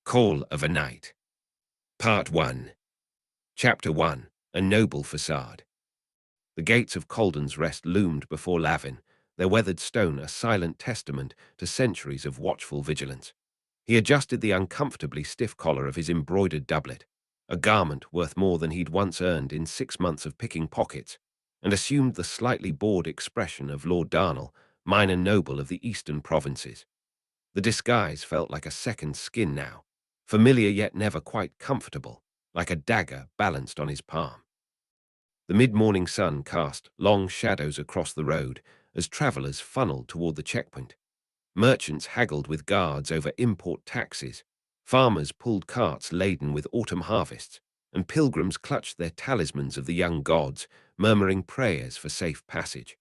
Call of a Night. Part 1. Chapter 1. A Noble Facade. The gates of Calden's Rest loomed before Lavin, their weathered stone a silent testament to centuries of watchful vigilance. He adjusted the uncomfortably stiff collar of his embroidered doublet, a garment worth more than he'd once earned in 6 months of picking pockets, and assumed the slightly bored expression of Lord Darnel, minor noble of the eastern provinces. The disguise felt like a second skin now, familiar yet never quite comfortable, like a dagger balanced on his palm. The mid-morning sun cast long shadows across the road as travellers funneled toward the checkpoint. Merchants haggled with guards over import taxes, farmers pulled carts laden with autumn harvests, and pilgrims clutched their talismans of the young gods, murmuring prayers for safe passage.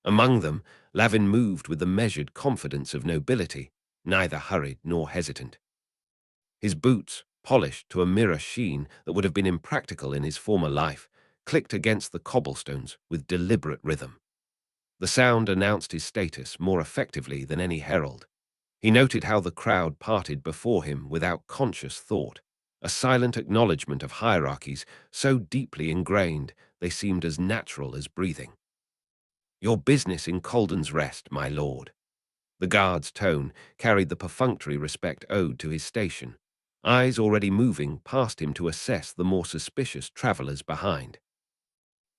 Among them, Lavin moved with the measured confidence of nobility, neither hurried nor hesitant. His boots, polished to a mirror sheen that would have been impractical in his former life, clicked against the cobblestones with deliberate rhythm. The sound announced his status more effectively than any herald. He noted how the crowd parted before him without conscious thought, a silent acknowledgement of hierarchies so deeply ingrained they seemed as natural as breathing. "Your business in Calden's Rest, my lord." The guard's tone carried the perfunctory respect owed to his station, eyes already moving past him to assess the more suspicious travellers behind.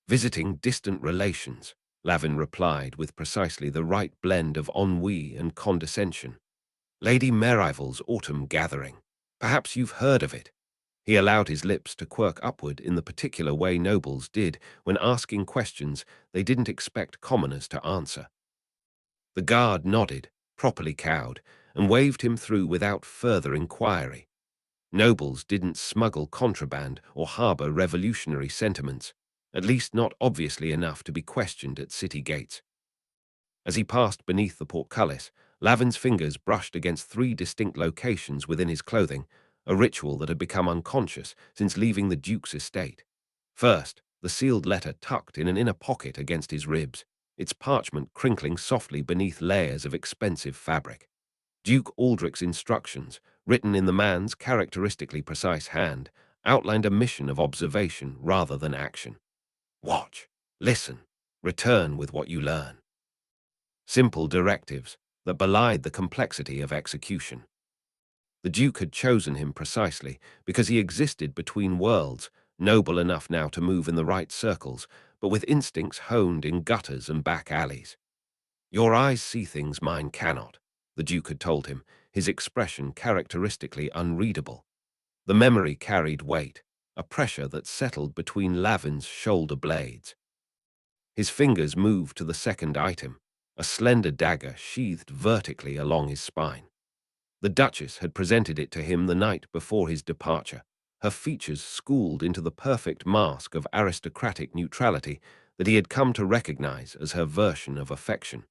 "Visiting distant relations," Lavin replied with precisely the right blend of ennui and condescension. "Lady Merival's autumn gathering. Perhaps you've heard of it." He allowed his lips to quirk upward in the particular way nobles did when asking questions they didn't expect commoners to answer. The guard nodded, properly cowed, and waved him through without further inquiry. Nobles didn't smuggle contraband or harbour revolutionary sentiments, at least not obviously enough to be questioned at city gates. As he passed beneath the portcullis, Lavin's fingers brushed against 3 distinct locations within his clothing, a ritual that had become unconscious since leaving the Duke's estate. First, the sealed letter tucked in an inner pocket against his ribs, its parchment crinkling softly beneath layers of expensive fabric. Duke Aldrich's instructions, written in the man's characteristically precise hand, outlined a mission of observation rather than action. Watch, listen, return with what you learn. Simple directives that belied the complexity of execution. The Duke had chosen him precisely because he existed between worlds, noble enough now to move in the right circles, but with instincts honed in gutters and back alleys. "Your eyes see things mine cannot," the Duke had told him, his expression characteristically unreadable. The memory carried weight, a pressure that settled between Lavin's shoulder blades. His fingers moved to the second item, a slender dagger sheathed vertically along his spine. The Duchess had presented it to him the night before his departure, her features schooled into the perfect mask of aristocratic neutrality that he had come to recognize as her version of affection.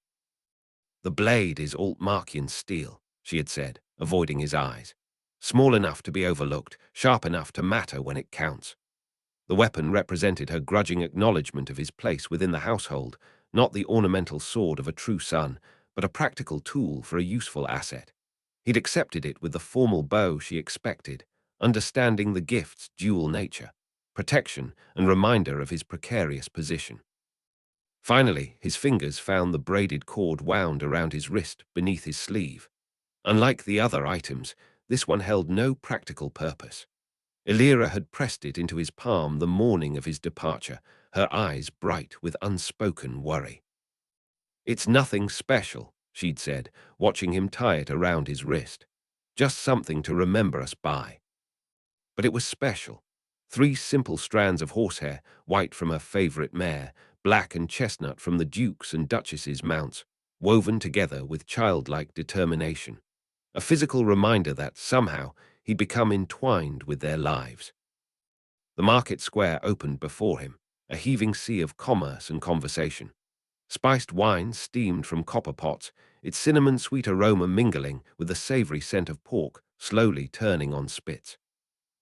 "The blade is Altmarkian steel," she had said, avoiding his eyes. "Small enough to be overlooked, sharp enough to matter when it counts." The weapon represented her grudging acknowledgement of his place within the household, not the ornamental sword of a true son, but a practical tool for a useful asset. He'd accepted it with the formal bow she expected, understanding the gift's dual nature, protection and reminder of his precarious position. Finally, his fingers found the braided cord wound around his wrist beneath his sleeve. Unlike the other items, this one held no practical purpose. Altiear had pressed it into his palm the morning of his departure, her eyes bright with unspoken worry. "It's nothing special," she'd said, watching him tie it around his wrist. "Just something to remember us by." But it was special. 3 simple strands of horsehair, white from her favourite mare, black and chestnut from the Duke's and Duchess's mounts, woven together with childlike determination. A physical reminder that, somehow, he'd become entwined with their lives. The market square opened before him, a heaving sea of commerce and conversation. Spiced wine steamed from copper pots, its cinnamon-sweet aroma mingling with the savoury scent of pork slowly turning on spits.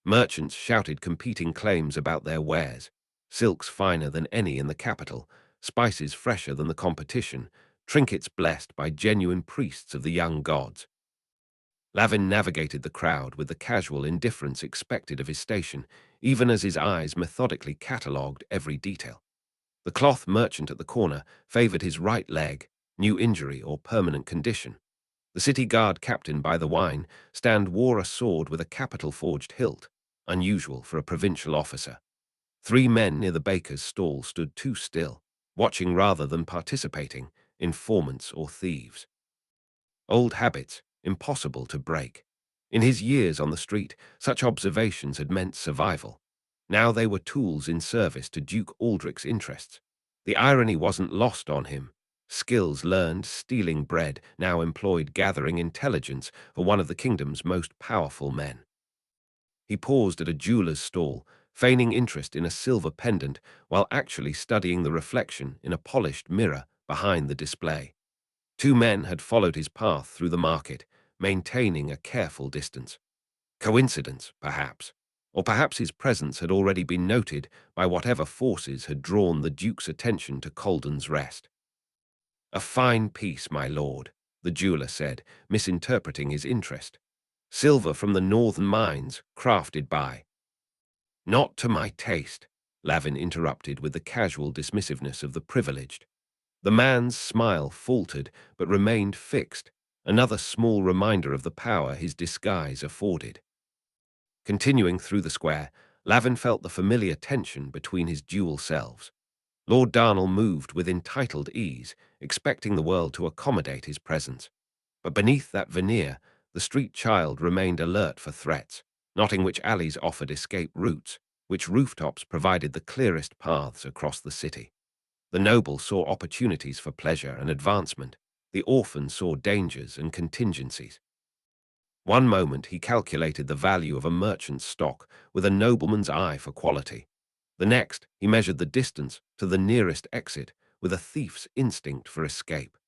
Merchants shouted competing claims about their wares, silks finer than any in the capital, spices fresher than the competition, trinkets blessed by genuine priests of the young gods. Lavin navigated the crowd with the casual indifference expected of his station, even as his eyes methodically catalogued every detail. The cloth merchant at the corner favored his right leg, new injury or permanent condition. The city guard captain by the wine stand wore a sword with a capital-forged hilt, unusual for a provincial officer. 3 men near the baker's stall stood too still, watching rather than participating, informants or thieves. Old habits, impossible to break. In his years on the street, such observations had meant survival. Now they were tools in service to Duke Aldrich's interests. The irony wasn't lost on him. Skills learned stealing bread, now employed gathering intelligence for one of the kingdom's most powerful men. He paused at a jeweler's stall, feigning interest in a silver pendant while actually studying the reflection in a polished mirror behind the display. 2 men had followed his path through the market, maintaining a careful distance. Coincidence, perhaps. Or perhaps his presence had already been noted by whatever forces had drawn the Duke's attention to Calden's rest. "A fine piece, my lord," the jeweler said, misinterpreting his interest. "Silver from the northern mines, crafted by—" "Not to my taste," Lavin interrupted with the casual dismissiveness of the privileged. The man's smile faltered but remained fixed, another small reminder of the power his disguise afforded. Continuing through the square, Lavin felt the familiar tension between his dual selves. Lord Darnel moved with entitled ease, expecting the world to accommodate his presence. But beneath that veneer, the street child remained alert for threats, noting which alleys offered escape routes, which rooftops provided the clearest paths across the city. The noble saw opportunities for pleasure and advancement. The orphan saw dangers and contingencies. One moment he calculated the value of a merchant's stock with a nobleman's eye for quality. The next, he measured the distance to the nearest exit with a thief's instinct for escape.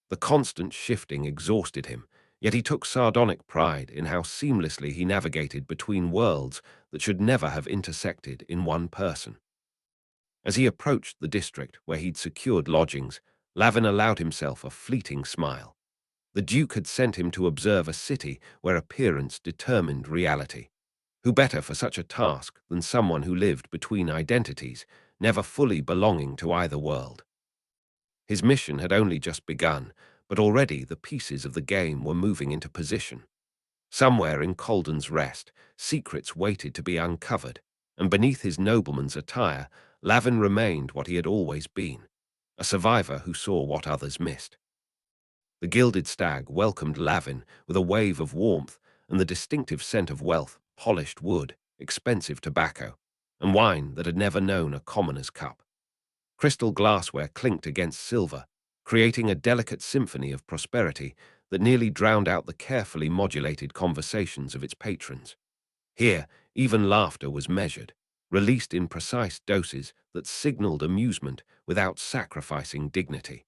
The constant shifting exhausted him, yet he took sardonic pride in how seamlessly he navigated between worlds that should never have intersected in one person. As he approached the district where he'd secured lodgings, Lavin allowed himself a fleeting smile. The Duke had sent him to observe a city where appearance determined reality. Who better for such a task than someone who lived between identities, never fully belonging to either world? His mission had only just begun, but already the pieces of the game were moving into position. Somewhere in Calden's rest, secrets waited to be uncovered, and beneath his nobleman's attire, Lavin remained what he had always been, a survivor who saw what others missed. The gilded stag welcomed Lavin with a wave of warmth and the distinctive scent of wealth, polished wood, expensive tobacco, and wine that had never known a commoner's cup. Crystal glassware clinked against silver, creating a delicate symphony of prosperity that nearly drowned out the carefully modulated conversations of its patrons. Here, even laughter was measured, released in precise doses that signaled amusement without sacrificing dignity.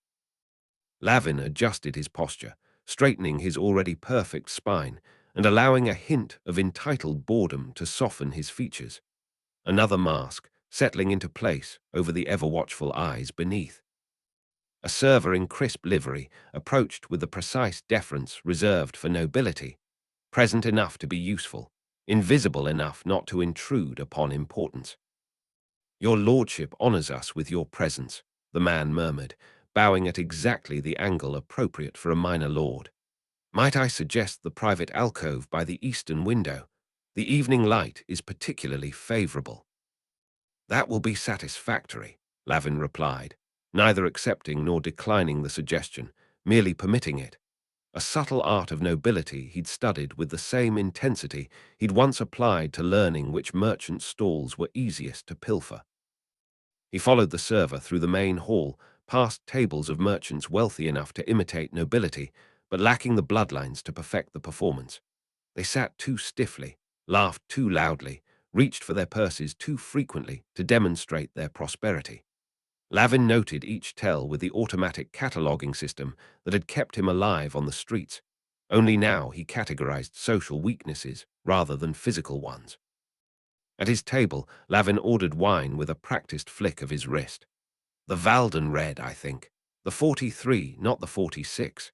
Lavin adjusted his posture, straightening his already perfect spine and allowing a hint of entitled boredom to soften his features. Another mask, settling into place over the ever-watchful eyes beneath. A server in crisp livery approached with the precise deference reserved for nobility, present enough to be useful, invisible enough not to intrude upon importance. "Your lordship honors us with your presence," the man murmured, bowing at exactly the angle appropriate for a minor lord. "Might I suggest the private alcove by the eastern window? The evening light is particularly favorable." "That will be satisfactory," Lavin replied, neither accepting nor declining the suggestion, merely permitting it. A subtle art of nobility he'd studied with the same intensity he'd once applied to learning which merchant stalls were easiest to pilfer. He followed the server through the main hall, past tables of merchants wealthy enough to imitate nobility, but lacking the bloodlines to perfect the performance. They sat too stiffly, laughed too loudly, reached for their purses too frequently to demonstrate their prosperity. Lavin noted each tell with the automatic cataloguing system that had kept him alive on the streets. Only now he categorized social weaknesses rather than physical ones. At his table, Lavin ordered wine with a practiced flick of his wrist. "The Valden red, I think. The 43, not the 46.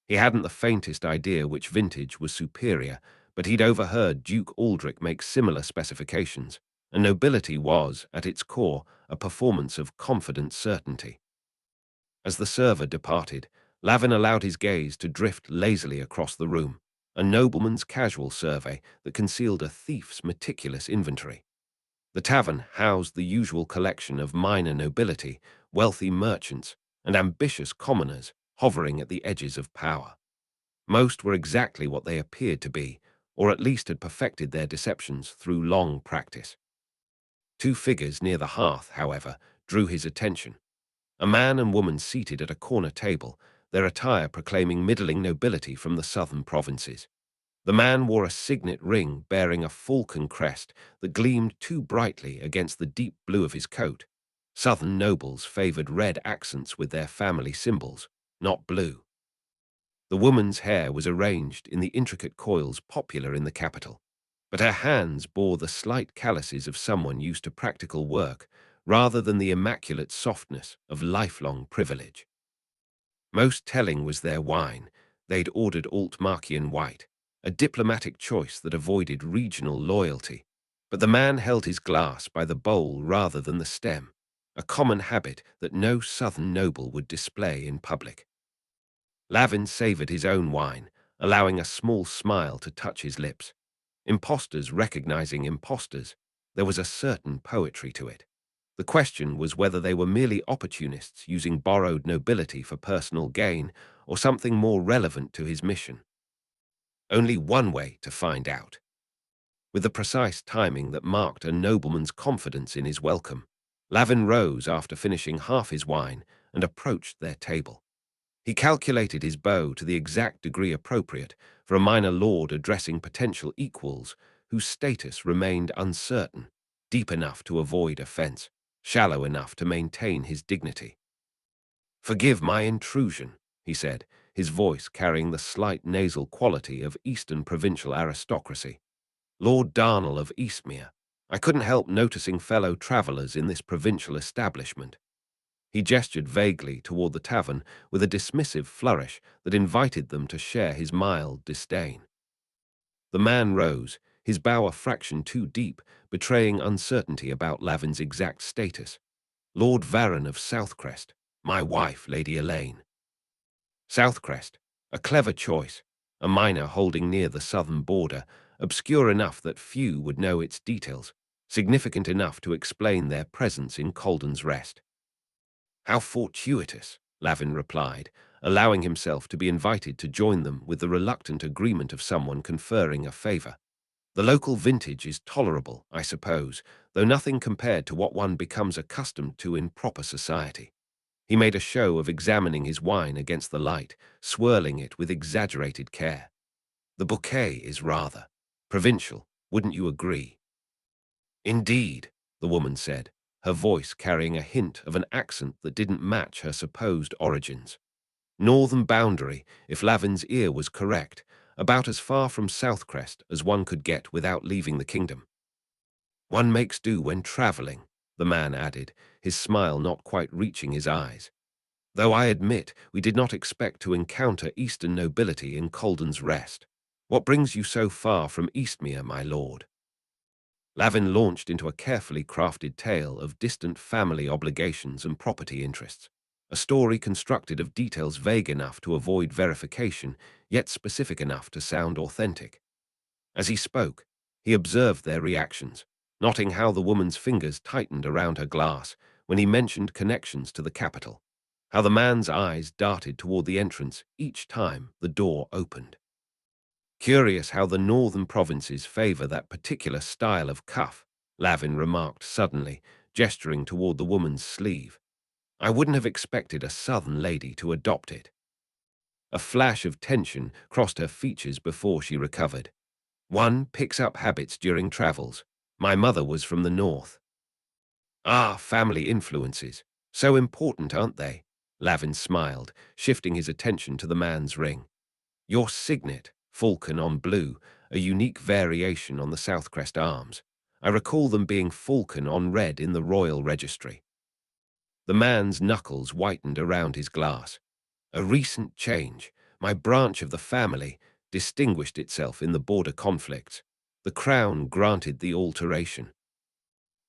He hadn't the faintest idea which vintage was superior, but he'd overheard Duke Aldrich make similar specifications, and nobility was, at its core, a performance of confident certainty. As the server departed, Lavin allowed his gaze to drift lazily across the room, a nobleman's casual survey that concealed a thief's meticulous inventory. The tavern housed the usual collection of minor nobility, wealthy merchants, and ambitious commoners hovering at the edges of power. Most were exactly what they appeared to be, or at least had perfected their deceptions through long practice. Two figures near the hearth, however, drew his attention. A man and woman seated at a corner table, their attire proclaiming middling nobility from the southern provinces. The man wore a signet ring bearing a falcon crest that gleamed too brightly against the deep blue of his coat. Southern nobles favored red accents with their family symbols, not blue. The woman's hair was arranged in the intricate coils popular in the capital, but her hands bore the slight calluses of someone used to practical work rather than the immaculate softness of lifelong privilege. Most telling was their wine. They'd ordered Altmarkian white, a diplomatic choice that avoided regional loyalty. But the man held his glass by the bowl rather than the stem, a common habit that no southern noble would display in public. Lavin savored his own wine, allowing a small smile to touch his lips. Impostors recognizing impostors, there was a certain poetry to it. The question was whether they were merely opportunists using borrowed nobility for personal gain or something more relevant to his mission. Only one way to find out. With the precise timing that marked a nobleman's confidence in his welcome, Lavin rose after finishing half his wine and approached their table. He calculated his bow to the exact degree appropriate for a minor lord addressing potential equals whose status remained uncertain, deep enough to avoid offense, shallow enough to maintain his dignity. "Forgive my intrusion," he said, his voice carrying the slight nasal quality of Eastern provincial aristocracy. "Lord Darnel of Eastmere. I couldn't help noticing fellow travelers in this provincial establishment." He gestured vaguely toward the tavern with a dismissive flourish that invited them to share his mild disdain. The man rose, his bow a fraction too deep, betraying uncertainty about Lavin's exact status. "Lord Varon of Southcrest, my wife, Lady Elaine." Southcrest, a clever choice, a minor holding near the southern border, obscure enough that few would know its details, significant enough to explain their presence in Calden's Rest. "How fortuitous," Lavin replied, allowing himself to be invited to join them with the reluctant agreement of someone conferring a favor. "The local vintage is tolerable, I suppose, though nothing compared to what one becomes accustomed to in proper society." He made a show of examining his wine against the light, swirling it with exaggerated care. "The bouquet is rather provincial, wouldn't you agree?" "Indeed," the woman said, her voice carrying a hint of an accent that didn't match her supposed origins. Northern boundary, if Lavin's ear was correct, about as far from Southcrest as one could get without leaving the kingdom. "One makes do when traveling," the man added, his smile not quite reaching his eyes. "Though I admit we did not expect to encounter Eastern nobility in Calden's Rest. What brings you so far from Eastmere, my lord?" Lavin launched into a carefully crafted tale of distant family obligations and property interests, a story constructed of details vague enough to avoid verification, yet specific enough to sound authentic. As he spoke, he observed their reactions, noting how the woman's fingers tightened around her glass when he mentioned connections to the capital, how the man's eyes darted toward the entrance each time the door opened. "Curious how the northern provinces favor that particular style of cuff," Lavin remarked suddenly, gesturing toward the woman's sleeve. "I wouldn't have expected a southern lady to adopt it." A flash of tension crossed her features before she recovered. "One picks up habits during travels. My mother was from the north." "Ah, family influences. So important, aren't they?" Lavin smiled, shifting his attention to the man's ring. "Your signet, falcon on blue, a unique variation on the Southcrest arms. I recall them being falcon on red in the royal registry." The man's knuckles whitened around his glass. "A recent change, My branch of the family distinguished itself in the border conflicts. The crown granted the alteration.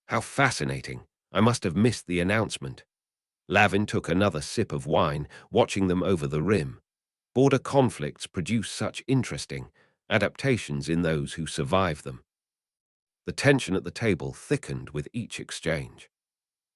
How fascinating. I must have missed the announcement. Lavin took another sip of wine, watching them over the rim. Border conflicts produce such interesting adaptations in those who survive them. The tension at the table thickened with each exchange.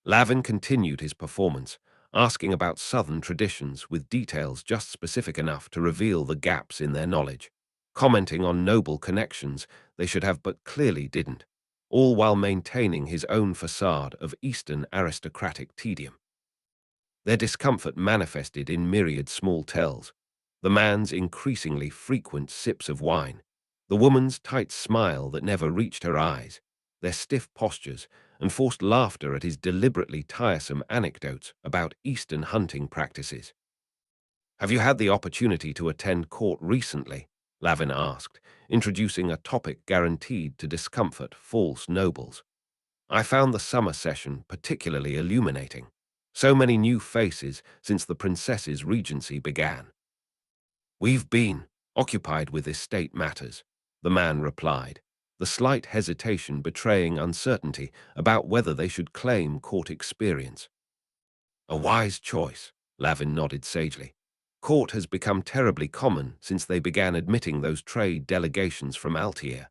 Lavin continued his performance, asking about Southern traditions with details just specific enough to reveal the gaps in their knowledge, commenting on noble connections they should have but clearly didn't, all while maintaining his own facade of Eastern aristocratic tedium. Their discomfort manifested in myriad small tells: the man's increasingly frequent sips of wine, the woman's tight smile that never reached her eyes, their stiff postures, and forced laughter at his deliberately tiresome anecdotes about Eastern hunting practices. "Have you had the opportunity to attend court recently?" Lavin asked, introducing a topic guaranteed to discomfort false nobles. "I found the summer session particularly illuminating. So many new faces since the princess's regency began." "We've been occupied with estate matters," the man replied, the slight hesitation betraying uncertainty about whether they should claim court experience. "A wise choice," Lavin nodded sagely. "Court has become terribly common since they began admitting those trade delegations from Altiear.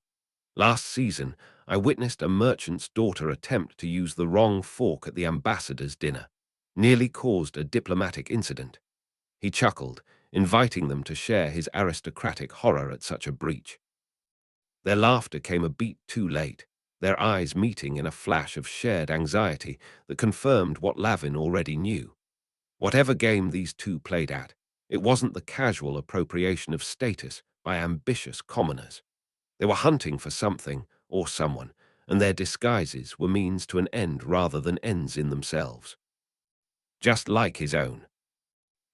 Last season, I witnessed a merchant's daughter attempt to use the wrong fork at the ambassador's dinner. Nearly caused a diplomatic incident." He chuckled, inviting them to share his aristocratic horror at such a breach. Their laughter came a beat too late, their eyes meeting in a flash of shared anxiety that confirmed what Lavin already knew. Whatever game these two played at, it wasn't the casual appropriation of status by ambitious commoners. They were hunting for something or someone, and their disguises were means to an end rather than ends in themselves. Just like his own.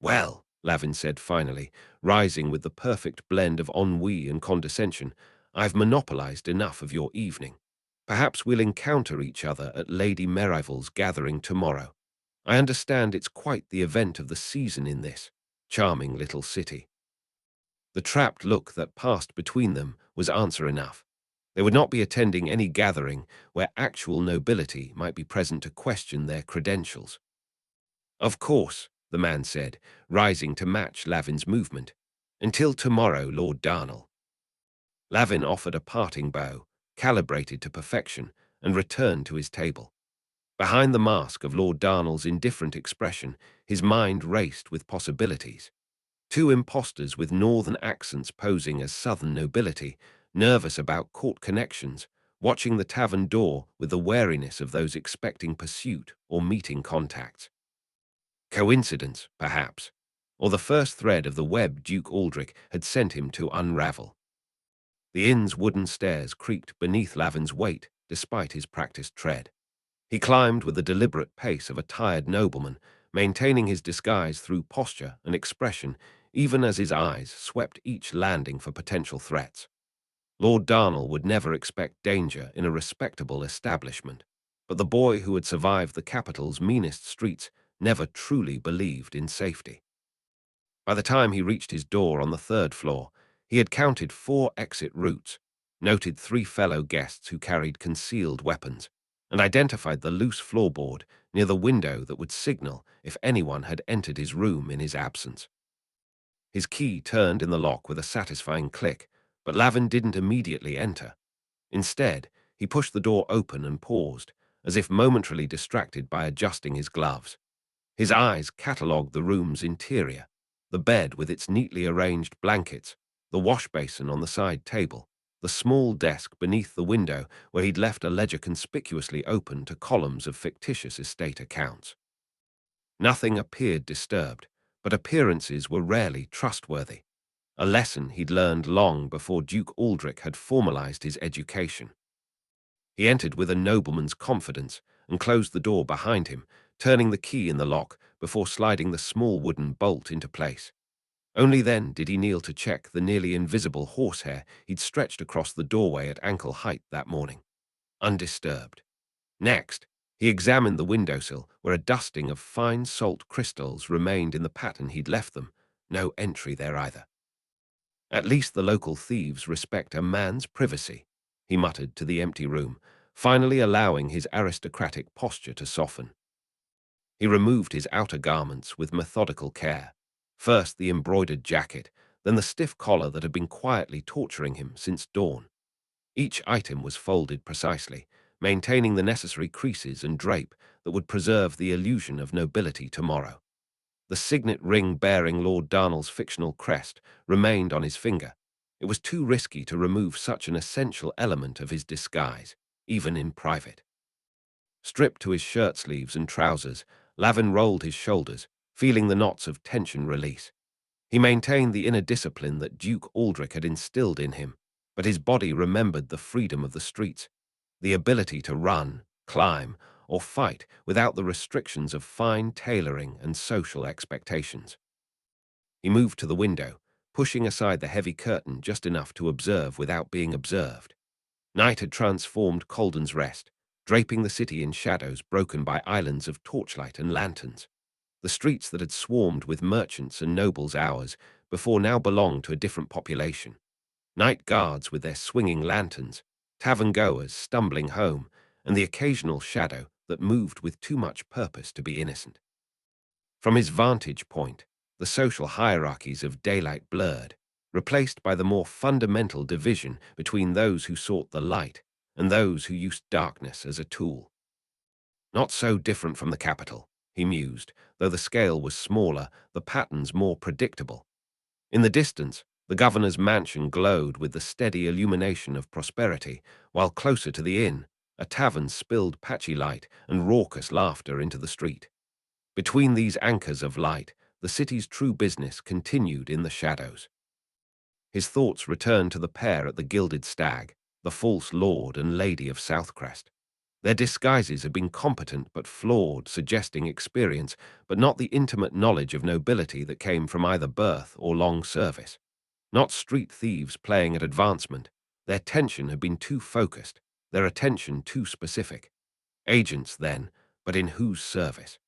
"Well," Lavin said finally, rising with the perfect blend of ennui and condescension, "I've monopolized enough of your evening. Perhaps we'll encounter each other at Lady Merrival's gathering tomorrow. I understand it's quite the event of the season in this charming little city." The trapped look that passed between them was answer enough. They would not be attending any gathering where actual nobility might be present to question their credentials. "Of course," the man said, rising to match Lavin's movement. "Until tomorrow, Lord Darnel." Lavin offered a parting bow, calibrated to perfection, and returned to his table. Behind the mask of Lord Darnel's indifferent expression, his mind raced with possibilities. Two impostors with northern accents posing as southern nobility, nervous about court connections, watching the tavern door with the wariness of those expecting pursuit or meeting contacts. Coincidence, perhaps, or the first thread of the web Duke Aldrich had sent him to unravel. The inn's wooden stairs creaked beneath Lavin's weight, despite his practiced tread. He climbed with the deliberate pace of a tired nobleman, maintaining his disguise through posture and expression, even as his eyes swept each landing for potential threats. Lord Darnel would never expect danger in a respectable establishment, but the boy who had survived the capital's meanest streets never truly believed in safety. By the time he reached his door on the third floor, he had counted 4 exit routes, noted 3 fellow guests who carried concealed weapons, and identified the loose floorboard near the window that would signal if anyone had entered his room in his absence. His key turned in the lock with a satisfying click, but Lavin didn't immediately enter. Instead, he pushed the door open and paused, as if momentarily distracted by adjusting his gloves. His eyes catalogued the room's interior: the bed with its neatly arranged blankets, the wash basin on the side table, the small desk beneath the window where he'd left a ledger conspicuously open to columns of fictitious estate accounts. Nothing appeared disturbed, but appearances were rarely trustworthy, a lesson he'd learned long before Duke Aldrich had formalized his education. He entered with a nobleman's confidence and closed the door behind him, turning the key in the lock before sliding the small wooden bolt into place. Only then did he kneel to check the nearly invisible horsehair he'd stretched across the doorway at ankle height that morning. Undisturbed. Next, he examined the windowsill where a dusting of fine salt crystals remained in the pattern he'd left them, No entry there either. At least the local thieves respect a man's privacy, he muttered to the empty room, finally allowing his aristocratic posture to soften. He removed his outer garments with methodical care. First the embroidered jacket, then the stiff collar that had been quietly torturing him since dawn. Each item was folded precisely, maintaining the necessary creases and drape that would preserve the illusion of nobility tomorrow. The signet ring bearing Lord Darnel's fictional crest remained on his finger. It was too risky to remove such an essential element of his disguise, even in private. Stripped to his shirt sleeves and trousers, Lavin rolled his shoulders, feeling the knots of tension release. He maintained the inner discipline that Duke Aldrich had instilled in him, but his body remembered the freedom of the streets, the ability to run, climb, or fight without the restrictions of fine tailoring and social expectations. He moved to the window, pushing aside the heavy curtain just enough to observe without being observed. Night had transformed Calden's Rest, draping the city in shadows broken by islands of torchlight and lanterns. The streets that had swarmed with merchants and nobles hours before now belonged to a different population. Night guards with their swinging lanterns, tavern-goers stumbling home, and the occasional shadow that moved with too much purpose to be innocent. From his vantage point, the social hierarchies of daylight blurred, replaced by the more fundamental division between those who sought the light and those who used darkness as a tool. Not so different from the capital, he mused, though the scale was smaller, the patterns more predictable. In the distance, the governor's mansion glowed with the steady illumination of prosperity, while closer to the inn, a tavern spilled patchy light and raucous laughter into the street. Between these anchors of light, the city's true business continued in the shadows. His thoughts returned to the pair at the Gilded Stag, the false lord and lady of Southcrest. Their disguises had been competent but flawed, suggesting experience, but not the intimate knowledge of nobility that came from either birth or long service. Not street thieves playing at advancement. Their tension had been too focused, their attention too specific. Agents, then, but in whose service?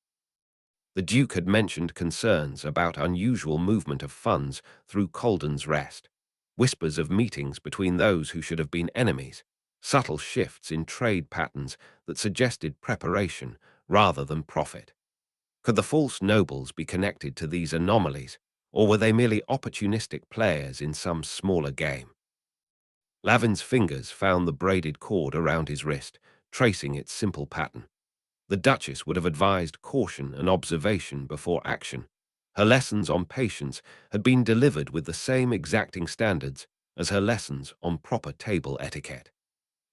The Duke had mentioned concerns about unusual movement of funds through Calden's Rest, whispers of meetings between those who should have been enemies, subtle shifts in trade patterns that suggested preparation rather than profit. Could the false nobles be connected to these anomalies, or were they merely opportunistic players in some smaller game? Lavin's fingers found the braided cord around his wrist, tracing its simple pattern. The Duchess would have advised caution and observation before action. Her lessons on patience had been delivered with the same exacting standards as her lessons on proper table etiquette.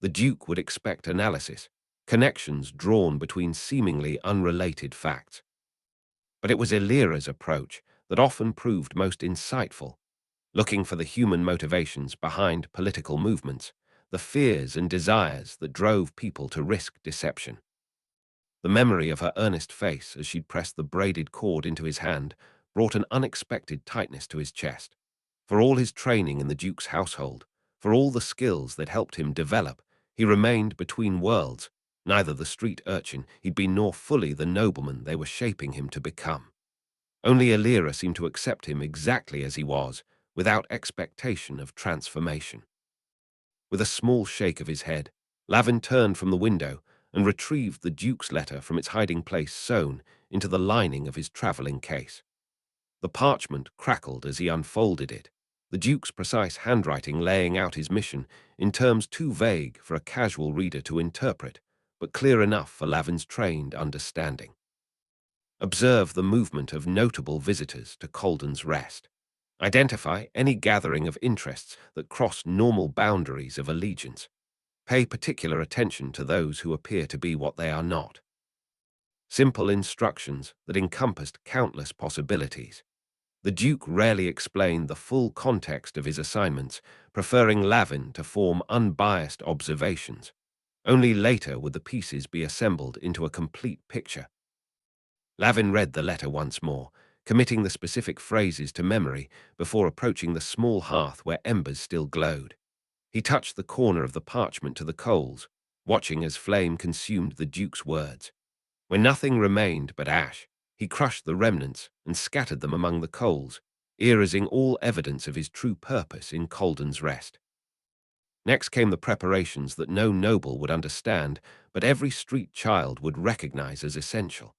The Duke would expect analysis, connections drawn between seemingly unrelated facts. But it was Illyria's approach that often proved most insightful, looking for the human motivations behind political movements, the fears and desires that drove people to risk deception. The memory of her earnest face as she'd pressed the braided cord into his hand brought an unexpected tightness to his chest. For all his training in the Duke's household, for all the skills that helped him develop, he remained between worlds, neither the street urchin he'd been nor fully the nobleman they were shaping him to become. Only Illyria seemed to accept him exactly as he was, without expectation of transformation. With a small shake of his head, Lavin turned from the window and retrieved the Duke's letter from its hiding place sewn into the lining of his travelling case. The parchment crackled as he unfolded it, the Duke's precise handwriting laying out his mission in terms too vague for a casual reader to interpret, but clear enough for Lavin's trained understanding. Observe the movement of notable visitors to Calden's Rest. Identify any gathering of interests that cross normal boundaries of allegiance. Pay particular attention to those who appear to be what they are not. Simple instructions that encompassed countless possibilities. The Duke rarely explained the full context of his assignments, preferring Lavin to form unbiased observations. Only later would the pieces be assembled into a complete picture. Lavin read the letter once more, committing the specific phrases to memory before approaching the small hearth where embers still glowed. He touched the corner of the parchment to the coals, watching as flame consumed the Duke's words. When nothing remained but ash, he crushed the remnants and scattered them among the coals, erasing all evidence of his true purpose in Calden's rest. Next came the preparations that no noble would understand, but every street child would recognize as essential.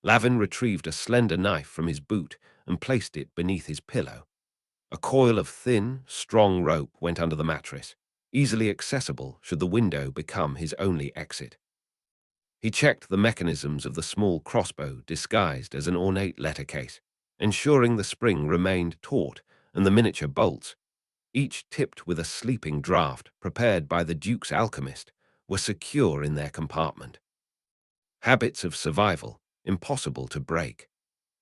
Lavin retrieved a slender knife from his boot and placed it beneath his pillow. A coil of thin, strong rope went under the mattress, easily accessible should the window become his only exit. He checked the mechanisms of the small crossbow disguised as an ornate letter case, ensuring the spring remained taut and the miniature bolts, each tipped with a sleeping draught prepared by the Duke's alchemist, were secure in their compartment. Habits of survival, impossible to break.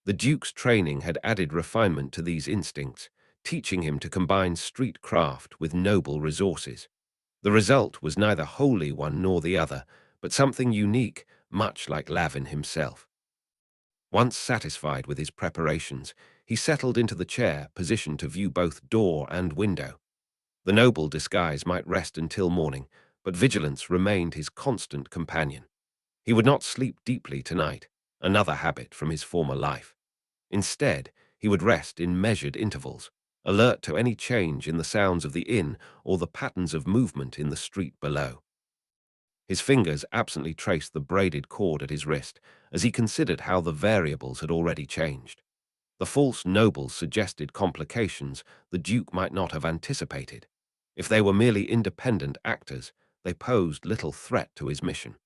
The Duke's training had added refinement to these instincts, teaching him to combine street craft with noble resources. The result was neither wholly one nor the other, but something unique, much like Lavin himself. Once satisfied with his preparations, he settled into the chair, positioned to view both door and window. The noble disguise might rest until morning, but vigilance remained his constant companion. He would not sleep deeply tonight, another habit from his former life. Instead, he would rest in measured intervals, alert to any change in the sounds of the inn or the patterns of movement in the street below. His fingers absently traced the braided cord at his wrist as he considered how the variables had already changed. The false nobles suggested complications the Duke might not have anticipated. If they were merely independent actors, they posed little threat to his mission.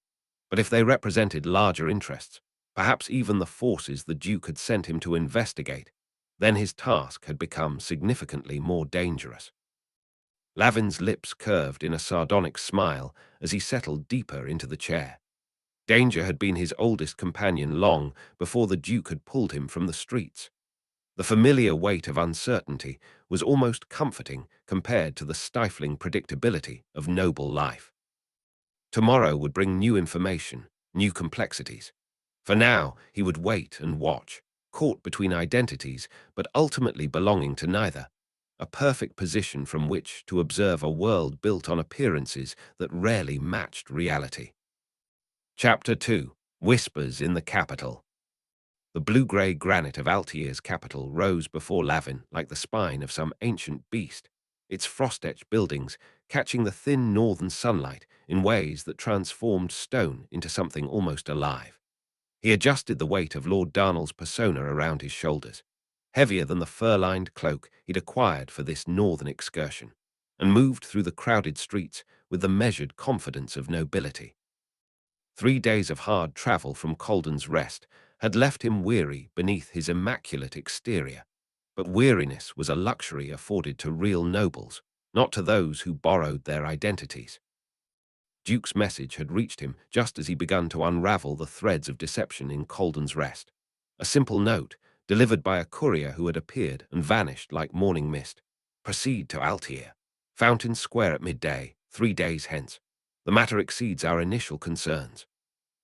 But if they represented larger interests, perhaps even the forces the Duke had sent him to investigate, then his task had become significantly more dangerous. Lavin's lips curved in a sardonic smile as he settled deeper into the chair. Danger had been his oldest companion long before the Duke had pulled him from the streets. The familiar weight of uncertainty was almost comforting compared to the stifling predictability of noble life. Tomorrow would bring new information, new complexities. For now, he would wait and watch, caught between identities, but ultimately belonging to neither, a perfect position from which to observe a world built on appearances that rarely matched reality. Chapter 2. Whispers in the Capital. The blue-grey granite of Altiear's capital rose before Lavin like the spine of some ancient beast, its frost-etched buildings catching the thin northern sunlight in ways that transformed stone into something almost alive. He adjusted the weight of Lord Darnel's persona around his shoulders, heavier than the fur-lined cloak he'd acquired for this northern excursion, and moved through the crowded streets with the measured confidence of nobility. 3 days of hard travel from Calden's rest had left him weary beneath his immaculate exterior, but weariness was a luxury afforded to real nobles, not to those who borrowed their identities. Duke's message had reached him just as he begun to unravel the threads of deception in Calden's rest. A simple note, delivered by a courier who had appeared and vanished like morning mist. Proceed to Altiear, Fountain Square at midday, 3 days hence. The matter exceeds our initial concerns.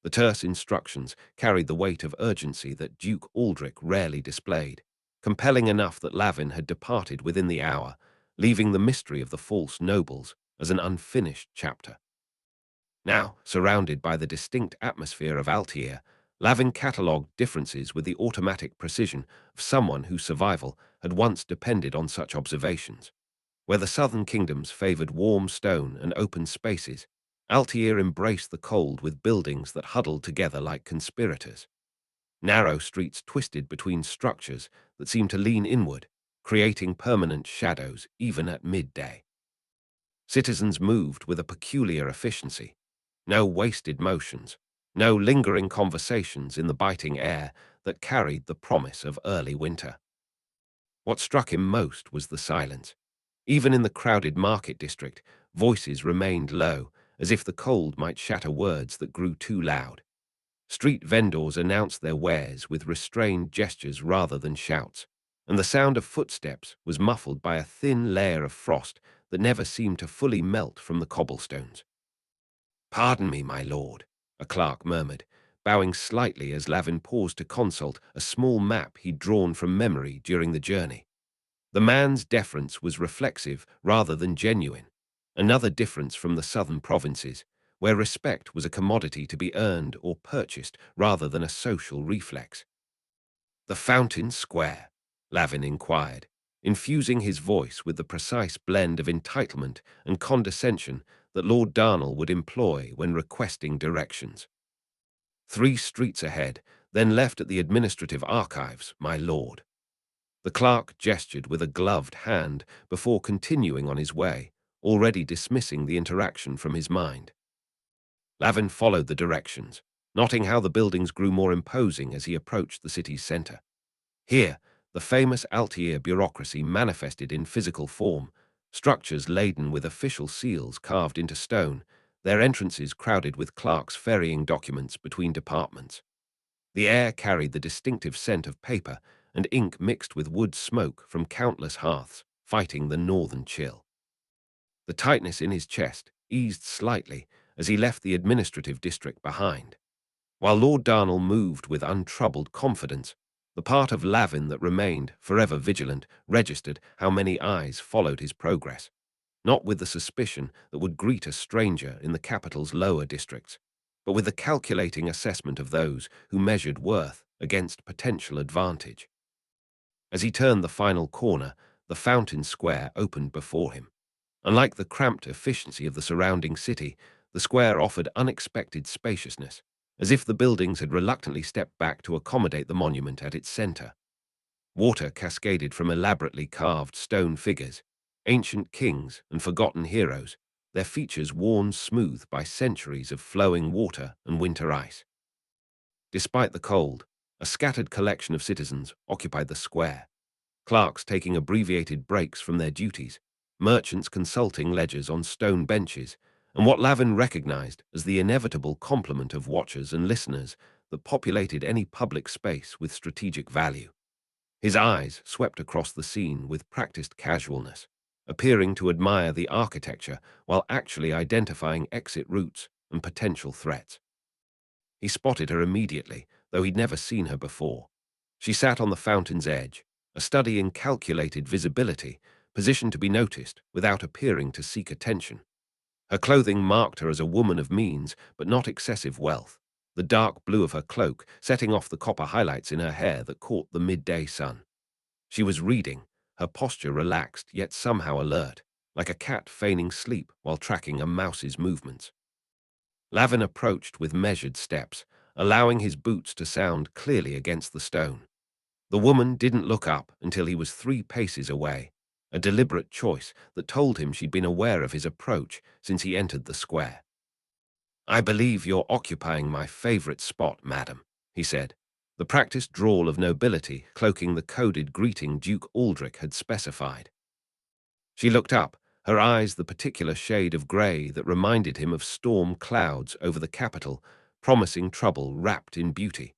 The terse instructions carried the weight of urgency that Duke Aldrich rarely displayed, compelling enough that Lavin had departed within the hour, leaving the mystery of the false nobles as an unfinished chapter. Now, surrounded by the distinct atmosphere of Altiear, Lavin catalogued differences with the automatic precision of someone whose survival had once depended on such observations. Where the southern kingdoms favored warm stone and open spaces, Altiear embraced the cold with buildings that huddled together like conspirators. Narrow streets twisted between structures that seemed to lean inward, creating permanent shadows even at midday. Citizens moved with a peculiar efficiency. No wasted motions, no lingering conversations in the biting air that carried the promise of early winter. What struck him most was the silence. Even in the crowded market district, voices remained low, as if the cold might shatter words that grew too loud. Street vendors announced their wares with restrained gestures rather than shouts, and the sound of footsteps was muffled by a thin layer of frost that never seemed to fully melt from the cobblestones. "Pardon me, my lord," a clerk murmured, bowing slightly as Lavin paused to consult a small map he'd drawn from memory during the journey. The man's deference was reflexive rather than genuine, another difference from the southern provinces, where respect was a commodity to be earned or purchased rather than a social reflex. The Fountain Square. Lavin inquired, infusing his voice with the precise blend of entitlement and condescension that Lord Darnel would employ when requesting directions. 3 streets ahead, then left at the administrative archives, my lord. The clerk gestured with a gloved hand before continuing on his way, already dismissing the interaction from his mind. Lavin followed the directions, noting how the buildings grew more imposing as he approached the city's center. Here, the famous Altiear bureaucracy manifested in physical form, structures laden with official seals carved into stone, their entrances crowded with clerks ferrying documents between departments. The air carried the distinctive scent of paper and ink mixed with wood smoke from countless hearths, fighting the northern chill. The tightness in his chest eased slightly as he left the administrative district behind. While Lord Darnel moved with untroubled confidence, the part of Lavin that remained, forever vigilant, registered how many eyes followed his progress, not with the suspicion that would greet a stranger in the capital's lower districts, but with the calculating assessment of those who measured worth against potential advantage. As he turned the final corner, the fountain square opened before him. Unlike the cramped efficiency of the surrounding city, the square offered unexpected spaciousness, as if the buildings had reluctantly stepped back to accommodate the monument at its center. Water cascaded from elaborately carved stone figures, ancient kings and forgotten heroes, their features worn smooth by centuries of flowing water and winter ice. Despite the cold, a scattered collection of citizens occupied the square, clerks taking abbreviated breaks from their duties, merchants consulting ledgers on stone benches, and what Lavin recognized as the inevitable complement of watchers and listeners that populated any public space with strategic value. His eyes swept across the scene with practiced casualness, appearing to admire the architecture while actually identifying exit routes and potential threats. He spotted her immediately, though he'd never seen her before. She sat on the fountain's edge, a study in calculated visibility, positioned to be noticed without appearing to seek attention. Her clothing marked her as a woman of means, but not excessive wealth, the dark blue of her cloak setting off the copper highlights in her hair that caught the midday sun. She was reading, her posture relaxed yet somehow alert, like a cat feigning sleep while tracking a mouse's movements. Lavin approached with measured steps, allowing his boots to sound clearly against the stone. The woman didn't look up until he was 3 paces away, a deliberate choice that told him she'd been aware of his approach since he entered the square. "I believe you're occupying my favorite spot, madam," he said, the practiced drawl of nobility cloaking the coded greeting Duke Aldrich had specified. She looked up, her eyes the particular shade of grey that reminded him of storm clouds over the capital, promising trouble wrapped in beauty.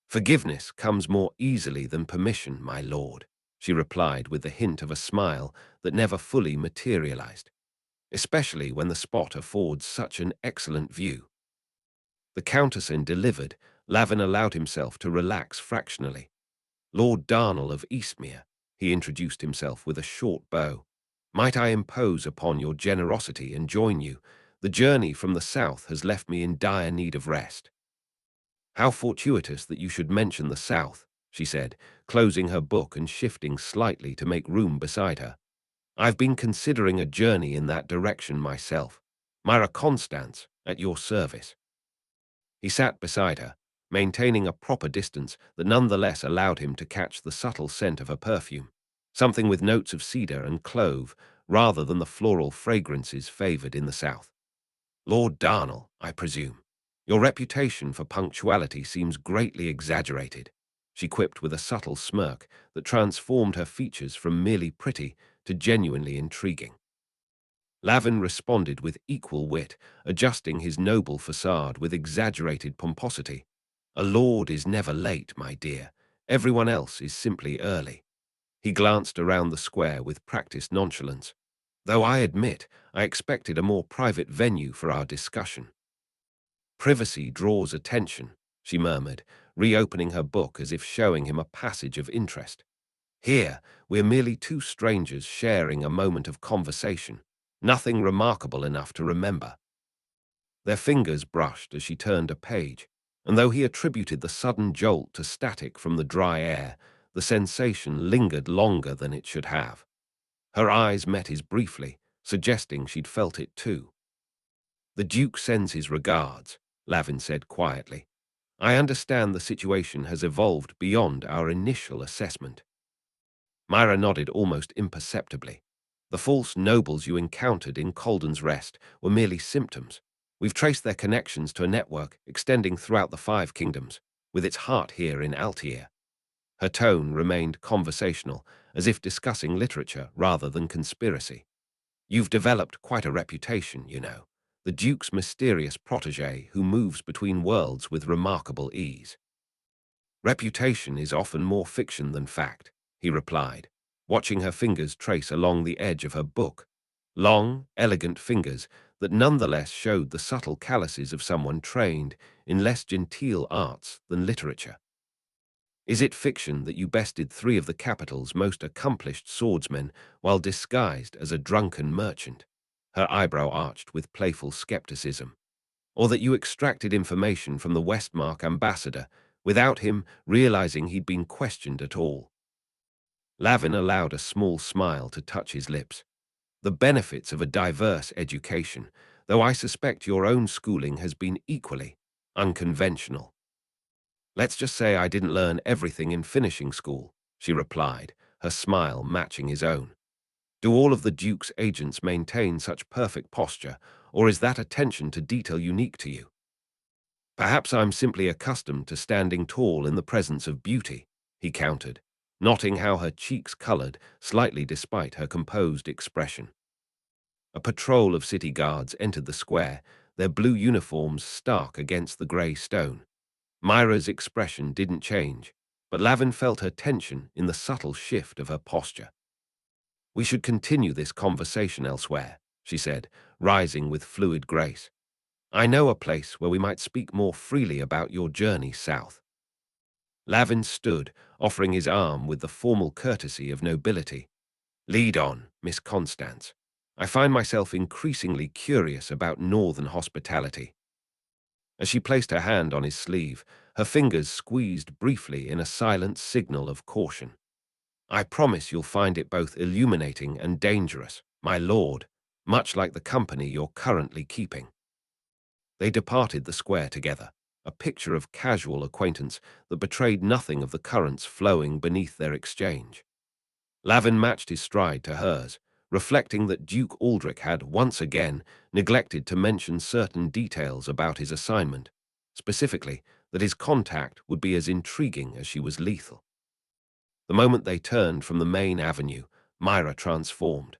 "Forgiveness comes more easily than permission, my lord," she replied with the hint of a smile that never fully materialized, especially when the spot affords such an excellent view. The countersign delivered, Lavin allowed himself to relax fractionally. "Lord Darnel of Eastmere," he introduced himself with a short bow. "Might I impose upon your generosity and join you? The journey from the south has left me in dire need of rest." "How fortuitous that you should mention the south," she said, closing her book and shifting slightly to make room beside her. "I've been considering a journey in that direction myself. Mira Constance, at your service." He sat beside her, maintaining a proper distance that nonetheless allowed him to catch the subtle scent of her perfume, something with notes of cedar and clove rather than the floral fragrances favored in the south. "Lord Darnel, I presume. Your reputation for punctuality seems greatly exaggerated," she quipped with a subtle smirk that transformed her features from merely pretty to genuinely intriguing. Lavin responded with equal wit, adjusting his noble facade with exaggerated pomposity. "A lord is never late, my dear. Everyone else is simply early." He glanced around the square with practiced nonchalance. "Though I admit I expected a more private venue for our discussion." "Privacy draws attention," she murmured, reopening her book as if showing him a passage of interest. "Here, we're merely 2 strangers sharing a moment of conversation. Nothing remarkable enough to remember." Their fingers brushed as she turned a page, and though he attributed the sudden jolt to static from the dry air, The sensation lingered longer than it should have. Her eyes met his briefly, suggesting she'd felt it too. "The Duke sends his regards," Lavin said quietly. "I understand the situation has evolved beyond our initial assessment." Mira nodded almost imperceptibly. "The false nobles you encountered in Calden's Rest were merely symptoms. We've traced their connections to a network extending throughout the Five Kingdoms, with its heart here in Altiear." Her tone remained conversational, as if discussing literature rather than conspiracy. "You've developed quite a reputation, you know. The Duke's mysterious protégé who moves between worlds with remarkable ease." "Reputation is often more fiction than fact," he replied, watching her fingers trace along the edge of her book. Long, elegant fingers that nonetheless showed the subtle calluses of someone trained in less genteel arts than literature. "Is it fiction that you bested three of the capital's most accomplished swordsmen while disguised as a drunken merchant?" Her eyebrow arched with playful skepticism. "Or that you extracted information from the Westmark ambassador without him realizing he'd been questioned at all?" Lavin allowed a small smile to touch his lips. "The benefits of a diverse education, though I suspect your own schooling has been equally unconventional." "Let's just say I didn't learn everything in finishing school," she replied, her smile matching his own. "Do all of the Duke's agents maintain such perfect posture, or is that attention to detail unique to you?" "Perhaps I'm simply accustomed to standing tall in the presence of beauty," he countered, noting how her cheeks colored slightly despite her composed expression. A patrol of city guards entered the square, their blue uniforms stark against the grey stone. Mira's expression didn't change, but Lavin felt her tension in the subtle shift of her posture. "We should continue this conversation elsewhere," she said, rising with fluid grace. "I know a place where we might speak more freely about your journey south." Lavin stood, offering his arm with the formal courtesy of nobility. "Lead on, Miss Constance. I find myself increasingly curious about northern hospitality." As she placed her hand on his sleeve, her fingers squeezed briefly in a silent signal of caution. "I promise you'll find it both illuminating and dangerous, my lord, much like the company you're currently keeping." They departed the square together, a picture of casual acquaintance that betrayed nothing of the currents flowing beneath their exchange. Lavin matched his stride to hers, reflecting that Duke Aldrich had, once again, neglected to mention certain details about his assignment, specifically that his contact would be as intriguing as she was lethal. The moment they turned from the main avenue, Mira transformed.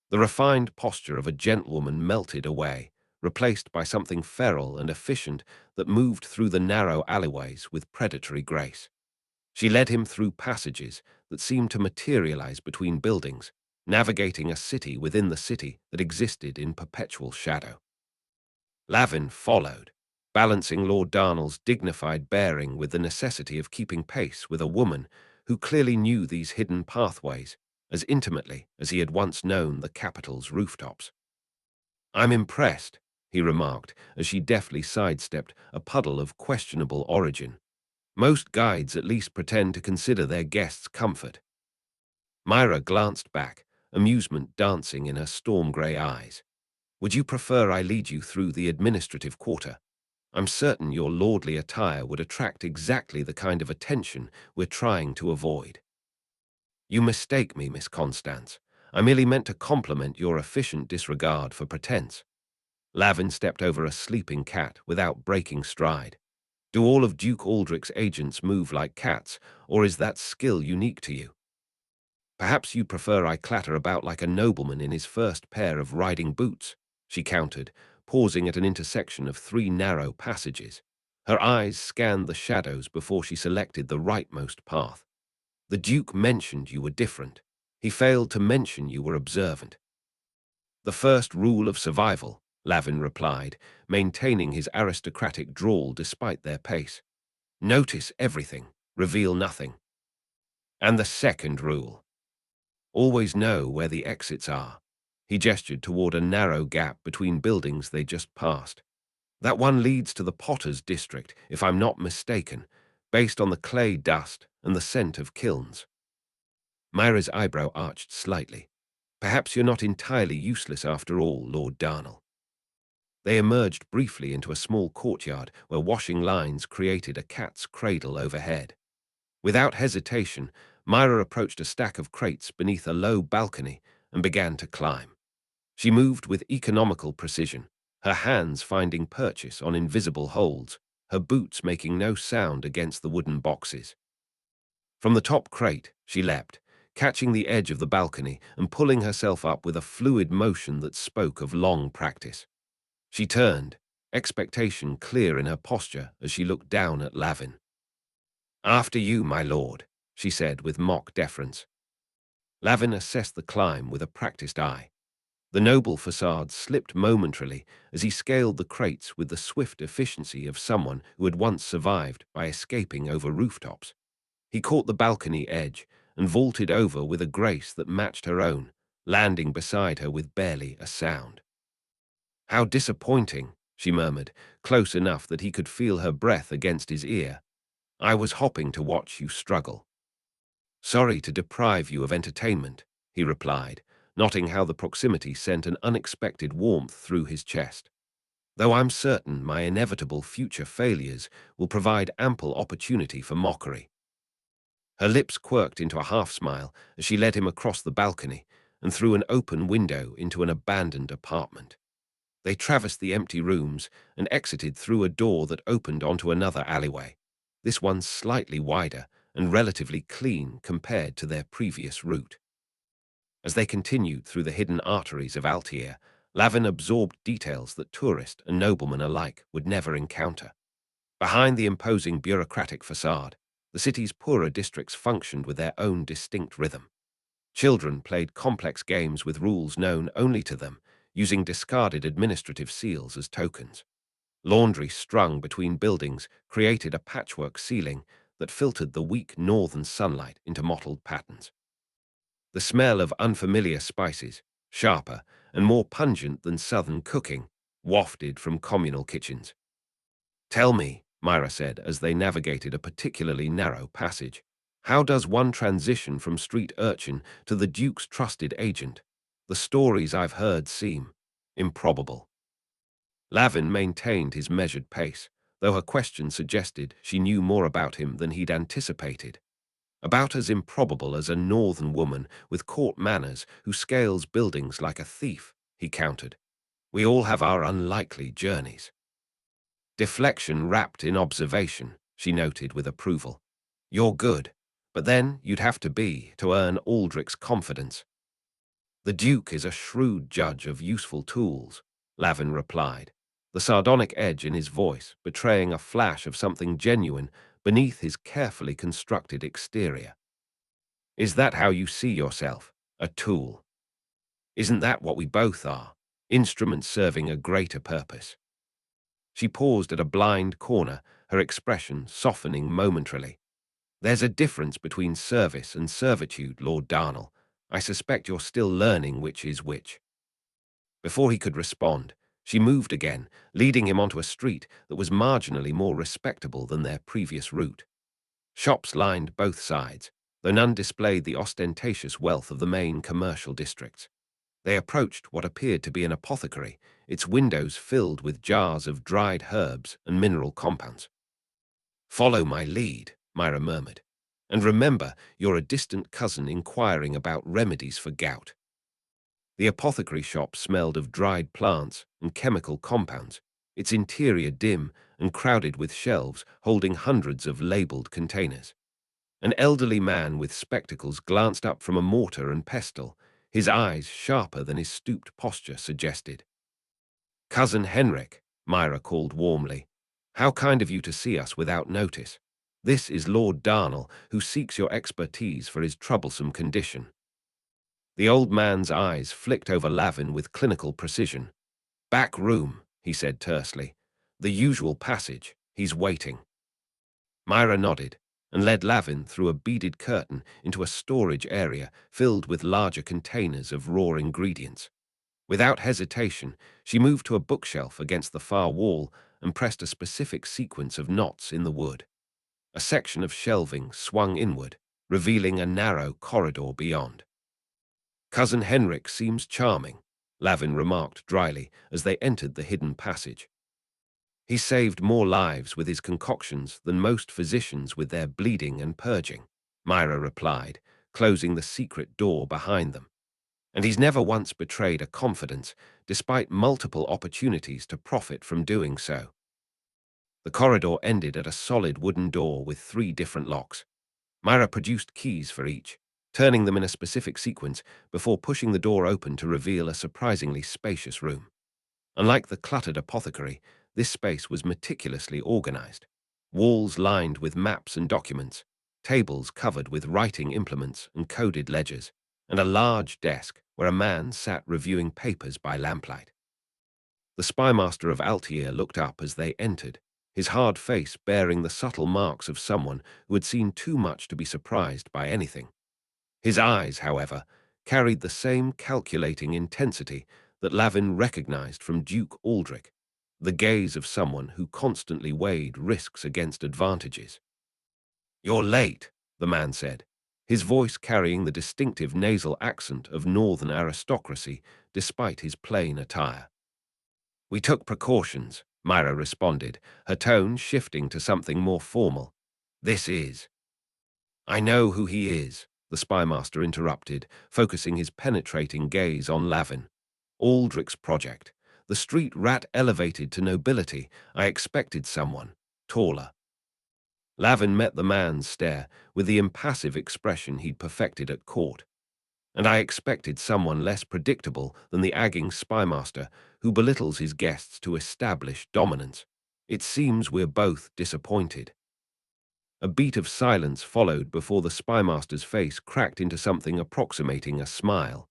The refined posture of a gentlewoman melted away, replaced by something feral and efficient that moved through the narrow alleyways with predatory grace. She led him through passages that seemed to materialize between buildings, navigating a city within the city that existed in perpetual shadow. Lavin followed, balancing Lord Darnel's dignified bearing with the necessity of keeping pace with a woman who clearly knew these hidden pathways as intimately as he had once known the capital's rooftops. "I'm impressed," he remarked as she deftly sidestepped a puddle of questionable origin. "Most guides at least pretend to consider their guests' comfort." Mira glanced back, amusement dancing in her storm-grey eyes. "Would you prefer I lead you through the administrative quarter? I'm certain your lordly attire would attract exactly the kind of attention we're trying to avoid." "You mistake me, Miss Constance. I merely meant to compliment your efficient disregard for pretense." Lavin stepped over a sleeping cat without breaking stride. "Do all of Duke Aldrich's agents move like cats, or is that skill unique to you?" "Perhaps you prefer I clatter about like a nobleman in his first pair of riding boots," she countered, pausing at an intersection of three narrow passages. Her eyes scanned the shadows before she selected the rightmost path. "The Duke mentioned you were different. He failed to mention you were observant." "The first rule of survival," Lavin replied, maintaining his aristocratic drawl despite their pace. "Notice everything, reveal nothing." "And the second rule?" "Always know where the exits are." He gestured toward a narrow gap between buildings they just passed. "That one leads to the Potter's district, if I'm not mistaken, based on the clay dust and the scent of kilns. Mira's eyebrow arched slightly. Perhaps you're not entirely useless after all, Lord Darnel. They emerged briefly into a small courtyard where washing lines created a cat's cradle overhead. Without hesitation, Mira approached a stack of crates beneath a low balcony and began to climb. She moved with economical precision, her hands finding purchase on invisible holds, her boots making no sound against the wooden boxes. From the top crate, she leapt, catching the edge of the balcony and pulling herself up with a fluid motion that spoke of long practice. She turned, expectation clear in her posture as she looked down at Lavin. "After you, my lord," she said with mock deference. Lavin assessed the climb with a practiced eye. The noble facade slipped momentarily as he scaled the crates with the swift efficiency of someone who had once survived by escaping over rooftops. He caught the balcony edge and vaulted over with a grace that matched her own, landing beside her with barely a sound. "How disappointing," she murmured, close enough that he could feel her breath against his ear. "I was hopping to watch you struggle." "Sorry to deprive you of entertainment," he replied, noting how the proximity sent an unexpected warmth through his chest. "Though I'm certain my inevitable future failures will provide ample opportunity for mockery." Her lips quirked into a half-smile as she led him across the balcony and through an open window into an abandoned apartment. They traversed the empty rooms and exited through a door that opened onto another alleyway, this one slightly wider and relatively clean compared to their previous route. As they continued through the hidden arteries of Altiear, Lavin absorbed details that tourist and nobleman alike would never encounter. Behind the imposing bureaucratic facade, the city's poorer districts functioned with their own distinct rhythm. Children played complex games with rules known only to them, using discarded administrative seals as tokens. Laundry strung between buildings created a patchwork ceiling that filtered the weak northern sunlight into mottled patterns. The smell of unfamiliar spices, sharper and more pungent than southern cooking, wafted from communal kitchens. "Tell me," Mira said as they navigated a particularly narrow passage, "how does one transition from street urchin to the Duke's trusted agent? The stories I've heard seem improbable." Lavin maintained his measured pace, though her question suggested she knew more about him than he'd anticipated. About as improbable as a northern woman with court manners who scales buildings like a thief, he countered. "We all have our unlikely journeys." Deflection wrapped in observation, she noted with approval. "You're good, but then you'd have to be to earn Aldrich's confidence." "The Duke is a shrewd judge of useful tools," Lavin replied, the sardonic edge in his voice betraying a flash of something genuine beneath his carefully constructed exterior. "Is that how you see yourself? A tool? Isn't that what we both are? Instruments serving a greater purpose?" She paused at a blind corner, her expression softening momentarily. "There's a difference between service and servitude, Lord Darnel. I suspect you're still learning which is which." Before he could respond, she moved again, leading him onto a street that was marginally more respectable than their previous route. Shops lined both sides, though none displayed the ostentatious wealth of the main commercial districts. They approached what appeared to be an apothecary, its windows filled with jars of dried herbs and mineral compounds. "Follow my lead," Mira murmured. "And remember, you're a distant cousin inquiring about remedies for gout." The apothecary shop smelled of dried plants and chemical compounds, its interior dim and crowded with shelves holding hundreds of labeled containers. An elderly man with spectacles glanced up from a mortar and pestle, his eyes sharper than his stooped posture suggested. "Cousin Henrik," Mira called warmly, "how kind of you to see us without notice. This is Lord Darnel, who seeks your expertise for his troublesome condition." The old man's eyes flicked over Lavin with clinical precision. "Back room," he said tersely. "The usual passage. He's waiting." Mira nodded and led Lavin through a beaded curtain into a storage area filled with larger containers of raw ingredients. Without hesitation, she moved to a bookshelf against the far wall and pressed a specific sequence of knots in the wood. A section of shelving swung inward, revealing a narrow corridor beyond. "Cousin Henrik seems charming," Lavin remarked dryly as they entered the hidden passage. "He saved more lives with his concoctions than most physicians with their bleeding and purging," Mira replied, closing the secret door behind them. "And he's never once betrayed a confidence, despite multiple opportunities to profit from doing so." The corridor ended at a solid wooden door with 3 different locks. Mira produced keys for each, turning them in a specific sequence before pushing the door open to reveal a surprisingly spacious room. Unlike the cluttered apothecary, this space was meticulously organized. Walls lined with maps and documents, tables covered with writing implements and coded ledgers, and a large desk where a man sat reviewing papers by lamplight. The spymaster of Altiear looked up as they entered, his hard face bearing the subtle marks of someone who had seen too much to be surprised by anything. His eyes, however, carried the same calculating intensity that Lavin recognized from Duke Aldrich, the gaze of someone who constantly weighed risks against advantages. "You're late," the man said, his voice carrying the distinctive nasal accent of northern aristocracy despite his plain attire. "We took precautions," Mira responded, her tone shifting to something more formal. "This is—" "I know who he is," the spymaster interrupted, focusing his penetrating gaze on Lavin. "Aldrich's project. The street rat elevated to nobility. I expected someone taller." Lavin met the man's stare with the impassive expression he'd perfected at court. "And I expected someone less predictable than the agging spymaster who belittles his guests to establish dominance. It seems we're both disappointed." A beat of silence followed before the spymaster's face cracked into something approximating a smile.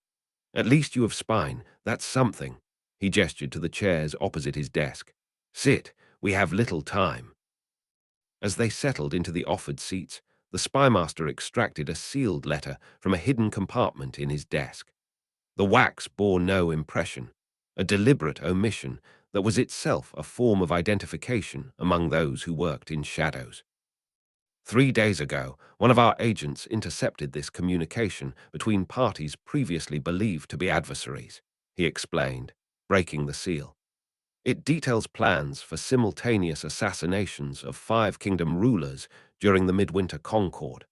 "At least you have spine, that's something." He gestured to the chairs opposite his desk. "Sit, we have little time." As they settled into the offered seats, the spymaster extracted a sealed letter from a hidden compartment in his desk. The wax bore no impression, a deliberate omission that was itself a form of identification among those who worked in shadows. "3 days ago, one of our agents intercepted this communication between parties previously believed to be adversaries," he explained, breaking the seal. "It details plans for simultaneous assassinations of 5 kingdom rulers during the Midwinter Concord."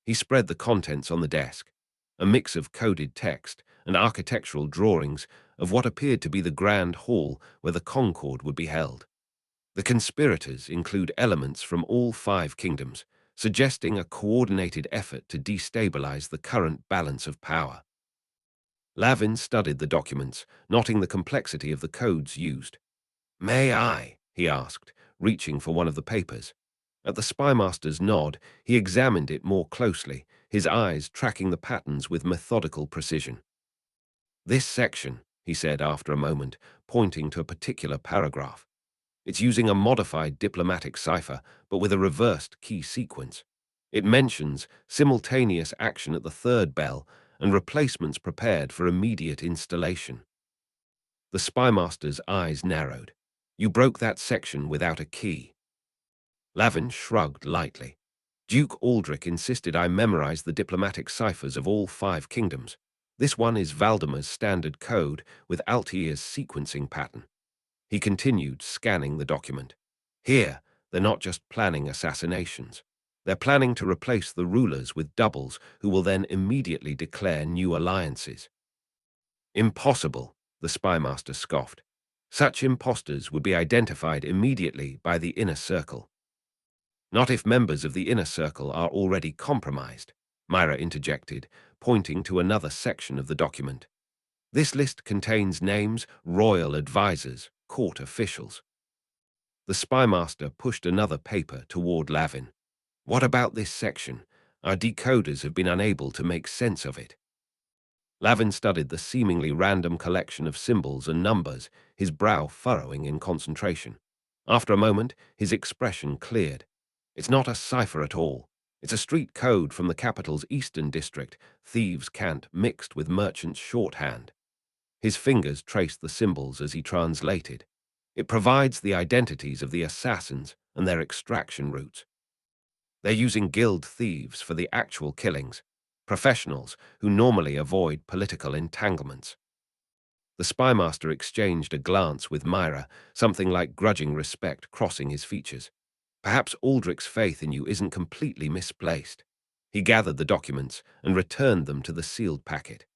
He spread the contents on the desk, a mix of coded text and architectural drawings of what appeared to be the grand hall where the Concord would be held. The conspirators include elements from all 5 kingdoms, suggesting a coordinated effort to destabilize the current balance of power. Lavin studied the documents, noting the complexity of the codes used. "May I?" he asked, reaching for one of the papers. At the spymaster's nod, he examined it more closely, his eyes tracking the patterns with methodical precision. "This section," he said after a moment, pointing to a particular paragraph. "It's using a modified diplomatic cipher, but with a reversed key sequence. It mentions simultaneous action at the 3rd bell and replacements prepared for immediate installation." The spymaster's eyes narrowed. "You broke that section without a key." Lavin shrugged lightly. "Duke Aldrich insisted I memorize the diplomatic ciphers of all 5 kingdoms. This one is Valdemar's standard code with Altier's sequencing pattern." He continued, scanning the document. "Here, they're not just planning assassinations. They're planning to replace the rulers with doubles who will then immediately declare new alliances." "Impossible," the spymaster scoffed. "Such imposters would be identified immediately by the inner circle." "Not if members of the inner circle are already compromised," Mira interjected, pointing to another section of the document. "This list contains names, royal advisors, court officials." The spymaster pushed another paper toward Lavin. "What about this section? Our decoders have been unable to make sense of it." Lavin studied the seemingly random collection of symbols and numbers, his brow furrowing in concentration. After a moment, his expression cleared. "It's not a cipher at all. It's a street code from the capital's eastern district, thieves' cant mixed with merchants' shorthand." His fingers traced the symbols as he translated. "It provides the identities of the assassins and their extraction routes." They're using guild thieves for the actual killings, professionals who normally avoid political entanglements. The spymaster exchanged a glance with Mira, something like grudging respect crossing his features. Perhaps Aldrich's faith in you isn't completely misplaced. He gathered the documents and returned them to the sealed packet.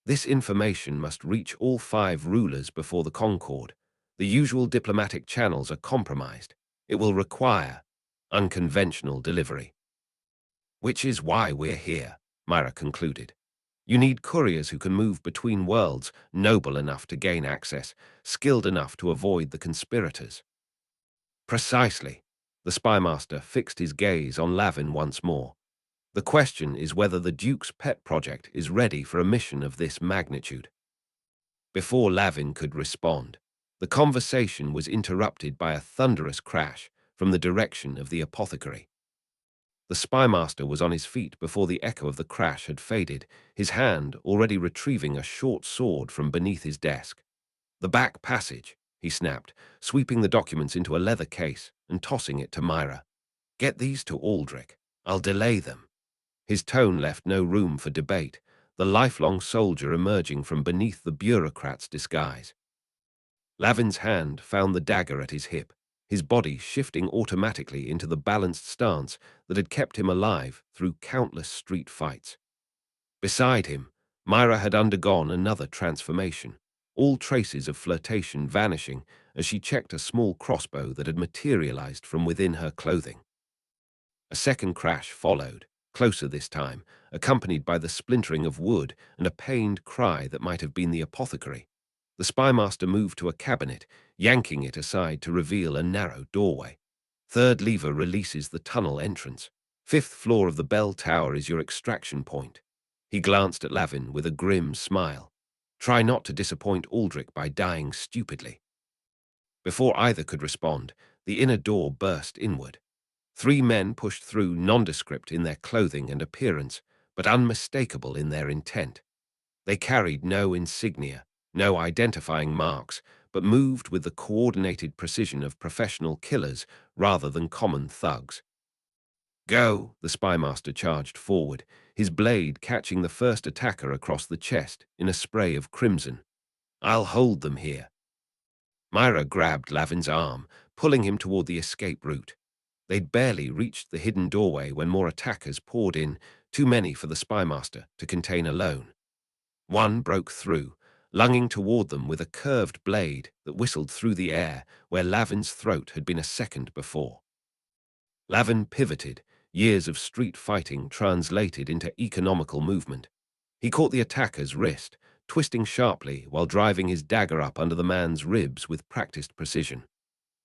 This information must reach all 5 rulers before the Concord. The usual diplomatic channels are compromised. It will require unconventional delivery. Which is why we're here, Mira concluded. You need couriers who can move between worlds, noble enough to gain access, skilled enough to avoid the conspirators. Precisely. The spymaster fixed his gaze on Lavin once more. The question is whether the Duke's pet project is ready for a mission of this magnitude. Before Lavin could respond, the conversation was interrupted by a thunderous crash from the direction of the apothecary. The spymaster was on his feet before the echo of the crash had faded, his hand already retrieving a short sword from beneath his desk. "The back passage," he snapped, sweeping the documents into a leather case and tossing it to Mira. "Get these to Aldrich. I'll delay them." His tone left no room for debate, the lifelong soldier emerging from beneath the bureaucrat's disguise. Lavin's hand found the dagger at his hip, his body shifting automatically into the balanced stance that had kept him alive through countless street fights. Beside him, Mira had undergone another transformation, all traces of flirtation vanishing as she checked a small crossbow that had materialized from within her clothing. A second crash followed, closer this time, accompanied by the splintering of wood and a pained cry that might have been the apothecary. The spymaster moved to a cabinet, yanking it aside to reveal a narrow doorway. "Third lever releases the tunnel entrance. 5th floor of the bell tower is your extraction point." He glanced at Lavin with a grim smile. "Try not to disappoint Aldrich by dying stupidly." Before either could respond, the inner door burst inward. 3 men pushed through, nondescript in their clothing and appearance, but unmistakable in their intent. They carried no insignia, no identifying marks, but moved with the coordinated precision of professional killers rather than common thugs. "Go!" the spymaster charged forward, his blade catching the first attacker across the chest in a spray of crimson. "I'll hold them here." Mira grabbed Lavin's arm, pulling him toward the escape route. They'd barely reached the hidden doorway when more attackers poured in, too many for the spymaster to contain alone. One broke through, lunging toward them with a curved blade that whistled through the air where Lavin's throat had been a second before. Lavin pivoted, years of street fighting translated into economical movement. He caught the attacker's wrist, twisting sharply while driving his dagger up under the man's ribs with practiced precision.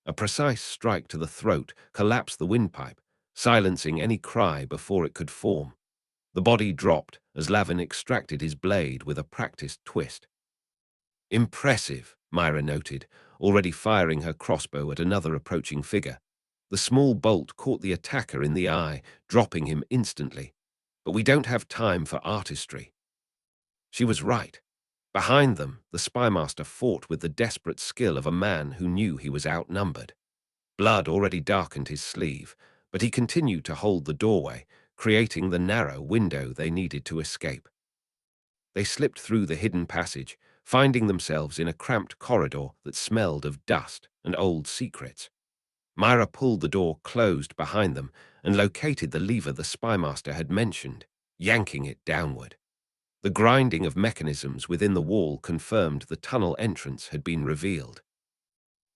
A precise strike to the throat collapsed the windpipe, silencing any cry before it could form. The body dropped as Lavin extracted his blade with a practiced twist. "Impressive," Mira noted, already firing her crossbow at another approaching figure. The small bolt caught the attacker in the eye, dropping him instantly. "But we don't have time for artistry." She was right. Behind them, the spymaster fought with the desperate skill of a man who knew he was outnumbered. Blood already darkened his sleeve, but he continued to hold the doorway, creating the narrow window they needed to escape. They slipped through the hidden passage, finding themselves in a cramped corridor that smelled of dust and old secrets. Mira pulled the door closed behind them and located the lever the spymaster had mentioned, yanking it downward. The grinding of mechanisms within the wall confirmed the tunnel entrance had been revealed.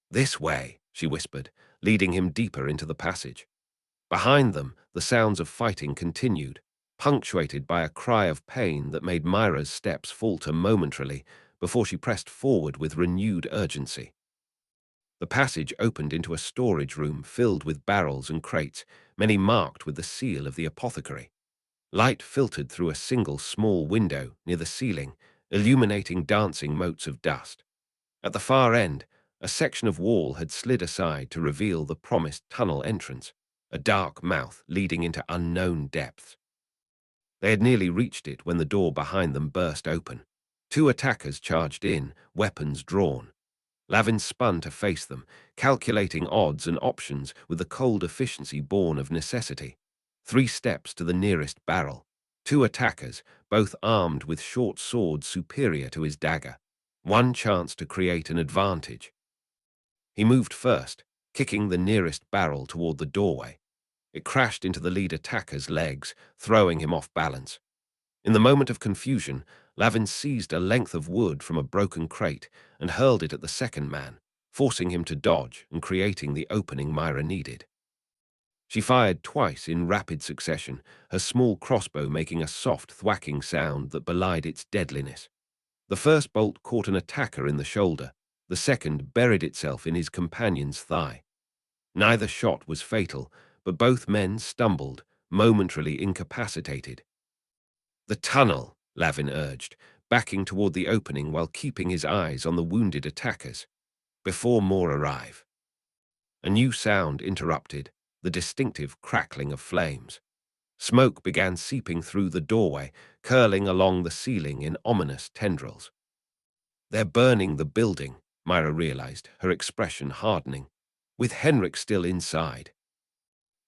"This way," she whispered, leading him deeper into the passage. Behind them, the sounds of fighting continued, punctuated by a cry of pain that made Mira's steps falter momentarily before she pressed forward with renewed urgency. The passage opened into a storage room filled with barrels and crates, many marked with the seal of the apothecary. Light filtered through a single small window near the ceiling, illuminating dancing motes of dust. At the far end, a section of wall had slid aside to reveal the promised tunnel entrance, a dark mouth leading into unknown depths. They had nearly reached it when the door behind them burst open. 2 attackers charged in, weapons drawn. Lavin spun to face them, calculating odds and options with the cold efficiency born of necessity. 3 steps to the nearest barrel. 2 attackers, both armed with short swords superior to his dagger. 1 chance to create an advantage. He moved first, kicking the nearest barrel toward the doorway. It crashed into the lead attacker's legs, throwing him off balance. In the moment of confusion, Lavin seized a length of wood from a broken crate and hurled it at the second man, forcing him to dodge and creating the opening Mira needed. She fired twice in rapid succession, her small crossbow making a soft thwacking sound that belied its deadliness. The first bolt caught an attacker in the shoulder, the second buried itself in his companion's thigh. Neither shot was fatal, but both men stumbled, momentarily incapacitated. "The tunnel," Lavin urged, backing toward the opening while keeping his eyes on the wounded attackers. "Before more arrive." A new sound interrupted, the distinctive crackling of flames. Smoke began seeping through the doorway, curling along the ceiling in ominous tendrils. "They're burning the building," Mira realized, her expression hardening, with Henrik still inside.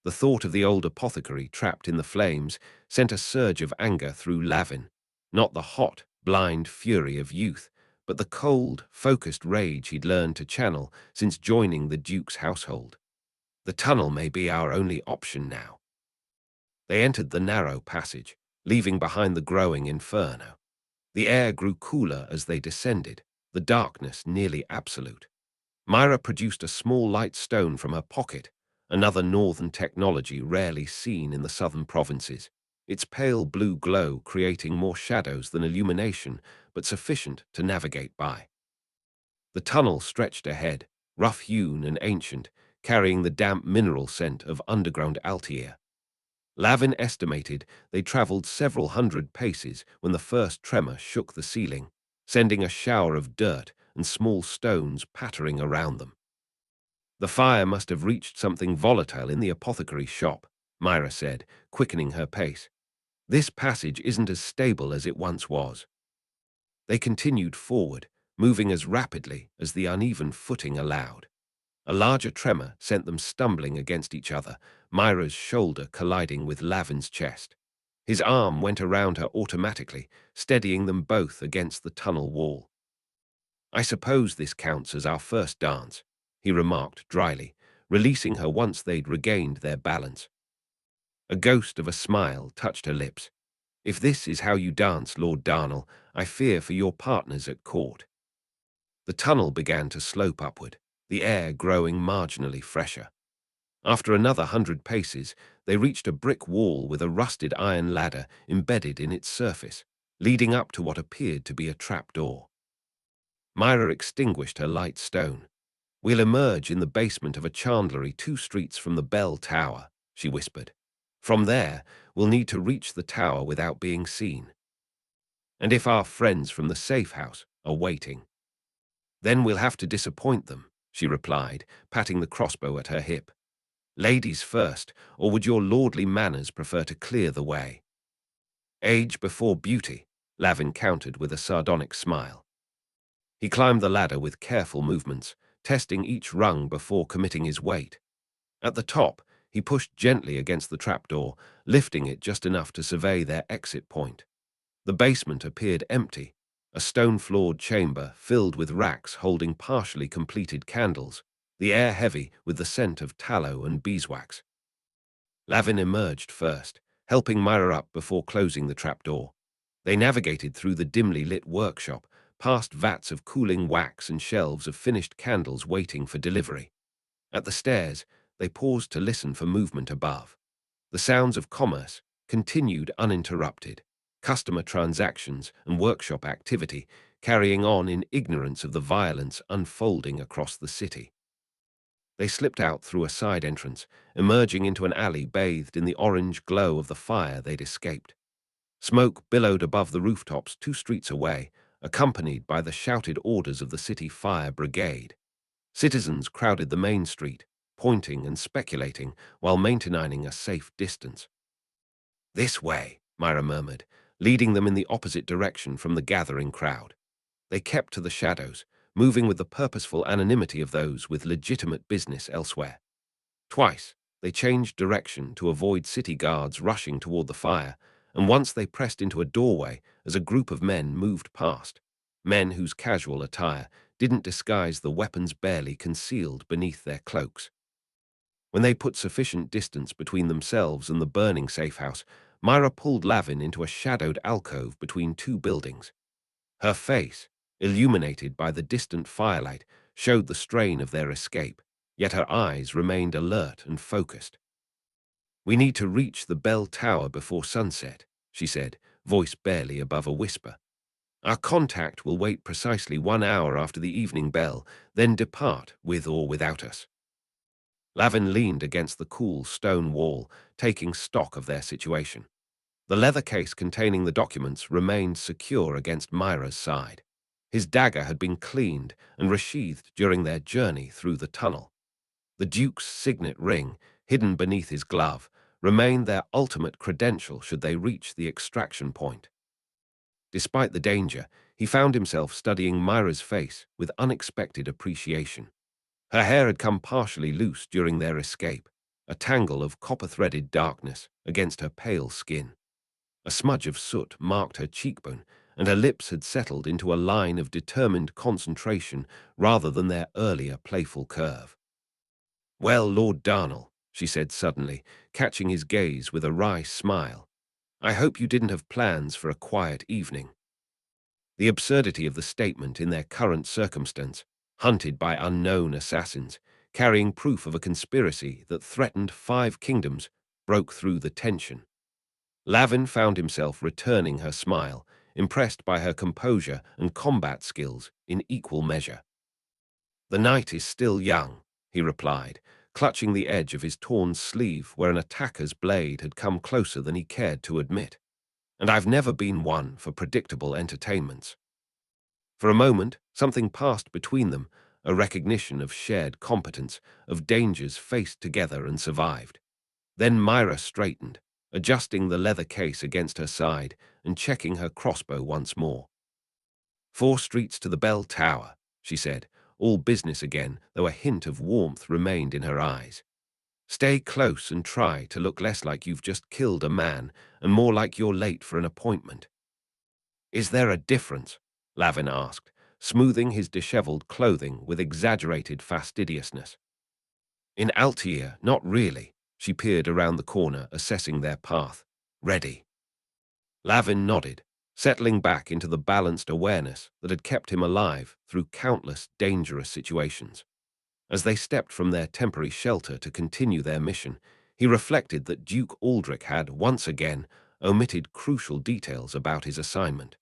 The thought of the old apothecary trapped in the flames sent a surge of anger through Lavin, not the hot, blind fury of youth, but the cold, focused rage he'd learned to channel since joining the Duke's household. The tunnel may be our only option now. They entered the narrow passage, leaving behind the growing inferno. The air grew cooler as they descended, the darkness nearly absolute. Mira produced a small light stone from her pocket, another northern technology rarely seen in the southern provinces, its pale blue glow creating more shadows than illumination, but sufficient to navigate by. The tunnel stretched ahead, rough-hewn and ancient, carrying the damp mineral scent of underground Altiear. Lavin estimated they traveled several hundred paces when the first tremor shook the ceiling, sending a shower of dirt and small stones pattering around them. "The fire must have reached something volatile in the apothecary's shop," Mira said, quickening her pace. "This passage isn't as stable as it once was." They continued forward, moving as rapidly as the uneven footing allowed. A larger tremor sent them stumbling against each other, Mira's shoulder colliding with Lavin's chest. His arm went around her automatically, steadying them both against the tunnel wall. "I suppose this counts as our first dance," he remarked dryly, releasing her once they'd regained their balance. A ghost of a smile touched her lips. "If this is how you dance, Lord Darnel, I fear for your partners at court." The tunnel began to slope upward, the air growing marginally fresher. After another 100 paces, they reached a brick wall with a rusted iron ladder embedded in its surface, leading up to what appeared to be a trapdoor. Mira extinguished her light stone. "We'll emerge in the basement of a chandlery 2 streets from the bell tower," she whispered. "From there, we'll need to reach the tower without being seen. And if our friends from the safe house are waiting, then we'll have to disappoint them," she replied, patting the crossbow at her hip. "Ladies first, or would your lordly manners prefer to clear the way?" "Age before beauty," Lavin countered with a sardonic smile. He climbed the ladder with careful movements, testing each rung before committing his weight. At the top, he pushed gently against the trapdoor, lifting it just enough to survey their exit point. The basement appeared empty, a stone-floored chamber filled with racks holding partially completed candles, the air heavy with the scent of tallow and beeswax. Lavin emerged first, helping Mira up before closing the trapdoor. They navigated through the dimly lit workshop, past vats of cooling wax and shelves of finished candles waiting for delivery. At the stairs, they paused to listen for movement above. The sounds of commerce continued uninterrupted, customer transactions and workshop activity carrying on in ignorance of the violence unfolding across the city. They slipped out through a side entrance, emerging into an alley bathed in the orange glow of the fire they'd escaped. Smoke billowed above the rooftops 2 streets away, accompanied by the shouted orders of the city fire brigade. Citizens crowded the main street, pointing and speculating while maintaining a safe distance. "This way," Mira murmured, leading them in the opposite direction from the gathering crowd. They kept to the shadows, moving with the purposeful anonymity of those with legitimate business elsewhere. Twice, They changed direction to avoid city guards rushing toward the fire, and once they pressed into a doorway as a group of men moved past, men whose casual attire didn't disguise the weapons barely concealed beneath their cloaks. When they put sufficient distance between themselves and the burning safehouse, Mira pulled Lavin into a shadowed alcove between two buildings. Her face, illuminated by the distant firelight, showed the strain of their escape, yet her eyes remained alert and focused. "We need to reach the bell tower before sunset," she said, voice barely above a whisper. "Our contact will wait precisely 1 hour after the evening bell, then depart with or without us." Lavin leaned against the cool stone wall, taking stock of their situation. The leather case containing the documents remained secure against Mira's side. His dagger had been cleaned and resheathed during their journey through the tunnel. The Duke's signet ring, hidden beneath his glove, remained their ultimate credential should they reach the extraction point. Despite the danger, he found himself studying Mira's face with unexpected appreciation. Her hair had come partially loose during their escape, a tangle of copper-threaded darkness against her pale skin. A smudge of soot marked her cheekbone, and her lips had settled into a line of determined concentration rather than their earlier playful curve. "Well, Lord Darnel," she said suddenly, catching his gaze with a wry smile, "I hope you didn't have plans for a quiet evening." The absurdity of the statement in their current circumstance, hunted by unknown assassins, carrying proof of a conspiracy that threatened 5 kingdoms, broke through the tension. Lavin found himself returning her smile, impressed by her composure and combat skills in equal measure. "The night is still young," he replied, clutching the edge of his torn sleeve where an attacker's blade had come closer than he cared to admit. "And I've never been one for predictable entertainments." For a moment, something passed between them, a recognition of shared competence, of dangers faced together and survived. Then Mira straightened, adjusting the leather case against her side and checking her crossbow once more. "4 streets to the bell tower," she said, all business again, though a hint of warmth remained in her eyes. "Stay close and try to look less like you've just killed a man and more like you're late for an appointment." "Is there a difference?" Lavin asked, smoothing his disheveled clothing with exaggerated fastidiousness. "In Altiear, not really." She peered around the corner, assessing their path. "Ready." Lavin nodded, settling back into the balanced awareness that had kept him alive through countless dangerous situations. As they stepped from their temporary shelter to continue their mission, he reflected that Duke Aldrich had, once again, omitted crucial details about his assignment.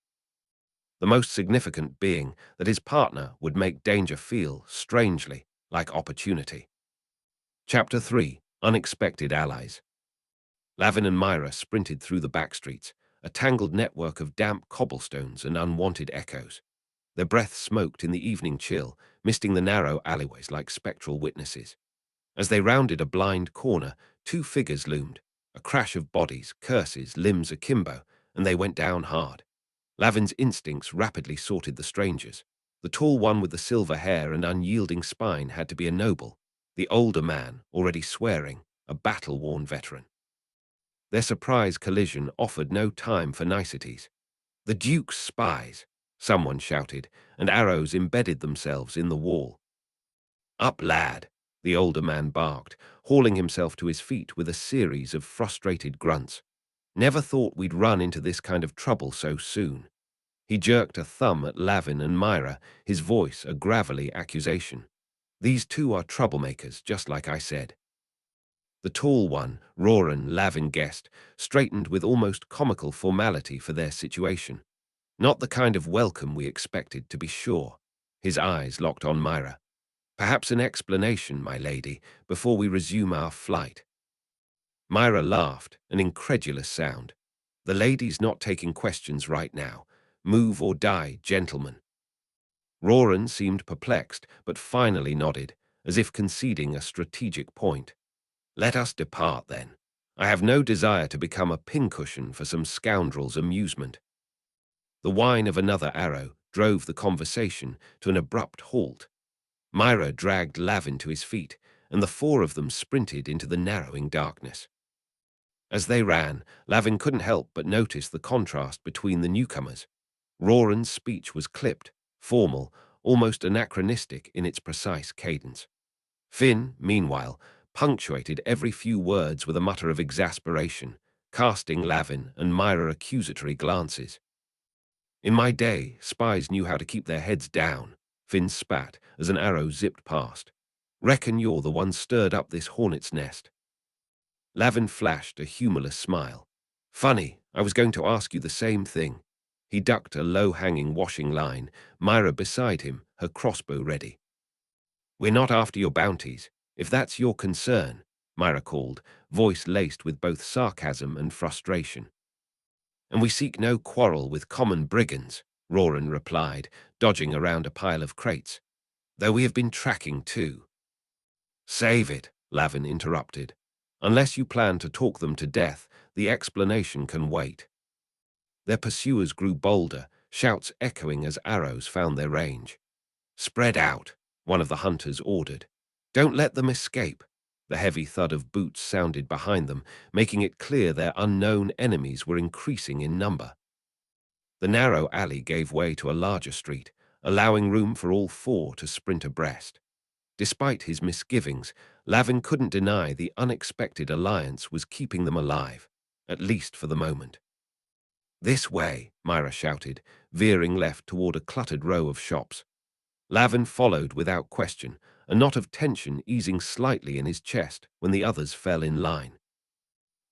The most significant being that his partner would make danger feel, strangely, like opportunity. Chapter 3: Unexpected Allies. Lavin and Mira sprinted through the back streets, a tangled network of damp cobblestones and unwanted echoes. Their breath smoked in the evening chill, misting the narrow alleyways like spectral witnesses. As they rounded a blind corner, 2 figures loomed, a crash of bodies, curses, limbs akimbo, and they went down hard. Lavin's instincts rapidly sorted the strangers. The tall one with the silver hair and unyielding spine had to be a noble, the older man, already swearing, a battle-worn veteran. Their surprise collision offered no time for niceties. "The Duke's spies!" someone shouted, and arrows embedded themselves in the wall. "Up, lad!" the older man barked, hauling himself to his feet with a series of frustrated grunts. "Never thought we'd run into this kind of trouble so soon." He jerked a thumb at Lavin and Mira, his voice a gravelly accusation. "These 2 are troublemakers, just like I said." The tall one, Roran, Lavin guessed, straightened with almost comical formality for their situation. "Not the kind of welcome we expected, to be sure." His eyes locked on Mira. "Perhaps an explanation, my lady, before we resume our flight." Mira laughed, an incredulous sound. "The lady's not taking questions right now. Move or die, gentlemen." Roran seemed perplexed, but finally nodded, as if conceding a strategic point. "Let us depart, then. I have no desire to become a pincushion for some scoundrel's amusement." The whine of another arrow drove the conversation to an abrupt halt. Mira dragged Lavin to his feet, and the four of them sprinted into the narrowing darkness. As they ran, Lavin couldn't help but notice the contrast between the newcomers. Roran's speech was clipped, formal, almost anachronistic in its precise cadence. Finn, meanwhile, punctuated every few words with a mutter of exasperation, casting Lavin and Mira accusatory glances. In my day, spies knew how to keep their heads down, Finn spat as an arrow zipped past. Reckon you're the one stirred up this hornet's nest. Lavin flashed a humorless smile. Funny, I was going to ask you the same thing. He ducked a low-hanging washing line, Mira beside him, her crossbow ready. We're not after your bounties, if that's your concern, Mira called, voice laced with both sarcasm and frustration. And we seek no quarrel with common brigands, Roran replied, dodging around a pile of crates. Though we have been tracking too. Save it, Lavin interrupted. Unless you plan to talk them to death, the explanation can wait. Their pursuers grew bolder, shouts echoing as arrows found their range. Spread out, one of the hunters ordered. Don't let them escape. The heavy thud of boots sounded behind them, making it clear their unknown enemies were increasing in number. The narrow alley gave way to a larger street, allowing room for all four to sprint abreast. Despite his misgivings, Lavin couldn't deny the unexpected alliance was keeping them alive, at least for the moment. This way, Mira shouted, veering left toward a cluttered row of shops. Lavin followed without question, a knot of tension easing slightly in his chest when the others fell in line.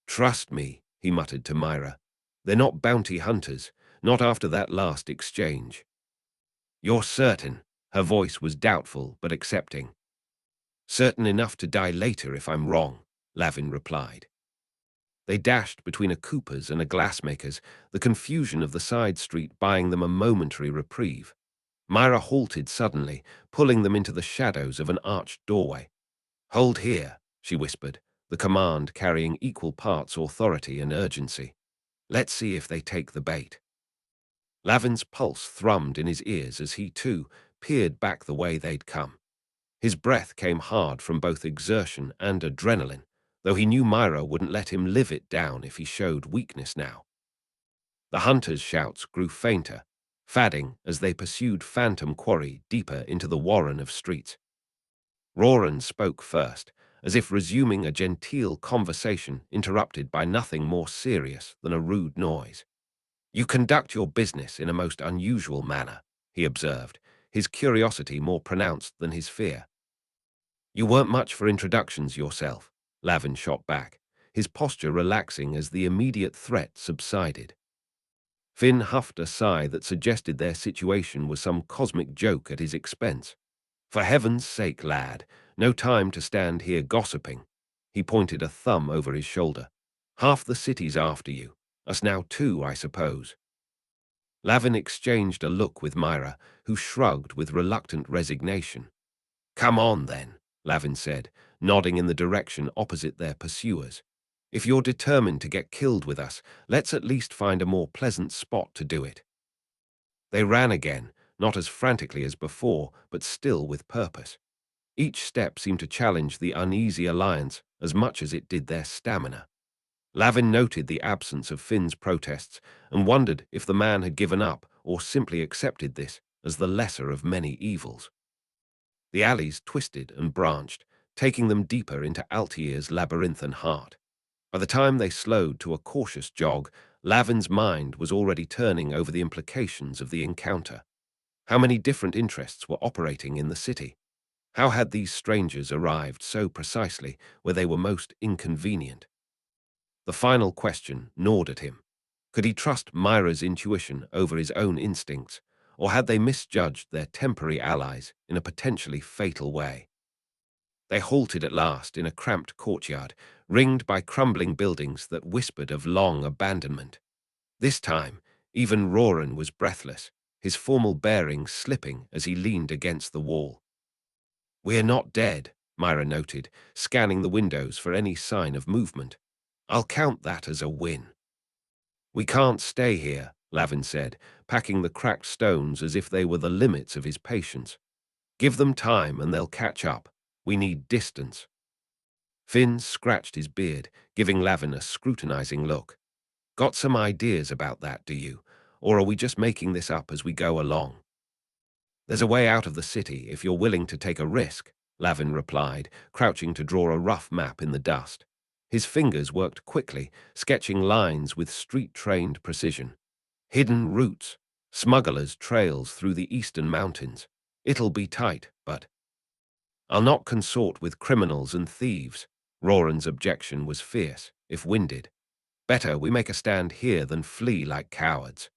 Trust me, he muttered to Mira. They're not bounty hunters, not after that last exchange. You're certain? Her voice was doubtful but accepting. Certain enough to die later if I'm wrong, Lavin replied. They dashed between a cooper's and a glassmaker's, the confusion of the side street buying them a momentary reprieve. Mira halted suddenly, pulling them into the shadows of an arched doorway. Hold here, she whispered, the command carrying equal parts authority and urgency. Let's see if they take the bait. Lavin's pulse thrummed in his ears as he, too, peered back the way they'd come. His breath came hard from both exertion and adrenaline, though he knew Mira wouldn't let him live it down if he showed weakness now. The hunters' shouts grew fainter, fading as they pursued phantom quarry deeper into the warren of streets. Roran spoke first, as if resuming a genteel conversation interrupted by nothing more serious than a rude noise. You conduct your business in a most unusual manner, he observed, his curiosity more pronounced than his fear. You weren't much for introductions yourself, Lavin shot back, his posture relaxing as the immediate threat subsided. Finn huffed a sigh that suggested their situation was some cosmic joke at his expense. For heaven's sake, lad, no time to stand here gossiping. He pointed a thumb over his shoulder. Half the city's after you. Us now too, I suppose. Lavin exchanged a look with Mira, who shrugged with reluctant resignation. Come on, then, Lavin said, nodding in the direction opposite their pursuers. If you're determined to get killed with us, let's at least find a more pleasant spot to do it. They ran again, not as frantically as before, but still with purpose. Each step seemed to challenge the uneasy alliance as much as it did their stamina. Lavin noted the absence of Finn's protests and wondered if the man had given up or simply accepted this as the lesser of many evils. The alleys twisted and branched, taking them deeper into Altiear's labyrinthine heart. By the time they slowed to a cautious jog, Lavin's mind was already turning over the implications of the encounter. How many different interests were operating in the city? How had these strangers arrived so precisely where they were most inconvenient? The final question gnawed at him. Could he trust Mira's intuition over his own instincts, or had they misjudged their temporary allies in a potentially fatal way? They halted at last in a cramped courtyard, ringed by crumbling buildings that whispered of long abandonment. This time, even Roran was breathless, his formal bearing slipping as he leaned against the wall. We're not dead, Mira noted, scanning the windows for any sign of movement. I'll count that as a win. We can't stay here, Lavin said, packing the cracked stones as if they were the limits of his patience. Give them time and they'll catch up. We need distance. Finn scratched his beard, giving Lavin a scrutinizing look. Got some ideas about that, do you? Or are we just making this up as we go along? There's a way out of the city if you're willing to take a risk, Lavin replied, crouching to draw a rough map in the dust. His fingers worked quickly, sketching lines with street-trained precision. Hidden routes, smugglers' trails through the eastern mountains. It'll be tight, but I'll not consort with criminals and thieves. Roran's objection was fierce, if winded. Better we make a stand here than flee like cowards.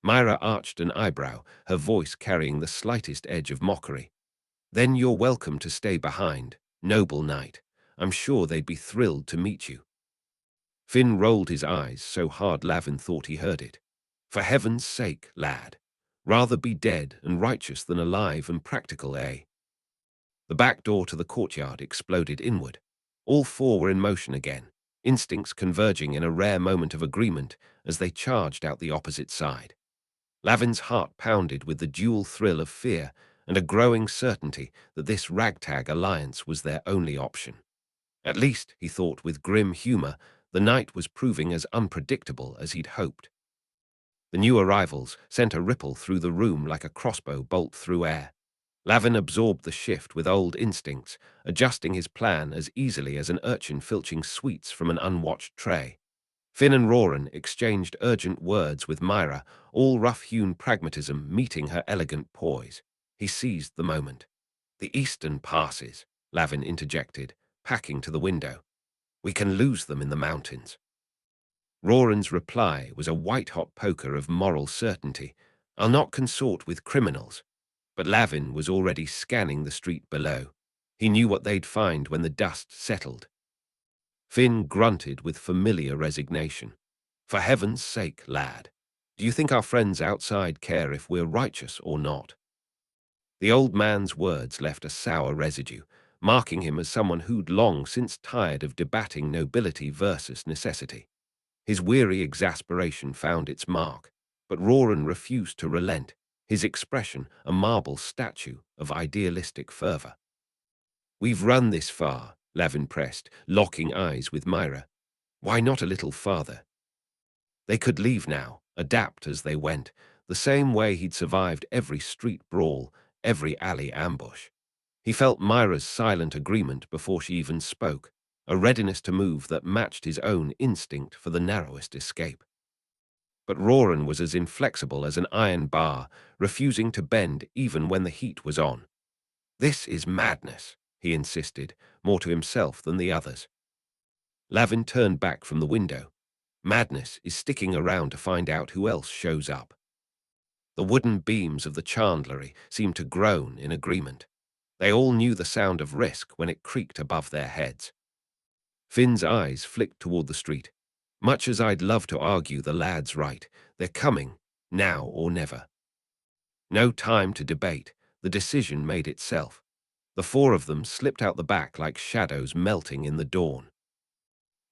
Mira arched an eyebrow, her voice carrying the slightest edge of mockery. Then you're welcome to stay behind, noble knight. I'm sure they'd be thrilled to meet you. Finn rolled his eyes so hard Lavin thought he heard it. For heaven's sake, lad. Rather be dead and righteous than alive and practical, eh? The back door to the courtyard exploded inward. All four were in motion again, instincts converging in a rare moment of agreement as they charged out the opposite side. Lavin's heart pounded with the dual thrill of fear and a growing certainty that this ragtag alliance was their only option. At least, he thought with grim humor, the night was proving as unpredictable as he'd hoped. The new arrivals sent a ripple through the room like a crossbow bolt through air. Lavin absorbed the shift with old instincts, adjusting his plan as easily as an urchin filching sweets from an unwatched tray. Finn and Roran exchanged urgent words with Mira, all rough-hewn pragmatism meeting her elegant poise. He seized the moment. The eastern passes, Lavin interjected, packing to the window. We can lose them in the mountains. Roran's reply was a white-hot poker of moral certainty. I'll not consort with criminals. But Lavin was already scanning the street below. He knew what they'd find when the dust settled. Finn grunted with familiar resignation. For heaven's sake, lad, do you think our friends outside care if we're righteous or not? The old man's words left a sour residue, marking him as someone who'd long since tired of debating nobility versus necessity. His weary exasperation found its mark, but Roran refused to relent, his expression a marble statue of idealistic fervor. We've run this far, Lavin pressed, locking eyes with Mira. Why not a little farther? They could leave now, adapt as they went, the same way he'd survived every street brawl, every alley ambush. He felt Mira's silent agreement before she even spoke, a readiness to move that matched his own instinct for the narrowest escape. But Roran was as inflexible as an iron bar, refusing to bend even when the heat was on. This is madness, he insisted, more to himself than the others. Lavin turned back from the window. Madness is sticking around to find out who else shows up. The wooden beams of the chandlery seemed to groan in agreement. They all knew the sound of risk when it creaked above their heads. Finn's eyes flicked toward the street. Much as I'd love to argue the lad's right, they're coming, now or never. No time to debate, the decision made itself. The four of them slipped out the back like shadows melting in the dawn.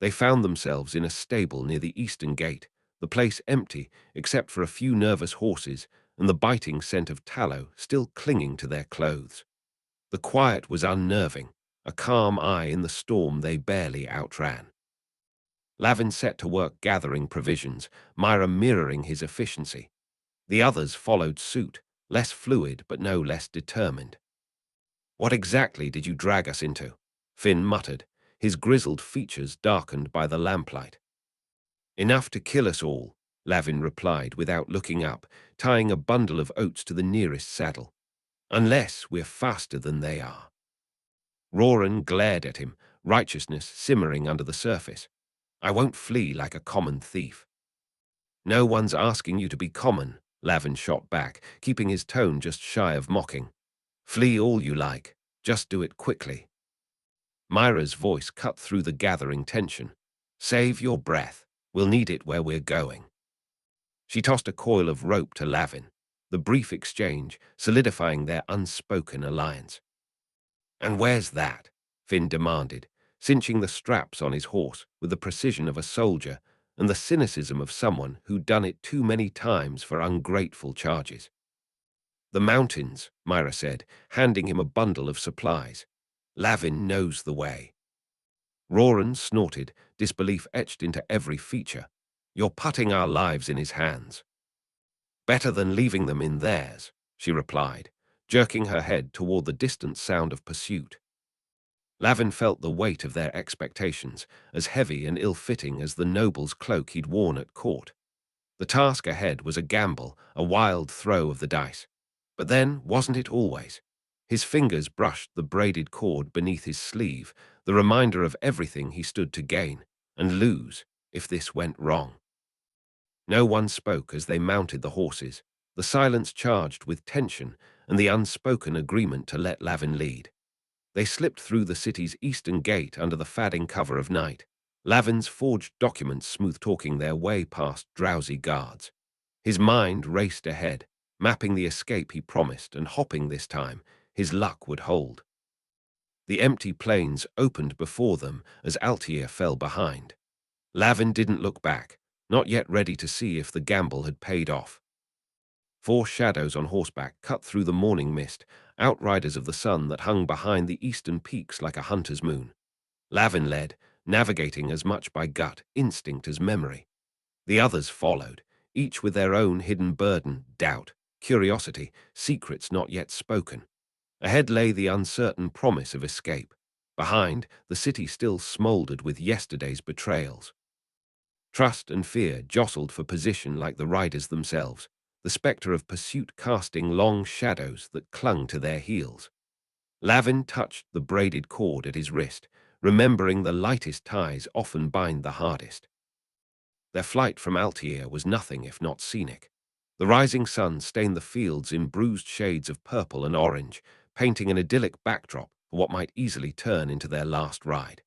They found themselves in a stable near the eastern gate, the place empty except for a few nervous horses and the biting scent of tallow still clinging to their clothes. The quiet was unnerving, a calm eye in the storm they barely outran. Lavin set to work gathering provisions, Mira mirroring his efficiency. The others followed suit, less fluid but no less determined. What exactly did you drag us into? Finn muttered, his grizzled features darkened by the lamplight. Enough to kill us all, Lavin replied without looking up, tying a bundle of oats to the nearest saddle. Unless we're faster than they are. Roran glared at him, righteousness simmering under the surface. I won't flee like a common thief. No one's asking you to be common, Lavin shot back, keeping his tone just shy of mocking. Flee all you like, just do it quickly. Mira's voice cut through the gathering tension. Save your breath, we'll need it where we're going. She tossed a coil of rope to Lavin, the brief exchange solidifying their unspoken alliance. And where's that? Finn demanded, cinching the straps on his horse with the precision of a soldier and the cynicism of someone who'd done it too many times for ungrateful charges. The mountains, Mira said, handing him a bundle of supplies. Lavin knows the way. Roran snorted, disbelief etched into every feature. You're putting our lives in his hands. Better than leaving them in theirs, she replied, jerking her head toward the distant sound of pursuit. Lavin felt the weight of their expectations, as heavy and ill-fitting as the noble's cloak he'd worn at court. The task ahead was a gamble, a wild throw of the dice. But then, wasn't it always? His fingers brushed the braided cord beneath his sleeve, the reminder of everything he stood to gain and lose if this went wrong. No one spoke as they mounted the horses, the silence charged with tension and the unspoken agreement to let Lavin lead. They slipped through the city's eastern gate under the fading cover of night, Lavin's forged documents smooth-talking their way past drowsy guards. His mind raced ahead, mapping the escape he promised and hoping this time his luck would hold. The empty plains opened before them as Altiear fell behind. Lavin didn't look back, not yet ready to see if the gamble had paid off. 4 shadows on horseback cut through the morning mist, outriders of the sun that hung behind the eastern peaks like a hunter's moon. Lavin led, navigating as much by gut instinct as memory. The others followed, each with their own hidden burden, doubt, curiosity, secrets not yet spoken. Ahead lay the uncertain promise of escape. Behind, the city still smoldered with yesterday's betrayals. Trust and fear jostled for position like the riders themselves, the spectre of pursuit casting long shadows that clung to their heels. Lavin touched the braided cord at his wrist, remembering the lightest ties often bind the hardest. Their flight from Altiear was nothing if not scenic. The rising sun stained the fields in bruised shades of purple and orange, painting an idyllic backdrop for what might easily turn into their last ride.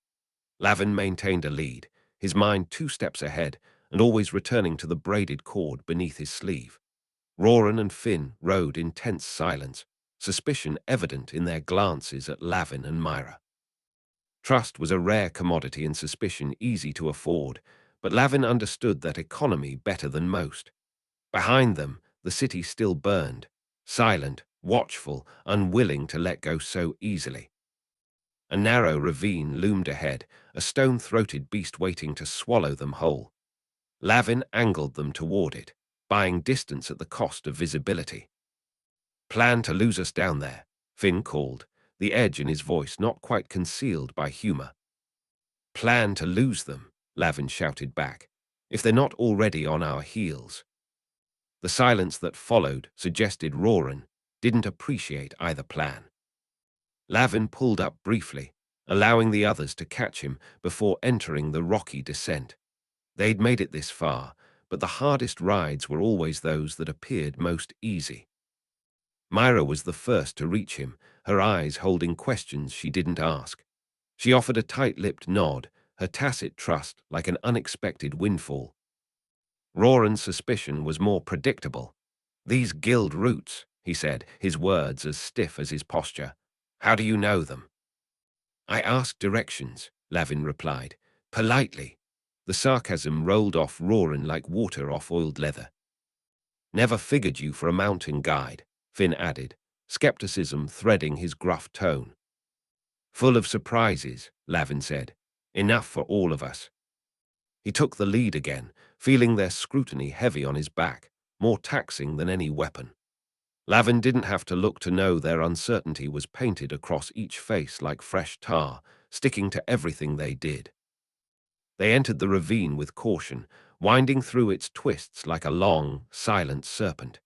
Lavin maintained a lead, his mind 2 steps ahead and always returning to the braided cord beneath his sleeve. Roran and Finn rode in tense silence, suspicion evident in their glances at Lavin and Mira. Trust was a rare commodity and suspicion easy to afford, but Lavin understood that economy better than most. Behind them, the city still burned, silent, watchful, unwilling to let go so easily. A narrow ravine loomed ahead, a stone-throated beast waiting to swallow them whole. Lavin angled them toward it, buying distance at the cost of visibility. "Plan to lose us down there," Finn called, the edge in his voice not quite concealed by humor. "Plan to lose them," Lavin shouted back, "if they're not already on our heels." The silence that followed suggested Roran didn't appreciate either plan. Lavin pulled up briefly, allowing the others to catch him before entering the rocky descent. They'd made it this far, but the hardest rides were always those that appeared most easy. Mira was the first to reach him, her eyes holding questions she didn't ask. She offered a tight-lipped nod, her tacit trust like an unexpected windfall. Roran's suspicion was more predictable. "These guild roots," he said, his words as stiff as his posture. "How do you know them?" "I asked directions," Lavin replied, politely. The sarcasm rolled off Roran like water off oiled leather. "Never figured you for a mountain guide," Finn added, skepticism threading his gruff tone. "Full of surprises," Lavin said. "Enough for all of us." He took the lead again, feeling their scrutiny heavy on his back, more taxing than any weapon. Lavin didn't have to look to know their uncertainty was painted across each face like fresh tar, sticking to everything they did. They entered the ravine with caution, winding through its twists like a long, silent serpent.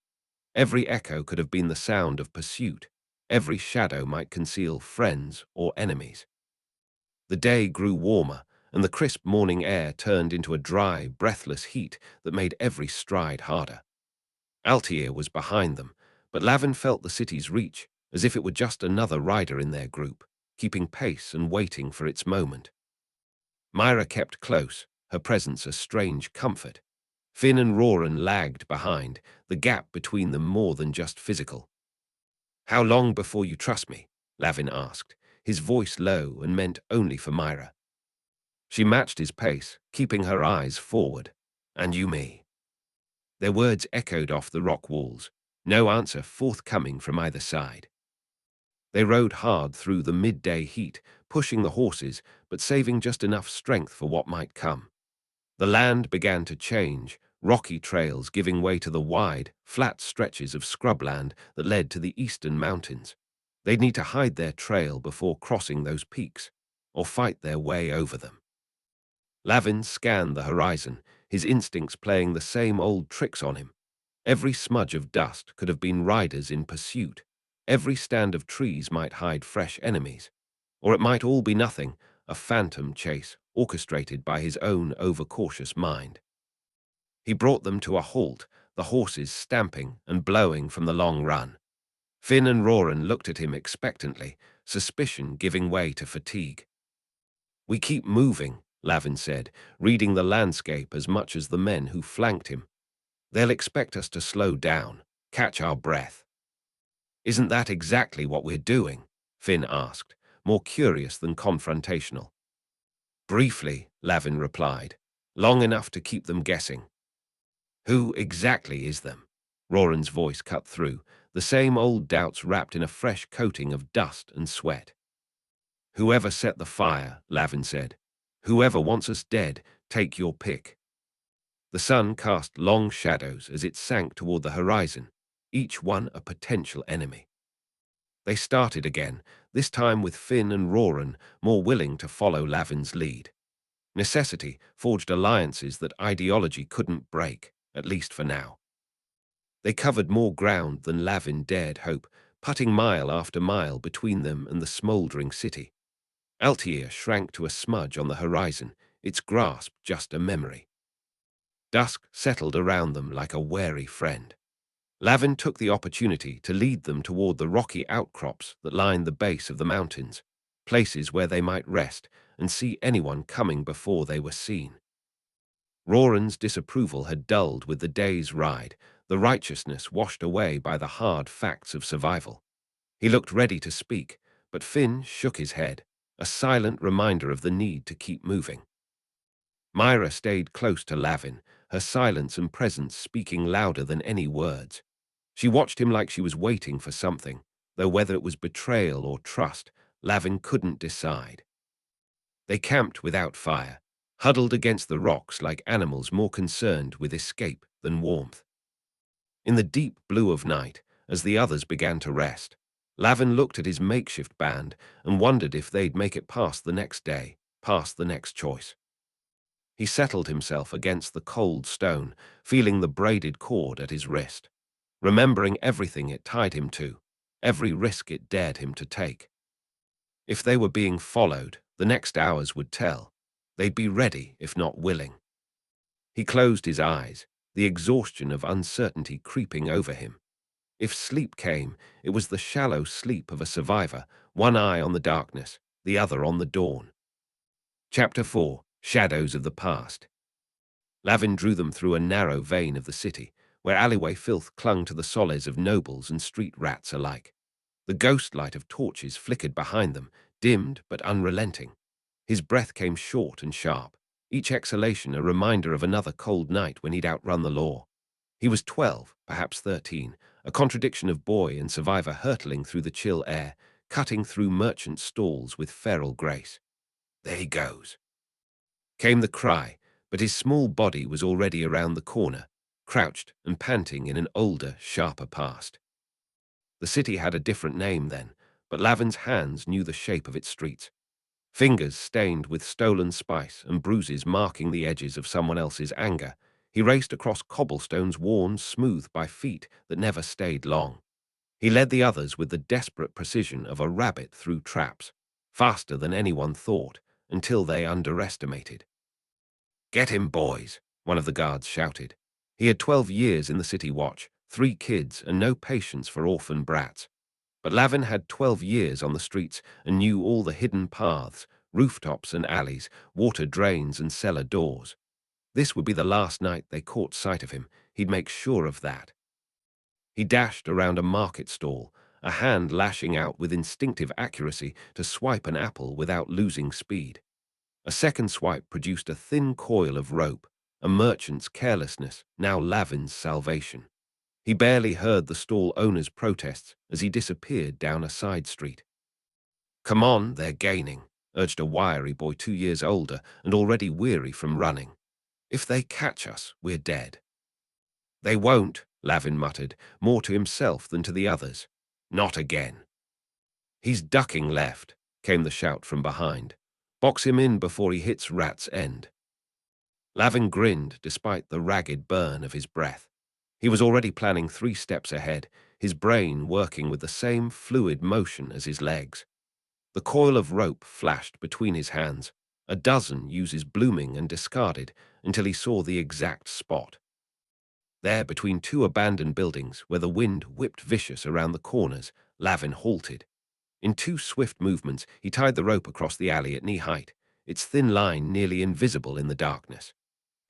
Every echo could have been the sound of pursuit. Every shadow might conceal friends or enemies. The day grew warmer, and the crisp morning air turned into a dry, breathless heat that made every stride harder. Altiear was behind them, but Lavin felt the city's reach, as if it were just another rider in their group, keeping pace and waiting for its moment. Mira kept close, her presence a strange comfort. Finn and Roran lagged behind, the gap between them more than just physical. "How long before you trust me?" Lavin asked, his voice low and meant only for Mira. She matched his pace, keeping her eyes forward. "And you me?" Their words echoed off the rock walls, no answer forthcoming from either side. They rode hard through the midday heat, pushing the horses, but saving just enough strength for what might come. The land began to change, rocky trails giving way to the wide, flat stretches of scrubland that led to the eastern mountains. They'd need to hide their trail before crossing those peaks, or fight their way over them. Lavin scanned the horizon, his instincts playing the same old tricks on him. Every smudge of dust could have been riders in pursuit. Every stand of trees might hide fresh enemies. Or it might all be nothing, a phantom chase orchestrated by his own overcautious mind. He brought them to a halt, the horses stamping and blowing from the long run. Finn and Roran looked at him expectantly, suspicion giving way to fatigue. "We keep moving," Lavin said, reading the landscape as much as the men who flanked him. "They'll expect us to slow down, catch our breath." "Isn't that exactly what we're doing?" Finn asked, more curious than confrontational. "Briefly," Lavin replied, "long enough to keep them guessing." "Who exactly is them?" Roran's voice cut through, the same old doubts wrapped in a fresh coating of dust and sweat. "Whoever set the fire," Lavin said. "Whoever wants us dead, take your pick." The sun cast long shadows as it sank toward the horizon, each one a potential enemy. They started again, this time with Finn and Roran more willing to follow Lavin's lead. Necessity forged alliances that ideology couldn't break, at least for now. They covered more ground than Lavin dared hope, putting mile after mile between them and the smouldering city. Altiear shrank to a smudge on the horizon, its grasp just a memory. Dusk settled around them like a wary friend. Lavin took the opportunity to lead them toward the rocky outcrops that lined the base of the mountains, places where they might rest and see anyone coming before they were seen. Roran's disapproval had dulled with the day's ride, the righteousness washed away by the hard facts of survival. He looked ready to speak, but Finn shook his head, a silent reminder of the need to keep moving. Mira stayed close to Lavin, her silence and presence speaking louder than any words. She watched him like she was waiting for something, though whether it was betrayal or trust, Lavin couldn't decide. They camped without fire, huddled against the rocks like animals more concerned with escape than warmth. In the deep blue of night, as the others began to rest, Lavin looked at his makeshift band and wondered if they'd make it past the next day, past the next choice. He settled himself against the cold stone, feeling the braided cord at his wrist, remembering everything it tied him to, every risk it dared him to take. If they were being followed, the next hours would tell. They'd be ready, if not willing. He closed his eyes, the exhaustion of uncertainty creeping over him. If sleep came, it was the shallow sleep of a survivor, one eye on the darkness, the other on the dawn. Chapter 4. Shadows of the Past. Lavin drew them through a narrow vein of the city, where alleyway filth clung to the soles of nobles and street rats alike. The ghost light of torches flickered behind them, dimmed but unrelenting. His breath came short and sharp, each exhalation a reminder of another cold night when he'd outrun the law. He was 12, perhaps 13, a contradiction of boy and survivor hurtling through the chill air, cutting through merchant stalls with feral grace. "There he goes," came the cry, but his small body was already around the corner, crouched and panting in an older, sharper past. The city had a different name then, but Lavin's hands knew the shape of its streets. Fingers stained with stolen spice and bruises marking the edges of someone else's anger, he raced across cobblestones worn smooth by feet that never stayed long. He led the others with the desperate precision of a rabbit through traps, faster than anyone thought, until they underestimated. "Get him, boys," one of the guards shouted. He had 12 years in the city watch, 3 kids, and no patience for orphan brats. But Lavin had 12 years on the streets and knew all the hidden paths, rooftops and alleys, water drains and cellar doors. This would be the last night they caught sight of him. He'd make sure of that. He dashed around a market stall, a hand lashing out with instinctive accuracy to swipe an apple without losing speed. A second swipe produced a thin coil of rope, a merchant's carelessness, now Lavin's salvation. He barely heard the stall owner's protests as he disappeared down a side street. Come on, they're gaining, urged a wiry boy 2 years older and already weary from running. If they catch us, we're dead. They won't, Lavin muttered, more to himself than to the others. Not again. He's ducking left, came the shout from behind. Box him in before he hits Rat's End. Lavin grinned despite the ragged burn of his breath. He was already planning 3 steps ahead, his brain working with the same fluid motion as his legs. The coil of rope flashed between his hands, a dozen uses blooming and discarded until he saw the exact spot. There, between 2 abandoned buildings where the wind whipped vicious around the corners, Lavin halted. In 2 swift movements, he tied the rope across the alley at knee height, its thin line nearly invisible in the darkness.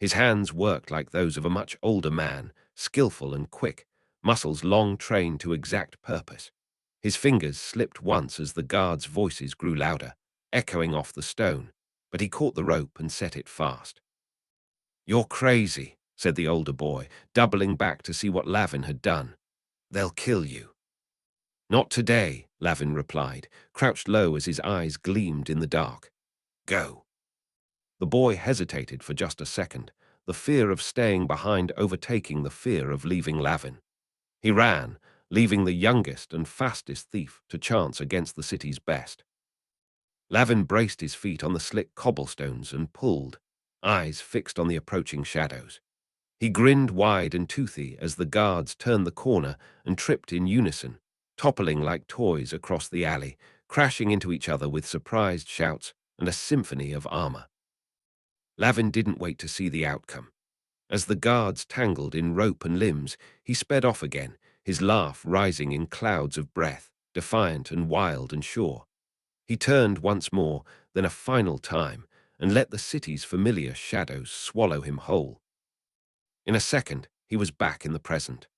His hands worked like those of a much older man, skillful and quick, muscles long trained to exact purpose. His fingers slipped once as the guards' voices grew louder, echoing off the stone, but he caught the rope and set it fast. "You're crazy," said the older boy, doubling back to see what Lavin had done. "They'll kill you." "Not today," Lavin replied, crouched low as his eyes gleamed in the dark. "Go." The boy hesitated for just a second, the fear of staying behind overtaking the fear of leaving Lavin. He ran, leaving the youngest and fastest thief to chance against the city's best. Lavin braced his feet on the slick cobblestones and pulled, eyes fixed on the approaching shadows. He grinned wide and toothy as the guards turned the corner and tripped in unison, toppling like toys across the alley, crashing into each other with surprised shouts and a symphony of armor. Lavin didn't wait to see the outcome. As the guards tangled in rope and limbs, he sped off again, his laugh rising in clouds of breath, defiant and wild and sure. He turned once more, then a final time, and let the city's familiar shadows swallow him whole. In a second, he was back in the present.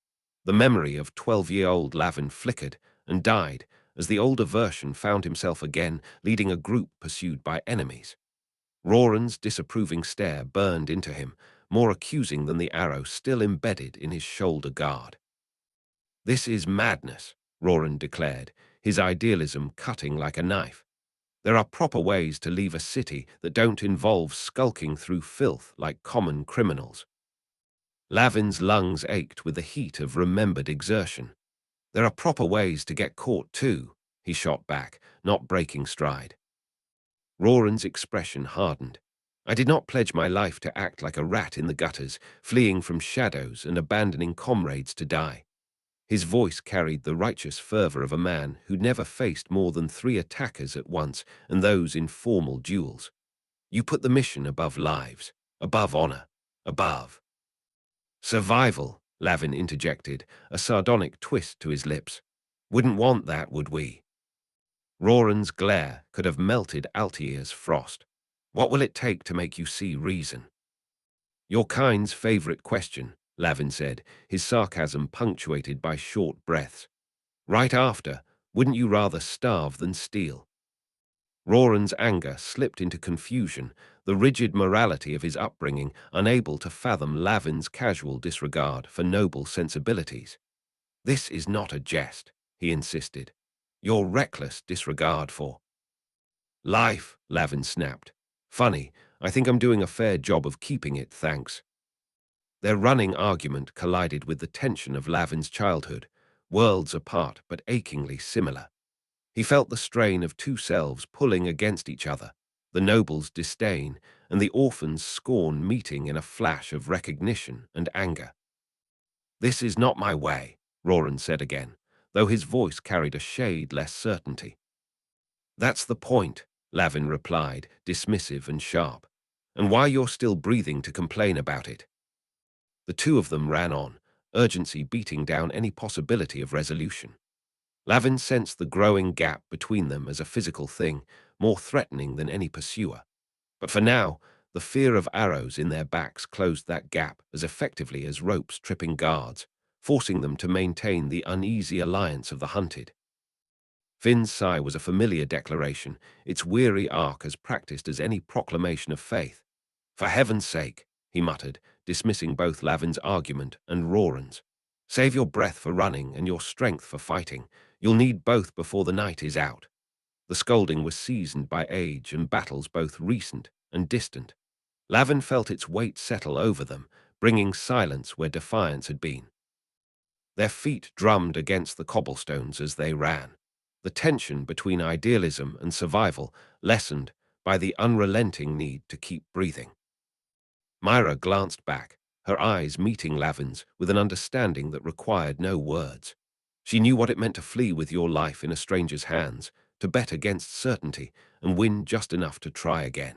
The memory of 12-year-old Lavin flickered and died as the older version found himself again leading a group pursued by enemies. Roran's disapproving stare burned into him, more accusing than the arrow still embedded in his shoulder guard. "This is madness," Roran declared, his idealism cutting like a knife. "There are proper ways to leave a city that don't involve skulking through filth like common criminals." Lavin's lungs ached with the heat of remembered exertion. "There are proper ways to get caught too," he shot back, not breaking stride. Roran's expression hardened. "I did not pledge my life to act like a rat in the gutters, fleeing from shadows and abandoning comrades to die." His voice carried the righteous fervor of a man who'd never faced more than 3 attackers at once, and those in formal duels. "You put the mission above lives, above honor, above—" "Survival," Lavin interjected, a sardonic twist to his lips. "Wouldn't want that, would we?" Roran's glare could have melted Altiear's frost. "What will it take to make you see reason?" "Your kind's favorite question," Lavin said, his sarcasm punctuated by short breaths. "Right after, wouldn't you rather starve than steal?" Roran's anger slipped into confusion, the rigid morality of his upbringing unable to fathom Lavin's casual disregard for noble sensibilities. "This is not a jest," he insisted. "Your reckless disregard for—" "Life," Lavin snapped. "Funny, I think I'm doing a fair job of keeping it, thanks." Their running argument collided with the tension of Lavin's childhood, worlds apart but achingly similar. He felt the strain of 2 selves pulling against each other, the noble's disdain and the orphan's scorn meeting in a flash of recognition and anger. "This is not my way," Roran said again, though his voice carried a shade less certainty. "That's the point," Lavin replied, dismissive and sharp. "And why you're still breathing to complain about it." The 2 of them ran on, urgency beating down any possibility of resolution. Lavin sensed the growing gap between them as a physical thing, more threatening than any pursuer. But for now, the fear of arrows in their backs closed that gap as effectively as ropes tripping guards, forcing them to maintain the uneasy alliance of the hunted. Finn's sigh was a familiar declaration, its weary arc as practiced as any proclamation of faith. "For heaven's sake," he muttered, dismissing both Lavin's argument and Roran's. "Save your breath for running and your strength for fighting. You'll need both before the night is out." The scolding was seasoned by age and battles both recent and distant. Lavin felt its weight settle over them, bringing silence where defiance had been. Their feet drummed against the cobblestones as they ran. The tension between idealism and survival lessened by the unrelenting need to keep breathing. Mira glanced back, her eyes meeting Lavin's with an understanding that required no words. She knew what it meant to flee with your life in a stranger's hands, to bet against certainty and win just enough to try again.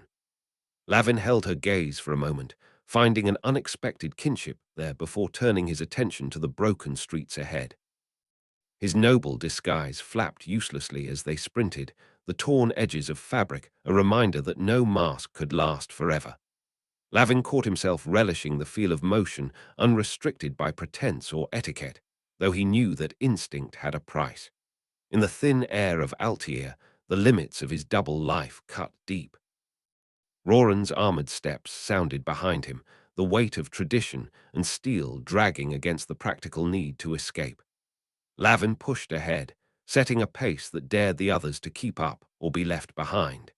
Lavin held her gaze for a moment, finding an unexpected kinship there before turning his attention to the broken streets ahead. His noble disguise flapped uselessly as they sprinted, the torn edges of fabric a reminder that no mask could last forever. Lavin caught himself relishing the feel of motion unrestricted by pretense or etiquette, though he knew that instinct had a price. In the thin air of Altiear, the limits of his double life cut deep. Roran's armored steps sounded behind him, the weight of tradition and steel dragging against the practical need to escape. Lavin pushed ahead, setting a pace that dared the others to keep up or be left behind.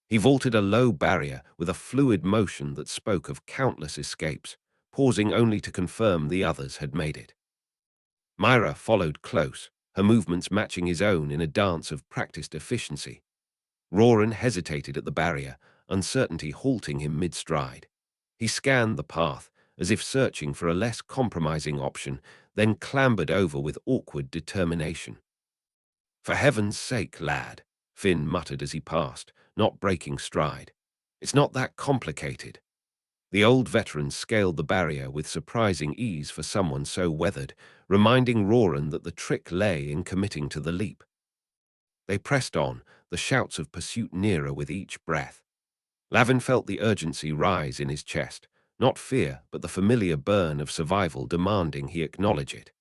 He vaulted a low barrier with a fluid motion that spoke of countless escapes, pausing only to confirm the others had made it. Mira followed close, her movements matching his own in a dance of practiced efficiency. Roran hesitated at the barrier, uncertainty halting him mid-stride. He scanned the path, as if searching for a less compromising option, then clambered over with awkward determination. "For heaven's sake, lad," Finn muttered as he passed, not breaking stride. "It's not that complicated." The old veteran scaled the barrier with surprising ease for someone so weathered, reminding Roran that the trick lay in committing to the leap. They pressed on, the shouts of pursuit nearer with each breath. Lavin felt the urgency rise in his chest, not fear, but the familiar burn of survival demanding he acknowledge it.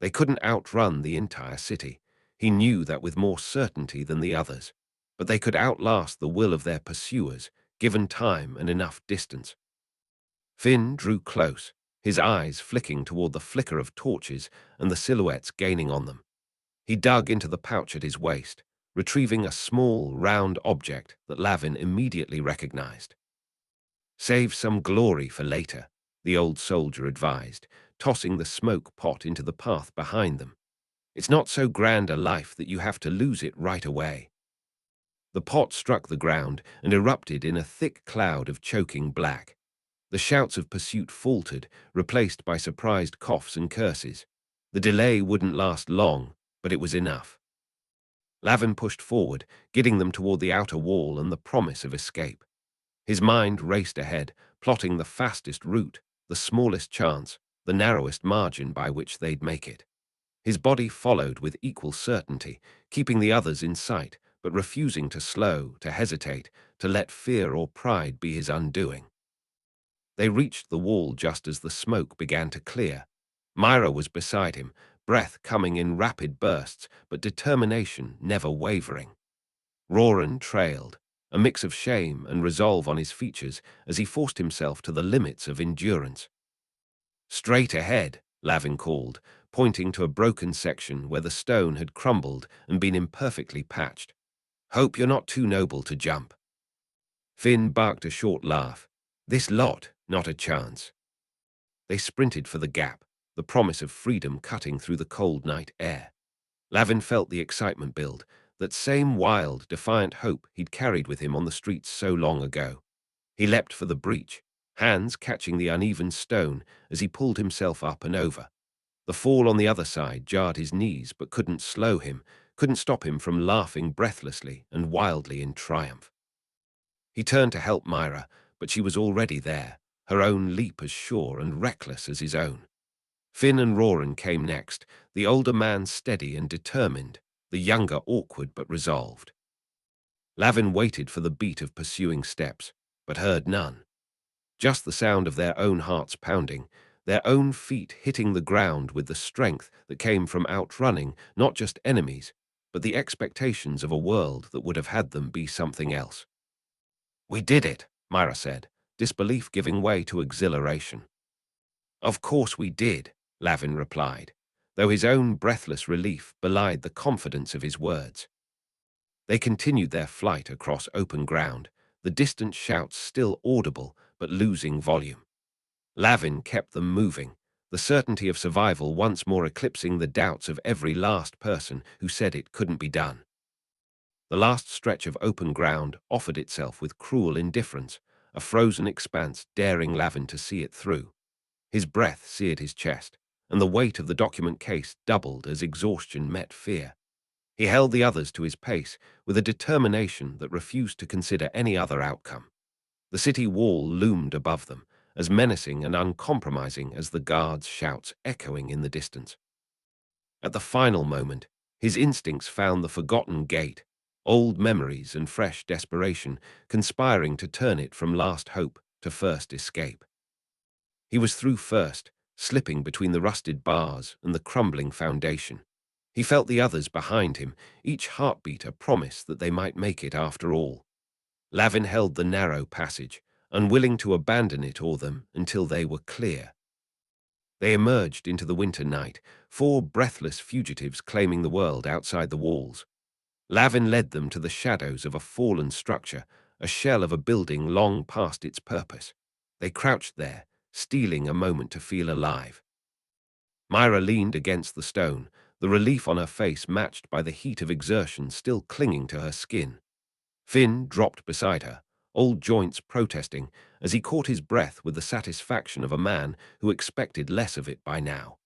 They couldn't outrun the entire city. He knew that with more certainty than the others, but they could outlast the will of their pursuers, given time and enough distance. Finn drew close, his eyes flicking toward the flicker of torches and the silhouettes gaining on them. He dug into the pouch at his waist, retrieving a small, round object that Lavin immediately recognized. "Save some glory for later," the old soldier advised, tossing the smoke pot into the path behind them. "It's not so grand a life that you have to lose it right away." The pot struck the ground and erupted in a thick cloud of choking black. The shouts of pursuit faltered, replaced by surprised coughs and curses. The delay wouldn't last long, but it was enough. Lavin pushed forward, getting them toward the outer wall and the promise of escape. His mind raced ahead, plotting the fastest route, the smallest chance, the narrowest margin by which they'd make it. His body followed with equal certainty, keeping the others in sight, but refusing to slow, to hesitate, to let fear or pride be his undoing. They reached the wall just as the smoke began to clear. Mira was beside him, breath coming in rapid bursts, but determination never wavering. Roran trailed, a mix of shame and resolve on his features as he forced himself to the limits of endurance. "Straight ahead," Lavin called, pointing to a broken section where the stone had crumbled and been imperfectly patched. "Hope you're not too noble to jump." Finn barked a short laugh. "This lot, not a chance." They sprinted for the gap, the promise of freedom cutting through the cold night air. Lavin felt the excitement build, that same wild, defiant hope he'd carried with him on the streets so long ago. He leapt for the breach, hands catching the uneven stone as he pulled himself up and over. The fall on the other side jarred his knees but couldn't slow him, couldn't stop him from laughing breathlessly and wildly in triumph. He turned to help Mira, but she was already there, her own leap as sure and reckless as his own. Finn and Roran came next, the older man steady and determined, the younger awkward but resolved. Lavin waited for the beat of pursuing steps, but heard none. Just the sound of their own hearts pounding, their own feet hitting the ground with the strength that came from outrunning not just enemies, but the expectations of a world that would have had them be something else. "We did it," Mira said, disbelief giving way to exhilaration. "Of course we did," Lavin replied, though his own breathless relief belied the confidence of his words. They continued their flight across open ground, the distant shouts still audible but losing volume. Lavin kept them moving, the certainty of survival once more eclipsing the doubts of every last person who said it couldn't be done. The last stretch of open ground offered itself with cruel indifference, a frozen expanse daring Lavin to see it through. His breath seared his chest, and the weight of the document case doubled as exhaustion met fear. He held the others to his pace with a determination that refused to consider any other outcome. The city wall loomed above them, as menacing and uncompromising as the guards' shouts echoing in the distance. At the final moment, his instincts found the forgotten gate, old memories and fresh desperation conspiring to turn it from last hope to first escape. He was through first, slipping between the rusted bars and the crumbling foundation. He felt the others behind him, each heartbeat a promise that they might make it after all. Lavin held the narrow passage, unwilling to abandon it or them until they were clear. They emerged into the winter night, four breathless fugitives claiming the world outside the walls. Lavin led them to the shadows of a fallen structure, a shell of a building long past its purpose. They crouched there, stealing a moment to feel alive. Mira leaned against the stone, the relief on her face matched by the heat of exertion still clinging to her skin. Finn dropped beside her, old joints protesting as he caught his breath with the satisfaction of a man who expected less of it by now.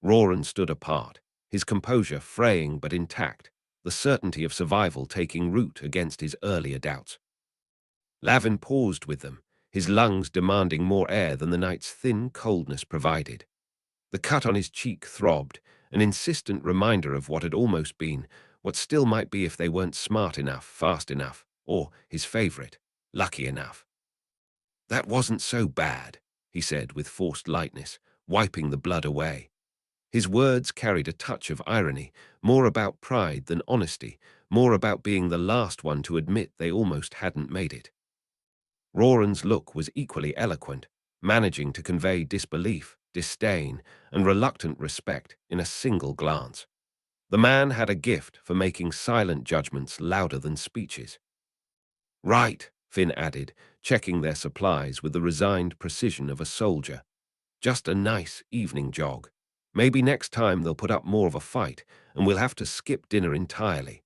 Roran stood apart, his composure fraying but intact, the certainty of survival taking root against his earlier doubts. Lavin paused with them, his lungs demanding more air than the night's thin coldness provided. The cut on his cheek throbbed, an insistent reminder of what had almost been, what still might be if they weren't smart enough, fast enough, or, his favorite, lucky enough. "That wasn't so bad," he said with forced lightness, wiping the blood away. His words carried a touch of irony, more about pride than honesty, more about being the last one to admit they almost hadn't made it. Roran's look was equally eloquent, managing to convey disbelief, disdain, and reluctant respect in a single glance. The man had a gift for making silent judgments louder than speeches. "Right," Finn added, checking their supplies with the resigned precision of a soldier. "Just a nice evening jog. Maybe next time they'll put up more of a fight, and we'll have to skip dinner entirely."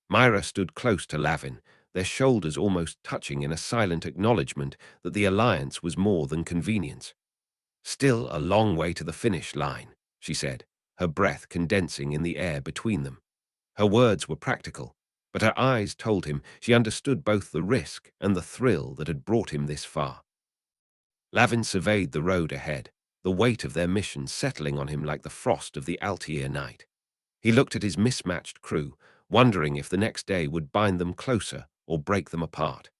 Mira stood close to Lavin, their shoulders almost touching in a silent acknowledgement that the alliance was more than convenience. "Still a long way to the finish line," she said, her breath condensing in the air between them. Her words were practical, but her eyes told him she understood both the risk and the thrill that had brought him this far. Lavin surveyed the road ahead, the weight of their mission settling on him like the frost of the Altiear night. He looked at his mismatched crew, wondering if the next day would bind them closer or break them apart.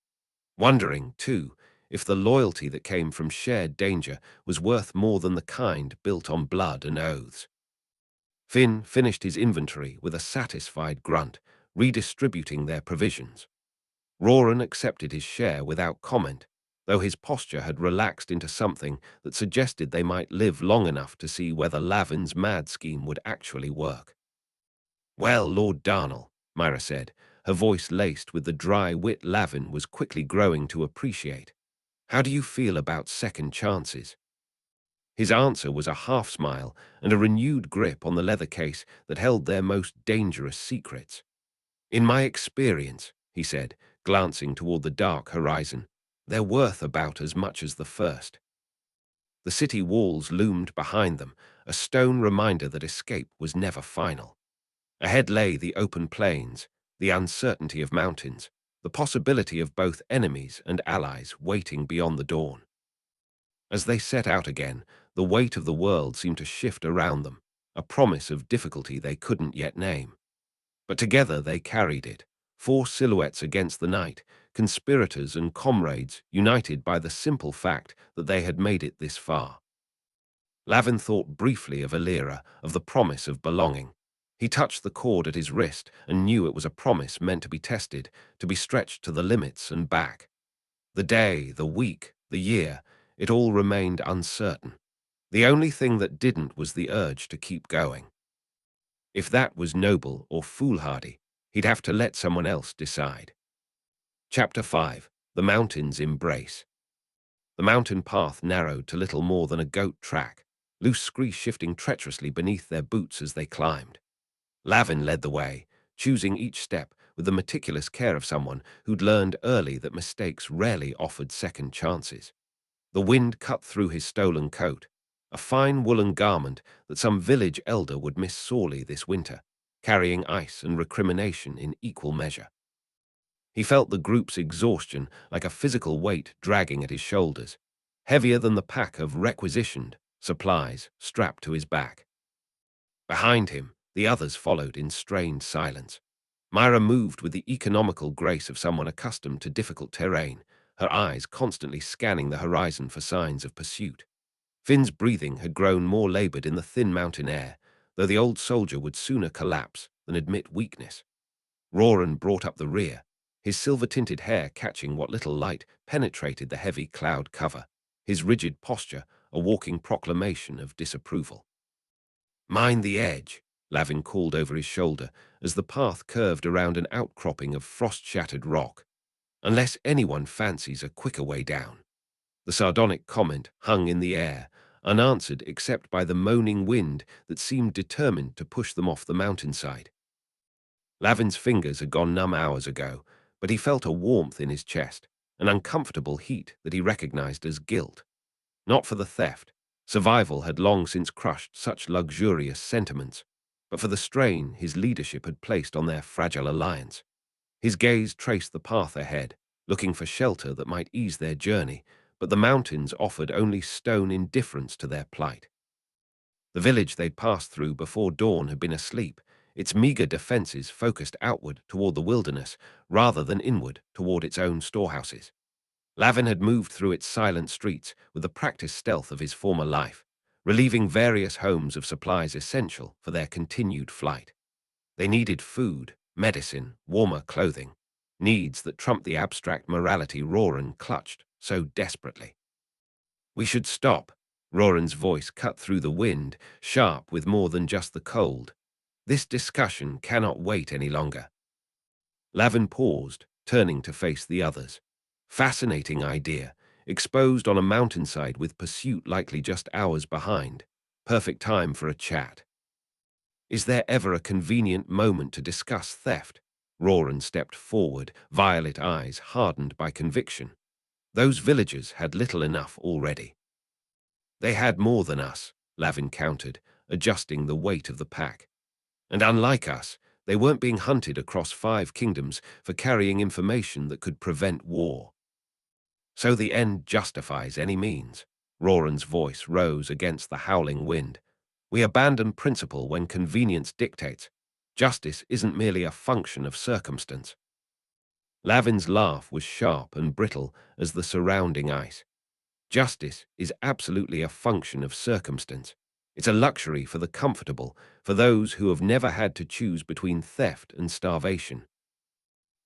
Wondering, too, if the loyalty that came from shared danger was worth more than the kind built on blood and oaths. Finn finished his inventory with a satisfied grunt, redistributing their provisions. Roran accepted his share without comment, though his posture had relaxed into something that suggested they might live long enough to see whether Lavin's mad scheme would actually work. "Well, Lord Darnel," Mira said, her voice laced with the dry wit Lavin was quickly growing to appreciate. "How do you feel about second chances?" His answer was a half-smile and a renewed grip on the leather case that held their most dangerous secrets. "In my experience," he said, glancing toward the dark horizon, "they're worth about as much as the first." The city walls loomed behind them, a stone reminder that escape was never final. Ahead lay the open plains, the uncertainty of mountains, the possibility of both enemies and allies waiting beyond the dawn. As they set out again, the weight of the world seemed to shift around them, a promise of difficulty they couldn't yet name. But together they carried it, four silhouettes against the night, conspirators and comrades united by the simple fact that they had made it this far. Lavin thought briefly of Altiear, of the promise of belonging. He touched the cord at his wrist and knew it was a promise meant to be tested, to be stretched to the limits and back. The day, the week, the year, it all remained uncertain. The only thing that didn't was the urge to keep going. If that was noble or foolhardy, He'd have to let someone else decide. Chapter 5. The Mountain's Embrace. The mountain path narrowed to little more than a goat track, loose scree shifting treacherously beneath their boots as they climbed. Lavin led the way, choosing each step with the meticulous care of someone who'd learned early that mistakes rarely offered second chances. The wind cut through his stolen coat, a fine woolen garment that some village elder would miss sorely this winter, carrying ice and recrimination in equal measure. He felt the group's exhaustion like a physical weight dragging at his shoulders, heavier than the pack of requisitioned supplies strapped to his back. Behind him, the others followed in strained silence. Mira moved with the economical grace of someone accustomed to difficult terrain, her eyes constantly scanning the horizon for signs of pursuit. Finn's breathing had grown more labored in the thin mountain air, though the old soldier would sooner collapse than admit weakness. Roran brought up the rear, his silver-tinted hair catching what little light penetrated the heavy cloud cover, his rigid posture a walking proclamation of disapproval. "Mind the edge," Lavin called over his shoulder as the path curved around an outcropping of frost-shattered rock. "Unless anyone fancies a quicker way down." The sardonic comment hung in the air, unanswered except by the moaning wind that seemed determined to push them off the mountainside. Lavin's fingers had gone numb hours ago, but he felt a warmth in his chest, an uncomfortable heat that he recognized as guilt. Not for the theft. Survival had long since crushed such luxurious sentiments, but for the strain his leadership had placed on their fragile alliance. His gaze traced the path ahead, looking for shelter that might ease their journey, but the mountains offered only stone indifference to their plight. The village they'd passed through before dawn had been asleep, its meager defenses focused outward toward the wilderness rather than inward toward its own storehouses. Lavin had moved through its silent streets with the practiced stealth of his former life, relieving various homes of supplies essential for their continued flight. They needed food, medicine, warmer clothing, needs that trumped the abstract morality Roran clutched so desperately. "We should stop." Roran's voice cut through the wind, sharp with more than just the cold. "This discussion cannot wait any longer." Lavin paused, turning to face the others. Fascinating idea, exposed on a mountainside with pursuit likely just hours behind. Perfect time for a chat. "Is there ever a convenient moment to discuss theft?" Roran stepped forward, violet eyes hardened by conviction. Those villagers had little enough already. "They had more than us," Lavin countered, adjusting the weight of the pack. "And unlike us, they weren't being hunted across 5 kingdoms for carrying information that could prevent war." "So the end justifies any means." Roran's voice rose against the howling wind. "We abandon principle when convenience dictates. Justice isn't merely a function of circumstance." Lavin's laugh was sharp and brittle as the surrounding ice. "Justice is absolutely a function of circumstance. It's a luxury for the comfortable, for those who have never had to choose between theft and starvation.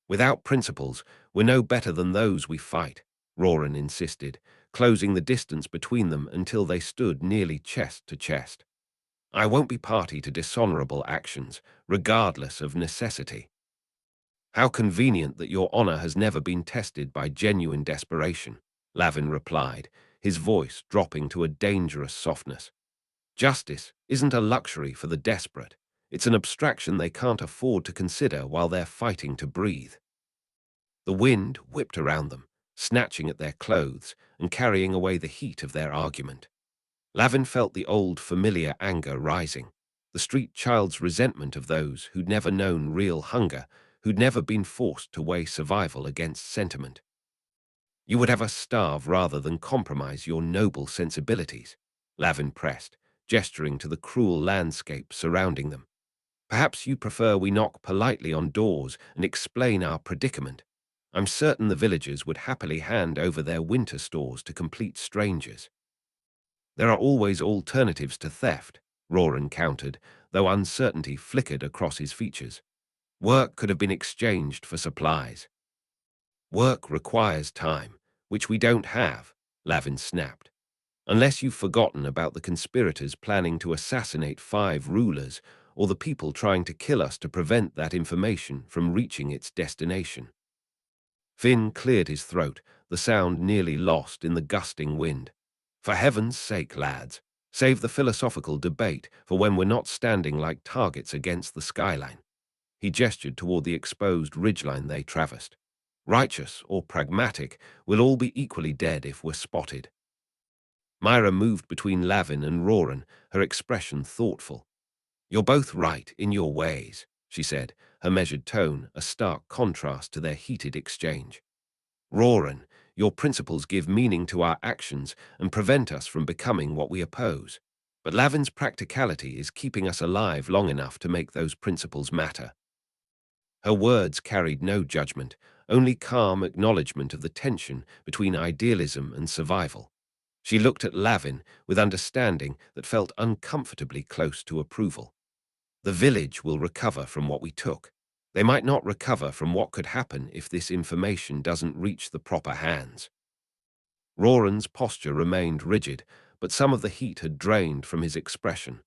Without principles, we're no better than those we fight," Roran insisted, closing the distance between them until they stood nearly chest to chest. "I won't be party to dishonorable actions, regardless of necessity." "How convenient that your honor has never been tested by genuine desperation," Lavin replied, his voice dropping to a dangerous softness. "Justice isn't a luxury for the desperate. It's an abstraction they can't afford to consider while they're fighting to breathe." The wind whipped around them, snatching at their clothes and carrying away the heat of their argument. Lavin felt the old familiar anger rising, the street child's resentment of those who'd never known real hunger, who'd never been forced to weigh survival against sentiment. "You would have us starve rather than compromise your noble sensibilities," Lavin pressed, gesturing to the cruel landscape surrounding them. "Perhaps you prefer we knock politely on doors and explain our predicament. I'm certain the villagers would happily hand over their winter stores to complete strangers." "There are always alternatives to theft," Roran countered, though uncertainty flickered across his features. "Work could have been exchanged for supplies." "Work requires time, which we don't have," Lavin snapped. "Unless you've forgotten about the conspirators planning to assassinate 5 rulers, or the people trying to kill us to prevent that information from reaching its destination. Finn cleared his throat, the sound nearly lost in the gusting wind. For heaven's sake, lads, save the philosophical debate for when we're not standing like targets against the skyline. He gestured toward the exposed ridgeline they traversed. Righteous or pragmatic, we'll all be equally dead if we're spotted. Mira moved between Lavin and Roran, her expression thoughtful. You're both right in your ways, she said, her measured tone a stark contrast to their heated exchange. Roran, your principles give meaning to our actions and prevent us from becoming what we oppose. But Lavin's practicality is keeping us alive long enough to make those principles matter. Her words carried no judgment, only calm acknowledgement of the tension between idealism and survival. She looked at Lavin with understanding that felt uncomfortably close to approval. The village will recover from what we took. They might not recover from what could happen if this information doesn't reach the proper hands. Roran's posture remained rigid, but some of the heat had drained from his expression.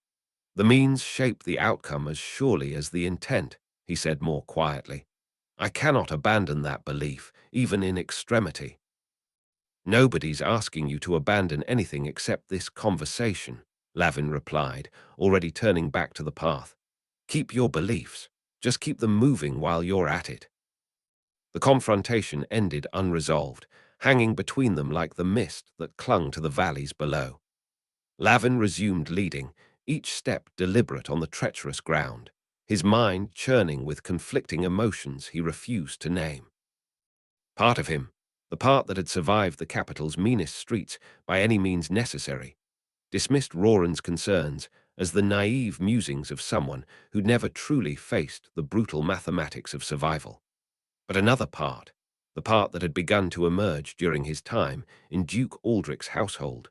The means shape the outcome as surely as the intent, he said more quietly. I cannot abandon that belief, even in extremity. Nobody's asking you to abandon anything except this conversation, Lavin replied, already turning back to the path. Keep your beliefs. Just keep them moving while you're at it. The confrontation ended unresolved, hanging between them like the mist that clung to the valleys below. Lavin resumed leading, each step deliberate on the treacherous ground, his mind churning with conflicting emotions he refused to name. Part of him, the part that had survived the capital's meanest streets by any means necessary, dismissed Roran's concerns as the naive musings of someone who'd never truly faced the brutal mathematics of survival. But another part, the part that had begun to emerge during his time in Duke Aldrich's household,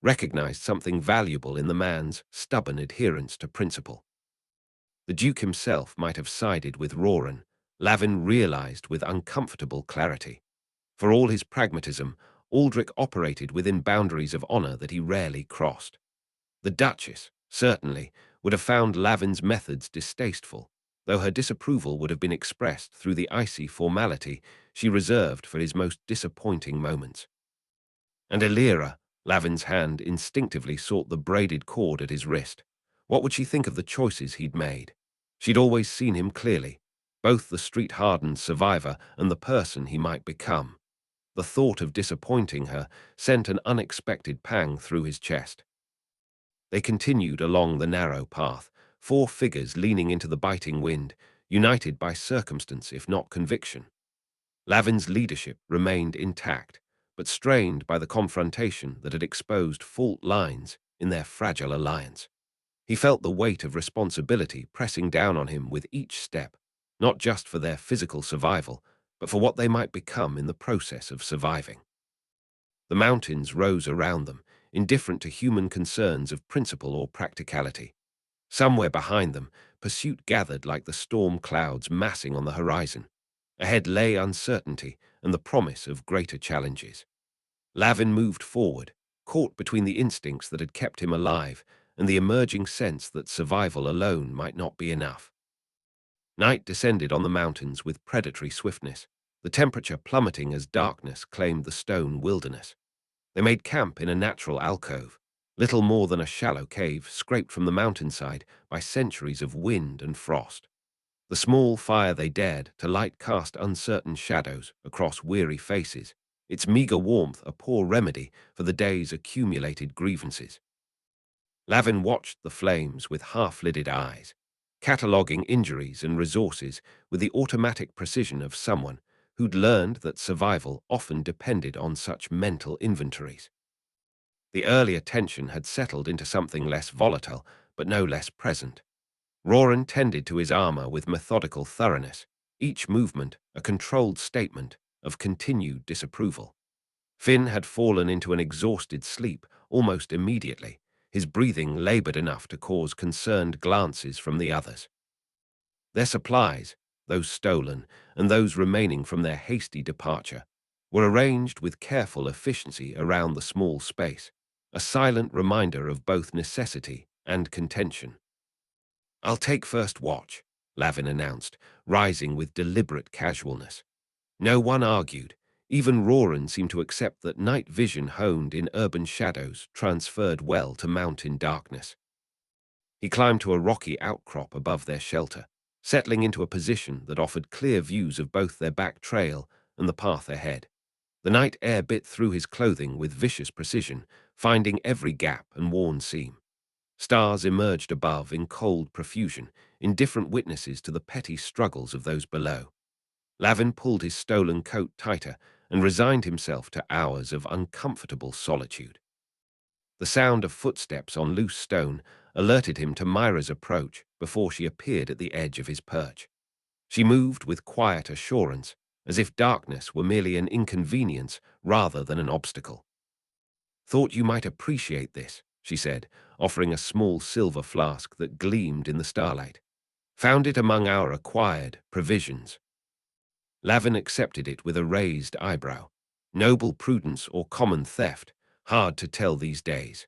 recognized something valuable in the man's stubborn adherence to principle. The Duke himself might have sided with Roran, Lavin realized with uncomfortable clarity. For all his pragmatism, Aldrich operated within boundaries of honor that he rarely crossed. The Duchess, certainly, would have found Lavin's methods distasteful, though her disapproval would have been expressed through the icy formality she reserved for his most disappointing moments. And Altiear, Lavin's hand instinctively sought the braided cord at his wrist. What would she think of the choices he'd made? She'd always seen him clearly, both the street-hardened survivor and the person he might become. The thought of disappointing her sent an unexpected pang through his chest. They continued along the narrow path, four figures leaning into the biting wind, united by circumstance if not conviction. Lavin's leadership remained intact, but strained by the confrontation that had exposed fault lines in their fragile alliance. He felt the weight of responsibility pressing down on him with each step, not just for their physical survival, but for what they might become in the process of surviving. The mountains rose around them, indifferent to human concerns of principle or practicality. Somewhere behind them, pursuit gathered like the storm clouds massing on the horizon. Ahead lay uncertainty and the promise of greater challenges. Lavin moved forward, caught between the instincts that had kept him alive and the emerging sense that survival alone might not be enough. Night descended on the mountains with predatory swiftness, the temperature plummeting as darkness claimed the stone wilderness. They made camp in a natural alcove, little more than a shallow cave scraped from the mountainside by centuries of wind and frost. The small fire they dared to light cast uncertain shadows across weary faces, its meager warmth a poor remedy for the day's accumulated grievances. Lavin watched the flames with half-lidded eyes, cataloguing injuries and resources with the automatic precision of someone who'd learned that survival often depended on such mental inventories. The earlier tension had settled into something less volatile, but no less present. Roran tended to his armor with methodical thoroughness, each movement a controlled statement of continued disapproval. Finn had fallen into an exhausted sleep almost immediately, his breathing labored enough to cause concerned glances from the others. Their supplies, those stolen and those remaining from their hasty departure, were arranged with careful efficiency around the small space, a silent reminder of both necessity and contention. I'll take first watch, Lavin announced, rising with deliberate casualness. No one argued. Even Roran seemed to accept that night vision honed in urban shadows transferred well to mountain darkness. He climbed to a rocky outcrop above their shelter, settling into a position that offered clear views of both their back trail and the path ahead. The night air bit through his clothing with vicious precision, finding every gap and worn seam. Stars emerged above in cold profusion, indifferent witnesses to the petty struggles of those below. Lavin pulled his stolen coat tighter and resigned himself to hours of uncomfortable solitude. The sound of footsteps on loose stone alerted him to Mira's approach before she appeared at the edge of his perch. She moved with quiet assurance, as if darkness were merely an inconvenience rather than an obstacle. "Thought you might appreciate this," she said, offering a small silver flask that gleamed in the starlight. "Found it among our acquired provisions." Lavin accepted it with a raised eyebrow. Noble prudence or common theft, hard to tell these days.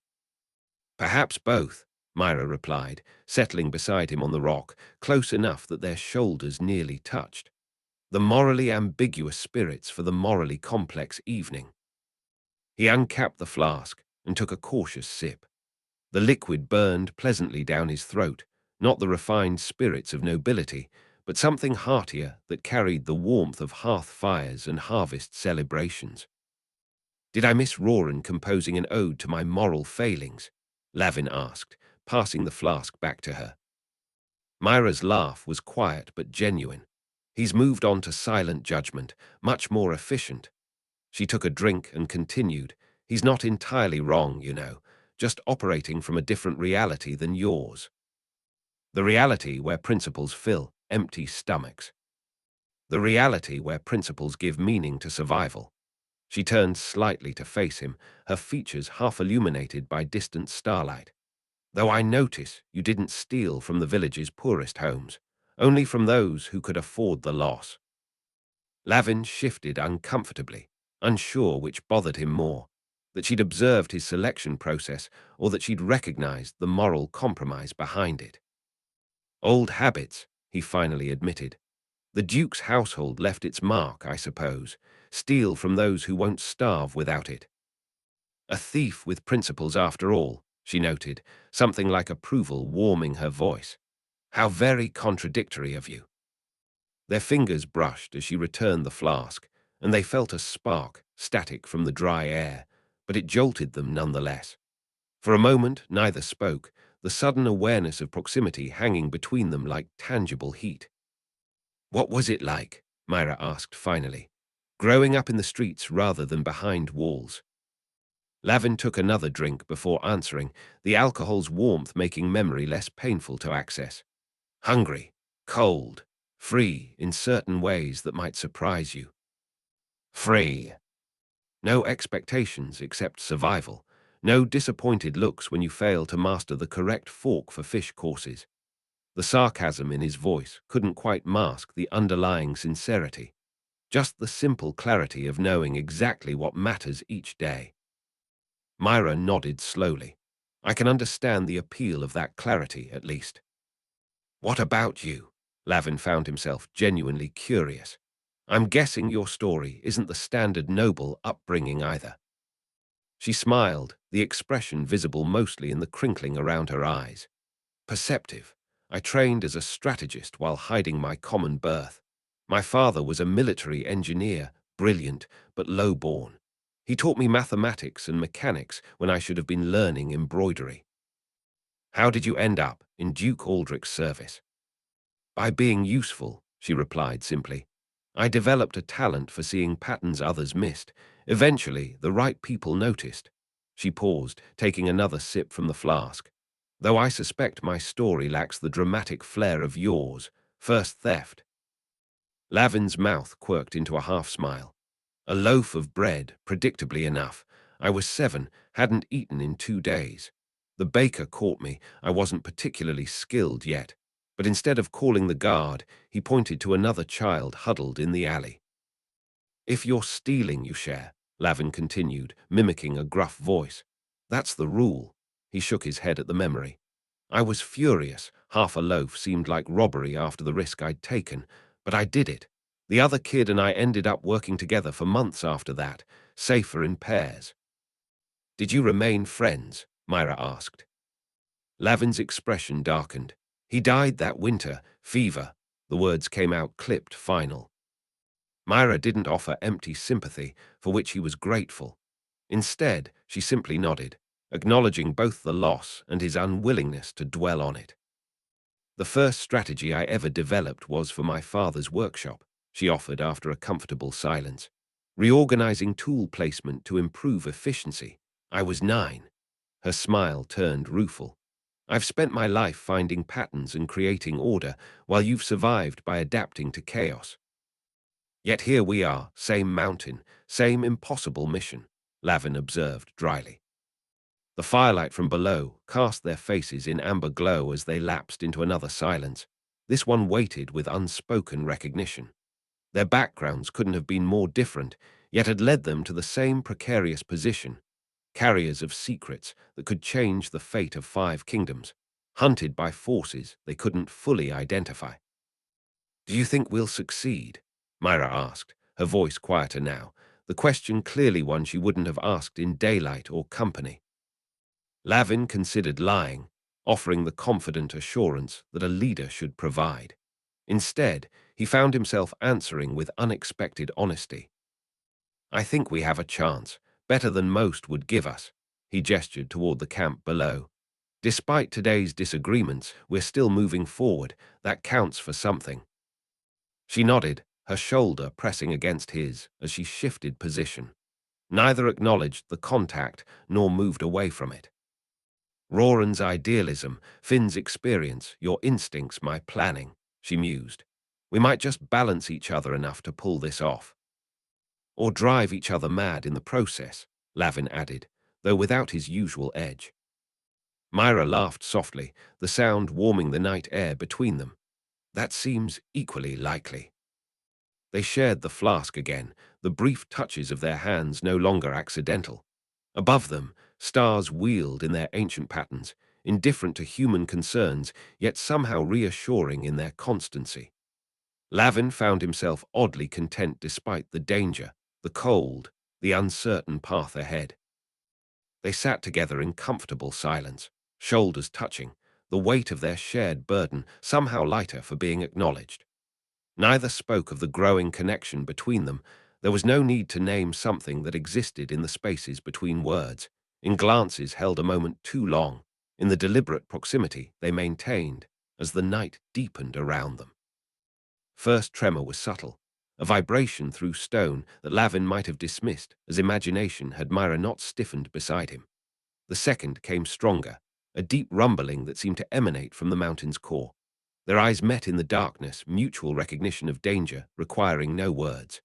"Perhaps both," Mira replied, settling beside him on the rock, close enough that their shoulders nearly touched. The morally ambiguous spirits for the morally complex evening. He uncapped the flask and took a cautious sip. The liquid burned pleasantly down his throat, not the refined spirits of nobility, but something heartier that carried the warmth of hearth fires and harvest celebrations. "Did I miss Roran composing an ode to my moral failings?" Lavin asked, passing the flask back to her. Mira's laugh was quiet but genuine. "He's moved on to silent judgment, much more efficient." She took a drink and continued, "He's not entirely wrong, you know, just operating from a different reality than yours. The reality where principles fill empty stomachs. The reality where principles give meaning to survival." She turned slightly to face him, her features half illuminated by distant starlight. "Though I notice you didn't steal from the village's poorest homes, only from those who could afford the loss." Lavin shifted uncomfortably, unsure which bothered him more, that she'd observed his selection process or that she'd recognized the moral compromise behind it. "Old habits," he finally admitted. "The Duke's household left its mark, I suppose. Steal from those who won't starve without it." "A thief with principles after all," she noted, something like approval warming her voice. "How very contradictory of you." Their fingers brushed as she returned the flask, and they felt a spark, static from the dry air, but it jolted them nonetheless. For a moment, neither spoke, the sudden awareness of proximity hanging between them like tangible heat. "What was it like?" Mira asked finally. "Growing up in the streets rather than behind walls?" Lavin took another drink before answering, the alcohol's warmth making memory less painful to access. "Hungry, cold, free in certain ways that might surprise you." "Free. No expectations except survival. No disappointed looks when you fail to master the correct fork for fish courses." The sarcasm in his voice couldn't quite mask the underlying sincerity, just the simple clarity of knowing exactly what matters each day. Mira nodded slowly. "I can understand the appeal of that clarity, at least." "What about you?" Lavin found himself genuinely curious. "I'm guessing your story isn't the standard noble upbringing either." She smiled, the expression visible mostly in the crinkling around her eyes. "Perceptive. I trained as a strategist while hiding my common birth. My father was a military engineer, brilliant but low-born. He taught me mathematics and mechanics when I should have been learning embroidery." "How did you end up in Duke Aldrich's service?" "By being useful," she replied simply. "I developed a talent for seeing patterns others missed. Eventually, the right people noticed." She paused, taking another sip from the flask. "Though I suspect my story lacks the dramatic flair of yours. First theft." Lavin's mouth quirked into a half-smile. "A loaf of bread, predictably enough. I was 7, hadn't eaten in 2 days. The baker caught me. I wasn't particularly skilled yet. But instead of calling the guard, he pointed to another child huddled in the alley. "If you're stealing, you share," Lavin continued, mimicking a gruff voice. "That's the rule." He shook his head at the memory. I was furious. Half a loaf seemed like robbery after the risk I'd taken, but I did it. The other kid and I ended up working together for months after that, safer in pairs. Did you remain friends? Mira asked. Lavin's expression darkened. He died that winter, fever. The words came out clipped, final. Mira didn't offer empty sympathy, for which he was grateful. Instead, she simply nodded, acknowledging both the loss and his unwillingness to dwell on it. The first strategy I ever developed was for my father's workshop, she offered after a comfortable silence. Reorganizing tool placement to improve efficiency. I was 9. Her smile turned rueful. I've spent my life finding patterns and creating order, while you've survived by adapting to chaos. Yet here we are, same mountain, same impossible mission, Lavin observed dryly. The firelight from below cast their faces in amber glow as they lapsed into another silence. This one waited with unspoken recognition. Their backgrounds couldn't have been more different, yet had led them to the same precarious position, carriers of secrets that could change the fate of 5 kingdoms, hunted by forces they couldn't fully identify. Do you think we'll succeed? Mira asked, her voice quieter now, the question clearly one she wouldn't have asked in daylight or company. Lavin considered lying, offering the confident assurance that a leader should provide. Instead, he found himself answering with unexpected honesty. I think we have a chance, better than most would give us. He gestured toward the camp below. Despite today's disagreements, we're still moving forward. That counts for something. She nodded, her shoulder pressing against his as she shifted position. Neither acknowledged the contact nor moved away from it. Roran's idealism, Finn's experience, your instincts, my planning, she mused. We might just balance each other enough to pull this off. Or drive each other mad in the process, Lavin added, though without his usual edge. Mira laughed softly, the sound warming the night air between them. That seems equally likely. They shared the flask again, the brief touches of their hands no longer accidental. Above them, stars wheeled in their ancient patterns, indifferent to human concerns, yet somehow reassuring in their constancy. Lavin found himself oddly content despite the danger, the cold, the uncertain path ahead. They sat together in comfortable silence, shoulders touching, the weight of their shared burden somehow lighter for being acknowledged. Neither spoke of the growing connection between them. There was no need to name something that existed in the spaces between words, in glances held a moment too long, in the deliberate proximity they maintained as the night deepened around them. First tremor was subtle, a vibration through stone that Lavin might have dismissed as imagination had Mira not stiffened beside him. The second came stronger, a deep rumbling that seemed to emanate from the mountain's core. Their eyes met in the darkness, mutual recognition of danger requiring no words.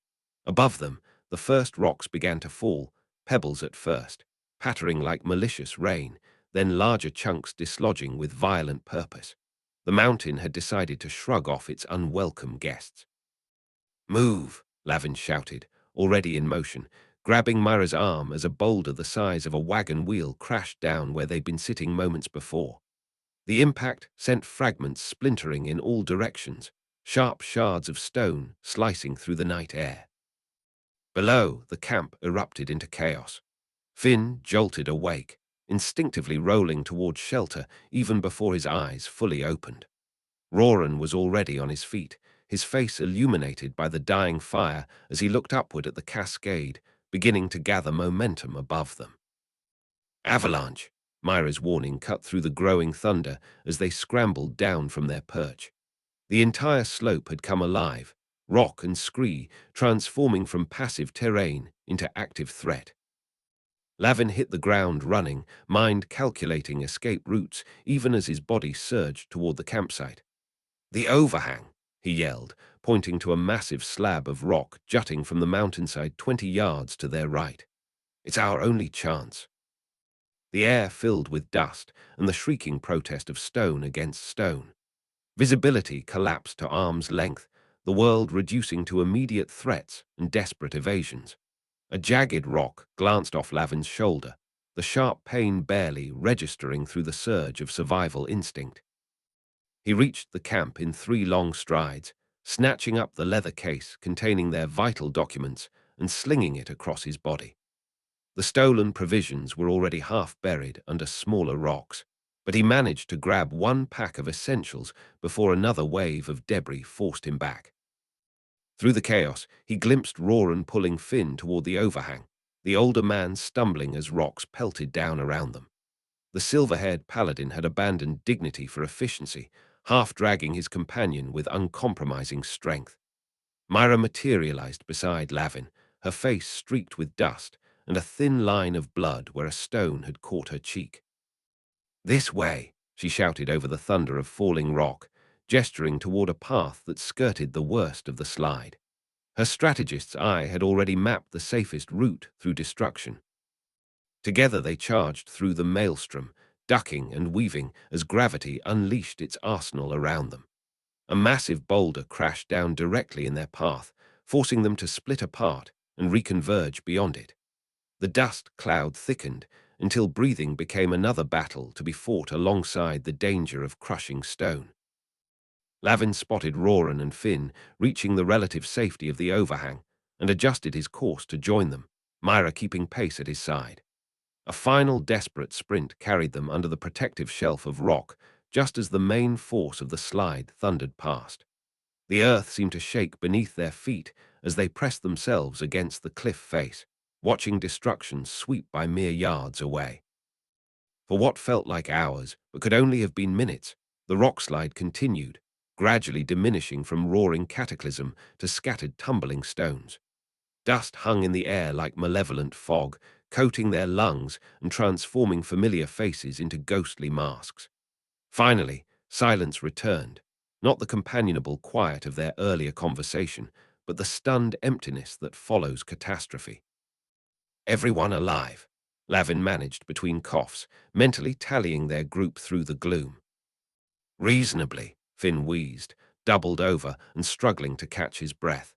Above them, the first rocks began to fall, pebbles at first, pattering like malicious rain, then larger chunks dislodging with violent purpose. The mountain had decided to shrug off its unwelcome guests. Move, Lavin shouted, already in motion, grabbing Mira's arm as a boulder the size of a wagon wheel crashed down where they'd been sitting moments before. The impact sent fragments splintering in all directions, sharp shards of stone slicing through the night air. Below, the camp erupted into chaos. Finn jolted awake, instinctively rolling towards shelter even before his eyes fully opened. Roran was already on his feet, his face illuminated by the dying fire as he looked upward at the cascade, beginning to gather momentum above them. Avalanche! Mira's warning cut through the growing thunder as they scrambled down from their perch. The entire slope had come alive, rock and scree transforming from passive terrain into active threat. Lavin hit the ground running, mind calculating escape routes even as his body surged toward the campsite. The overhang, he yelled, pointing to a massive slab of rock jutting from the mountainside 20 yards to their right. It's our only chance. The air filled with dust and the shrieking protest of stone against stone. Visibility collapsed to arm's length, the world reducing to immediate threats and desperate evasions. A jagged rock glanced off Lavin's shoulder, the sharp pain barely registering through the surge of survival instinct. He reached the camp in 3 long strides, snatching up the leather case containing their vital documents and slinging it across his body. The stolen provisions were already half buried under smaller rocks, but he managed to grab 1 pack of essentials before another wave of debris forced him back. Through the chaos, he glimpsed Roran pulling Finn toward the overhang, the older man stumbling as rocks pelted down around them. The silver-haired paladin had abandoned dignity for efficiency, half dragging his companion with uncompromising strength. Mira materialized beside Lavin, her face streaked with dust and a thin line of blood where a stone had caught her cheek. "This way," she shouted over the thunder of falling rock, gesturing toward a path that skirted the worst of the slide. Her strategist's eye had already mapped the safest route through destruction. Together they charged through the maelstrom, ducking and weaving as gravity unleashed its arsenal around them. A massive boulder crashed down directly in their path, forcing them to split apart and reconverge beyond it. The dust cloud thickened until breathing became another battle to be fought alongside the danger of crushing stone. Lavin spotted Roran and Finn reaching the relative safety of the overhang and adjusted his course to join them, Mira keeping pace at his side. A final desperate sprint carried them under the protective shelf of rock just as the main force of the slide thundered past. The earth seemed to shake beneath their feet as they pressed themselves against the cliff face, watching destruction sweep by mere yards away. For what felt like hours, but could only have been minutes, the rock slide continued, gradually diminishing from roaring cataclysm to scattered tumbling stones. Dust hung in the air like malevolent fog, coating their lungs and transforming familiar faces into ghostly masks. Finally, silence returned, not the companionable quiet of their earlier conversation, but the stunned emptiness that follows catastrophe. "Everyone alive," Lavin managed between coughs, mentally tallying their group through the gloom. "Reasonably," Finn wheezed, doubled over and struggling to catch his breath.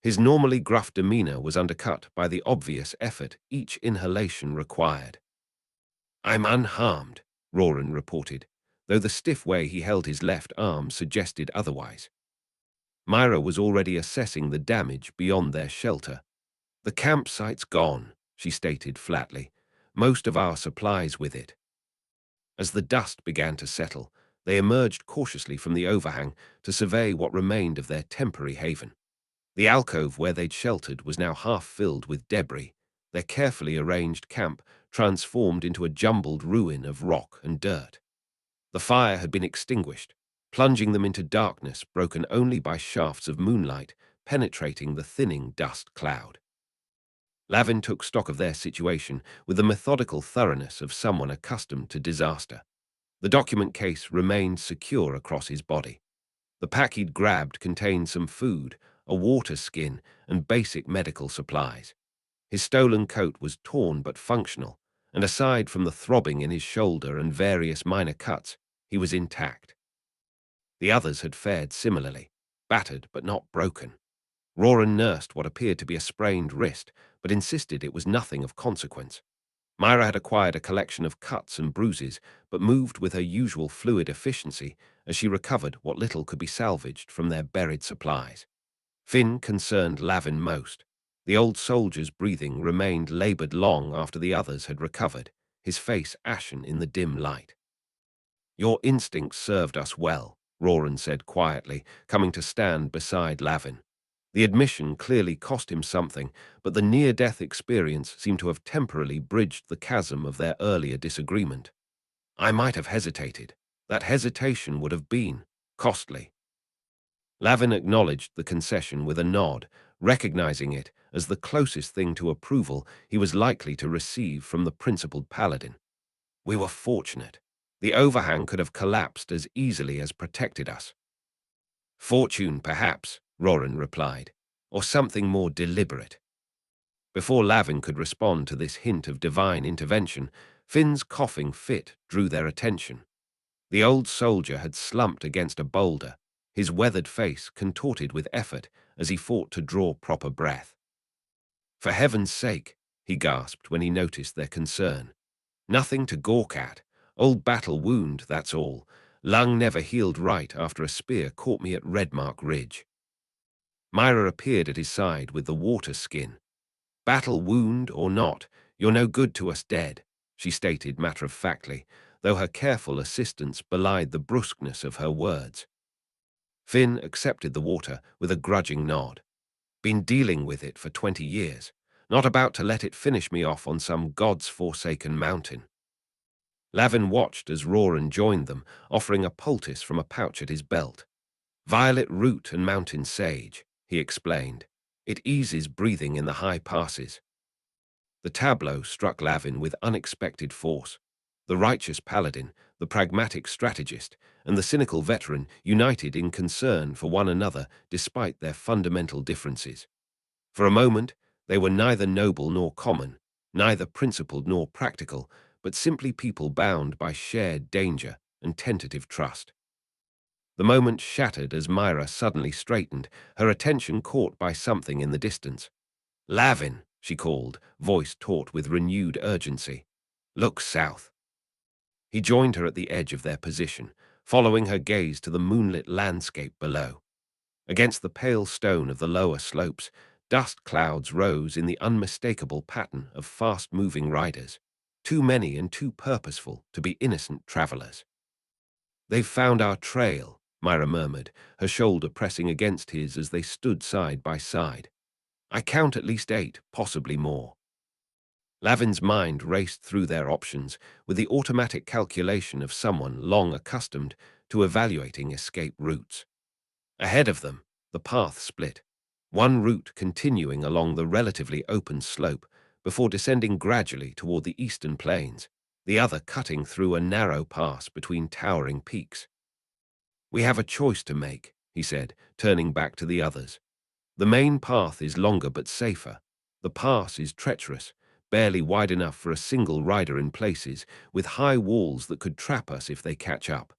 His normally gruff demeanor was undercut by the obvious effort each inhalation required. "I'm unharmed," Roran reported, though the stiff way he held his left arm suggested otherwise. Mira was already assessing the damage beyond their shelter. "The campsite's gone," she stated flatly, "most of our supplies with it." As the dust began to settle, they emerged cautiously from the overhang to survey what remained of their temporary haven. The alcove where they'd sheltered was now half filled with debris, their carefully arranged camp transformed into a jumbled ruin of rock and dirt. The fire had been extinguished, plunging them into darkness broken only by shafts of moonlight penetrating the thinning dust cloud. Lavin took stock of their situation with the methodical thoroughness of someone accustomed to disaster. The document case remained secure across his body. The pack he'd grabbed contained some food, a water skin, and basic medical supplies. His stolen coat was torn but functional, and aside from the throbbing in his shoulder and various minor cuts, he was intact. The others had fared similarly, battered but not broken. Roran nursed what appeared to be a sprained wrist, but insisted it was nothing of consequence. Mira had acquired a collection of cuts and bruises, but moved with her usual fluid efficiency as she recovered what little could be salvaged from their buried supplies. Finn concerned Lavin most. The old soldier's breathing remained labored long after the others had recovered, his face ashen in the dim light. "Your instincts served us well," Roran said quietly, coming to stand beside Lavin. The admission clearly cost him something, but the near-death experience seemed to have temporarily bridged the chasm of their earlier disagreement. "I might have hesitated. That hesitation would have been costly." Lavin acknowledged the concession with a nod, recognizing it as the closest thing to approval he was likely to receive from the principled paladin. "We were fortunate. The overhang could have collapsed as easily as protected us." "Fortune, perhaps," Roran replied, "or something more deliberate." Before Lavin could respond to this hint of divine intervention, Finn's coughing fit drew their attention. The old soldier had slumped against a boulder, his weathered face contorted with effort as he fought to draw proper breath. "For heaven's sake," he gasped when he noticed their concern. Nothing to gawk at. Old battle wound, that's all. Lung never healed right after a spear caught me at Redmark Ridge. Mira appeared at his side with the water skin. Battle wound or not, you're no good to us dead, she stated matter-of-factly, though her careful assistance belied the brusqueness of her words. Finn accepted the water with a grudging nod. Been dealing with it for 20 years, not about to let it finish me off on some god's forsaken mountain. Lavin watched as Roran joined them, offering a poultice from a pouch at his belt. Violet root and mountain sage, he explained. It eases breathing in the high passes. The tableau struck Lavin with unexpected force. The righteous paladin, the pragmatic strategist, and the cynical veteran united in concern for one another despite their fundamental differences. For a moment, they were neither noble nor common, neither principled nor practical, but simply people bound by shared danger and tentative trust. The moment shattered as Mira suddenly straightened, her attention caught by something in the distance. "Lavin," she called, voice taut with renewed urgency. "Look south." He joined her at the edge of their position, following her gaze to the moonlit landscape below. Against the pale stone of the lower slopes, dust clouds rose in the unmistakable pattern of fast-moving riders, too many and too purposeful to be innocent travelers. "They've found our trail," Mira murmured, her shoulder pressing against his as they stood side by side. "I count at least 8, possibly more." Lavin's mind raced through their options with the automatic calculation of someone long accustomed to evaluating escape routes. Ahead of them, the path split, one route continuing along the relatively open slope before descending gradually toward the eastern plains, the other cutting through a narrow pass between towering peaks. "We have a choice to make," he said, turning back to the others. "The main path is longer but safer. The pass is treacherous, barely wide enough for a single rider in places, with high walls that could trap us if they catch up."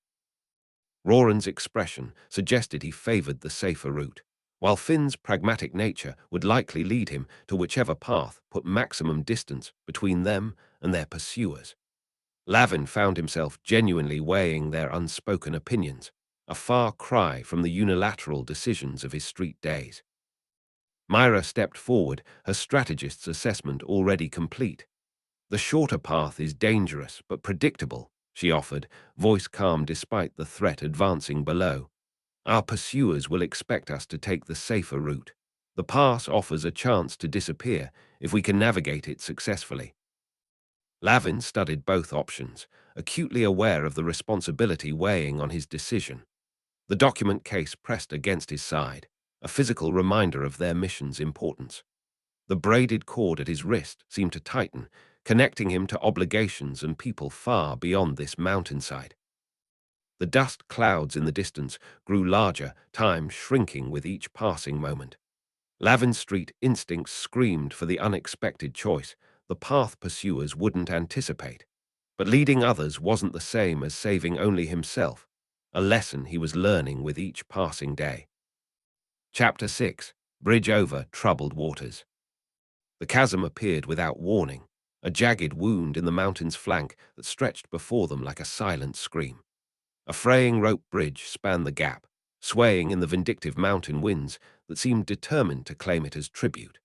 Roran's expression suggested he favored the safer route, while Finn's pragmatic nature would likely lead him to whichever path put maximum distance between them and their pursuers. Lavin found himself genuinely weighing their unspoken opinions, a far cry from the unilateral decisions of his street days. Mira stepped forward, her strategist's assessment already complete. "The shorter path is dangerous but predictable," she offered, voice calm despite the threat advancing below. "Our pursuers will expect us to take the safer route. The pass offers a chance to disappear if we can navigate it successfully." Lavin studied both options, acutely aware of the responsibility weighing on his decision. The document case pressed against his side, a physical reminder of their mission's importance. The braided cord at his wrist seemed to tighten, connecting him to obligations and people far beyond this mountainside. The dust clouds in the distance grew larger, time shrinking with each passing moment. Lavin Street instincts screamed for the unexpected choice, the path pursuers wouldn't anticipate. But leading others wasn't the same as saving only himself, a lesson he was learning with each passing day. Chapter 6. Bridge over troubled waters. The chasm appeared without warning, a jagged wound in the mountain's flank that stretched before them like a silent scream. A fraying rope bridge spanned the gap, swaying in the vindictive mountain winds that seemed determined to claim it as tribute.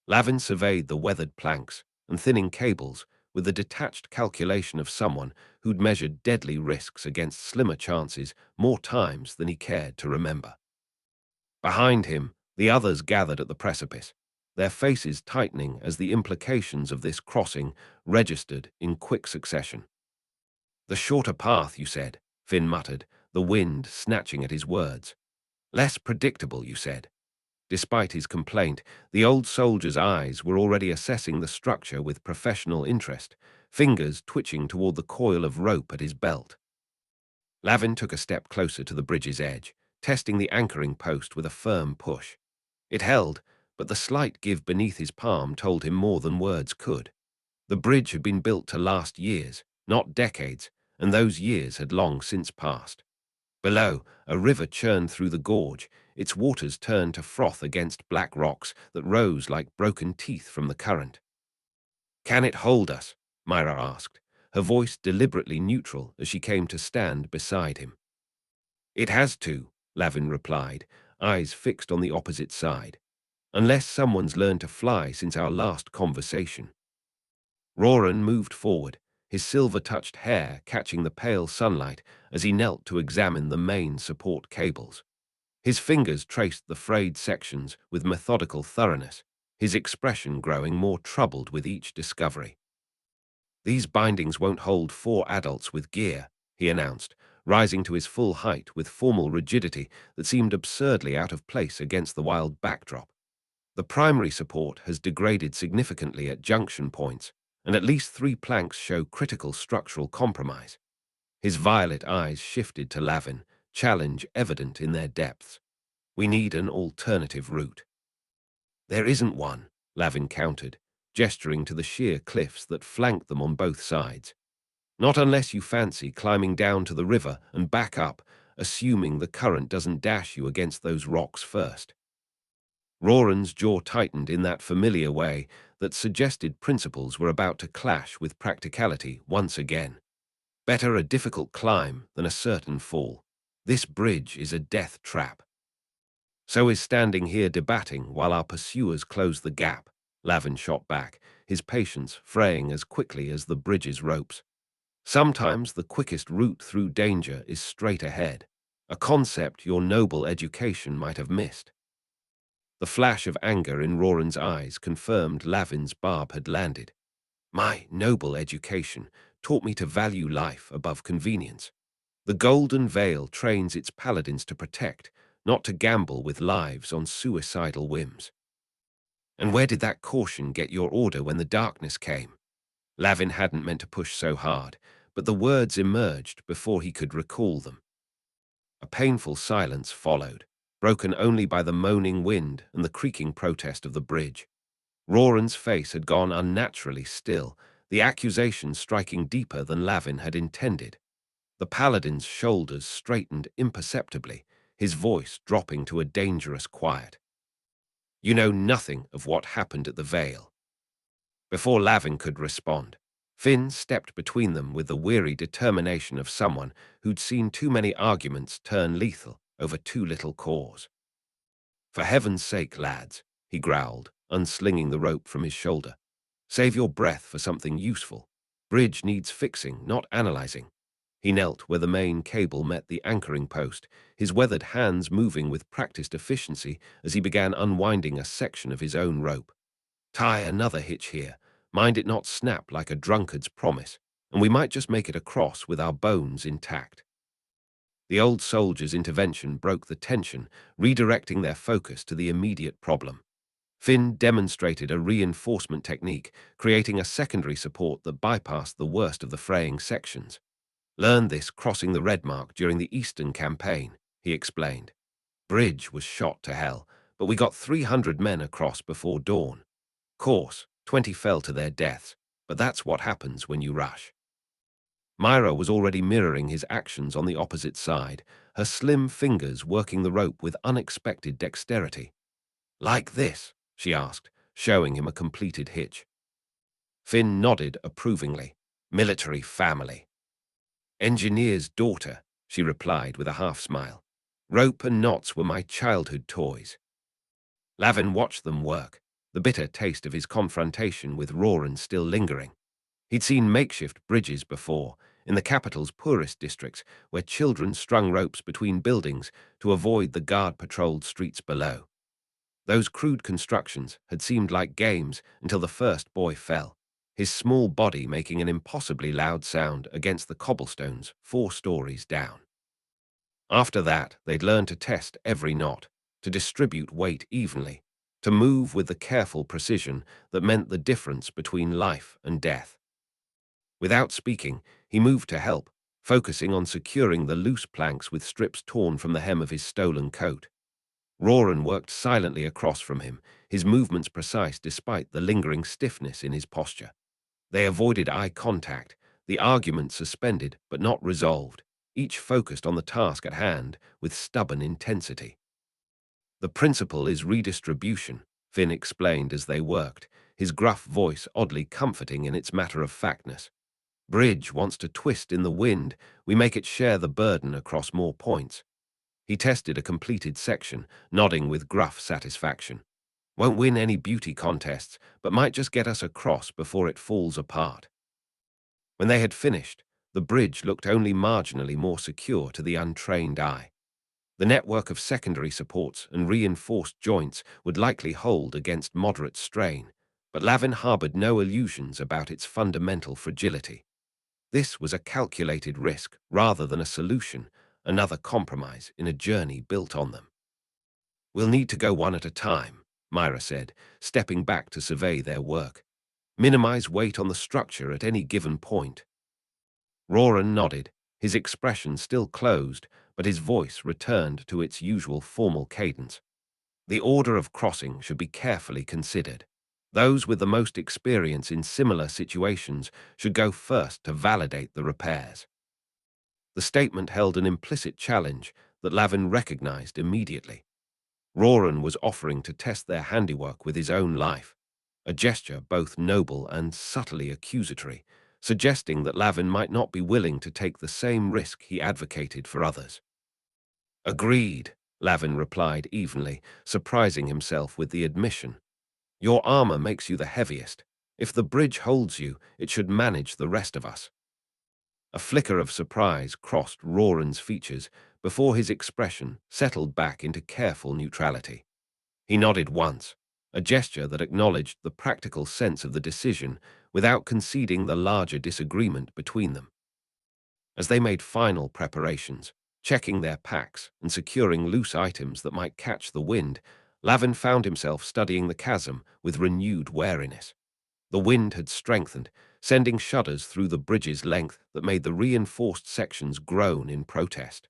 Lavin surveyed the weathered planks and thinning cables with the detached calculation of someone who'd measured deadly risks against slimmer chances more times than he cared to remember. Behind him, the others gathered at the precipice, their faces tightening as the implications of this crossing registered in quick succession. "The shorter path, you said," Finn muttered, the wind snatching at his words. "Less predictable, you said." Despite his complaint, the old soldier's eyes were already assessing the structure with professional interest, fingers twitching toward the coil of rope at his belt. Lavin took a step closer to the bridge's edge, testing the anchoring post with a firm push. It held, but the slight give beneath his palm told him more than words could. The bridge had been built to last years, not decades, and those years had long since passed. Below, a river churned through the gorge, its waters turned to froth against black rocks that rose like broken teeth from the current. "Can it hold us?" Mira asked, her voice deliberately neutral as she came to stand beside him. "It has to," Lavin replied, eyes fixed on the opposite side. "Unless someone's learned to fly since our last conversation." Roran moved forward, his silver-touched hair catching the pale sunlight as he knelt to examine the main support cables. His fingers traced the frayed sections with methodical thoroughness, his expression growing more troubled with each discovery. "These bindings won't hold 4 adults with gear," he announced, rising to his full height with formal rigidity that seemed absurdly out of place against the wild backdrop. "The primary support has degraded significantly at junction points, and at least 3 planks show critical structural compromise." His violet eyes shifted to Lavin, challenge evident in their depths. "We need an alternative route." "There isn't one," Lavin countered, gesturing to the sheer cliffs that flanked them on both sides. "Not unless you fancy climbing down to the river and back up, assuming the current doesn't dash you against those rocks first." Roran's jaw tightened in that familiar way that suggested principles were about to clash with practicality once again. Better a difficult climb than a certain fall. This bridge is a death trap. "So is standing here debating while our pursuers close the gap," Lavin shot back, his patience fraying as quickly as the bridge's ropes. "Sometimes the quickest route through danger is straight ahead, a concept your noble education might have missed." The flash of anger in Roran's eyes confirmed Lavin's barb had landed. "My noble education taught me to value life above convenience. The Golden Veil trains its paladins to protect, not to gamble with lives on suicidal whims." "And where did that caution get your order when the darkness came?" Lavin hadn't meant to push so hard, but the words emerged before he could recall them. A painful silence followed, broken only by the moaning wind and the creaking protest of the bridge. Roran's face had gone unnaturally still, the accusation striking deeper than Lavin had intended. The paladin's shoulders straightened imperceptibly, his voice dropping to a dangerous quiet. "You know nothing of what happened at the Vale." Before Lavin could respond, Finn stepped between them with the weary determination of someone who'd seen too many arguments turn lethal over too little cause. "For heaven's sake, lads," he growled, unslinging the rope from his shoulder. "Save your breath for something useful. Bridge needs fixing, not analyzing." He knelt where the main cable met the anchoring post, his weathered hands moving with practiced efficiency as he began unwinding a section of his own rope. "Tie another hitch here. Mind it not snap like a drunkard's promise, and we might just make it across with our bones intact." The old soldier's intervention broke the tension, redirecting their focus to the immediate problem. Finn demonstrated a reinforcement technique, creating a secondary support that bypassed the worst of the fraying sections. "Learned this crossing the Red Mark during the Eastern Campaign," he explained. "Bridge was shot to hell, but we got 300 men across before dawn. Course, 20 fell to their deaths, but that's what happens when you rush." Mira was already mirroring his actions on the opposite side, her slim fingers working the rope with unexpected dexterity. "Like this?" she asked, showing him a completed hitch. Finn nodded approvingly. "Military family." "Engineer's daughter," she replied with a half-smile. "Rope and knots were my childhood toys." Lavin watched them work, the bitter taste of his confrontation with Roran still lingering. He'd seen makeshift bridges before, in the capital's poorest districts, where children strung ropes between buildings to avoid the guard-patrolled streets below. Those crude constructions had seemed like games until the first boy fell, his small body making an impossibly loud sound against the cobblestones 4 stories down. After that, they'd learned to test every knot, to distribute weight evenly, to move with the careful precision that meant the difference between life and death. Without speaking, he moved to help, focusing on securing the loose planks with strips torn from the hem of his stolen coat. Roran worked silently across from him, his movements precise despite the lingering stiffness in his posture. They avoided eye contact, the argument suspended but not resolved, each focused on the task at hand with stubborn intensity. "The principle is redistribution," Finn explained as they worked, his gruff voice oddly comforting in its matter-of-factness. Bridge wants to twist in the wind. We make it share the burden across more points. He tested a completed section, nodding with gruff satisfaction. Won't win any beauty contests, but might just get us across before it falls apart. When they had finished, the bridge looked only marginally more secure to the untrained eye. The network of secondary supports and reinforced joints would likely hold against moderate strain, but Lavin harbored no illusions about its fundamental fragility. This was a calculated risk rather than a solution, another compromise in a journey built on them. We'll need to go one at a time, Mira said, stepping back to survey their work. Minimize weight on the structure at any given point. Roran nodded, his expression still closed, but his voice returned to its usual formal cadence. The order of crossing should be carefully considered. Those with the most experience in similar situations should go first to validate the repairs. The statement held an implicit challenge that Lavin recognized immediately. Roran was offering to test their handiwork with his own life, a gesture both noble and subtly accusatory, suggesting that Lavin might not be willing to take the same risk he advocated for others. Agreed, Lavin replied evenly, surprising himself with the admission. Your armor makes you the heaviest. If the bridge holds you, it should manage the rest of us. A flicker of surprise crossed Roran's features before his expression settled back into careful neutrality. He nodded once, a gesture that acknowledged the practical sense of the decision without conceding the larger disagreement between them. As they made final preparations, checking their packs and securing loose items that might catch the wind, Lavin found himself studying the chasm with renewed wariness. The wind had strengthened, sending shudders through the bridge's length that made the reinforced sections groan in protest.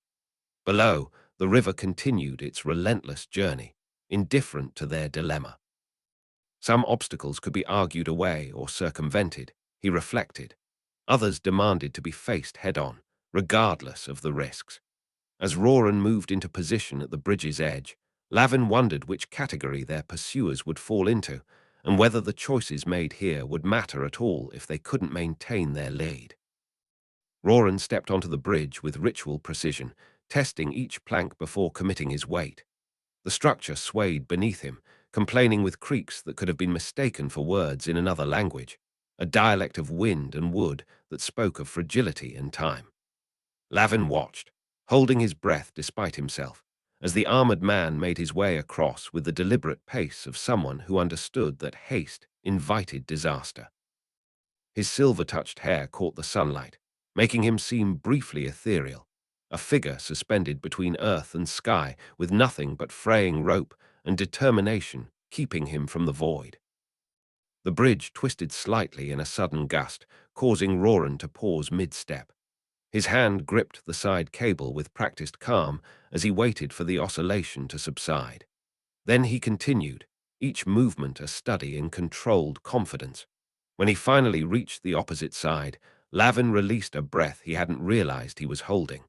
Below, the river continued its relentless journey, indifferent to their dilemma. Some obstacles could be argued away or circumvented, he reflected. Others demanded to be faced head-on, regardless of the risks. As Roran moved into position at the bridge's edge, Lavin wondered which category their pursuers would fall into, and whether the choices made here would matter at all if they couldn't maintain their lead. Roran stepped onto the bridge with ritual precision, testing each plank before committing his weight. The structure swayed beneath him, complaining with creaks that could have been mistaken for words in another language, a dialect of wind and wood that spoke of fragility and time. Lavin watched, holding his breath despite himself, as the armored man made his way across with the deliberate pace of someone who understood that haste invited disaster. His silver-touched hair caught the sunlight, making him seem briefly ethereal, a figure suspended between earth and sky with nothing but fraying rope and determination keeping him from the void. The bridge twisted slightly in a sudden gust, causing Roran to pause mid-step. His hand gripped the side cable with practiced calm as he waited for the oscillation to subside. Then he continued, each movement a study in controlled confidence. When he finally reached the opposite side, Lavin released a breath he hadn't realized he was holding.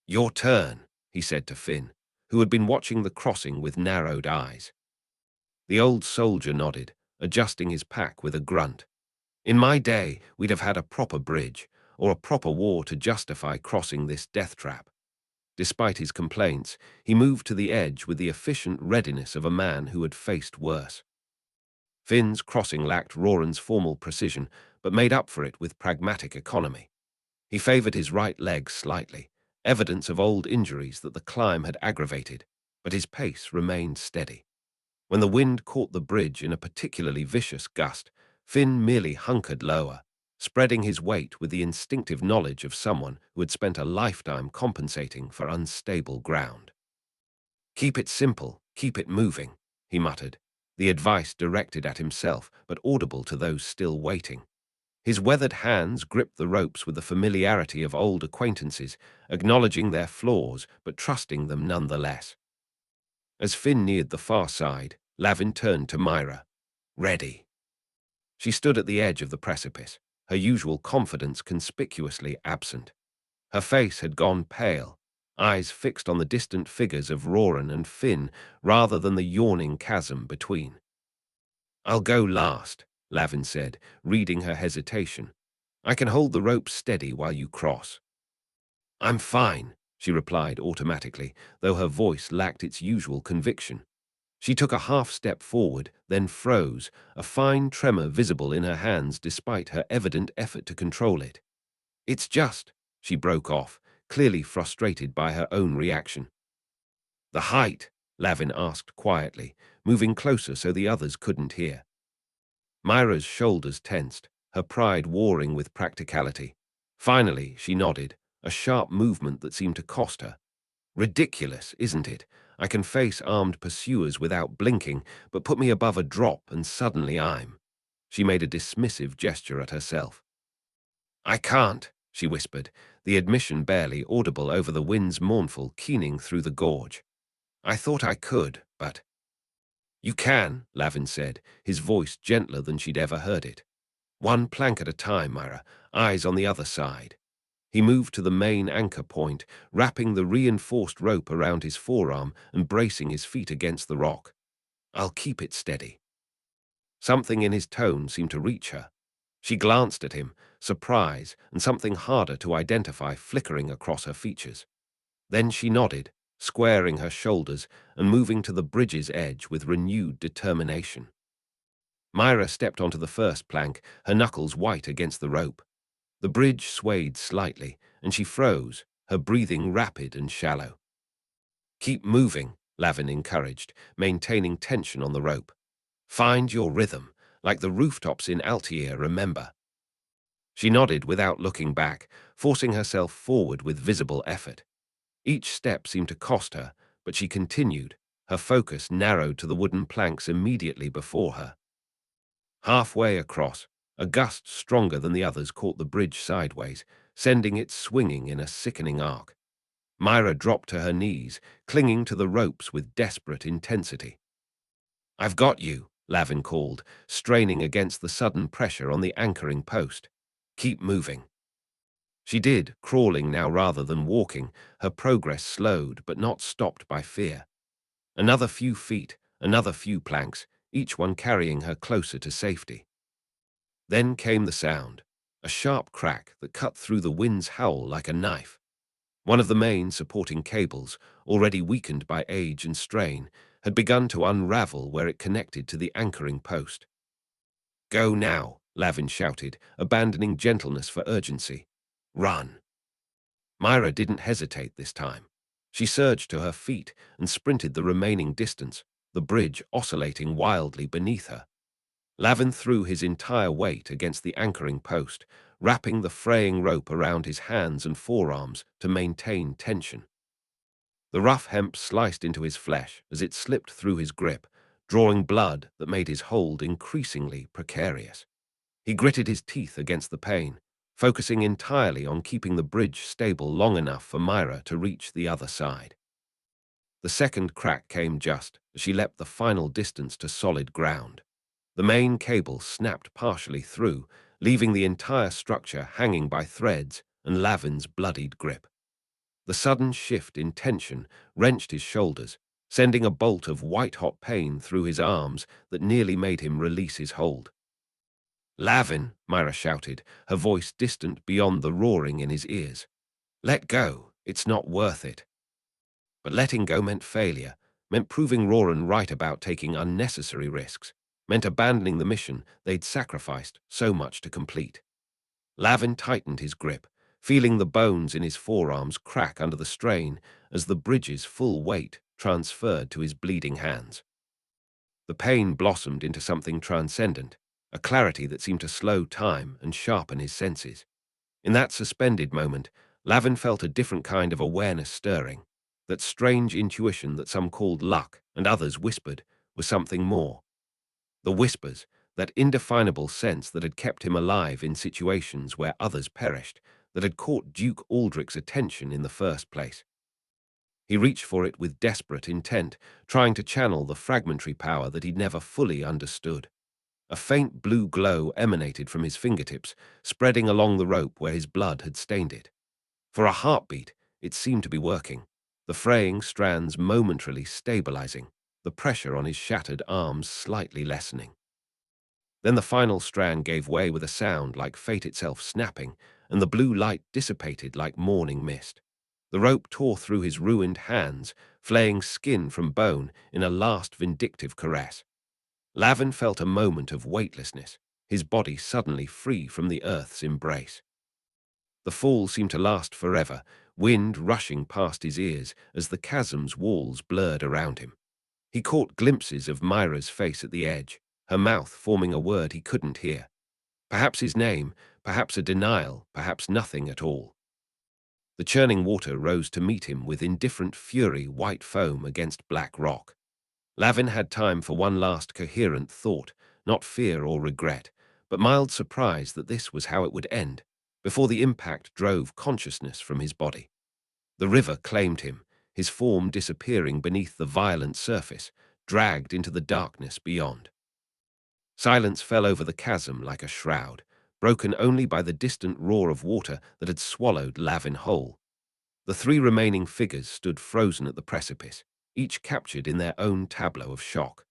Your turn, he said to Finn, who had been watching the crossing with narrowed eyes. The old soldier nodded, adjusting his pack with a grunt. In my day, we'd have had a proper bridge, or a proper war to justify crossing this death trap. Despite his complaints, he moved to the edge with the efficient readiness of a man who had faced worse. Finn's crossing lacked Roran's formal precision, but made up for it with pragmatic economy. He favored his right leg slightly, evidence of old injuries that the climb had aggravated, but his pace remained steady. When the wind caught the bridge in a particularly vicious gust, Finn merely hunkered lower, spreading his weight with the instinctive knowledge of someone who had spent a lifetime compensating for unstable ground. Keep it simple, keep it moving, he muttered, the advice directed at himself but audible to those still waiting. His weathered hands gripped the ropes with the familiarity of old acquaintances, acknowledging their flaws but trusting them nonetheless. As Finn neared the far side, Lavin turned to Mira. Ready. She stood at the edge of the precipice, her usual confidence conspicuously absent. Her face had gone pale, eyes fixed on the distant figures of Roran and Finn rather than the yawning chasm between. I'll go last, Lavin said, reading her hesitation. I can hold the rope steady while you cross. I'm fine, she replied automatically, though her voice lacked its usual conviction. She took a half-step forward, then froze, a fine tremor visible in her hands despite her evident effort to control it. It's just, she broke off, clearly frustrated by her own reaction. The height, Lavin asked quietly, moving closer so the others couldn't hear. Mira's shoulders tensed, her pride warring with practicality. Finally, she nodded, a sharp movement that seemed to cost her. Ridiculous, isn't it? I can face armed pursuers without blinking, but put me above a drop and suddenly I'm. She made a dismissive gesture at herself. I can't, she whispered, the admission barely audible over the wind's mournful keening through the gorge. I thought I could, but... You can, Lavin said, his voice gentler than she'd ever heard it. One plank at a time, Mira, eyes on the other side. He moved to the main anchor point, wrapping the reinforced rope around his forearm and bracing his feet against the rock. I'll keep it steady. Something in his tone seemed to reach her. She glanced at him, surprise and something harder to identify flickering across her features. Then she nodded, squaring her shoulders and moving to the bridge's edge with renewed determination. Mira stepped onto the first plank, her knuckles white against the rope. The bridge swayed slightly, and she froze, her breathing rapid and shallow. Keep moving, Lavin encouraged, maintaining tension on the rope. Find your rhythm, like the rooftops in Altiear, remember? She nodded without looking back, forcing herself forward with visible effort. Each step seemed to cost her, but she continued, her focus narrowed to the wooden planks immediately before her. Halfway across, a gust stronger than the others caught the bridge sideways, sending it swinging in a sickening arc. Mira dropped to her knees, clinging to the ropes with desperate intensity. I've got you, Lavin called, straining against the sudden pressure on the anchoring post. Keep moving. She did, crawling now rather than walking, her progress slowed but not stopped by fear. Another few feet, another few planks, each one carrying her closer to safety. Then came the sound, a sharp crack that cut through the wind's howl like a knife. One of the main supporting cables, already weakened by age and strain, had begun to unravel where it connected to the anchoring post. Go now, Lavin shouted, abandoning gentleness for urgency. Run. Mira didn't hesitate this time. She surged to her feet and sprinted the remaining distance, the bridge oscillating wildly beneath her. Lavin threw his entire weight against the anchoring post, wrapping the fraying rope around his hands and forearms to maintain tension. The rough hemp sliced into his flesh as it slipped through his grip, drawing blood that made his hold increasingly precarious. He gritted his teeth against the pain, focusing entirely on keeping the bridge stable long enough for Mira to reach the other side. The second crack came just as she leapt the final distance to solid ground. The main cable snapped partially through, leaving the entire structure hanging by threads and Lavin's bloodied grip. The sudden shift in tension wrenched his shoulders, sending a bolt of white-hot pain through his arms that nearly made him release his hold. Lavin, Mira shouted, her voice distant beyond the roaring in his ears. Let go, it's not worth it. But letting go meant failure, meant proving Roran right about taking unnecessary risks, meant abandoning the mission they'd sacrificed so much to complete. Lavin tightened his grip, feeling the bones in his forearms crack under the strain as the bridge's full weight transferred to his bleeding hands. The pain blossomed into something transcendent, a clarity that seemed to slow time and sharpen his senses. In that suspended moment, Lavin felt a different kind of awareness stirring, that strange intuition that some called luck and others whispered was something more. The whispers, that indefinable sense that had kept him alive in situations where others perished, that had caught Duke Aldrich's attention in the first place. He reached for it with desperate intent, trying to channel the fragmentary power that he'd never fully understood. A faint blue glow emanated from his fingertips, spreading along the rope where his blood had stained it. For a heartbeat, it seemed to be working, the fraying strands momentarily stabilizing, the pressure on his shattered arms slightly lessening. Then the final strand gave way with a sound like fate itself snapping, and the blue light dissipated like morning mist. The rope tore through his ruined hands, flaying skin from bone in a last vindictive caress. Lavin felt a moment of weightlessness, his body suddenly free from the earth's embrace. The fall seemed to last forever, wind rushing past his ears as the chasm's walls blurred around him. He caught glimpses of Mira's face at the edge, her mouth forming a word he couldn't hear. Perhaps his name, perhaps a denial, perhaps nothing at all. The churning water rose to meet him with indifferent fury, white foam against black rock. Lavin had time for one last coherent thought, not fear or regret, but mild surprise that this was how it would end, before the impact drove consciousness from his body. The river claimed him, his form disappearing beneath the violent surface, dragged into the darkness beyond. Silence fell over the chasm like a shroud, broken only by the distant roar of water that had swallowed Lavin whole. The three remaining figures stood frozen at the precipice, each captured in their own tableau of shock.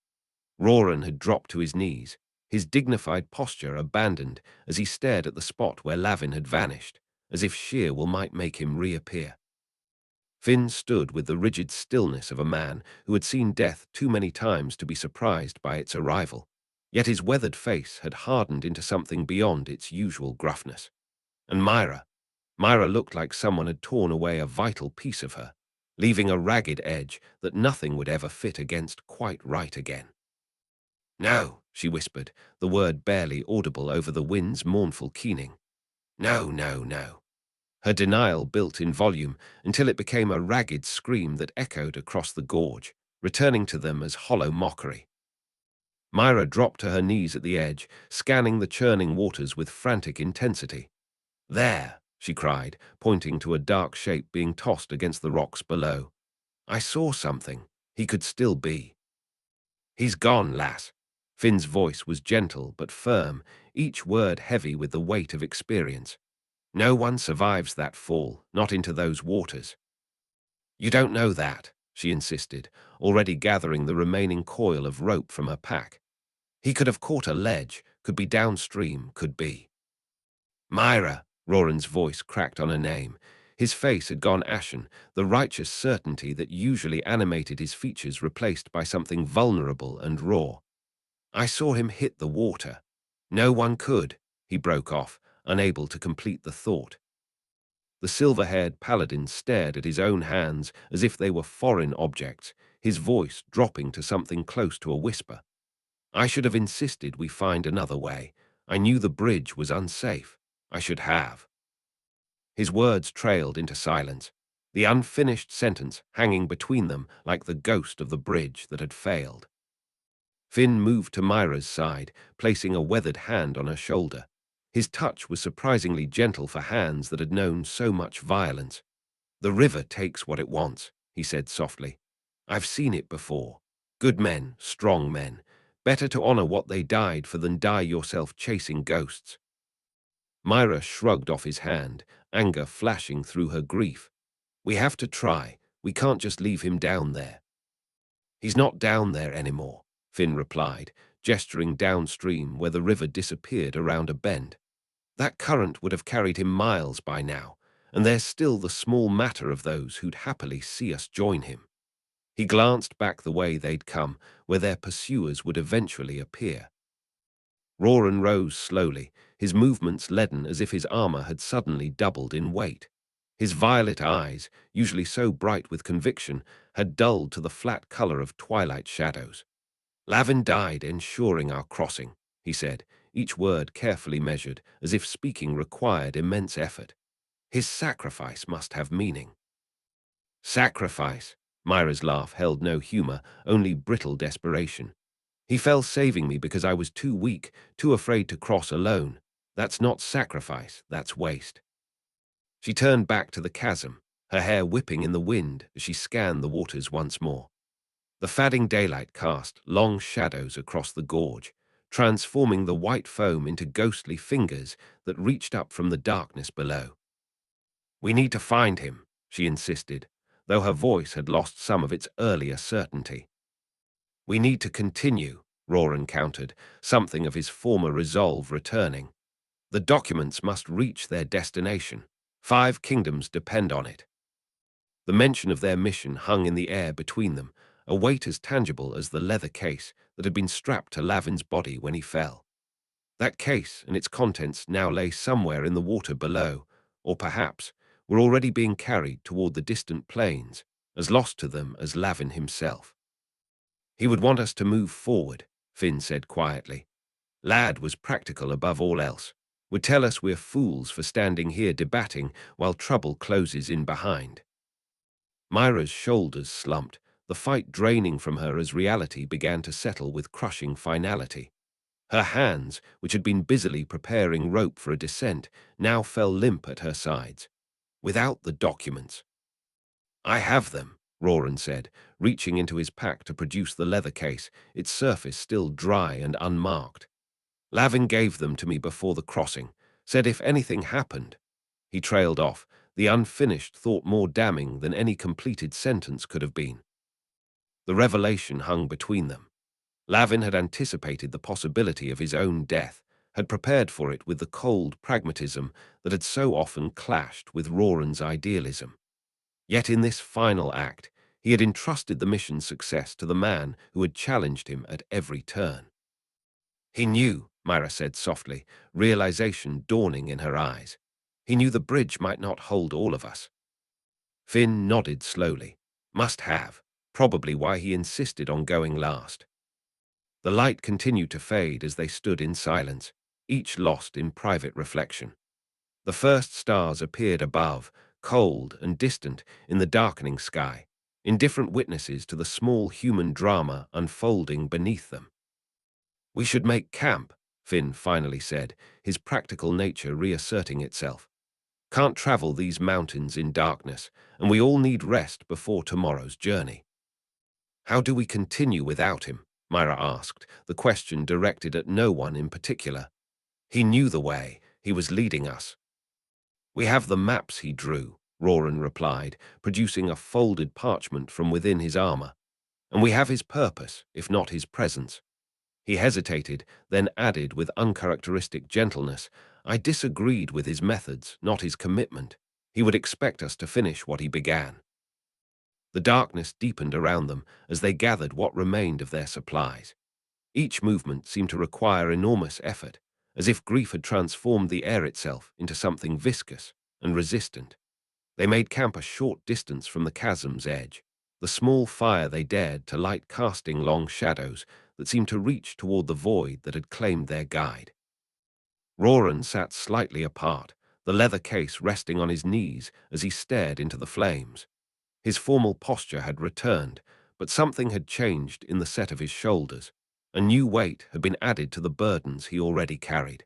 Roran had dropped to his knees, his dignified posture abandoned as he stared at the spot where Lavin had vanished, as if sheer will might make him reappear. Finn stood with the rigid stillness of a man who had seen death too many times to be surprised by its arrival, yet his weathered face had hardened into something beyond its usual gruffness. And Mira looked like someone had torn away a vital piece of her, leaving a ragged edge that nothing would ever fit against quite right again. "No," she whispered, the word barely audible over the wind's mournful keening. "No, no, no." Her denial built in volume until it became a ragged scream that echoed across the gorge, returning to them as hollow mockery. Mira dropped to her knees at the edge, scanning the churning waters with frantic intensity. "There," she cried, pointing to a dark shape being tossed against the rocks below. "I saw something. He could still be." "He's gone, lass." Finn's voice was gentle but firm, each word heavy with the weight of experience. "No one survives that fall, not into those waters." "You don't know that," she insisted, already gathering the remaining coil of rope from her pack. "He could have caught a ledge, could be downstream, could be." "Mira," Roran's voice cracked on her name. His face had gone ashen, the righteous certainty that usually animated his features replaced by something vulnerable and raw. "I saw him hit the water. No one could," he broke off, unable to complete the thought. The silver-haired paladin stared at his own hands as if they were foreign objects, his voice dropping to something close to a whisper. "I should have insisted we find another way. I knew the bridge was unsafe. I should have." His words trailed into silence, the unfinished sentence hanging between them like the ghost of the bridge that had failed. Finn moved to Mira's side, placing a weathered hand on her shoulder. His touch was surprisingly gentle for hands that had known so much violence. "The river takes what it wants," he said softly. "I've seen it before. Good men, strong men. Better to honor what they died for than die yourself chasing ghosts." Mira shrugged off his hand, anger flashing through her grief. "We have to try. We can't just leave him down there." "He's not down there anymore," Finn replied, gesturing downstream where the river disappeared around a bend. "That current would have carried him miles by now, and there's still the small matter of those who'd happily see us join him." He glanced back the way they'd come, where their pursuers would eventually appear. Roran rose slowly, his movements leaden as if his armor had suddenly doubled in weight. His violet eyes, usually so bright with conviction, had dulled to the flat color of twilight shadows. "Lavin died ensuring our crossing," he said, each word carefully measured, as if speaking required immense effort. "His sacrifice must have meaning." "Sacrifice?" Mira's laugh held no humor, only brittle desperation. "He fell saving me because I was too weak, too afraid to cross alone. That's not sacrifice, that's waste." She turned back to the chasm, her hair whipping in the wind as she scanned the waters once more. The fading daylight cast long shadows across the gorge, transforming the white foam into ghostly fingers that reached up from the darkness below. "We need to find him," she insisted, though her voice had lost some of its earlier certainty. "We need to continue," Roran countered, something of his former resolve returning. The documents must reach their destination. 5 kingdoms depend on it. The mention of their mission hung in the air between them, a weight as tangible as the leather case that had been strapped to Lavin's body when he fell. That case and its contents now lay somewhere in the water below, or perhaps were already being carried toward the distant plains, as lost to them as Lavin himself. He would want us to move forward, Finn said quietly. Lad was practical above all else. Would tell us we're fools for standing here debating while trouble closes in behind. Mira's shoulders slumped, the fight draining from her as reality began to settle with crushing finality. Her hands, which had been busily preparing rope for a descent, now fell limp at her sides. Without the documents. I have them, Roran said, reaching into his pack to produce the leather case, its surface still dry and unmarked. Lavin gave them to me before the crossing, said if anything happened. He trailed off, the unfinished thought more damning than any completed sentence could have been. The revelation hung between them. Lavin had anticipated the possibility of his own death, had prepared for it with the cold pragmatism that had so often clashed with Roran's idealism. Yet in this final act, he had entrusted the mission's success to the man who had challenged him at every turn. He knew, Mira said softly, realization dawning in her eyes. He knew the bridge might not hold all of us. Finn nodded slowly. Must have, probably why he insisted on going last. The light continued to fade as they stood in silence, each lost in private reflection. The first stars appeared above, cold and distant in the darkening sky, indifferent witnesses to the small human drama unfolding beneath them. We should make camp, Finn finally said, his practical nature reasserting itself. Can't travel these mountains in darkness, and we all need rest before tomorrow's journey. How do we continue without him? Mira asked, the question directed at no one in particular. He knew the way, he was leading us. We have the maps he drew, Roran replied, producing a folded parchment from within his armor. And we have his purpose, if not his presence. He hesitated, then added with uncharacteristic gentleness, I disagreed with his methods, not his commitment. He would expect us to finish what he began. The darkness deepened around them as they gathered what remained of their supplies. Each movement seemed to require enormous effort, as if grief had transformed the air itself into something viscous and resistant. They made camp a short distance from the chasm's edge, the small fire they dared to light casting long shadows that seemed to reach toward the void that had claimed their guide. Roran sat slightly apart, the leather case resting on his knees as he stared into the flames. His formal posture had returned, but something had changed in the set of his shoulders. A new weight had been added to the burdens he already carried.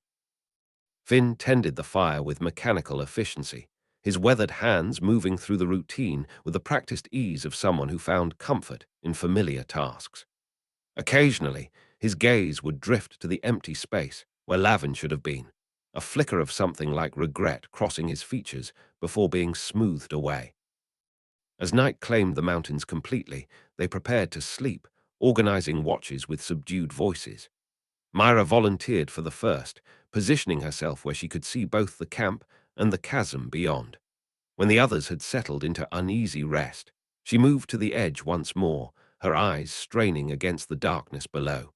Finn tended the fire with mechanical efficiency, his weathered hands moving through the routine with the practiced ease of someone who found comfort in familiar tasks. Occasionally, his gaze would drift to the empty space where Lavin should have been, a flicker of something like regret crossing his features before being smoothed away. As night claimed the mountains completely, they prepared to sleep, organizing watches with subdued voices. Mira volunteered for the first, positioning herself where she could see both the camp and the chasm beyond. When the others had settled into uneasy rest, she moved to the edge once more, her eyes straining against the darkness below.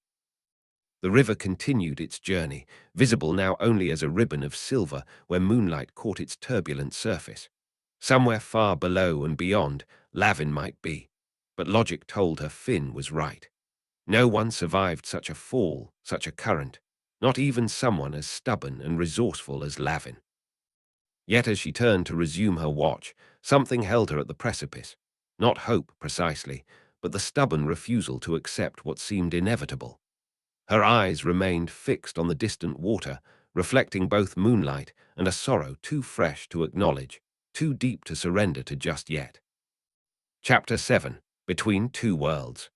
The river continued its journey, visible now only as a ribbon of silver where moonlight caught its turbulent surface. Somewhere far below and beyond, Lavin might be, but logic told her Finn was right. No one survived such a fall, such a current, not even someone as stubborn and resourceful as Lavin. Yet as she turned to resume her watch, something held her at the precipice, not hope precisely, but the stubborn refusal to accept what seemed inevitable. Her eyes remained fixed on the distant water, reflecting both moonlight and a sorrow too fresh to acknowledge, too deep to surrender to just yet. Chapter 7. Between Two Worlds.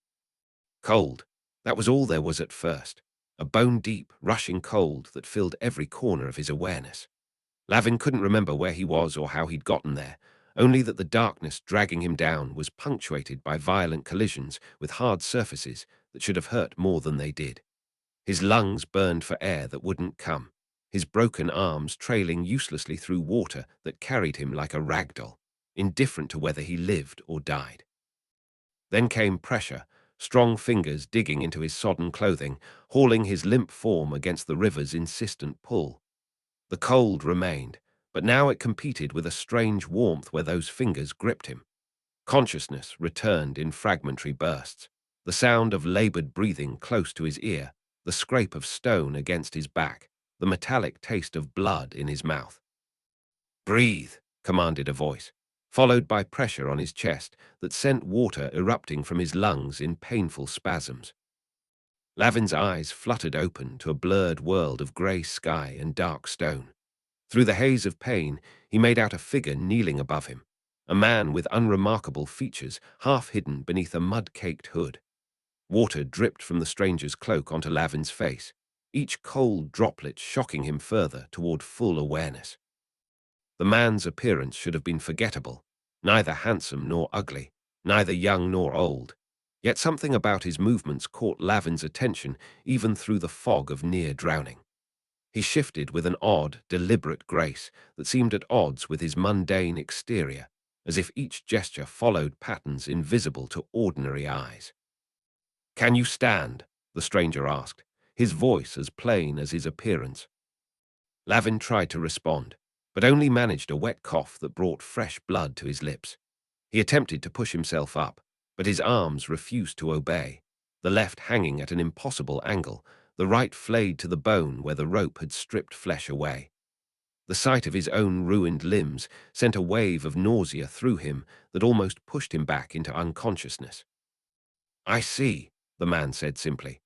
Cold. That was all there was at first. A bone-deep, rushing cold that filled every corner of his awareness. Lavin couldn't remember where he was or how he'd gotten there, only that the darkness dragging him down was punctuated by violent collisions with hard surfaces that should have hurt more than they did. His lungs burned for air that wouldn't come, his broken arms trailing uselessly through water that carried him like a rag doll, indifferent to whether he lived or died. Then came pressure, strong fingers digging into his sodden clothing, hauling his limp form against the river's insistent pull. The cold remained, but now it competed with a strange warmth where those fingers gripped him. Consciousness returned in fragmentary bursts, the sound of labored breathing close to his ear, the scrape of stone against his back, the metallic taste of blood in his mouth. "Breathe," commanded a voice, followed by pressure on his chest that sent water erupting from his lungs in painful spasms. Lavin's eyes fluttered open to a blurred world of grey sky and dark stone. Through the haze of pain, he made out a figure kneeling above him, a man with unremarkable features half hidden beneath a mud-caked hood. Water dripped from the stranger's cloak onto Lavin's face, each cold droplet shocking him further toward full awareness. The man's appearance should have been forgettable, neither handsome nor ugly, neither young nor old. Yet something about his movements caught Lavin's attention even through the fog of near drowning. He shifted with an odd, deliberate grace that seemed at odds with his mundane exterior, as if each gesture followed patterns invisible to ordinary eyes. "Can you stand?" the stranger asked, his voice as plain as his appearance. Lavin tried to respond, but only managed a wet cough that brought fresh blood to his lips. He attempted to push himself up, but his arms refused to obey, the left hanging at an impossible angle, the right flayed to the bone where the rope had stripped flesh away. The sight of his own ruined limbs sent a wave of nausea through him that almost pushed him back into unconsciousness. "I see," the man said simply.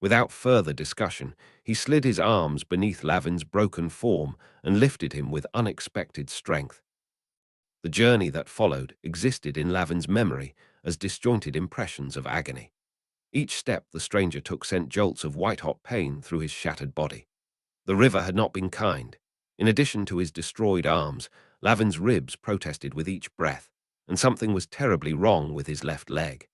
Without further discussion, he slid his arms beneath Lavin's broken form and lifted him with unexpected strength. The journey that followed existed in Lavin's memory as disjointed impressions of agony. Each step the stranger took sent jolts of white-hot pain through his shattered body. The river had not been kind. In addition to his destroyed arms, Lavin's ribs protested with each breath, and something was terribly wrong with his left leg.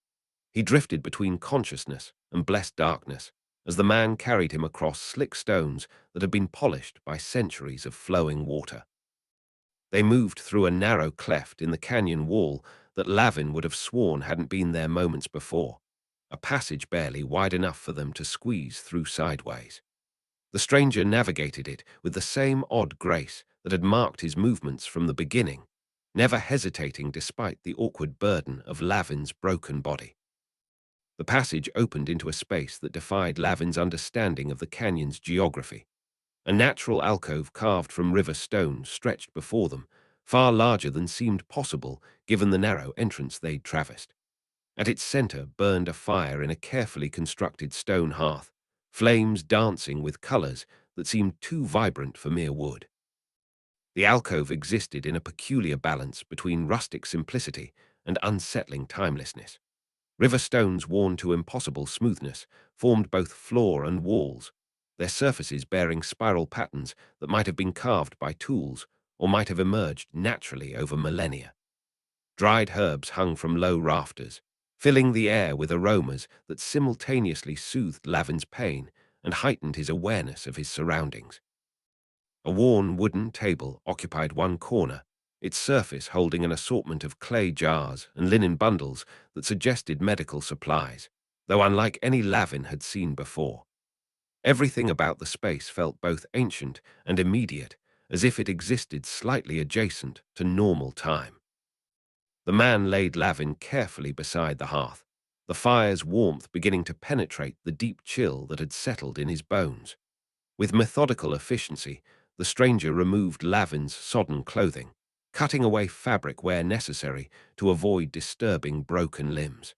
He drifted between consciousness and blessed darkness as the man carried him across slick stones that had been polished by centuries of flowing water. They moved through a narrow cleft in the canyon wall that Lavin would have sworn hadn't been there moments before, a passage barely wide enough for them to squeeze through sideways. The stranger navigated it with the same odd grace that had marked his movements from the beginning, never hesitating despite the awkward burden of Lavin's broken body. The passage opened into a space that defied Lavin's understanding of the canyon's geography. A natural alcove carved from river stone stretched before them, far larger than seemed possible given the narrow entrance they'd traversed. At its center burned a fire in a carefully constructed stone hearth, flames dancing with colors that seemed too vibrant for mere wood. The alcove existed in a peculiar balance between rustic simplicity and unsettling timelessness. River stones worn to impossible smoothness formed both floor and walls, their surfaces bearing spiral patterns that might have been carved by tools or might have emerged naturally over millennia. Dried herbs hung from low rafters, filling the air with aromas that simultaneously soothed Lavin's pain and heightened his awareness of his surroundings. A worn wooden table occupied one corner, its surface holding an assortment of clay jars and linen bundles that suggested medical supplies, though unlike any Lavin had seen before. Everything about the space felt both ancient and immediate, as if it existed slightly adjacent to normal time. The man laid Lavin carefully beside the hearth, the fire's warmth beginning to penetrate the deep chill that had settled in his bones. With methodical efficiency, the stranger removed Lavin's sodden clothing, cutting away fabric where necessary to avoid disturbing broken limbs.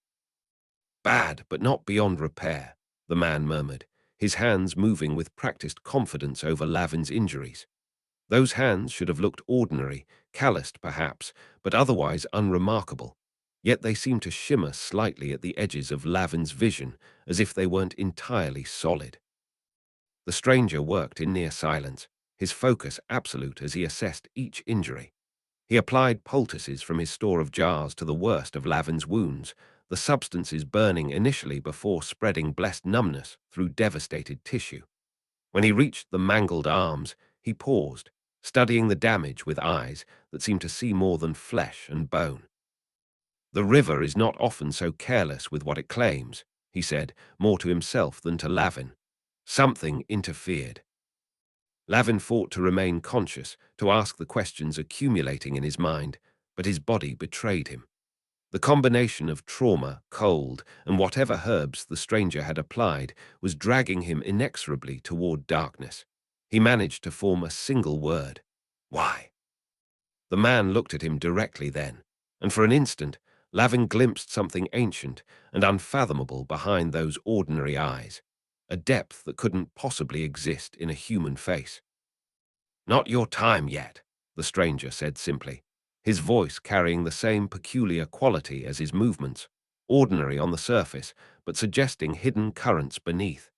"Bad, but not beyond repair," the man murmured, his hands moving with practiced confidence over Lavin's injuries. Those hands should have looked ordinary, calloused perhaps, but otherwise unremarkable, yet they seemed to shimmer slightly at the edges of Lavin's vision as if they weren't entirely solid. The stranger worked in near silence, his focus absolute as he assessed each injury. He applied poultices from his store of jars to the worst of Lavin's wounds, the substances burning initially before spreading blessed numbness through devastated tissue. When he reached the mangled arms, he paused, studying the damage with eyes that seemed to see more than flesh and bone. "The river is not often so careless with what it claims," he said, more to himself than to Lavin. Something interfered. Lavin fought to remain conscious, to ask the questions accumulating in his mind, but his body betrayed him. The combination of trauma, cold, and whatever herbs the stranger had applied was dragging him inexorably toward darkness. He managed to form a single word: "Why?" The man looked at him directly then, and for an instant Lavin glimpsed something ancient and unfathomable behind those ordinary eyes, a depth that couldn't possibly exist in a human face. "Not your time yet," the stranger said simply, his voice carrying the same peculiar quality as his movements, ordinary on the surface, but suggesting hidden currents beneath.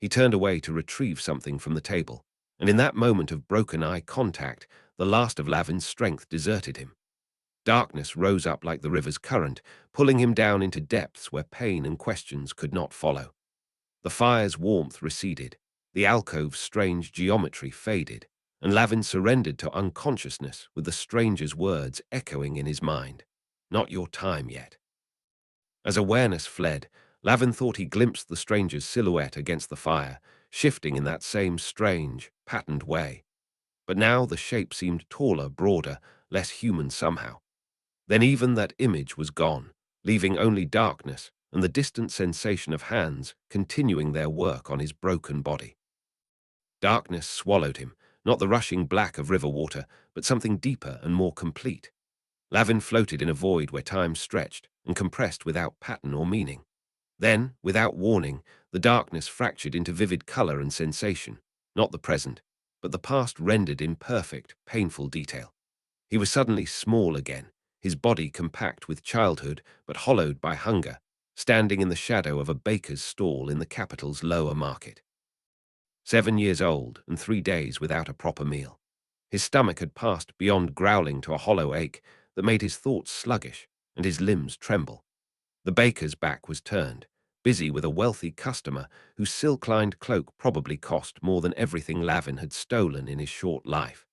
He turned away to retrieve something from the table, and in that moment of broken eye contact, the last of Lavin's strength deserted him. Darkness rose up like the river's current, pulling him down into depths where pain and questions could not follow. The fire's warmth receded, the alcove's strange geometry faded, and Lavin surrendered to unconsciousness with the stranger's words echoing in his mind. "Not your time yet." As awareness fled, Lavin thought he glimpsed the stranger's silhouette against the fire, shifting in that same strange, patterned way. But now the shape seemed taller, broader, less human somehow. Then even that image was gone, leaving only darkness and the distant sensation of hands continuing their work on his broken body. Darkness swallowed him, not the rushing black of river water, but something deeper and more complete. Lavin floated in a void where time stretched and compressed without pattern or meaning. Then, without warning, the darkness fractured into vivid color and sensation, not the present, but the past rendered in perfect, painful detail. He was suddenly small again, his body compact with childhood but hollowed by hunger, standing in the shadow of a baker's stall in the capital's lower market. 7 years old and 3 days without a proper meal. His stomach had passed beyond growling to a hollow ache that made his thoughts sluggish and his limbs tremble. The baker's back was turned, busy with a wealthy customer whose silk-lined cloak probably cost more than everything Lavin had stolen in his short life.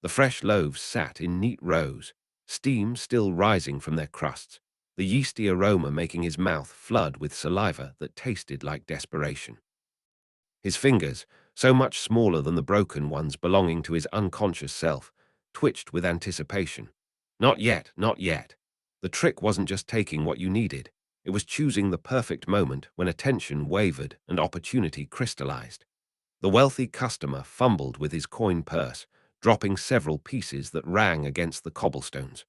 The fresh loaves sat in neat rows, steam still rising from their crusts, the yeasty aroma making his mouth flood with saliva that tasted like desperation. His fingers, so much smaller than the broken ones belonging to his unconscious self, twitched with anticipation. Not yet, not yet. The trick wasn't just taking what you needed. It was choosing the perfect moment when attention wavered and opportunity crystallized. The wealthy customer fumbled with his coin purse, dropping several pieces that rang against the cobblestones.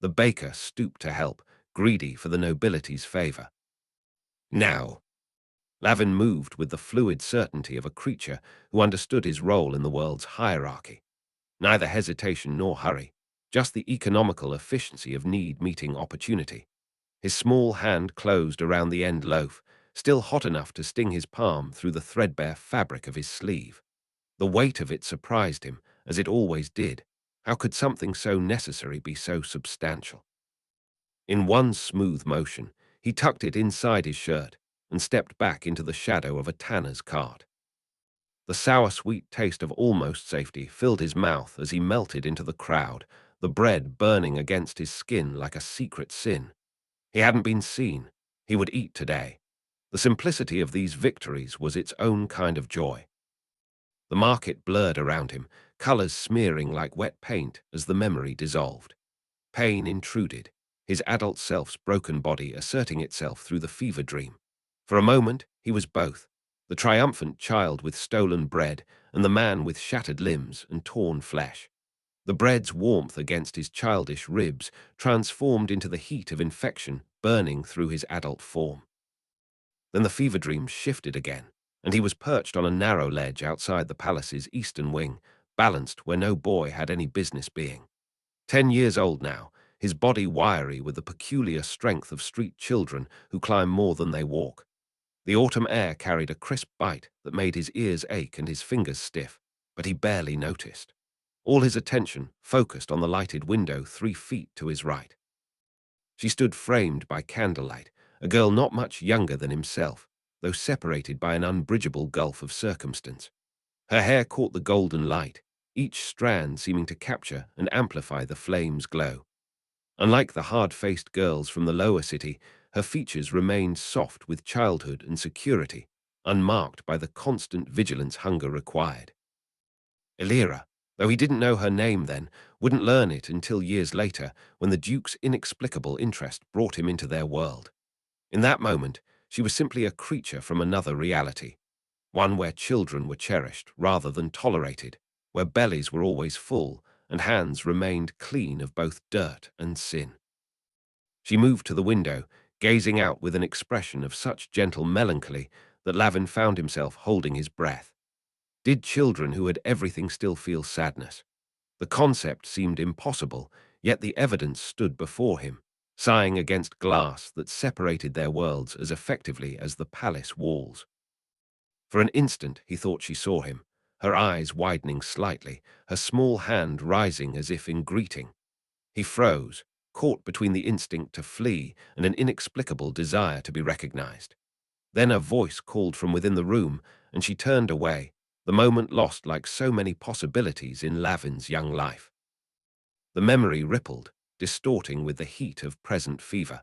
The baker stooped to help, greedy for the nobility's favor. "Now." Lavin moved with the fluid certainty of a creature who understood his role in the world's hierarchy. Neither hesitation nor hurry, just the economical efficiency of need meeting opportunity. His small hand closed around the end loaf, still hot enough to sting his palm through the threadbare fabric of his sleeve. The weight of it surprised him, as it always did. How could something so necessary be so substantial? In one smooth motion, he tucked it inside his shirt and stepped back into the shadow of a tanner's cart. The sour-sweet taste of almost safety filled his mouth as he melted into the crowd, the bread burning against his skin like a secret sin. He hadn't been seen. He would eat today. The simplicity of these victories was its own kind of joy. The market blurred around him, colors smearing like wet paint as the memory dissolved. Pain intruded, his adult self's broken body asserting itself through the fever dream. For a moment, he was both, the triumphant child with stolen bread and the man with shattered limbs and torn flesh. The bread's warmth against his childish ribs transformed into the heat of infection burning through his adult form. Then the fever dream shifted again, and he was perched on a narrow ledge outside the palace's eastern wing, balanced where no boy had any business being. 10 years old now, his body wiry with the peculiar strength of street children who climb more than they walk. The autumn air carried a crisp bite that made his ears ache and his fingers stiff, but he barely noticed. All his attention focused on the lighted window 3 feet to his right. She stood framed by candlelight, a girl not much younger than himself, though separated by an unbridgeable gulf of circumstance. Her hair caught the golden light, each strand seeming to capture and amplify the flame's glow. Unlike the hard-faced girls from the lower city, her features remained soft with childhood and security, unmarked by the constant vigilance hunger required. Altiear, though he didn't know her name then, wouldn't learn it until years later, when the Duke's inexplicable interest brought him into their world. In that moment, she was simply a creature from another reality, one where children were cherished rather than tolerated, where bellies were always full and hands remained clean of both dirt and sin. She moved to the window, gazing out with an expression of such gentle melancholy that Lavin found himself holding his breath. Did children who had everything still feel sadness? The concept seemed impossible, yet the evidence stood before him, sighing against glass that separated their worlds as effectively as the palace walls. For an instant he thought she saw him, her eyes widening slightly, her small hand rising as if in greeting. He froze, caught between the instinct to flee and an inexplicable desire to be recognized. Then a voice called from within the room, and she turned away, the moment lost like so many possibilities in Lavin's young life. The memory rippled, distorting with the heat of present fever.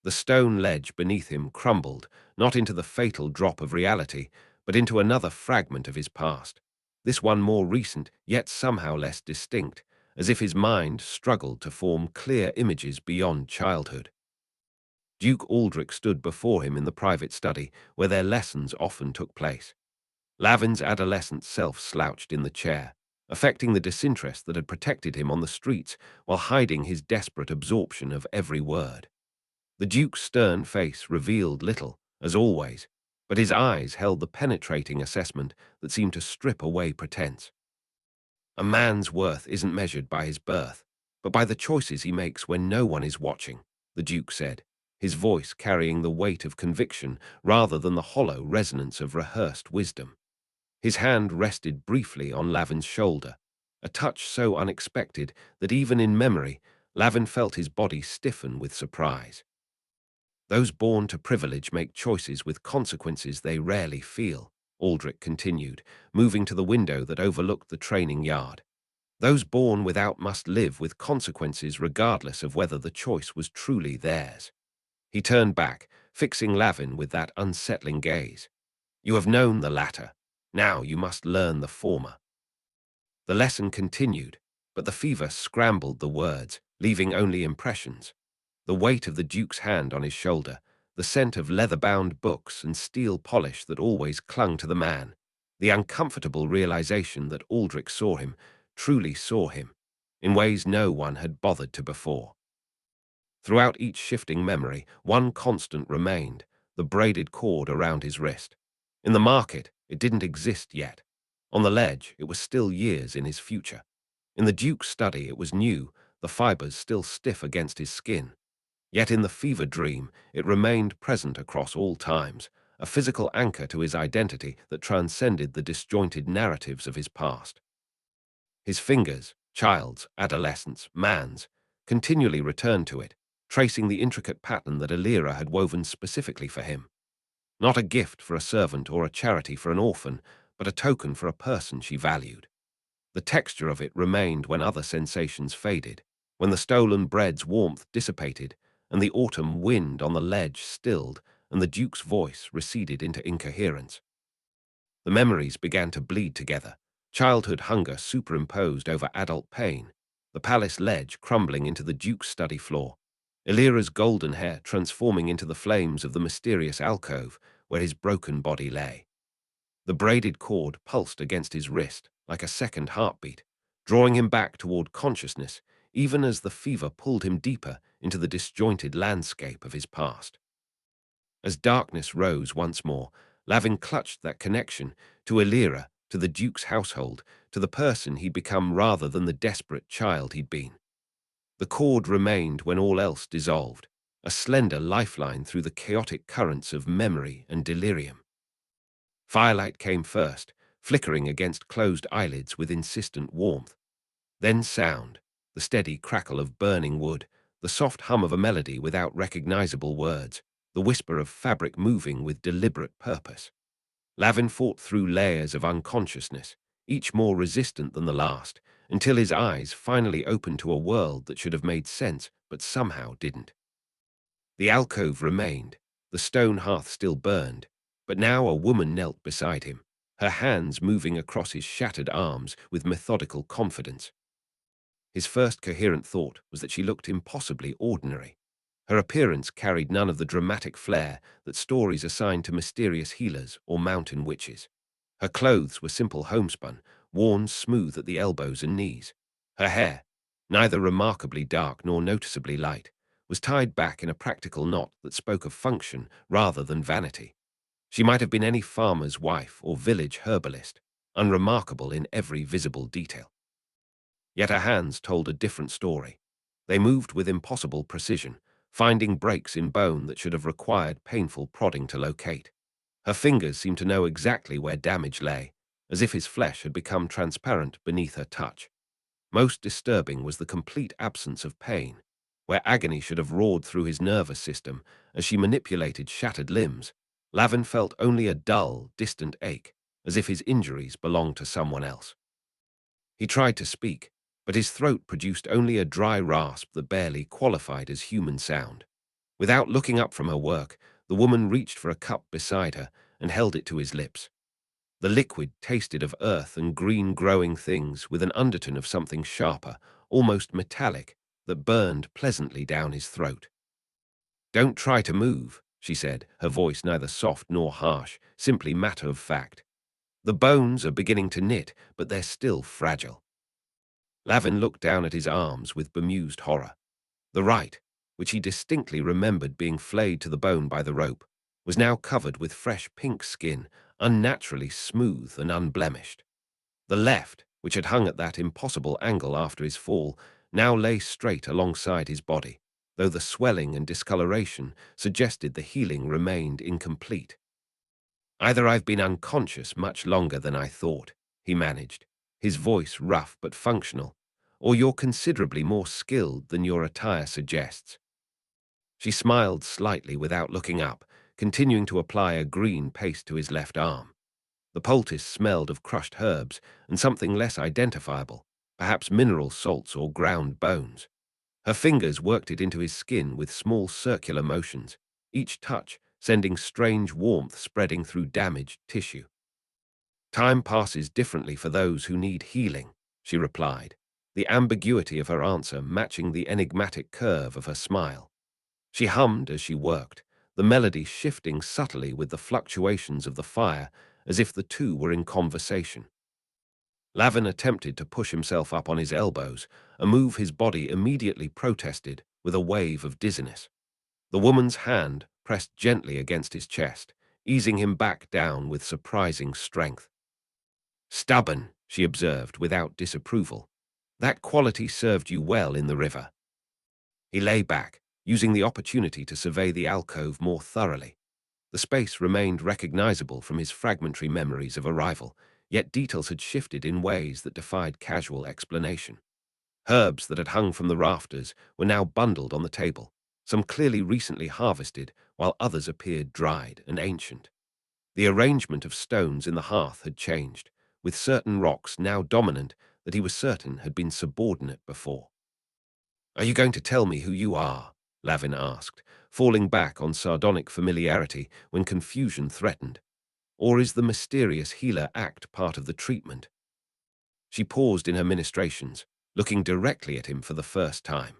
The stone ledge beneath him crumbled, not into the fatal drop of reality, but into another fragment of his past, this one more recent, yet somehow less distinct, as if his mind struggled to form clear images beyond childhood. Duke Aldrich stood before him in the private study, where their lessons often took place. Lavin's adolescent self slouched in the chair, affecting the disinterest that had protected him on the streets while hiding his desperate absorption of every word. The Duke's stern face revealed little, as always, but his eyes held the penetrating assessment that seemed to strip away pretense. A man's worth isn't measured by his birth, but by the choices he makes when no one is watching, the Duke said, his voice carrying the weight of conviction rather than the hollow resonance of rehearsed wisdom. His hand rested briefly on Lavin's shoulder, a touch so unexpected that even in memory, Lavin felt his body stiffen with surprise. Those born to privilege make choices with consequences they rarely feel, Aldrich continued, moving to the window that overlooked the training yard. Those born without must live with consequences regardless of whether the choice was truly theirs. He turned back, fixing Lavin with that unsettling gaze. You have known the latter. Now you must learn the former. The lesson continued, but the fever scrambled the words, leaving only impressions. The weight of the Duke's hand on his shoulder, the scent of leather-bound books and steel polish that always clung to the man, the uncomfortable realization that Aldrich saw him, truly saw him, in ways no one had bothered to before. Throughout each shifting memory, one constant remained, the braided cord around his wrist. In the market, it didn't exist yet. On the ledge, it was still years in his future. In the Duke's study, it was new, the fibers still stiff against his skin. Yet in the fever dream, it remained present across all times, a physical anchor to his identity that transcended the disjointed narratives of his past. His fingers, child's, adolescent's, man's, continually returned to it, tracing the intricate pattern that Altiear had woven specifically for him. Not a gift for a servant or a charity for an orphan, but a token for a person she valued. The texture of it remained when other sensations faded, when the stolen bread's warmth dissipated, and the autumn wind on the ledge stilled, and the Duke's voice receded into incoherence. The memories began to bleed together, childhood hunger superimposed over adult pain, the palace ledge crumbling into the Duke's study floor, Altiear's golden hair transforming into the flames of the mysterious alcove where his broken body lay. The braided cord pulsed against his wrist like a second heartbeat, drawing him back toward consciousness, even as the fever pulled him deeper into the disjointed landscape of his past. As darkness rose once more, Lavin clutched that connection to Altiear, to the Duke's household, to the person he'd become rather than the desperate child he'd been. The cord remained when all else dissolved, a slender lifeline through the chaotic currents of memory and delirium. Firelight came first, flickering against closed eyelids with insistent warmth. Then sound, the steady crackle of burning wood, the soft hum of a melody without recognizable words, the whisper of fabric moving with deliberate purpose. Lavin fought through layers of unconsciousness, each more resistant than the last, until his eyes finally opened to a world that should have made sense but somehow didn't. The alcove remained, the stone hearth still burned, but now a woman knelt beside him, her hands moving across his shattered arms with methodical confidence. His first coherent thought was that she looked impossibly ordinary. Her appearance carried none of the dramatic flair that stories assign to mysterious healers or mountain witches. Her clothes were simple homespun, worn smooth at the elbows and knees. Her hair, neither remarkably dark nor noticeably light, was tied back in a practical knot that spoke of function rather than vanity. She might have been any farmer's wife or village herbalist, unremarkable in every visible detail. Yet her hands told a different story. They moved with impossible precision, finding breaks in bone that should have required painful prodding to locate. Her fingers seemed to know exactly where damage lay, as if his flesh had become transparent beneath her touch. Most disturbing was the complete absence of pain, where agony should have roared through his nervous system as she manipulated shattered limbs. Lavin felt only a dull, distant ache, as if his injuries belonged to someone else. He tried to speak, but his throat produced only a dry rasp that barely qualified as human sound. Without looking up from her work, the woman reached for a cup beside her and held it to his lips. The liquid tasted of earth and green growing things with an undertone of something sharper, almost metallic, that burned pleasantly down his throat. "Don't try to move," she said, her voice neither soft nor harsh, simply matter of fact. "The bones are beginning to knit, but they're still fragile." Lavin looked down at his arms with bemused horror. The right, which he distinctly remembered being flayed to the bone by the rope, was now covered with fresh pink skin, unnaturally smooth and unblemished. The left, which had hung at that impossible angle after his fall, now lay straight alongside his body, though the swelling and discoloration suggested the healing remained incomplete. "Either I've been unconscious much longer than I thought," he managed, his voice rough but functional, "or you're considerably more skilled than your attire suggests." She smiled slightly without looking up, continuing to apply a green paste to his left arm. The poultice smelled of crushed herbs and something less identifiable, perhaps mineral salts or ground bones. Her fingers worked it into his skin with small circular motions, each touch sending strange warmth spreading through damaged tissue. "Time passes differently for those who need healing," she replied, the ambiguity of her answer matching the enigmatic curve of her smile. She hummed as she worked, the melody shifting subtly with the fluctuations of the fire as if the two were in conversation. Lavin attempted to push himself up on his elbows, a move his body immediately protested with a wave of dizziness. The woman's hand pressed gently against his chest, easing him back down with surprising strength. "Stubborn," she observed without disapproval. "That quality served you well in the river." He lay back, using the opportunity to survey the alcove more thoroughly. The space remained recognizable from his fragmentary memories of arrival, yet details had shifted in ways that defied casual explanation. Herbs that had hung from the rafters were now bundled on the table, some clearly recently harvested, while others appeared dried and ancient. The arrangement of stones in the hearth had changed, with certain rocks now dominant that he was certain had been subordinate before. "Are you going to tell me who you are?" Lavin asked, falling back on sardonic familiarity when confusion threatened. "Or is the mysterious healer act part of the treatment?" She paused in her ministrations, looking directly at him for the first time.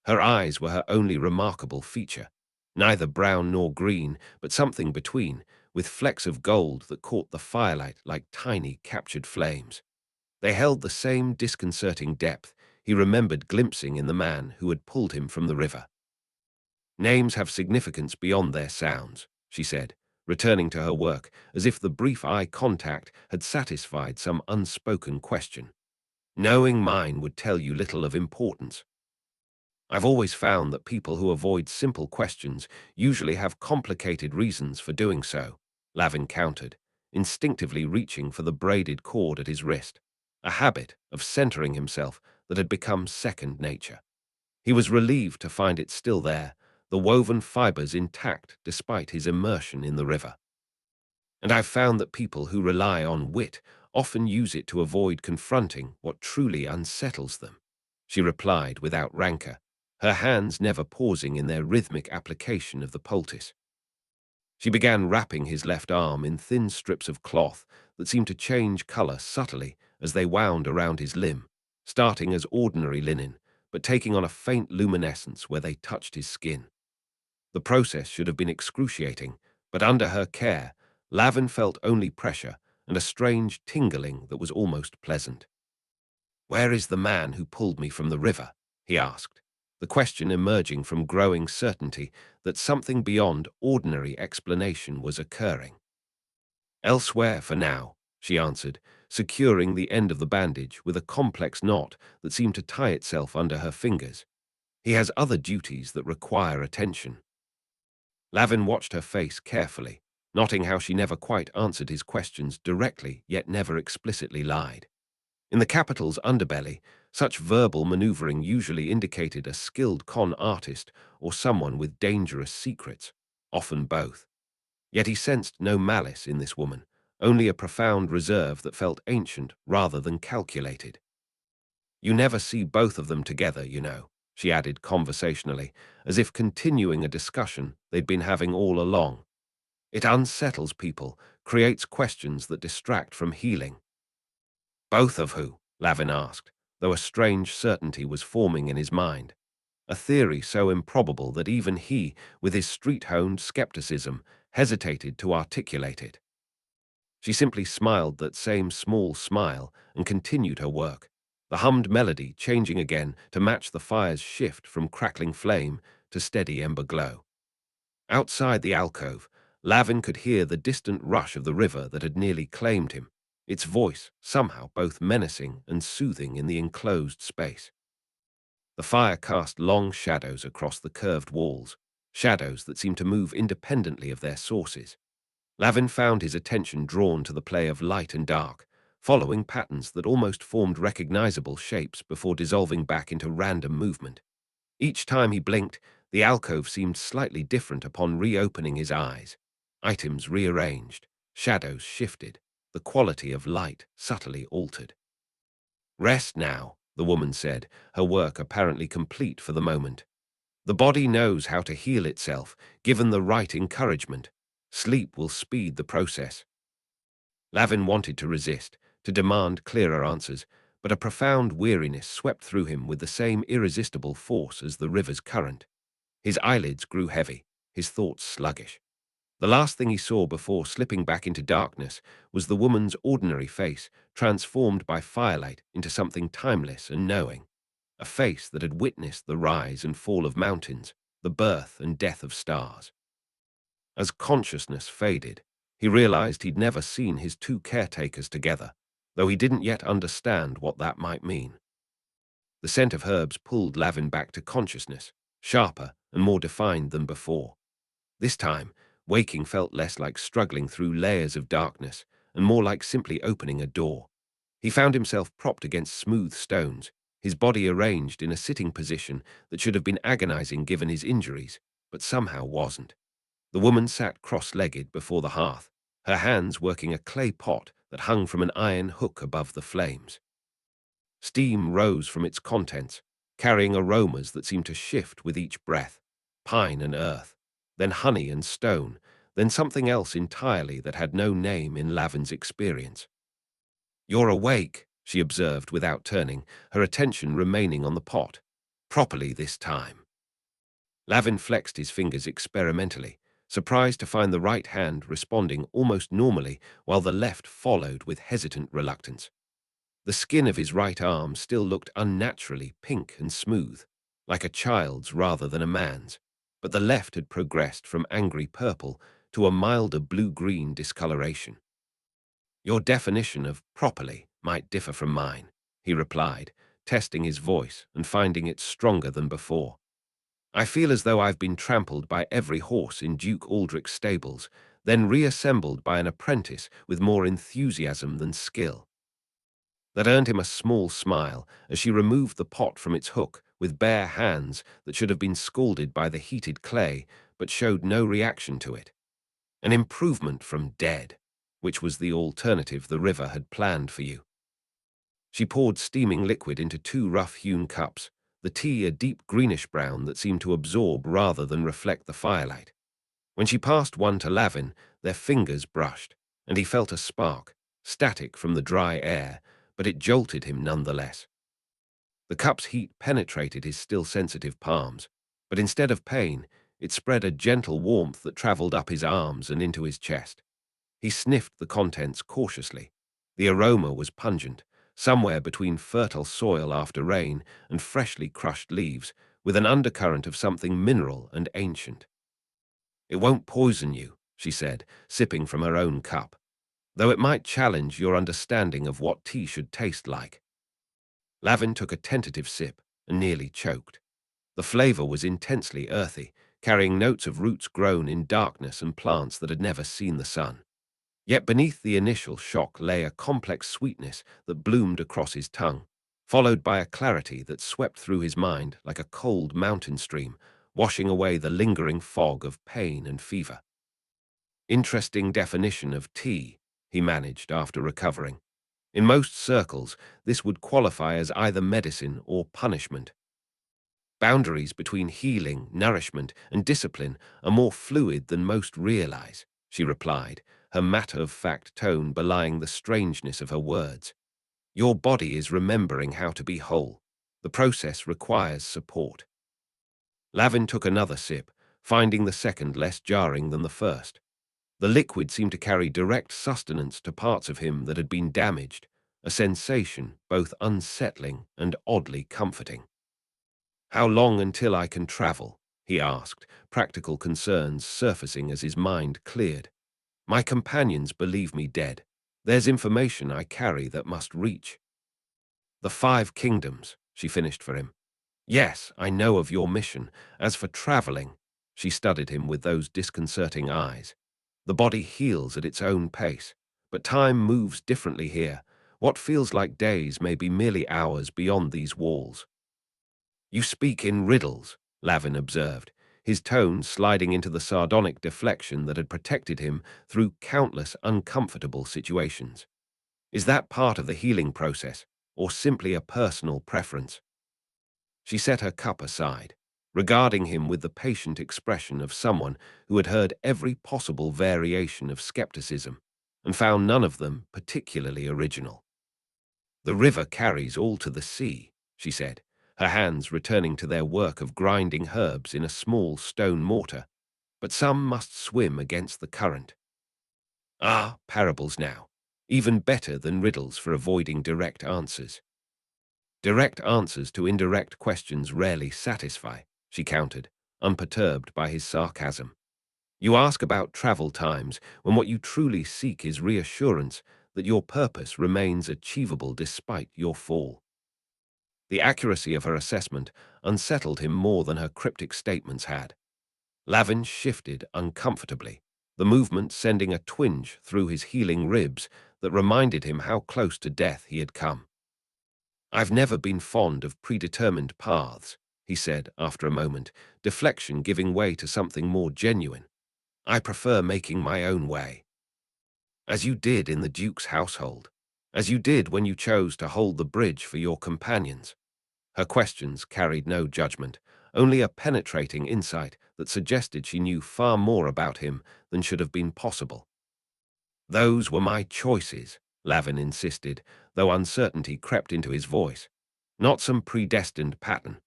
Her eyes were her only remarkable feature, neither brown nor green, but something between, with flecks of gold that caught the firelight like tiny captured flames. They held the same disconcerting depth he remembered glimpsing in the man who had pulled him from the river. "Names have significance beyond their sounds," she said, returning to her work as if the brief eye contact had satisfied some unspoken question. "Knowing mine would tell you little of importance. I've always found that people who avoid simple questions usually have complicated reasons for doing so," Lavin countered, instinctively reaching for the braided cord at his wrist, a habit of centering himself that had become second nature. He was relieved to find it still there, the woven fibers intact despite his immersion in the river. And I've found that people who rely on wit often use it to avoid confronting what truly unsettles them, she replied without rancor, her hands never pausing in their rhythmic application of the poultice. She began wrapping his left arm in thin strips of cloth that seemed to change color subtly as they wound around his limb, starting as ordinary linen, but taking on a faint luminescence where they touched his skin. The process should have been excruciating, but under her care, Lavin felt only pressure and a strange tingling that was almost pleasant. "Where is the man who pulled me from the river?" he asked, the question emerging from growing certainty that something beyond ordinary explanation was occurring. "Elsewhere for now," she answered, securing the end of the bandage with a complex knot that seemed to tie itself under her fingers. "He has other duties that require attention." Lavin watched her face carefully, noting how she never quite answered his questions directly yet never explicitly lied. In the capital's underbelly, such verbal maneuvering usually indicated a skilled con artist or someone with dangerous secrets, often both. Yet he sensed no malice in this woman, only a profound reserve that felt ancient rather than calculated. "You never see both of them together, you know," she added conversationally, as if continuing a discussion they'd been having all along. "It unsettles people, creates questions that distract from healing." "Both of who?" Lavin asked, though a strange certainty was forming in his mind. A theory so improbable that even he, with his street-honed skepticism, hesitated to articulate it. She simply smiled that same small smile and continued her work, the hummed melody changing again to match the fire's shift from crackling flame to steady ember glow. Outside the alcove, Lavin could hear the distant rush of the river that had nearly claimed him, its voice somehow both menacing and soothing in the enclosed space. The fire cast long shadows across the curved walls, shadows that seemed to move independently of their sources. Lavin found his attention drawn to the play of light and dark, following patterns that almost formed recognizable shapes before dissolving back into random movement. Each time he blinked, the alcove seemed slightly different upon reopening his eyes. Items rearranged, shadows shifted, the quality of light subtly altered. "Rest now," the woman said, her work apparently complete for the moment. "The body knows how to heal itself, given the right encouragement. Sleep will speed the process." Lavin wanted to resist, to demand clearer answers, but a profound weariness swept through him with the same irresistible force as the river's current. His eyelids grew heavy, his thoughts sluggish. The last thing he saw before slipping back into darkness was the woman's ordinary face, transformed by firelight into something timeless and knowing. A face that had witnessed the rise and fall of mountains, the birth and death of stars. As consciousness faded, he realized he'd never seen his two caretakers together, though he didn't yet understand what that might mean. The scent of herbs pulled Lavin back to consciousness, sharper and more defined than before. This time, waking felt less like struggling through layers of darkness and more like simply opening a door. He found himself propped against smooth stones, his body arranged in a sitting position that should have been agonizing given his injuries, but somehow wasn't. The woman sat cross-legged before the hearth, her hands working a clay pot that hung from an iron hook above the flames. Steam rose from its contents, carrying aromas that seemed to shift with each breath, pine and earth, then honey and stone, then something else entirely that had no name in Lavin's experience. "You're awake," she observed without turning, her attention remaining on the pot. "Properly this time." Lavin flexed his fingers experimentally, surprised to find the right hand responding almost normally while the left followed with hesitant reluctance. The skin of his right arm still looked unnaturally pink and smooth, like a child's rather than a man's, but the left had progressed from angry purple to a milder blue-green discoloration. "Your definition of properly might differ from mine," he replied, testing his voice and finding it stronger than before. "I feel as though I've been trampled by every horse in Duke Aldrich's stables, then reassembled by an apprentice with more enthusiasm than skill." That earned him a small smile as she removed the pot from its hook with bare hands that should have been scalded by the heated clay, but showed no reaction to it. An improvement from dead, which was the alternative the river had planned for you. She poured steaming liquid into 2 rough-hewn cups, the tea a deep greenish-brown that seemed to absorb rather than reflect the firelight. When she passed one to Lavin, their fingers brushed, and he felt a spark, static from the dry air, but it jolted him nonetheless. The cup's heat penetrated his still sensitive palms, but instead of pain, it spread a gentle warmth that traveled up his arms and into his chest. He sniffed the contents cautiously. The aroma was pungent, somewhere between fertile soil after rain and freshly crushed leaves, with an undercurrent of something mineral and ancient. "It won't poison you," she said, sipping from her own cup, "though it might challenge your understanding of what tea should taste like." Lavin took a tentative sip and nearly choked. The flavor was intensely earthy, carrying notes of roots grown in darkness and plants that had never seen the sun. Yet beneath the initial shock lay a complex sweetness that bloomed across his tongue, followed by a clarity that swept through his mind like a cold mountain stream, washing away the lingering fog of pain and fever. "Interesting definition of tea," he managed after recovering. "In most circles, this would qualify as either medicine or punishment. Boundaries between healing, nourishment, and discipline are more fluid than most realize," she replied, her matter-of-fact tone belying the strangeness of her words. "Your body is remembering how to be whole. The process requires support." Lavin took another sip, finding the second less jarring than the first. The liquid seemed to carry direct sustenance to parts of him that had been damaged, a sensation both unsettling and oddly comforting. "How long until I can travel?" he asked, practical concerns surfacing as his mind cleared. "My companions believe me dead. There's information I carry that must reach." "The 5 kingdoms," she finished for him. "Yes, I know of your mission. As for traveling," she studied him with those disconcerting eyes. "The body heals at its own pace, but time moves differently here. What feels like days may be merely hours beyond these walls." "You speak in riddles," Lavin observed, his tone sliding into the sardonic deflection that had protected him through countless uncomfortable situations. "Is that part of the healing process, or simply a personal preference?" She set her cup aside, regarding him with the patient expression of someone who had heard every possible variation of skepticism and found none of them particularly original. "The river carries all to the sea," she said, her hands returning to their work of grinding herbs in a small stone mortar, "but some must swim against the current." "Ah, parables now. Even better than riddles for avoiding direct answers." "Direct answers to indirect questions rarely satisfy," she countered, unperturbed by his sarcasm. "You ask about travel times when what you truly seek is reassurance that your purpose remains achievable despite your fall." The accuracy of her assessment unsettled him more than her cryptic statements had. Lavin shifted uncomfortably, the movement sending a twinge through his healing ribs that reminded him how close to death he had come. "I've never been fond of predetermined paths," he said after a moment, deflection giving way to something more genuine. "I prefer making my own way." "As you did in the Duke's household. As you did when you chose to hold the bridge for your companions." Her questions carried no judgment, only a penetrating insight that suggested she knew far more about him than should have been possible. "Those were my choices," Lavin insisted, though uncertainty crept into his voice. "Not some predestined pattern."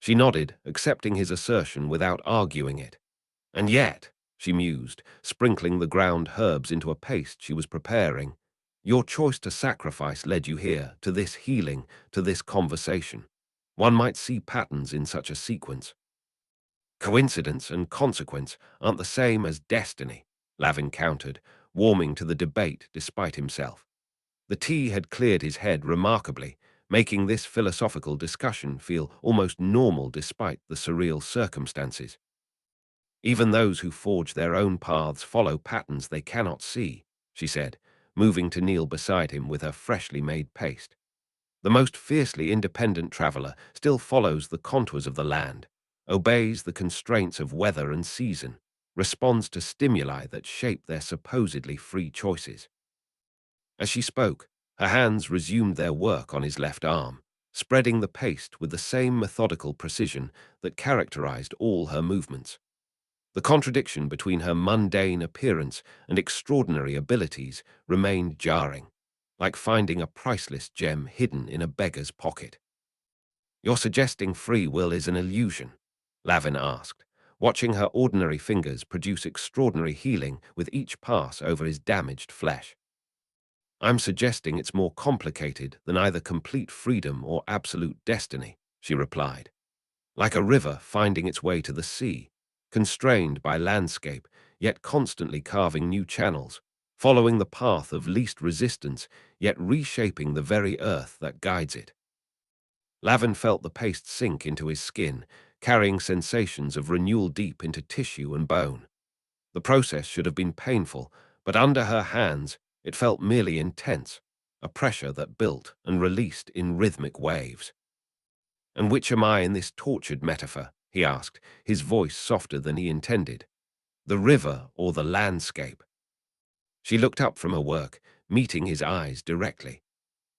She nodded, accepting his assertion without arguing it. "And yet," she mused, sprinkling the ground herbs into a paste she was preparing, "your choice to sacrifice led you here, to this healing, to this conversation. One might see patterns in such a sequence." "Coincidence and consequence aren't the same as destiny," Lavin countered, warming to the debate despite himself. The tea had cleared his head remarkably, making this philosophical discussion feel almost normal despite the surreal circumstances. "Even those who forge their own paths follow patterns they cannot see," she said, moving to kneel beside him with her freshly made paste. The most fiercely independent traveler still follows the contours of the land, obeys the constraints of weather and season, responds to stimuli that shape their supposedly free choices. As she spoke, her hands resumed their work on his left arm, spreading the paste with the same methodical precision that characterized all her movements. The contradiction between her mundane appearance and extraordinary abilities remained jarring, like finding a priceless gem hidden in a beggar's pocket. "You're suggesting free will is an illusion?" Lavin asked, watching her ordinary fingers produce extraordinary healing with each pass over his damaged flesh. "I'm suggesting it's more complicated than either complete freedom or absolute destiny," she replied. "Like a river finding its way to the sea, constrained by landscape, yet constantly carving new channels, following the path of least resistance, yet reshaping the very earth that guides it." Lavin felt the paste sink into his skin, carrying sensations of renewal deep into tissue and bone. The process should have been painful, but under her hands it felt merely intense, a pressure that built and released in rhythmic waves. "And which am I in this tortured metaphor?" he asked, his voice softer than he intended. "The river or the landscape?" She looked up from her work, meeting his eyes directly.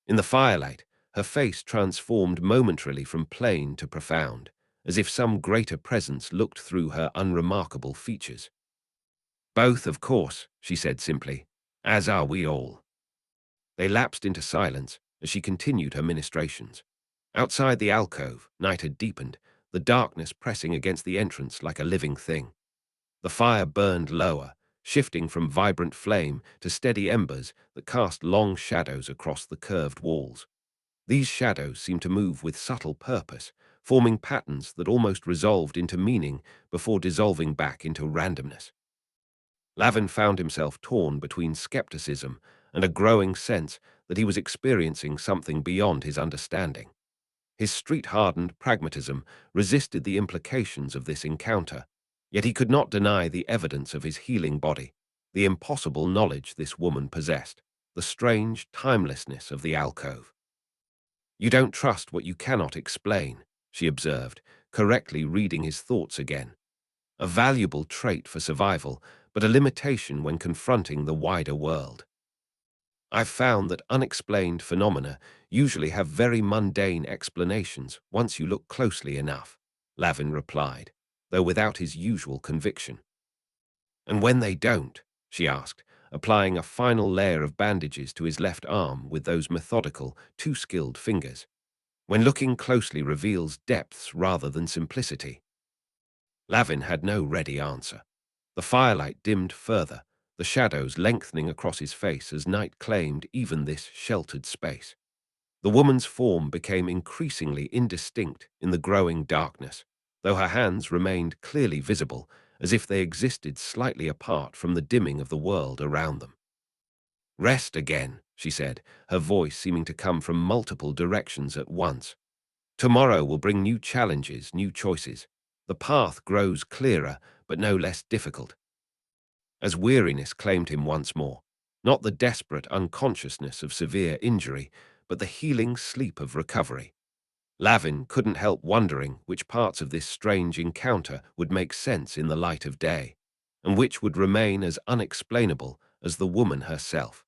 In the firelight, her face transformed momentarily from plain to profound, as if some greater presence looked through her unremarkable features. "Both, of course," she said simply, "as are we all." They lapsed into silence as she continued her ministrations. Outside the alcove, night had deepened, the darkness pressing against the entrance like a living thing. The fire burned lower, shifting from vibrant flame to steady embers that cast long shadows across the curved walls. These shadows seemed to move with subtle purpose, forming patterns that almost resolved into meaning before dissolving back into randomness. Lavin found himself torn between skepticism and a growing sense that he was experiencing something beyond his understanding. His street-hardened pragmatism resisted the implications of this encounter, yet he could not deny the evidence of his healing body, the impossible knowledge this woman possessed, the strange timelessness of the alcove. "You don't trust what you cannot explain," she observed, correctly reading his thoughts again. A valuable trait for survival, but a limitation when confronting the wider world. "I've found that unexplained phenomena usually have very mundane explanations once you look closely enough," Lavin replied, though without his usual conviction. "And when they don't?" she asked, applying a final layer of bandages to his left arm with those methodical, too skilled fingers. "When looking closely reveals depths rather than simplicity?" Lavin had no ready answer. The firelight dimmed further, the shadows lengthening across his face as night claimed even this sheltered space. The woman's form became increasingly indistinct in the growing darkness, though her hands remained clearly visible, as if they existed slightly apart from the dimming of the world around them. "Rest again," she said, her voice seeming to come from multiple directions at once. "Tomorrow will bring new challenges, new choices. The path grows clearer, but no less difficult." As weariness claimed him once more, not the desperate unconsciousness of severe injury, but the healing sleep of recovery. Lavin couldn't help wondering which parts of this strange encounter would make sense in the light of day, and which would remain as unexplainable as the woman herself.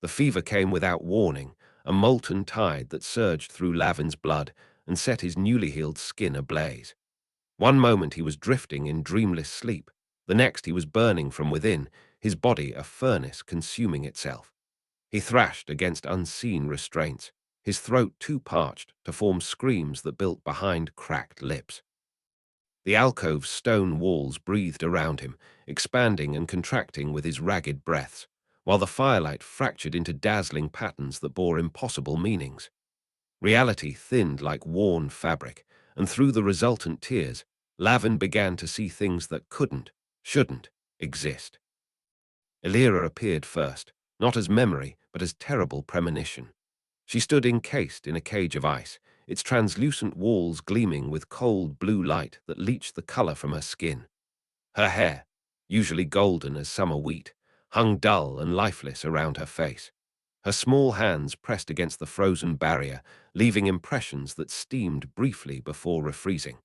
The fever came without warning, a molten tide that surged through Lavin's blood and set his newly healed skin ablaze. One moment he was drifting in dreamless sleep, the next he was burning from within, his body a furnace consuming itself. He thrashed against unseen restraints, his throat too parched to form screams that built behind cracked lips. The alcove's stone walls breathed around him, expanding and contracting with his ragged breaths, while the firelight fractured into dazzling patterns that bore impossible meanings. Reality thinned like worn fabric, and through the resultant tears, Lavin began to see things that couldn't, shouldn't, exist. Altiear appeared first, not as memory, but as terrible premonition. She stood encased in a cage of ice, its translucent walls gleaming with cold blue light that leached the color from her skin. Her hair, usually golden as summer wheat, hung dull and lifeless around her face. Her small hands pressed against the frozen barrier, leaving impressions that steamed briefly before refreezing.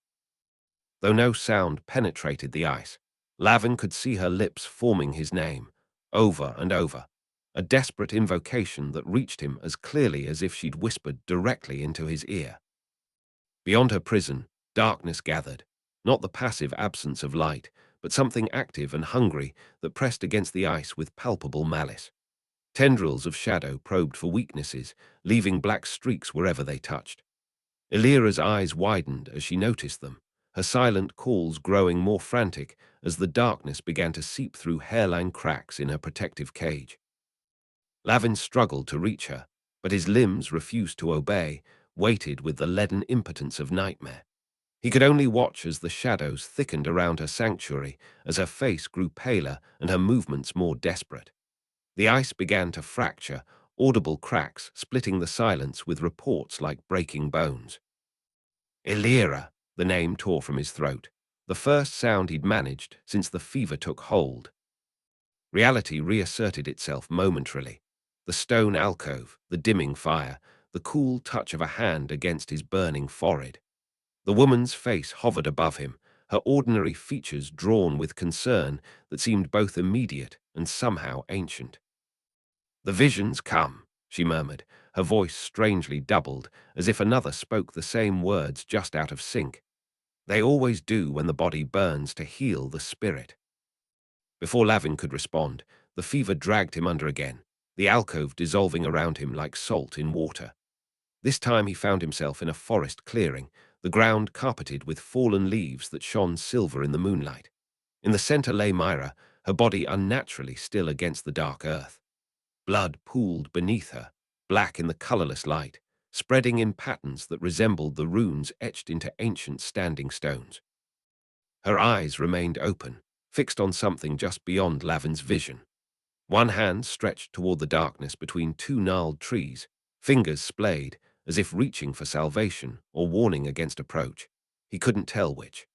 Though no sound penetrated the ice, Lavin could see her lips forming his name, over and over, a desperate invocation that reached him as clearly as if she'd whispered directly into his ear. Beyond her prison, darkness gathered, not the passive absence of light, but something active and hungry that pressed against the ice with palpable malice. Tendrils of shadow probed for weaknesses, leaving black streaks wherever they touched. Illyra's eyes widened as she noticed them, her silent calls growing more frantic as the darkness began to seep through hairline cracks in her protective cage. Lavin struggled to reach her, but his limbs refused to obey, weighted with the leaden impotence of nightmare. He could only watch as the shadows thickened around her sanctuary, as her face grew paler and her movements more desperate. The ice began to fracture, audible cracks splitting the silence with reports like breaking bones. Illyra, the name tore from his throat, the first sound he'd managed since the fever took hold. Reality reasserted itself momentarily. The stone alcove, the dimming fire, the cool touch of a hand against his burning forehead. The woman's face hovered above him, her ordinary features drawn with concern that seemed both immediate and somehow ancient. "The visions come," she murmured, her voice strangely doubled, as if another spoke the same words just out of sync. "They always do when the body burns to heal the spirit." Before Lavin could respond, the fever dragged him under again, the alcove dissolving around him like salt in water. This time he found himself in a forest clearing, the ground carpeted with fallen leaves that shone silver in the moonlight. In the center lay Mira, her body unnaturally still against the dark earth. Blood pooled beneath her, black in the colorless light, spreading in patterns that resembled the runes etched into ancient standing stones. Her eyes remained open, fixed on something just beyond Lavin's vision. One hand stretched toward the darkness between two gnarled trees, fingers splayed, as if reaching for salvation or warning against approach. He couldn't tell which.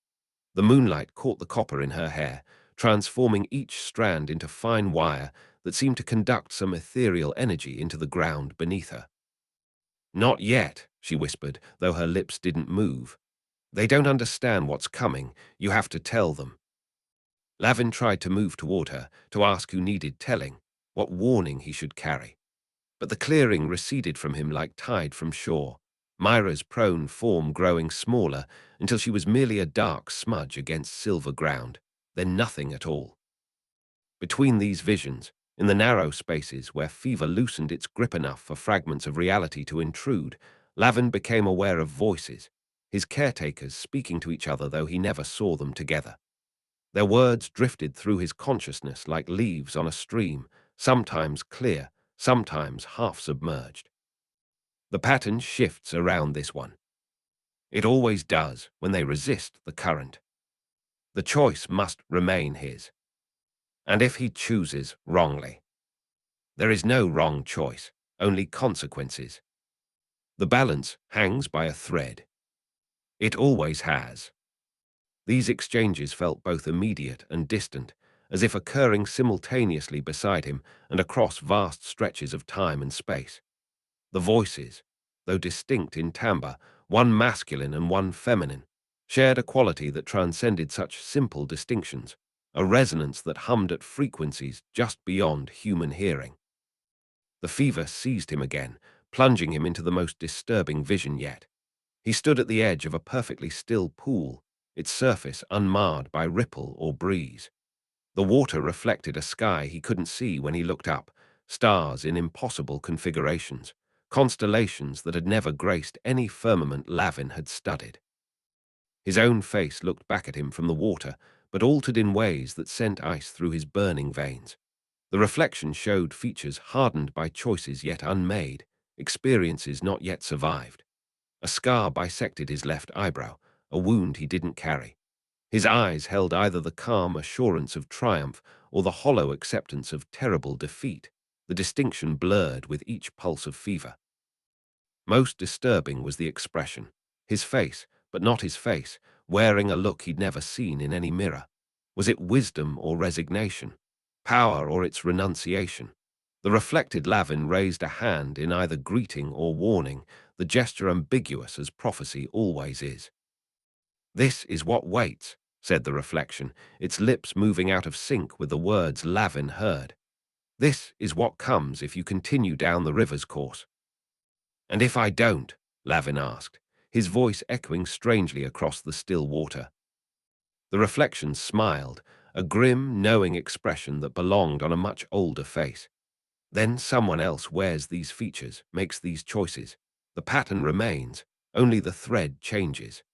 The moonlight caught the copper in her hair, transforming each strand into fine wire that seemed to conduct some ethereal energy into the ground beneath her. "Not yet," she whispered, though her lips didn't move. "They don't understand what's coming. You have to tell them." Lavin tried to move toward her, to ask who needed telling, what warning he should carry. But the clearing receded from him like tide from shore, Mira's prone form growing smaller until she was merely a dark smudge against silver ground, then nothing at all. Between these visions, in the narrow spaces where fever loosened its grip enough for fragments of reality to intrude, Lavin became aware of voices, his caretakers speaking to each other though he never saw them together. Their words drifted through his consciousness like leaves on a stream, sometimes clear, sometimes half-submerged. The pattern shifts around this one. It always does when they resist the current. The choice must remain his. And if he chooses wrongly, there is no wrong choice, only consequences. The balance hangs by a thread. It always has. These exchanges felt both immediate and distant, as if occurring simultaneously beside him and across vast stretches of time and space. The voices, though distinct in timbre, one masculine and one feminine, shared a quality that transcended such simple distinctions, a resonance that hummed at frequencies just beyond human hearing. The fever seized him again, plunging him into the most disturbing vision yet. He stood at the edge of a perfectly still pool, its surface unmarred by ripple or breeze. The water reflected a sky he couldn't see when he looked up, stars in impossible configurations, constellations that had never graced any firmament Lavin had studied. His own face looked back at him from the water, but altered in ways that sent ice through his burning veins. The reflection showed features hardened by choices yet unmade, experiences not yet survived. A scar bisected his left eyebrow, a wound he didn't carry. His eyes held either the calm assurance of triumph or the hollow acceptance of terrible defeat, the distinction blurred with each pulse of fever. Most disturbing was the expression, his face, but not his face, wearing a look he'd never seen in any mirror. Was it wisdom or resignation? Power or its renunciation? The reflected Lavin raised a hand in either greeting or warning, the gesture ambiguous as prophecy always is. "This is what waits," said the reflection, its lips moving out of sync with the words Lavin heard. "This is what comes if you continue down the river's course." "And if I don't?" Lavin asked, his voice echoing strangely across the still water. The reflection smiled, a grim, knowing expression that belonged on a much older face. "Then someone else wears these features, makes these choices. The pattern remains, only the thread changes."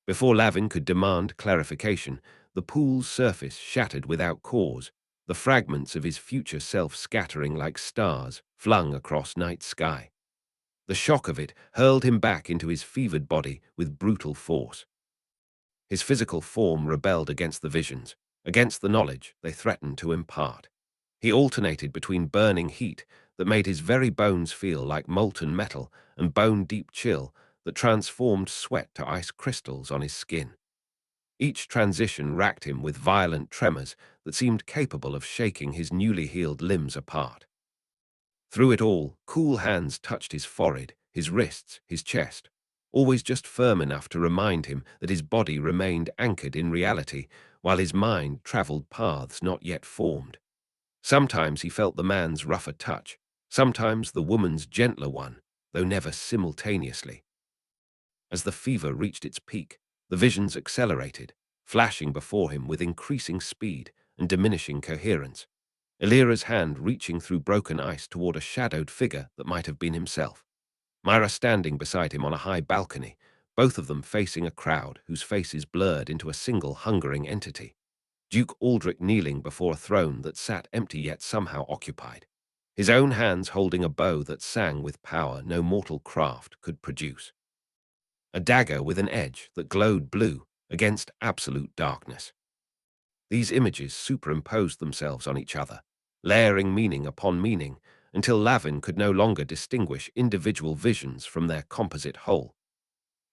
Before Lavin could demand clarification, the pool's surface shattered without cause, the fragments of his future self scattering like stars flung across night sky. The shock of it hurled him back into his fevered body with brutal force. His physical form rebelled against the visions, against the knowledge they threatened to impart. He alternated between burning heat that made his very bones feel like molten metal and bone-deep chill that transformed sweat to ice crystals on his skin. Each transition racked him with violent tremors that seemed capable of shaking his newly healed limbs apart. Through it all, cool hands touched his forehead, his wrists, his chest, always just firm enough to remind him that his body remained anchored in reality while his mind traveled paths not yet formed. Sometimes he felt the man's rougher touch, sometimes the woman's gentler one, though never simultaneously. As the fever reached its peak, the visions accelerated, flashing before him with increasing speed and diminishing coherence. Illyria's hand reaching through broken ice toward a shadowed figure that might have been himself. Mira standing beside him on a high balcony, both of them facing a crowd whose faces blurred into a single hungering entity. Duke Aldrich kneeling before a throne that sat empty yet somehow occupied, his own hands holding a bow that sang with power no mortal craft could produce. A dagger with an edge that glowed blue against absolute darkness. These images superimposed themselves on each other, layering meaning upon meaning, until Lavin could no longer distinguish individual visions from their composite whole.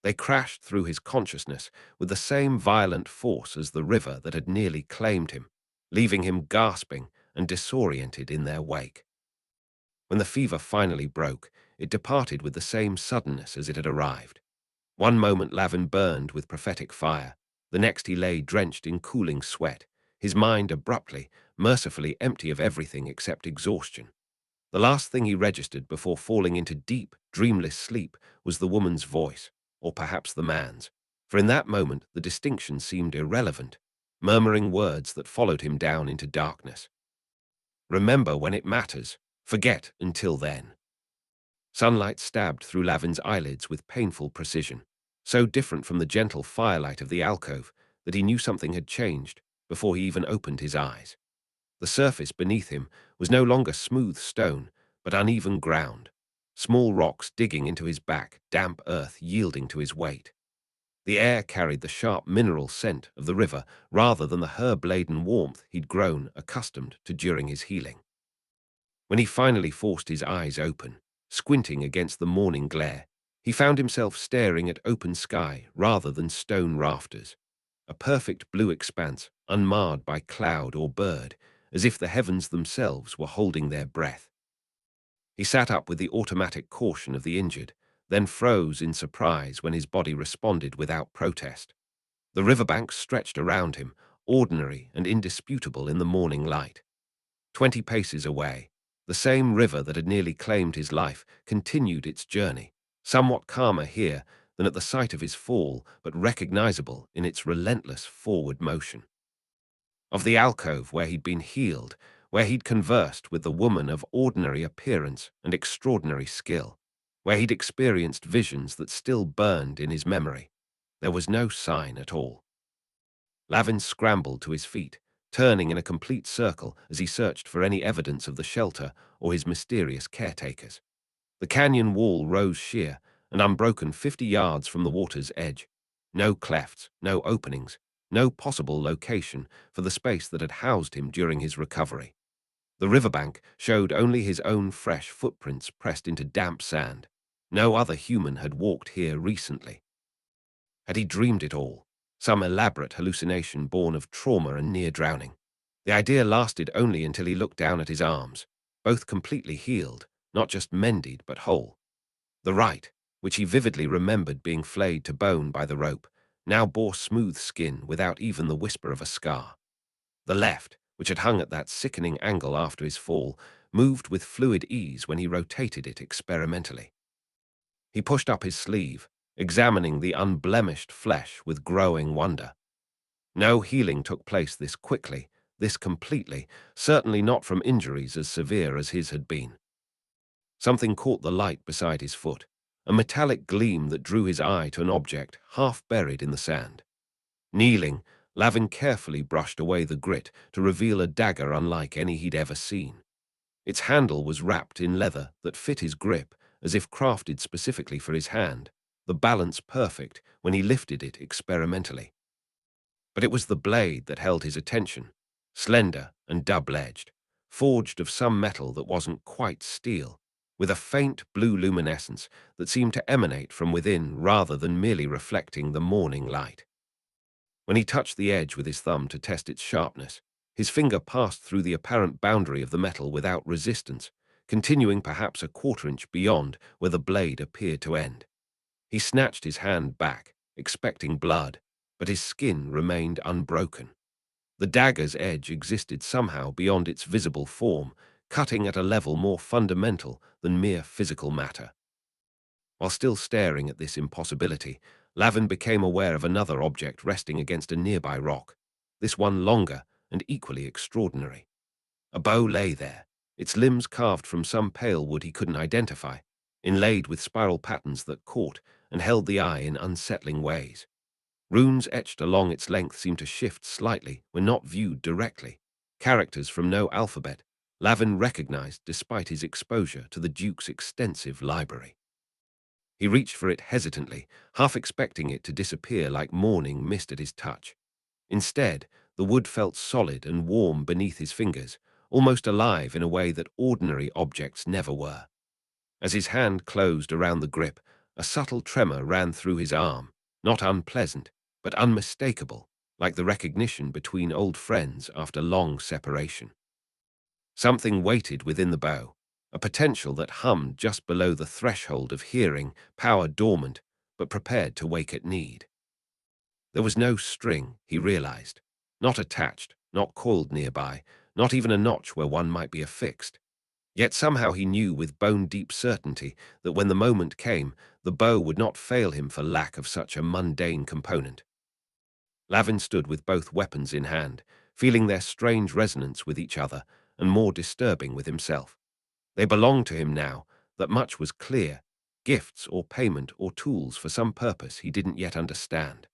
They crashed through his consciousness with the same violent force as the river that had nearly claimed him, leaving him gasping and disoriented in their wake. When the fever finally broke, it departed with the same suddenness as it had arrived. One moment Lavin burned with prophetic fire, the next he lay drenched in cooling sweat, his mind abruptly, mercifully empty of everything except exhaustion. The last thing he registered before falling into deep, dreamless sleep was the woman's voice, or perhaps the man's, for in that moment the distinction seemed irrelevant, murmuring words that followed him down into darkness. "Remember when it matters, forget until then." Sunlight stabbed through Lavin's eyelids with painful precision, so different from the gentle firelight of the alcove that he knew something had changed before he even opened his eyes. The surface beneath him was no longer smooth stone, but uneven ground, small rocks digging into his back, damp earth yielding to his weight. The air carried the sharp mineral scent of the river rather than the herb-laden warmth he'd grown accustomed to during his healing. When he finally forced his eyes open, squinting against the morning glare, he found himself staring at open sky rather than stone rafters, a perfect blue expanse unmarred by cloud or bird, as if the heavens themselves were holding their breath. He sat up with the automatic caution of the injured, then froze in surprise when his body responded without protest. The riverbank stretched around him, ordinary and indisputable in the morning light. 20 paces away, the same river that had nearly claimed his life continued its journey, somewhat calmer here than at the sight of his fall, but recognizable in its relentless forward motion. Of the alcove where he'd been healed, where he'd conversed with the woman of ordinary appearance and extraordinary skill, where he'd experienced visions that still burned in his memory, there was no sign at all. Lavin scrambled to his feet, turning in a complete circle as he searched for any evidence of the shelter or his mysterious caretakers. The canyon wall rose sheer and unbroken 50 yards from the water's edge. No clefts, no openings, no possible location for the space that had housed him during his recovery. The riverbank showed only his own fresh footprints pressed into damp sand. No other human had walked here recently. Had he dreamed it all? Some elaborate hallucination born of trauma and near drowning? The idea lasted only until he looked down at his arms. both completely healed, not just mended but whole. The right, which he vividly remembered being flayed to bone by the rope, now bore smooth skin without even the whisper of a scar. The left, which had hung at that sickening angle after his fall, moved with fluid ease when he rotated it experimentally. He pushed up his sleeve, examining the unblemished flesh with growing wonder. No healing took place this quickly, this completely, certainly not from injuries as severe as his had been. Something caught the light beside his foot, a metallic gleam that drew his eye to an object half buried in the sand. Kneeling, Lavin carefully brushed away the grit to reveal a dagger unlike any he'd ever seen. Its handle was wrapped in leather that fit his grip as if crafted specifically for his hand, the balance perfect when he lifted it experimentally. But it was the blade that held his attention, slender and double-edged, forged of some metal that wasn't quite steel, with a faint blue luminescence that seemed to emanate from within rather than merely reflecting the morning light. When he touched the edge with his thumb to test its sharpness, his finger passed through the apparent boundary of the metal without resistance, continuing perhaps a quarter-inch beyond where the blade appeared to end. He snatched his hand back, expecting blood, but his skin remained unbroken. The dagger's edge existed somehow beyond its visible form, cutting at a level more fundamental than mere physical matter. While still staring at this impossibility, Lavin became aware of another object resting against a nearby rock, this one longer and equally extraordinary. A bow lay there, its limbs carved from some pale wood he couldn't identify, inlaid with spiral patterns that caught and held the eye in unsettling ways. Runes etched along its length seemed to shift slightly when not viewed directly. Characters from no alphabet, Lavin recognized despite his exposure to the Duke's extensive library. He reached for it hesitantly, half expecting it to disappear like morning mist at his touch. Instead, the wood felt solid and warm beneath his fingers, almost alive in a way that ordinary objects never were. As his hand closed around the grip, a subtle tremor ran through his arm, not unpleasant, but unmistakable, like the recognition between old friends after long separation. Something waited within the bow, a potential that hummed just below the threshold of hearing, power dormant, but prepared to wake at need. There was no string, he realized, not attached, not coiled nearby, not even a notch where one might be affixed. Yet somehow he knew with bone-deep certainty that when the moment came, the bow would not fail him for lack of such a mundane component. Lavin stood with both weapons in hand, feeling their strange resonance with each other and more disturbing with himself. They belonged to him now, that much was clear, gifts or payment or tools for some purpose he didn't yet understand.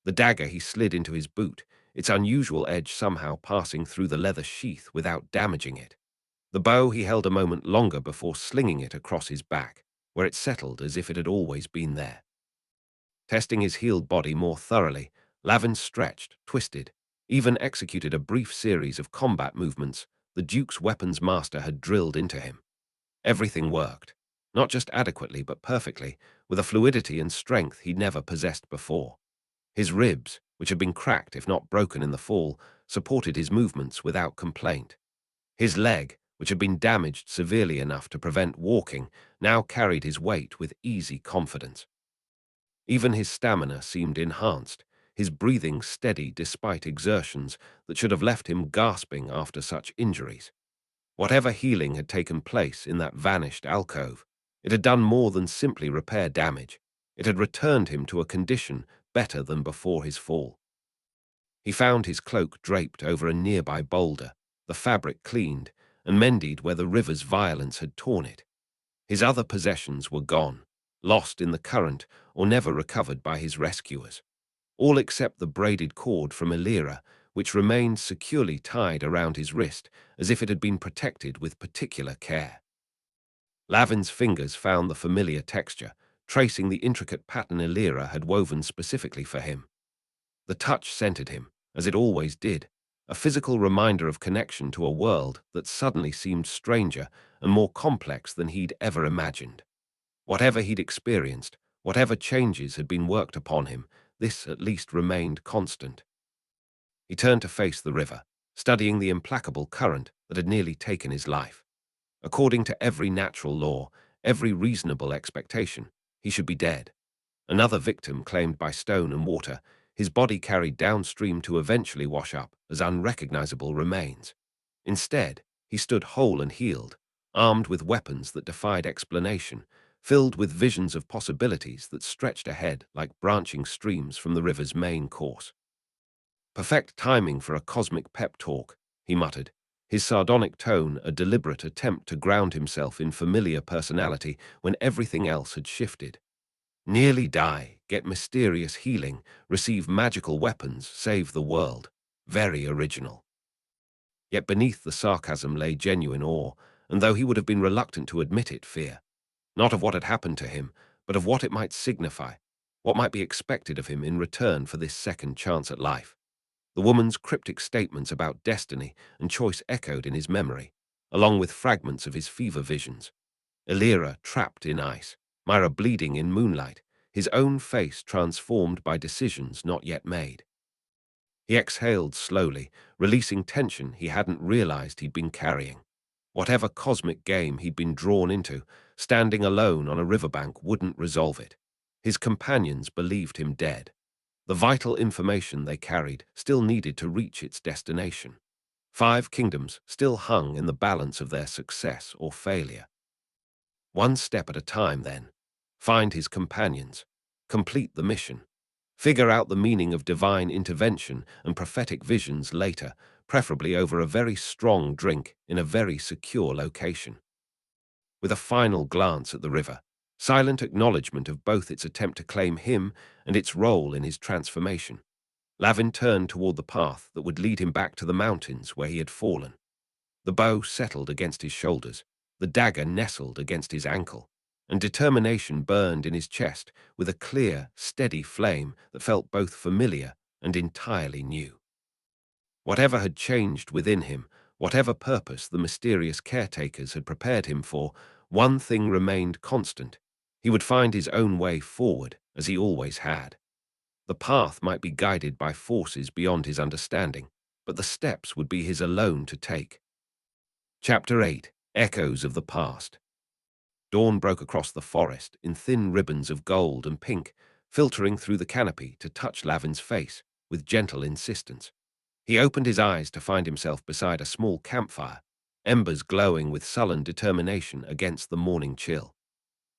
The dagger he slid into his boot, its unusual edge somehow passing through the leather sheath without damaging it. The bow he held a moment longer before slinging it across his back, where it settled as if it had always been there. Testing his healed body more thoroughly, Lavin stretched, twisted, even executed a brief series of combat movements the Duke's weapons master had drilled into him. Everything worked, not just adequately but perfectly, with a fluidity and strength he'd never possessed before. His ribs, which had been cracked if not broken in the fall, supported his movements without complaint. His leg, which had been damaged severely enough to prevent walking, now carried his weight with easy confidence. Even his stamina seemed enhanced, his breathing steady despite exertions that should have left him gasping after such injuries. Whatever healing had taken place in that vanished alcove, it had done more than simply repair damage. It had returned him to a condition better than before his fall. He found his cloak draped over a nearby boulder, the fabric cleaned, and mended where the river's violence had torn it. His other possessions were gone, lost in the current or never recovered by his rescuers, all except the braided cord from Altiear, which remained securely tied around his wrist as if it had been protected with particular care. Lavin's fingers found the familiar texture, tracing the intricate pattern Altiear had woven specifically for him. The touch centered him, as it always did, a physical reminder of connection to a world that suddenly seemed stranger and more complex than he'd ever imagined. Whatever he'd experienced, whatever changes had been worked upon him, this at least remained constant. He turned to face the river, studying the implacable current that had nearly taken his life. According to every natural law, every reasonable expectation, he should be dead. Another victim claimed by stone and water, his body carried downstream to eventually wash up as unrecognizable remains. Instead, he stood whole and healed, armed with weapons that defied explanation, filled with visions of possibilities that stretched ahead like branching streams from the river's main course. Perfect timing for a cosmic pep talk, he muttered, his sardonic tone a deliberate attempt to ground himself in familiar personality when everything else had shifted. Nearly die, get mysterious healing, receive magical weapons, save the world. Very original. Yet beneath the sarcasm lay genuine awe, and though he would have been reluctant to admit it, fear. Not of what had happened to him, but of what it might signify, what might be expected of him in return for this second chance at life. The woman's cryptic statements about destiny and choice echoed in his memory, along with fragments of his fever visions. Altiear trapped in ice, Mira bleeding in moonlight, his own face transformed by decisions not yet made. He exhaled slowly, releasing tension he hadn't realized he'd been carrying. Whatever cosmic game he'd been drawn into, standing alone on a riverbank wouldn't resolve it. His companions believed him dead. The vital information they carried still needed to reach its destination. 5 kingdoms still hung in the balance of their success or failure. One step at a time, then. Find his companions. Complete the mission. Figure out the meaning of divine intervention and prophetic visions later, preferably over a very strong drink in a very secure location. With a final glance at the river, silent acknowledgement of both its attempt to claim him and its role in his transformation, Lavin turned toward the path that would lead him back to the mountains where he had fallen. The bow settled against his shoulders, the dagger nestled against his ankle, and determination burned in his chest with a clear, steady flame that felt both familiar and entirely new. Whatever had changed within him, whatever purpose the mysterious caretakers had prepared him for, one thing remained constant. He would find his own way forward, as he always had. The path might be guided by forces beyond his understanding, but the steps would be his alone to take. Chapter 8. Echoes of the Past. Dawn broke across the forest in thin ribbons of gold and pink, filtering through the canopy to touch Lavin's face with gentle insistence. He opened his eyes to find himself beside a small campfire, embers glowing with sullen determination against the morning chill.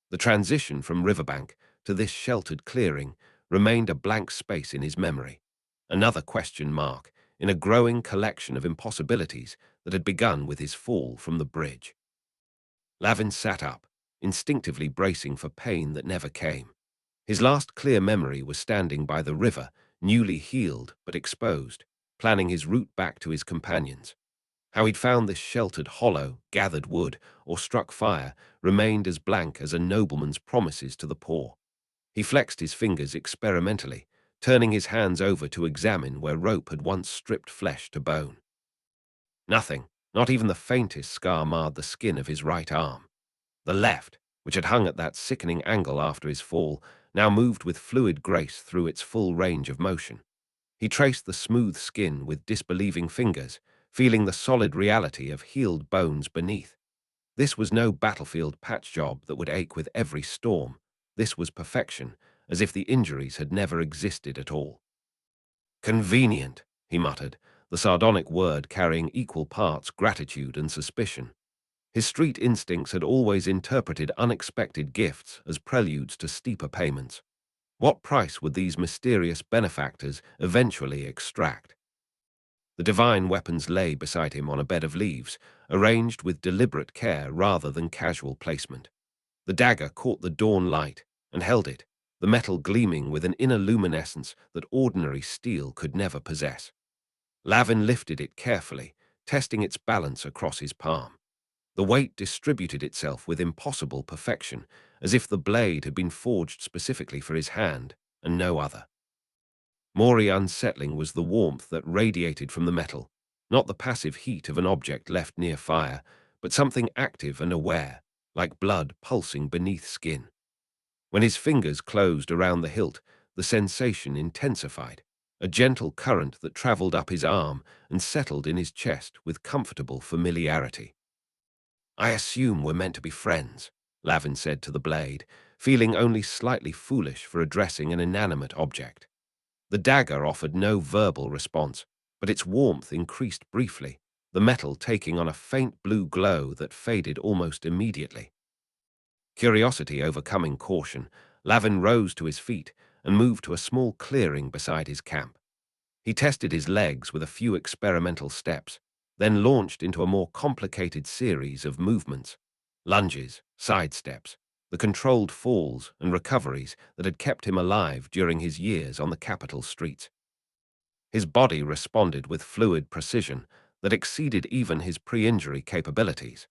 The transition from riverbank to this sheltered clearing remained a blank space in his memory, another question mark in a growing collection of impossibilities that had begun with his fall from the bridge. Lavin sat up, instinctively bracing for pain that never came. His last clear memory was standing by the river, newly healed but exposed, planning his route back to his companions. How he'd found this sheltered hollow, gathered wood, or struck fire remained as blank as a nobleman's promises to the poor. He flexed his fingers experimentally, turning his hands over to examine where rope had once stripped flesh to bone. Nothing, not even the faintest scar, marred the skin of his right arm. The left, which had hung at that sickening angle after his fall, now moved with fluid grace through its full range of motion. He traced the smooth skin with disbelieving fingers, feeling the solid reality of healed bones beneath. This was no battlefield patch job that would ache with every storm. This was perfection, as if the injuries had never existed at all. Convenient, he muttered, the sardonic word carrying equal parts gratitude and suspicion. His street instincts had always interpreted unexpected gifts as preludes to steeper payments. What price would these mysterious benefactors eventually extract? The divine weapons lay beside him on a bed of leaves, arranged with deliberate care rather than casual placement. The dagger caught the dawn light and held it, the metal gleaming with an inner luminescence that ordinary steel could never possess. Lavin lifted it carefully, testing its balance across his palm. The weight distributed itself with impossible perfection, as if the blade had been forged specifically for his hand and no other. More unsettling was the warmth that radiated from the metal, not the passive heat of an object left near fire, but something active and aware, like blood pulsing beneath skin. When his fingers closed around the hilt, the sensation intensified, a gentle current that traveled up his arm and settled in his chest with comfortable familiarity. I assume we're meant to be friends, Lavin said to the blade, feeling only slightly foolish for addressing an inanimate object. The dagger offered no verbal response, but its warmth increased briefly, the metal taking on a faint blue glow that faded almost immediately. Curiosity overcoming caution, Lavin rose to his feet and moved to a small clearing beside his camp. He tested his legs with a few experimental steps, then launched into a more complicated series of movements, lunges, sidesteps, the controlled falls and recoveries that had kept him alive during his years on the capital streets. His body responded with fluid precision that exceeded even his pre-injury capabilities,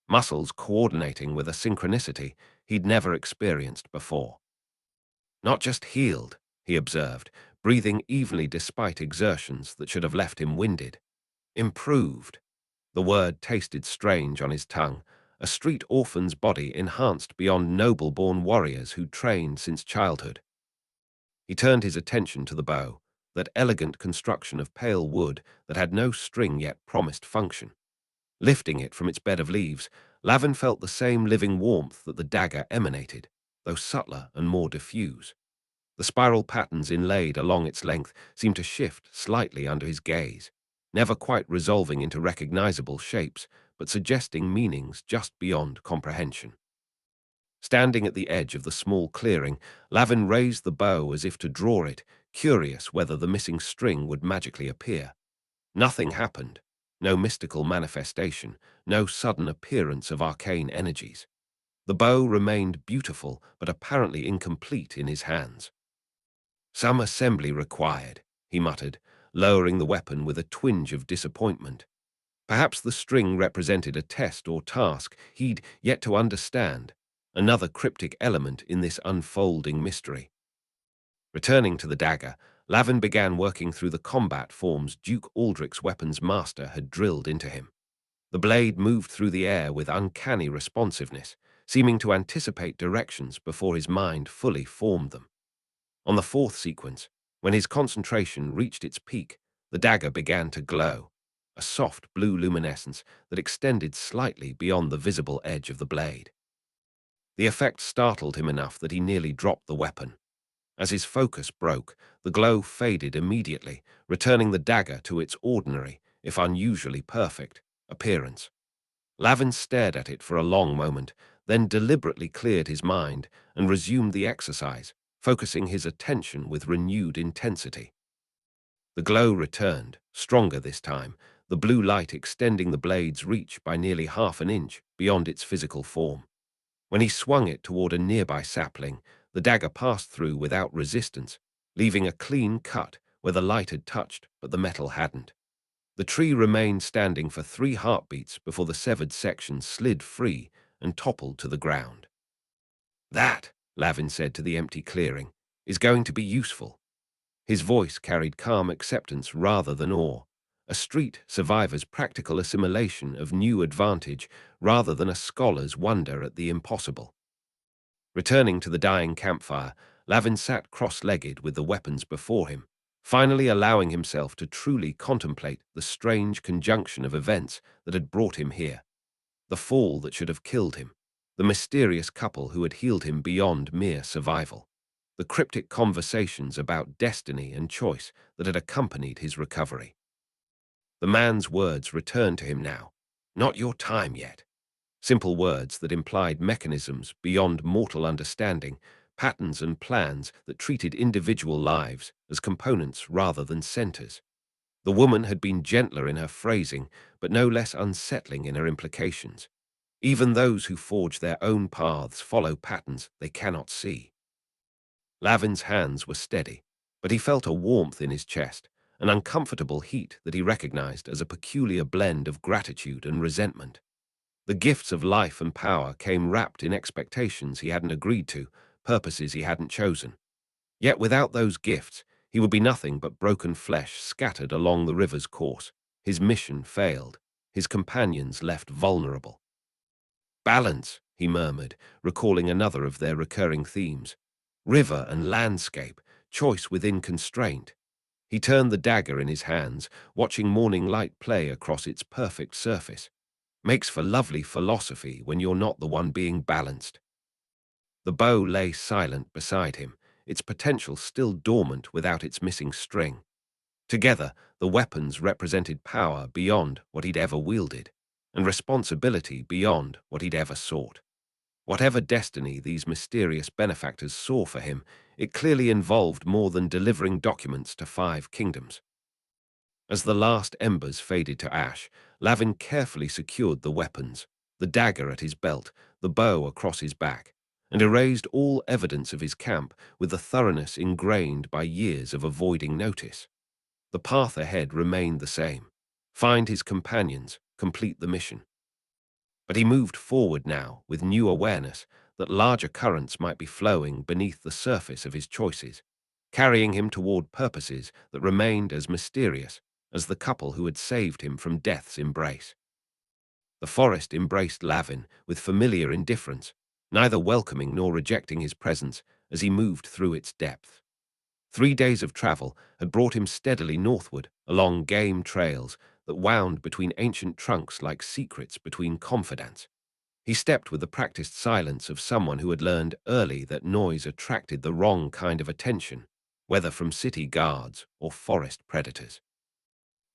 muscles coordinating with a synchronicity he'd never experienced before. Not just healed, he observed, breathing evenly despite exertions that should have left him winded. Improved. The word tasted strange on his tongue, a street orphan's body enhanced beyond noble-born warriors who'd trained since childhood. He turned his attention to the bow, that elegant construction of pale wood that had no string yet promised function. Lifting it from its bed of leaves, Lavin felt the same living warmth that the dagger emanated, though subtler and more diffuse. The spiral patterns inlaid along its length seemed to shift slightly under his gaze, never quite resolving into recognizable shapes, but suggesting meanings just beyond comprehension. Standing at the edge of the small clearing, Lavin raised the bow as if to draw it, curious whether the missing string would magically appear. Nothing happened. No mystical manifestation, no sudden appearance of arcane energies. The bow remained beautiful, but apparently incomplete in his hands. Some assembly required, he muttered, lowering the weapon with a twinge of disappointment. Perhaps the string represented a test or task he'd yet to understand, another cryptic element in this unfolding mystery. Returning to the dagger, Lavin began working through the combat forms Duke Aldrich's weapons master had drilled into him. The blade moved through the air with uncanny responsiveness, seeming to anticipate directions before his mind fully formed them. On the fourth sequence, when his concentration reached its peak, the dagger began to glow, a soft blue luminescence that extended slightly beyond the visible edge of the blade. The effect startled him enough that he nearly dropped the weapon. As his focus broke, the glow faded immediately, returning the dagger to its ordinary, if unusually perfect, appearance. Lavin stared at it for a long moment, then deliberately cleared his mind and resumed the exercise, focusing his attention with renewed intensity. The glow returned, stronger this time, the blue light extending the blade's reach by nearly half an inch beyond its physical form. When he swung it toward a nearby sapling, the dagger passed through without resistance, leaving a clean cut where the light had touched but the metal hadn't. The tree remained standing for 3 heartbeats before the severed section slid free and toppled to the ground. "That," Lavin said to the empty clearing, "is going to be useful." His voice carried calm acceptance rather than awe, a street survivor's practical assimilation of new advantage rather than a scholar's wonder at the impossible. Returning to the dying campfire, Lavin sat cross-legged with the weapons before him, finally allowing himself to truly contemplate the strange conjunction of events that had brought him here. The fall that should have killed him, the mysterious couple who had healed him beyond mere survival, the cryptic conversations about destiny and choice that had accompanied his recovery. The man's words returned to him now. "Not your time yet." Simple words that implied mechanisms beyond mortal understanding, patterns and plans that treated individual lives as components rather than centers. The woman had been gentler in her phrasing, but no less unsettling in her implications. Even those who forge their own paths follow patterns they cannot see. Lavin's hands were steady, but he felt a warmth in his chest, an uncomfortable heat that he recognized as a peculiar blend of gratitude and resentment. The gifts of life and power came wrapped in expectations he hadn't agreed to, purposes he hadn't chosen. Yet without those gifts, he would be nothing but broken flesh scattered along the river's course. His mission failed, his companions left vulnerable. "Balance," he murmured, recalling another of their recurring themes. River and landscape, choice within constraint. He turned the dagger in his hands, watching morning light play across its perfect surface. Makes for lovely philosophy when you're not the one being balanced. The bow lay silent beside him, its potential still dormant without its missing string. Together, the weapons represented power beyond what he'd ever wielded, and responsibility beyond what he'd ever sought. Whatever destiny these mysterious benefactors saw for him, it clearly involved more than delivering documents to 5 kingdoms. As the last embers faded to ash, Lavin carefully secured the weapons, the dagger at his belt, the bow across his back, and erased all evidence of his camp with the thoroughness ingrained by years of avoiding notice. The path ahead remained the same: find his companions, complete the mission. But he moved forward now with new awareness that larger currents might be flowing beneath the surface of his choices, carrying him toward purposes that remained as mysterious as the couple who had saved him from death's embrace. The forest embraced Lavin with familiar indifference, neither welcoming nor rejecting his presence as he moved through its depths. 3 days of travel had brought him steadily northward along game trails that wound between ancient trunks like secrets between confidants. He stepped with the practiced silence of someone who had learned early that noise attracted the wrong kind of attention, whether from city guards or forest predators.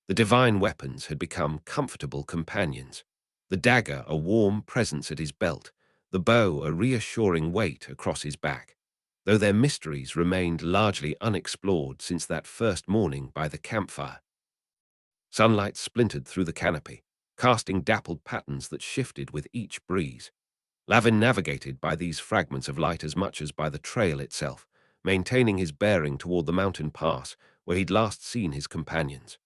The divine weapons had become comfortable companions, the dagger a warm presence at his belt, the bow a reassuring weight across his back, though their mysteries remained largely unexplored since that first morning by the campfire. Sunlight splintered through the canopy, casting dappled patterns that shifted with each breeze. Lavin navigated by these fragments of light as much as by the trail itself, maintaining his bearing toward the mountain pass where he'd last seen his companions.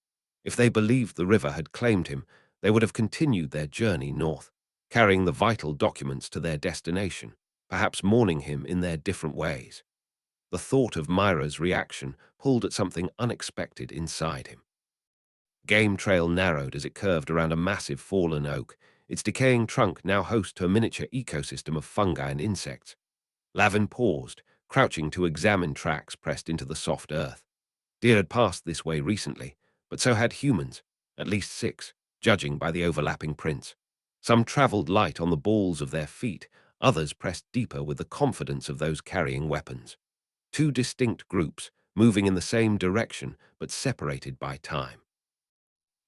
If they believed the river had claimed him, they would have continued their journey north, carrying the vital documents to their destination, perhaps mourning him in their different ways. The thought of Mira's reaction pulled at something unexpected inside him. Game trail narrowed as it curved around a massive fallen oak, its decaying trunk now host to a miniature ecosystem of fungi and insects. Lavin paused, crouching to examine tracks pressed into the soft earth. Deer had passed this way recently, but so had humans, at least 6, judging by the overlapping prints. Some traveled light on the balls of their feet, others pressed deeper with the confidence of those carrying weapons. 2 distinct groups, moving in the same direction but separated by time.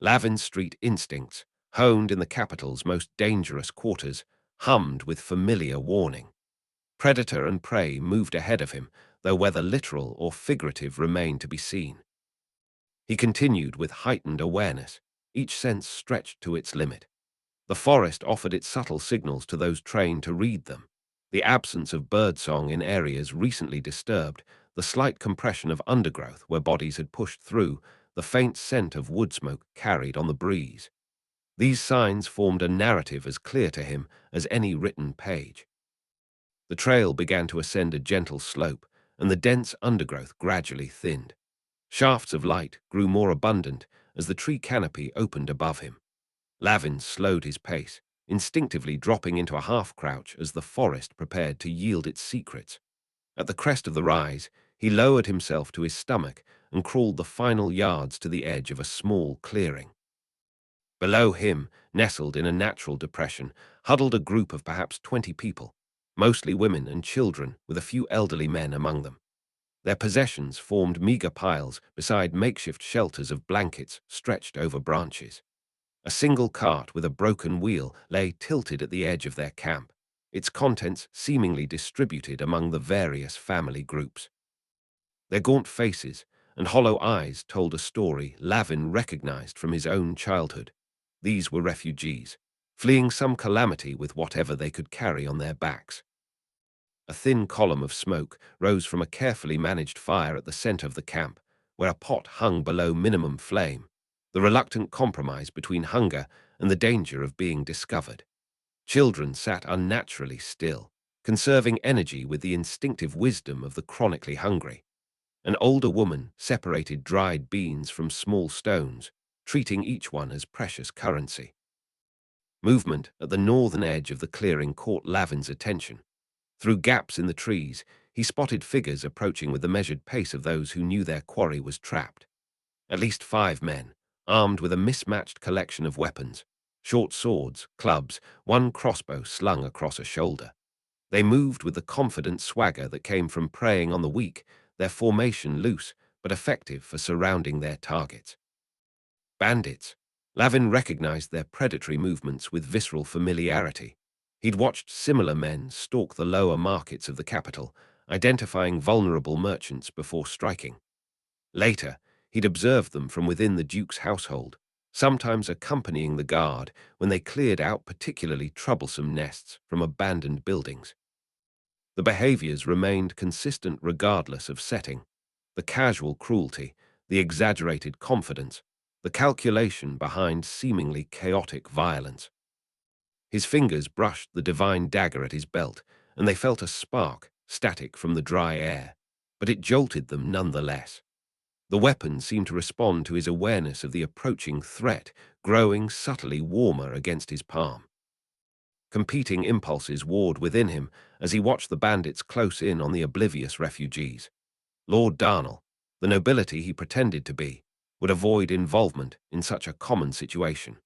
Lavin Street instincts, honed in the capital's most dangerous quarters, hummed with familiar warning. Predator and prey moved ahead of him, though whether literal or figurative remained to be seen. He continued with heightened awareness, each sense stretched to its limit. The forest offered its subtle signals to those trained to read them: the absence of birdsong in areas recently disturbed, the slight compression of undergrowth where bodies had pushed through, the faint scent of wood smoke carried on the breeze. These signs formed a narrative as clear to him as any written page. The trail began to ascend a gentle slope, and the dense undergrowth gradually thinned. Shafts of light grew more abundant as the tree canopy opened above him. Lavin slowed his pace, instinctively dropping into a half-crouch as the forest prepared to yield its secrets. At the crest of the rise, he lowered himself to his stomach and crawled the final yards to the edge of a small clearing. Below him, nestled in a natural depression, huddled a group of perhaps 20 people, mostly women and children with a few elderly men among them. Their possessions formed meager piles beside makeshift shelters of blankets stretched over branches. A single cart with a broken wheel lay tilted at the edge of their camp, its contents seemingly distributed among the various family groups. Their gaunt faces and hollow eyes told a story Lavin recognized from his own childhood. These were refugees, fleeing some calamity with whatever they could carry on their backs. A thin column of smoke rose from a carefully managed fire at the center of the camp, where a pot hung below minimum flame, the reluctant compromise between hunger and the danger of being discovered. Children sat unnaturally still, conserving energy with the instinctive wisdom of the chronically hungry. An older woman separated dried beans from small stones, treating each one as precious currency. Movement at the northern edge of the clearing caught Lavin's attention. Through gaps in the trees, he spotted figures approaching with the measured pace of those who knew their quarry was trapped. At least 5 men, armed with a mismatched collection of weapons, short swords, clubs, one crossbow slung across a shoulder. They moved with the confident swagger that came from preying on the weak, their formation loose but effective for surrounding their targets. Bandits. Lavin recognized their predatory movements with visceral familiarity. He'd watched similar men stalk the lower markets of the capital, identifying vulnerable merchants before striking. Later, he'd observed them from within the Duke's household, sometimes accompanying the guard when they cleared out particularly troublesome nests from abandoned buildings. The behaviors remained consistent regardless of setting. The casual cruelty, the exaggerated confidence, the calculation behind seemingly chaotic violence. His fingers brushed the divine dagger at his belt, and they felt a spark, static from the dry air, but it jolted them nonetheless. The weapon seemed to respond to his awareness of the approaching threat, growing subtly warmer against his palm. Competing impulses warred within him as he watched the bandits close in on the oblivious refugees. Lord Darnel, the nobility he pretended to be, would avoid involvement in such a common situation.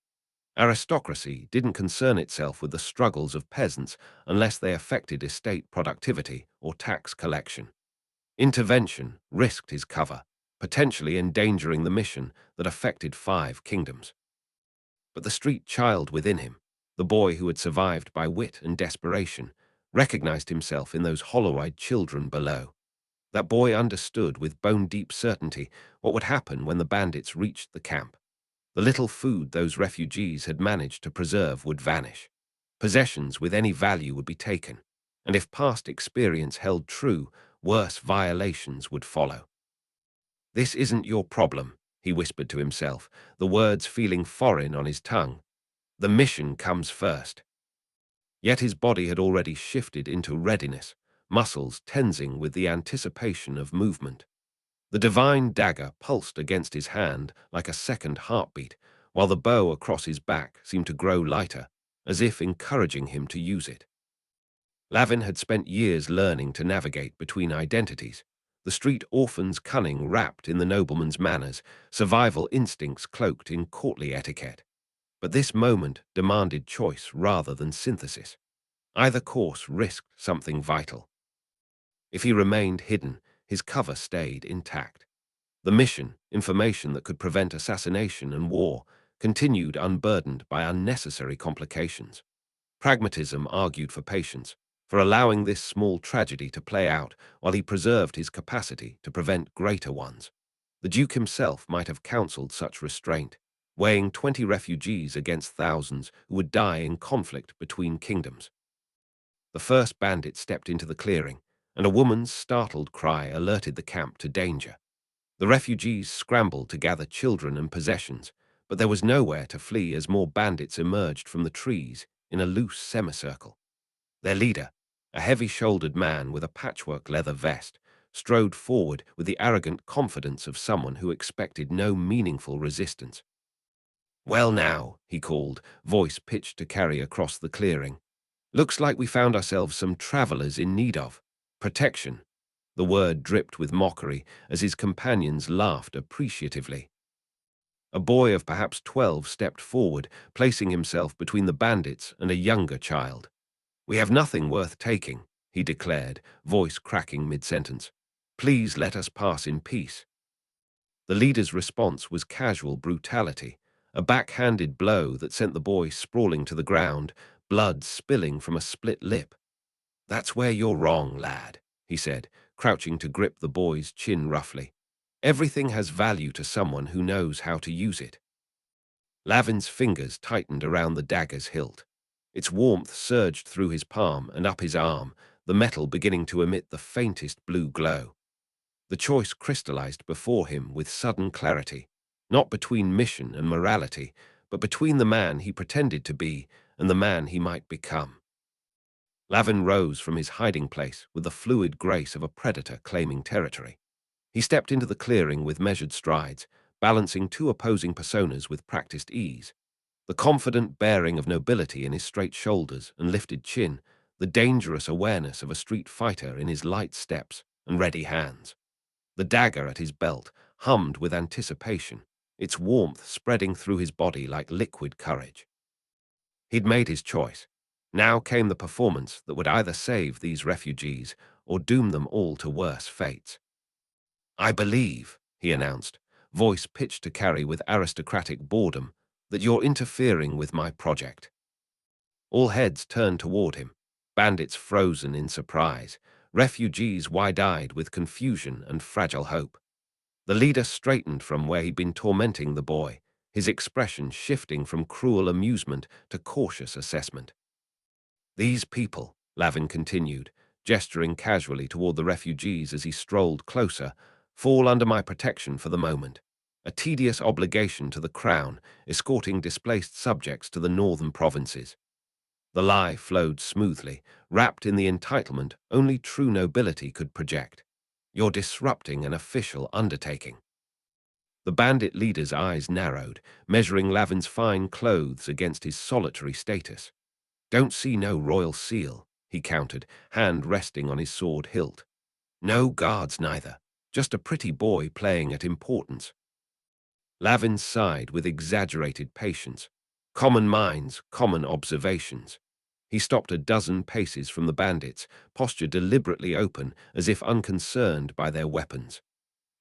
Aristocracy didn't concern itself with the struggles of peasants unless they affected estate productivity or tax collection. Intervention risked his cover, potentially endangering the mission that affected 5 kingdoms. But the street child within him, the boy who had survived by wit and desperation, recognized himself in those hollow-eyed children below. That boy understood with bone-deep certainty what would happen when the bandits reached the camp. The little food those refugees had managed to preserve would vanish. Possessions with any value would be taken, and if past experience held true, worse violations would follow. "This isn't your problem," he whispered to himself, the words feeling foreign on his tongue. "The mission comes first." Yet his body had already shifted into readiness, muscles tensing with the anticipation of movement. The divine dagger pulsed against his hand like a second heartbeat, while the bow across his back seemed to grow lighter, as if encouraging him to use it. Lavin had spent years learning to navigate between identities, the street orphan's cunning wrapped in the nobleman's manners, survival instincts cloaked in courtly etiquette. But this moment demanded choice rather than synthesis. Either course risked something vital. If he remained hidden, his cover stayed intact. The mission, information that could prevent assassination and war, continued unburdened by unnecessary complications. Pragmatism argued for patience, for allowing this small tragedy to play out while he preserved his capacity to prevent greater ones. The Duke himself might have counseled such restraint, weighing 20 refugees against thousands who would die in conflict between kingdoms. The first bandit stepped into the clearing, and a woman's startled cry alerted the camp to danger. The refugees scrambled to gather children and possessions, but there was nowhere to flee as more bandits emerged from the trees in a loose semicircle. Their leader, a heavy-shouldered man with a patchwork leather vest, strode forward with the arrogant confidence of someone who expected no meaningful resistance. "Well now," he called, voice pitched to carry across the clearing. "Looks like we found ourselves some travelers in need of protection." The word dripped with mockery as his companions laughed appreciatively. A boy of perhaps 12 stepped forward, placing himself between the bandits and a younger child. "We have nothing worth taking," he declared, voice cracking mid-sentence. "Please let us pass in peace." The leader's response was casual brutality, a backhanded blow that sent the boy sprawling to the ground, blood spilling from a split lip. "That's where you're wrong, lad," he said, crouching to grip the boy's chin roughly. "Everything has value to someone who knows how to use it." Lavin's fingers tightened around the dagger's hilt. Its warmth surged through his palm and up his arm, the metal beginning to emit the faintest blue glow. The choice crystallized before him with sudden clarity, not between mission and morality, but between the man he pretended to be and the man he might become. Lavin rose from his hiding place with the fluid grace of a predator claiming territory. He stepped into the clearing with measured strides, balancing 2 opposing personas with practiced ease. The confident bearing of nobility in his straight shoulders and lifted chin, the dangerous awareness of a street fighter in his light steps and ready hands. The dagger at his belt hummed with anticipation, its warmth spreading through his body like liquid courage. He'd made his choice. Now came the performance that would either save these refugees or doom them all to worse fates. "I believe," he announced, voice pitched to carry with aristocratic boredom, "that you're interfering with my project." All heads turned toward him, bandits frozen in surprise, refugees wide-eyed with confusion and fragile hope. The leader straightened from where he'd been tormenting the boy, his expression shifting from cruel amusement to cautious assessment. "These people," Lavin continued, gesturing casually toward the refugees as he strolled closer, "fall under my protection for the moment. A tedious obligation to the crown, escorting displaced subjects to the northern provinces." The lie flowed smoothly, wrapped in the entitlement only true nobility could project. "You're disrupting an official undertaking." The bandit leader's eyes narrowed, measuring Lavin's fine clothes against his solitary status. "Don't see no royal seal," he countered, hand resting on his sword hilt. "No guards neither, just a pretty boy playing at importance." Lavin sighed with exaggerated patience. Common minds, common observations. He stopped a dozen paces from the bandits, posture deliberately open, as if unconcerned by their weapons.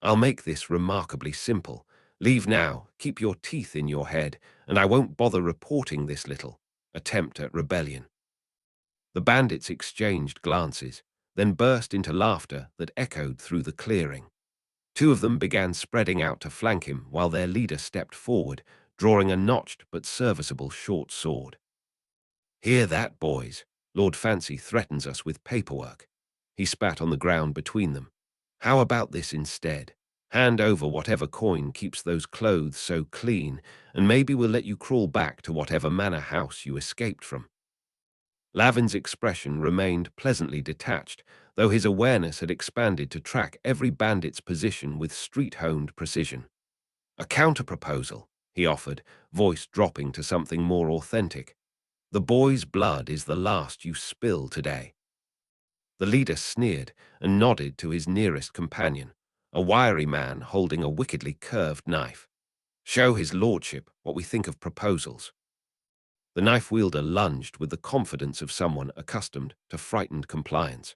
"I'll make this remarkably simple. Leave now, keep your teeth in your head, and I won't bother reporting this little attempt at rebellion." The bandits exchanged glances, then burst into laughter that echoed through the clearing. Two of them began spreading out to flank him while their leader stepped forward, drawing a notched but serviceable short sword. "Hear that, boys? Lord Fancy threatens us with paperwork." He spat on the ground between them. "How about this instead? Hand over whatever coin keeps those clothes so clean, and maybe we'll let you crawl back to whatever manor house you escaped from." Lavin's expression remained pleasantly detached, though his awareness had expanded to track every bandit's position with street-honed precision. "A counter-proposal," he offered, voice dropping to something more authentic. "The boy's blood is the last you spill today." The leader sneered and nodded to his nearest companion, a wiry man holding a wickedly curved knife. "Show his lordship what we think of proposals." The knife-wielder lunged with the confidence of someone accustomed to frightened compliance.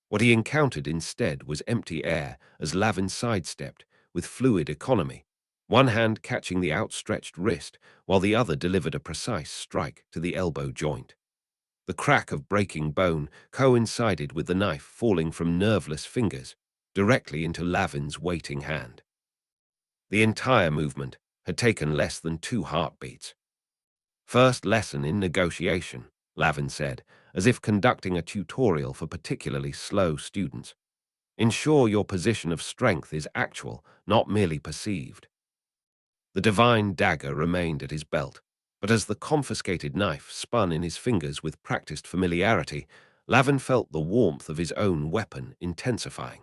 What he encountered instead was empty air as Lavin sidestepped, with fluid economy, one hand catching the outstretched wrist while the other delivered a precise strike to the elbow joint. The crack of breaking bone coincided with the knife falling from nerveless fingers directly into Lavin's waiting hand. The entire movement had taken less than 2 heartbeats. "First lesson in negotiation," Lavin said, as if conducting a tutorial for particularly slow students. "Ensure your position of strength is actual, not merely perceived." The divine dagger remained at his belt, but as the confiscated knife spun in his fingers with practiced familiarity, Lavin felt the warmth of his own weapon intensifying.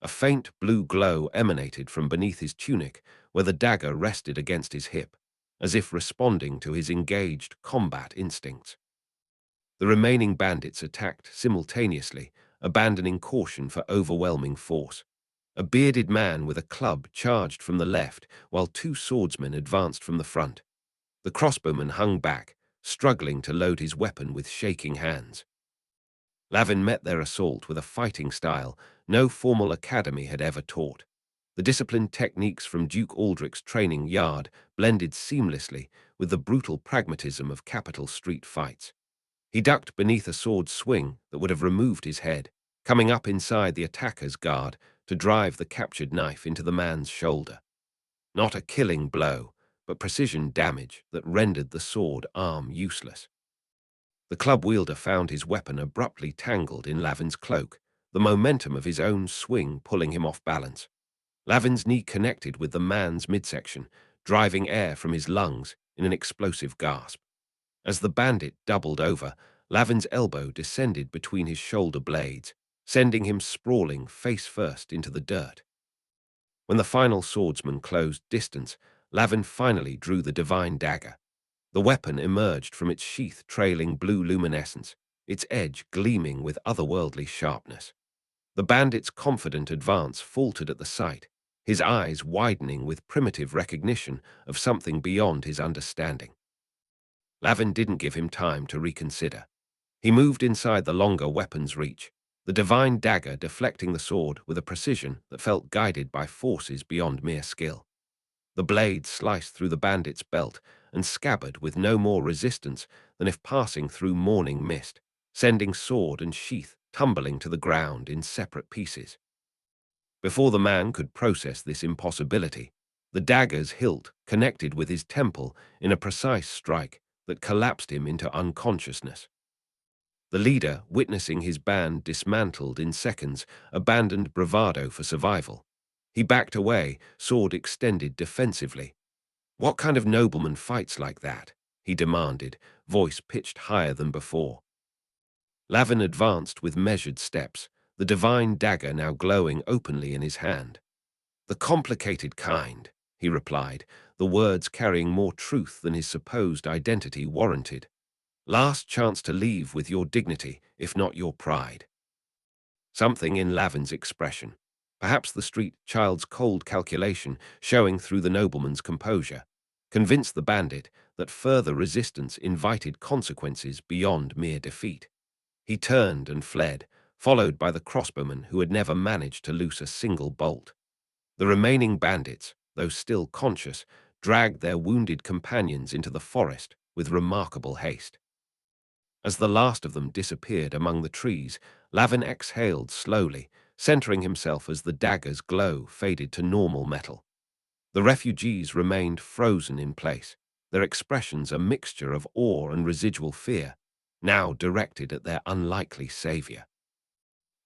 A faint blue glow emanated from beneath his tunic, where the dagger rested against his hip, as if responding to his engaged combat instincts. The remaining bandits attacked simultaneously, abandoning caution for overwhelming force. A bearded man with a club charged from the left, while 2 swordsmen advanced from the front. The crossbowman hung back, struggling to load his weapon with shaking hands. Lavin met their assault with a fighting style no formal academy had ever taught. The disciplined techniques from Duke Aldrich's training yard blended seamlessly with the brutal pragmatism of capital street fights. He ducked beneath a sword swing that would have removed his head, coming up inside the attacker's guard to drive the captured knife into the man's shoulder. Not a killing blow, but precision damage that rendered the sword arm useless. The club wielder found his weapon abruptly tangled in Lavin's cloak, the momentum of his own swing pulling him off balance. Lavin's knee connected with the man's midsection, driving air from his lungs in an explosive gasp. As the bandit doubled over, Lavin's elbow descended between his shoulder blades, sending him sprawling face first into the dirt. When the final swordsman closed distance, Lavin finally drew the divine dagger. The weapon emerged from its sheath trailing blue luminescence, its edge gleaming with otherworldly sharpness. The bandit's confident advance faltered at the sight, his eyes widening with primitive recognition of something beyond his understanding. Lavin didn't give him time to reconsider. He moved inside the longer weapon's reach, the divine dagger deflecting the sword with a precision that felt guided by forces beyond mere skill. The blade sliced through the bandit's belt and scabbard with no more resistance than if passing through morning mist, sending sword and sheath tumbling to the ground in separate pieces. Before the man could process this impossibility, the dagger's hilt connected with his temple in a precise strike that collapsed him into unconsciousness. The leader, witnessing his band dismantled in seconds, abandoned bravado for survival. He backed away, sword extended defensively. "What kind of nobleman fights like that?" he demanded, voice pitched higher than before. Lavin advanced with measured steps, the divine dagger now glowing openly in his hand. "The complicated kind," he replied, the words carrying more truth than his supposed identity warranted. "Last chance to leave with your dignity, if not your pride." Something in Lavin's expression, perhaps the street child's cold calculation showing through the nobleman's composure, convinced the bandit that further resistance invited consequences beyond mere defeat. He turned and fled, followed by the crossbowman who had never managed to loose a single bolt. The remaining bandits, though still conscious, dragged their wounded companions into the forest with remarkable haste. As the last of them disappeared among the trees, Lavin exhaled slowly, centering himself as the dagger's glow faded to normal metal. The refugees remained frozen in place, their expressions a mixture of awe and residual fear, now directed at their unlikely savior.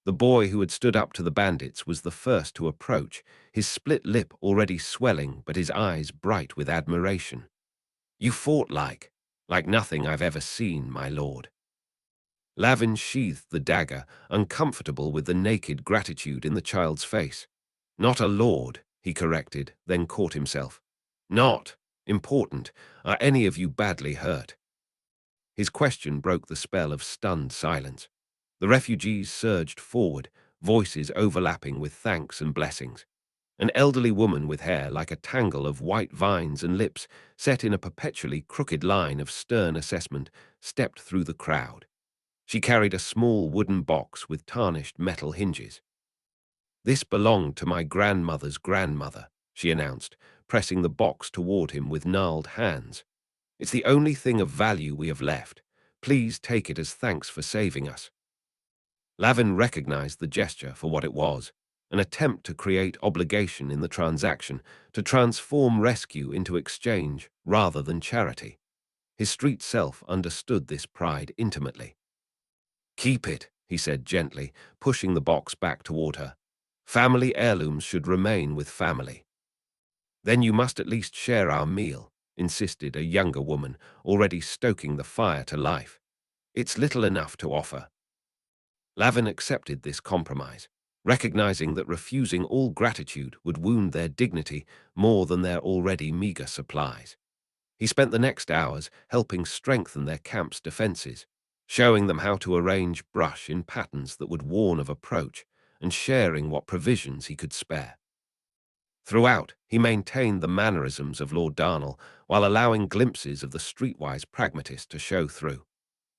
The boy who had stood up to the bandits was the first to approach, his split lip already swelling but his eyes bright with admiration. "You fought like nothing I've ever seen, my lord." Lavin sheathed the dagger, uncomfortable with the naked gratitude in the child's face. "Not a lord," he corrected, then caught himself. "Not important. Are any of you badly hurt?" His question broke the spell of stunned silence. The refugees surged forward, voices overlapping with thanks and blessings. An elderly woman with hair like a tangle of white vines and lips set in a perpetually crooked line of stern assessment stepped through the crowd. She carried a small wooden box with tarnished metal hinges. "This belonged to my grandmother's grandmother," she announced, pressing the box toward him with gnarled hands. "It's the only thing of value we have left. Please take it as thanks for saving us." Lavin recognized the gesture for what it was, an attempt to create obligation in the transaction, to transform rescue into exchange rather than charity. His street self understood this pride intimately. "Keep it," he said gently, pushing the box back toward her. "Family heirlooms should remain with family." "Then you must at least share our meal," insisted a younger woman, already stoking the fire to life. "It's little enough to offer." Lavin accepted this compromise, recognizing that refusing all gratitude would wound their dignity more than their already meager supplies. He spent the next hours helping strengthen their camp's defenses, showing them how to arrange brush in patterns that would warn of approach, and sharing what provisions he could spare. Throughout, he maintained the mannerisms of Lord Darnel while allowing glimpses of the streetwise pragmatist to show through.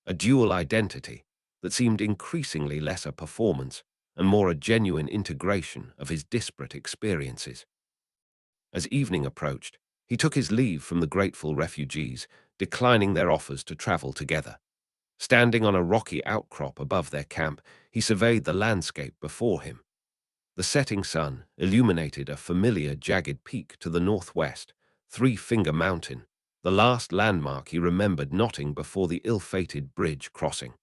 A dual identity that seemed increasingly less a performance and more a genuine integration of his disparate experiences. As evening approached, he took his leave from the grateful refugees, declining their offers to travel together. Standing on a rocky outcrop above their camp, he surveyed the landscape before him. The setting sun illuminated a familiar jagged peak to the northwest, Three Finger Mountain, the last landmark he remembered knotting before the ill-fated bridge crossing.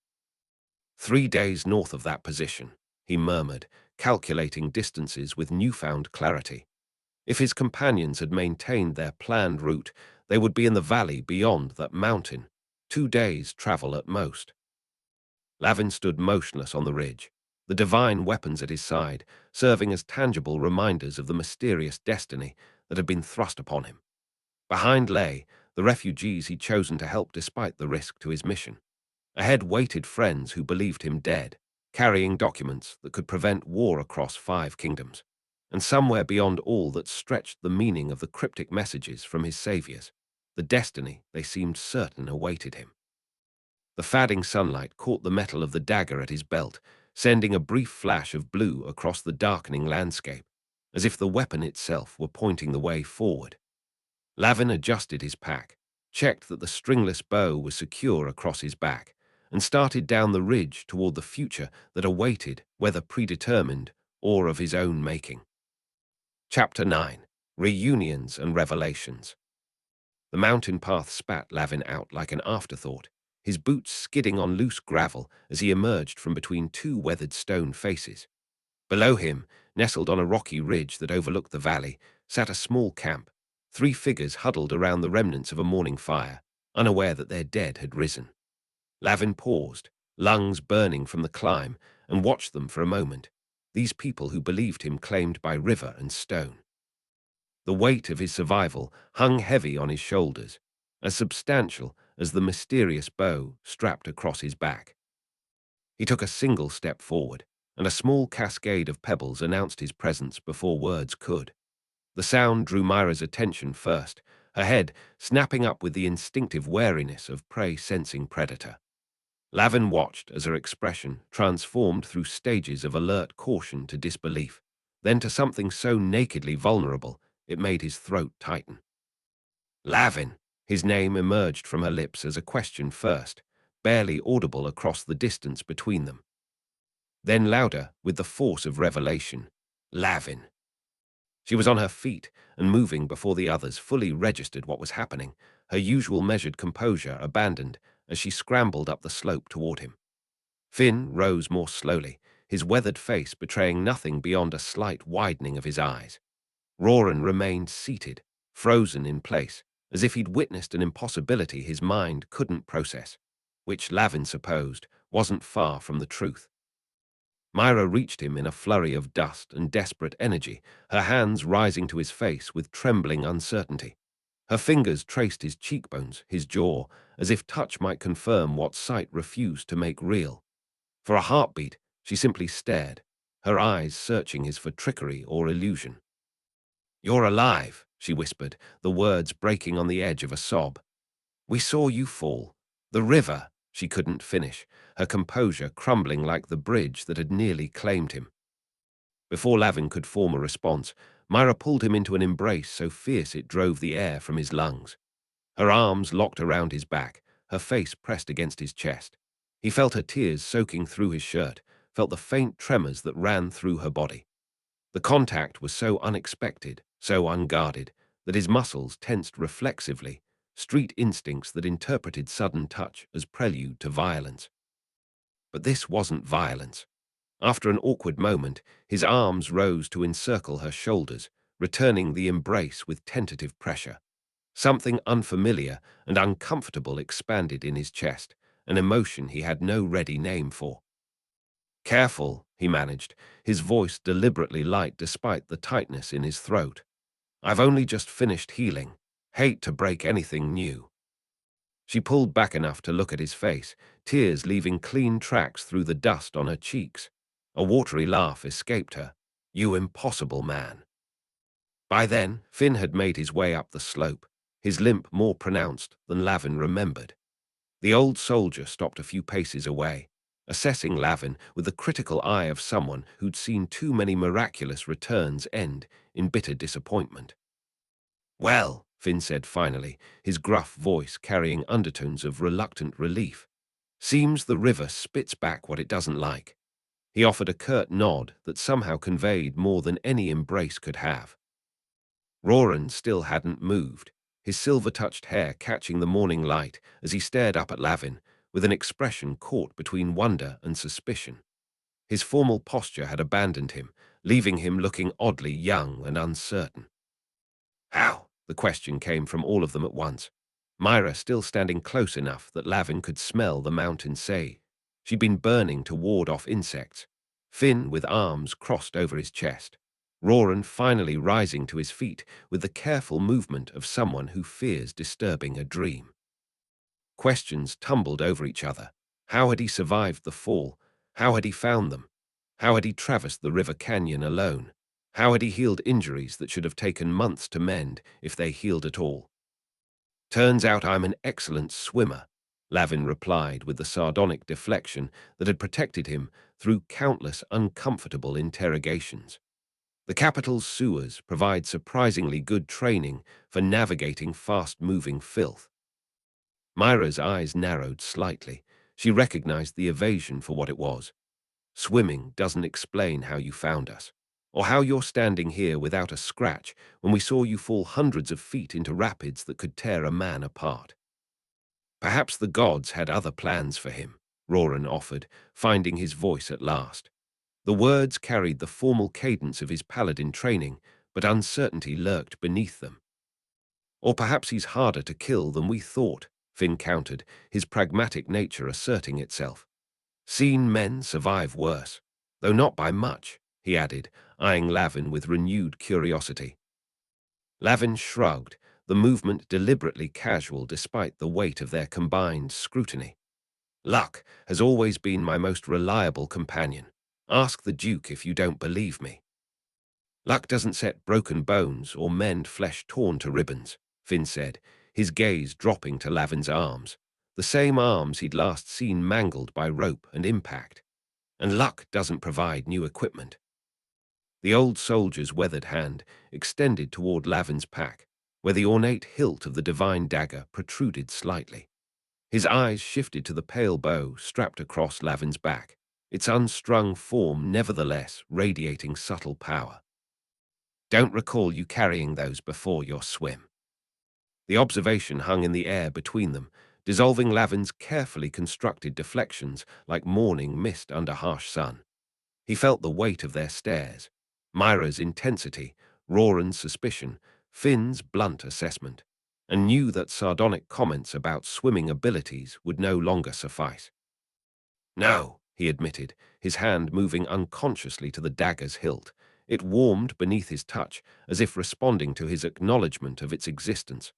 3 days north of that position, he murmured, calculating distances with newfound clarity. If his companions had maintained their planned route, they would be in the valley beyond that mountain, 2 days' travel at most. Lavin stood motionless on the ridge, the divine weapons at his side, serving as tangible reminders of the mysterious destiny that had been thrust upon him. Behind lay the refugees he'd chosen to help despite the risk to his mission. Ahead waited friends who believed him dead, carrying documents that could prevent war across 5 kingdoms, and somewhere beyond all that stretched the meaning of the cryptic messages from his saviors. the destiny they seemed certain awaited him. The fading sunlight caught the metal of the dagger at his belt, sending a brief flash of blue across the darkening landscape, as if the weapon itself were pointing the way forward. Lavin adjusted his pack, checked that the stringless bow was secure across his back, and started down the ridge toward the future that awaited, whether predetermined or of his own making. Chapter 9. Reunions and Revelations. The mountain path spat Lavin out like an afterthought, his boots skidding on loose gravel as he emerged from between two weathered stone faces. Below him, nestled on a rocky ridge that overlooked the valley, sat a small camp, 3 figures huddled around the remnants of a morning fire, unaware that their dead had risen. Lavin paused, lungs burning from the climb, and watched them for a moment, these people who believed him claimed by river and stone. The weight of his survival hung heavy on his shoulders, as substantial as the mysterious bow strapped across his back. He took a single step forward, and a small cascade of pebbles announced his presence before words could. The sound drew Mira's attention first, her head snapping up with the instinctive wariness of prey-sensing predator. Lavin watched as her expression transformed through stages of alert caution to disbelief, then to something so nakedly vulnerable it made his throat tighten. Lavin! His name emerged from her lips as a question first, barely audible across the distance between them. Then louder, with the force of revelation, Lavin. She was on her feet and moving before the others fully registered what was happening, her usual measured composure abandoned as she scrambled up the slope toward him. Finn rose more slowly, his weathered face betraying nothing beyond a slight widening of his eyes. Roran remained seated, frozen in place, as if he'd witnessed an impossibility his mind couldn't process, which Lavin supposed wasn't far from the truth. Mira reached him in a flurry of dust and desperate energy, her hands rising to his face with trembling uncertainty. Her fingers traced his cheekbones, his jaw, as if touch might confirm what sight refused to make real. For a heartbeat, she simply stared, her eyes searching his for trickery or illusion. "You're alive," she whispered, the words breaking on the edge of a sob. "We saw you fall. The river," she couldn't finish, her composure crumbling like the bridge that had nearly claimed him. Before Lavin could form a response, Mira pulled him into an embrace so fierce it drove the air from his lungs. Her arms locked around his back, her face pressed against his chest. He felt her tears soaking through his shirt, felt the faint tremors that ran through her body. The contact was so unexpected, so unguarded, that his muscles tensed reflexively, street instincts that interpreted sudden touch as prelude to violence. But this wasn't violence. After an awkward moment, his arms rose to encircle her shoulders, returning the embrace with tentative pressure. Something unfamiliar and uncomfortable expanded in his chest, an emotion he had no ready name for. "Careful," he managed, his voice deliberately light despite the tightness in his throat. "I've only just finished healing. Hate to break anything new." She pulled back enough to look at his face, tears leaving clean tracks through the dust on her cheeks. A watery laugh escaped her. "You impossible man." By then, Finn had made his way up the slope, his limp more pronounced than Lavin remembered. The old soldier stopped a few paces away, assessing Lavin with the critical eye of someone who'd seen too many miraculous returns end in bitter disappointment. "Well," Finn said finally, his gruff voice carrying undertones of reluctant relief, "seems the river spits back what it doesn't like." He offered a curt nod that somehow conveyed more than any embrace could have. Roran still hadn't moved, his silver-touched hair catching the morning light as he stared up at Lavin with an expression caught between wonder and suspicion. His formal posture had abandoned him, leaving him looking oddly young and uncertain. "How?" the question came from all of them at once. Mira still standing close enough that Lavin could smell the mountain sage. She'd been burning to ward off insects. Finn with arms crossed over his chest. Roran finally rising to his feet with the careful movement of someone who fears disturbing a dream. Questions tumbled over each other. How had he survived the fall? How had he found them? How had he traversed the river canyon alone? How had he healed injuries that should have taken months to mend if they healed at all? Turns out I'm an excellent swimmer, Lavin replied with the sardonic deflection that had protected him through countless uncomfortable interrogations. The capital's sewers provide surprisingly good training for navigating fast-moving filth. Mira's eyes narrowed slightly. She recognized the evasion for what it was. Swimming doesn't explain how you found us, or how you're standing here without a scratch when we saw you fall hundreds of feet into rapids that could tear a man apart. Perhaps the gods had other plans for him, Roran offered, finding his voice at last. The words carried the formal cadence of his paladin training, but uncertainty lurked beneath them. Or perhaps he's harder to kill than we thought, Finn countered, his pragmatic nature asserting itself. Seen men survive worse, though not by much, he added, eyeing Lavin with renewed curiosity. Lavin shrugged, the movement deliberately casual despite the weight of their combined scrutiny. Luck has always been my most reliable companion. Ask the Duke if you don't believe me. Luck doesn't set broken bones or mend flesh torn to ribbons, Finn said, his gaze dropping to Lavin's arms, the same arms he'd last seen mangled by rope and impact. And luck doesn't provide new equipment. The old soldier's weathered hand extended toward Lavin's pack, where the ornate hilt of the divine dagger protruded slightly. His eyes shifted to the pale bow strapped across Lavin's back, its unstrung form nevertheless radiating subtle power. Don't recall you carrying those before your swim. The observation hung in the air between them, dissolving Lavin's carefully constructed deflections like morning mist under harsh sun. He felt the weight of their stares, Mira's intensity, Roran's suspicion, Finn's blunt assessment, and knew that sardonic comments about swimming abilities would no longer suffice. No, he admitted, his hand moving unconsciously to the dagger's hilt. It warmed beneath his touch, as if responding to his acknowledgement of its existence.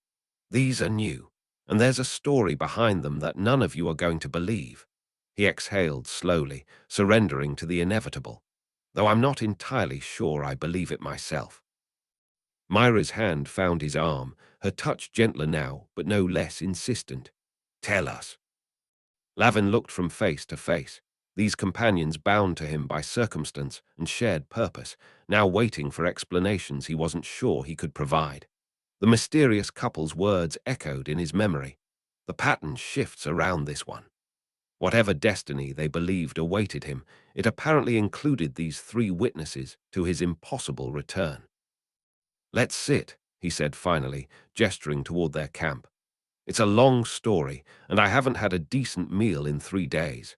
These are new, and there's a story behind them that none of you are going to believe. He exhaled slowly, surrendering to the inevitable, though I'm not entirely sure I believe it myself. Mira's hand found his arm, her touch gentler now, but no less insistent. Tell us. Lavin looked from face to face, these companions bound to him by circumstance and shared purpose, now waiting for explanations he wasn't sure he could provide. The mysterious couple's words echoed in his memory. The pattern shifts around this one. Whatever destiny they believed awaited him, it apparently included these three witnesses to his impossible return. Let's sit, he said finally, gesturing toward their camp. It's a long story, and I haven't had a decent meal in 3 days.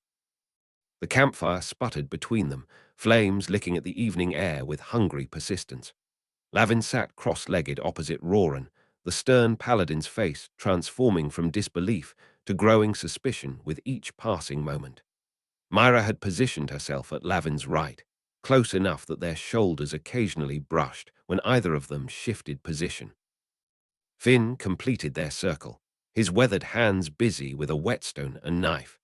The campfire sputtered between them, flames licking at the evening air with hungry persistence. Lavin sat cross-legged opposite Roran, the stern paladin's face transforming from disbelief to growing suspicion with each passing moment. Mira had positioned herself at Lavin's right, close enough that their shoulders occasionally brushed when either of them shifted position. Finn completed their circle, his weathered hands busy with a whetstone and knife,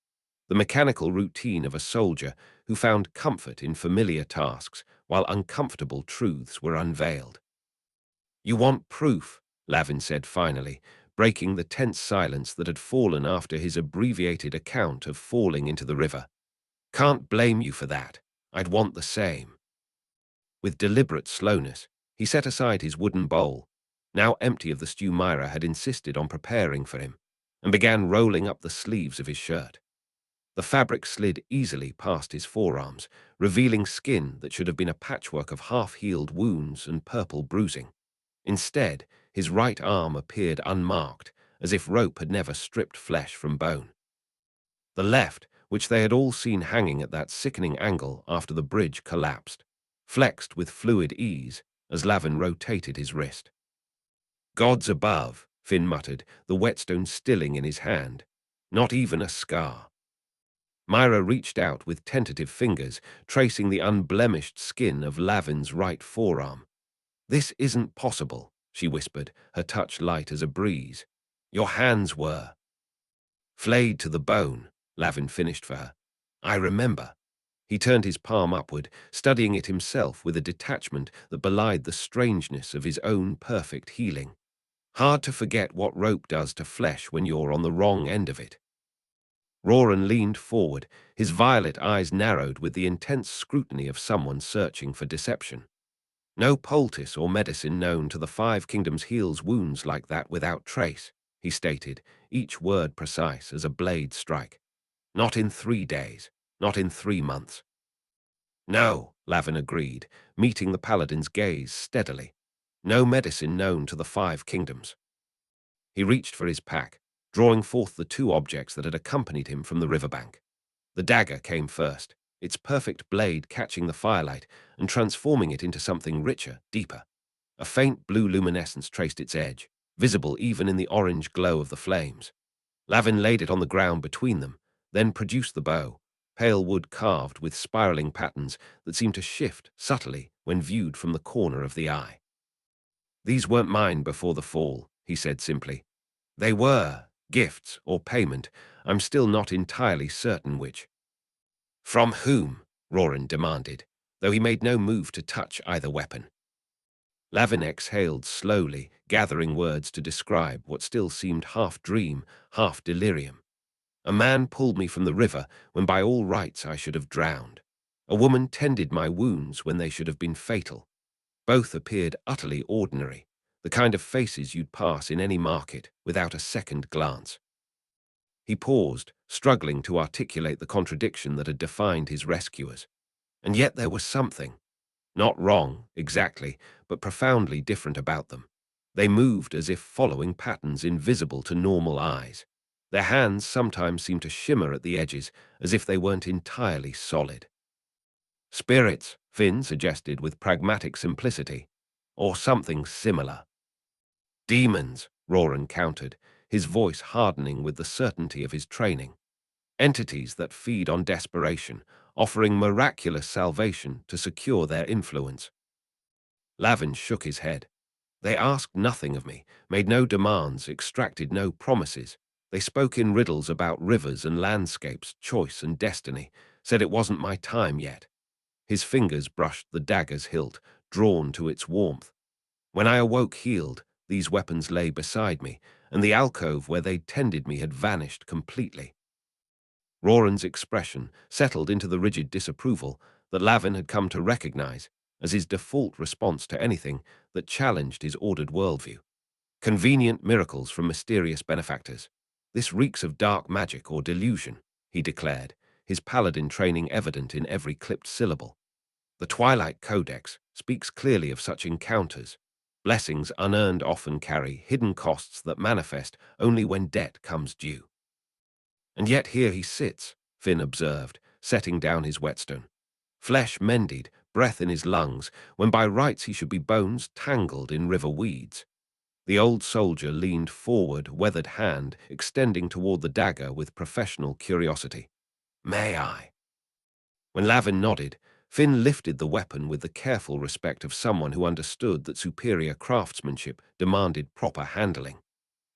the mechanical routine of a soldier who found comfort in familiar tasks while uncomfortable truths were unveiled. You want proof, Lavin said finally, breaking the tense silence that had fallen after his abbreviated account of falling into the river. Can't blame you for that. I'd want the same. With deliberate slowness, he set aside his wooden bowl, now empty of the stew Mira had insisted on preparing for him, and began rolling up the sleeves of his shirt. The fabric slid easily past his forearms, revealing skin that should have been a patchwork of half-healed wounds and purple bruising. Instead, his right arm appeared unmarked, as if rope had never stripped flesh from bone. The left, which they had all seen hanging at that sickening angle after the bridge collapsed, flexed with fluid ease as Lavin rotated his wrist. Gods above, Finn muttered, the whetstone stilling in his hand. Not even a scar. Mira reached out with tentative fingers, tracing the unblemished skin of Lavin's right forearm. This isn't possible, she whispered, her touch light as a breeze. Your hands were. Flayed to the bone, Lavin finished for her. I remember. He turned his palm upward, studying it himself with a detachment that belied the strangeness of his own perfect healing. Hard to forget what rope does to flesh when you're on the wrong end of it. Roran leaned forward, his violet eyes narrowed with the intense scrutiny of someone searching for deception. No poultice or medicine known to the Five Kingdoms heals wounds like that without trace, he stated, each word precise as a blade strike. Not in 3 days, not in 3 months. No, Lavin agreed, meeting the paladin's gaze steadily. No medicine known to the Five Kingdoms. He reached for his pack, drawing forth the 2 objects that had accompanied him from the riverbank. The dagger came first, its perfect blade catching the firelight and transforming it into something richer, deeper. A faint blue luminescence traced its edge, visible even in the orange glow of the flames. Lavin laid it on the ground between them, then produced the bow, pale wood carved with spiraling patterns that seemed to shift subtly when viewed from the corner of the eye. These weren't mine before the fall, he said simply. They were gifts or payment. I'm still not entirely certain which. From whom? Roran demanded, though he made no move to touch either weapon. Lavin exhaled slowly, gathering words to describe what still seemed half dream, half delirium. A man pulled me from the river when by all rights I should have drowned. A woman tended my wounds when they should have been fatal. Both appeared utterly ordinary, the kind of faces you'd pass in any market without a second glance. He paused, struggling to articulate the contradiction that had defined his rescuers. And yet there was something, not wrong, exactly, but profoundly different about them. They moved as if following patterns invisible to normal eyes. Their hands sometimes seemed to shimmer at the edges, as if they weren't entirely solid. Spirits, Finn suggested with pragmatic simplicity, or something similar. Demons, Roran countered, his voice hardening with the certainty of his training. Entities that feed on desperation, offering miraculous salvation to secure their influence. Lavin shook his head. They asked nothing of me, made no demands, extracted no promises. They spoke in riddles about rivers and landscapes, choice and destiny, said it wasn't my time yet. His fingers brushed the dagger's hilt, drawn to its warmth. When I awoke healed, these weapons lay beside me, and the alcove where they'd tended me had vanished completely. Roran's expression settled into the rigid disapproval that Lavin had come to recognize as his default response to anything that challenged his ordered worldview. Convenient miracles from mysterious benefactors. This reeks of dark magic or delusion, he declared, his paladin training evident in every clipped syllable. The Twilight Codex speaks clearly of such encounters. Blessings unearned often carry hidden costs that manifest only when debt comes due. And yet here he sits, Finn observed, setting down his whetstone. Flesh mended, breath in his lungs, when by rights he should be bones tangled in river weeds. The old soldier leaned forward, weathered hand extending toward the dagger with professional curiosity. May I? When Lavin nodded, Finn lifted the weapon with the careful respect of someone who understood that superior craftsmanship demanded proper handling.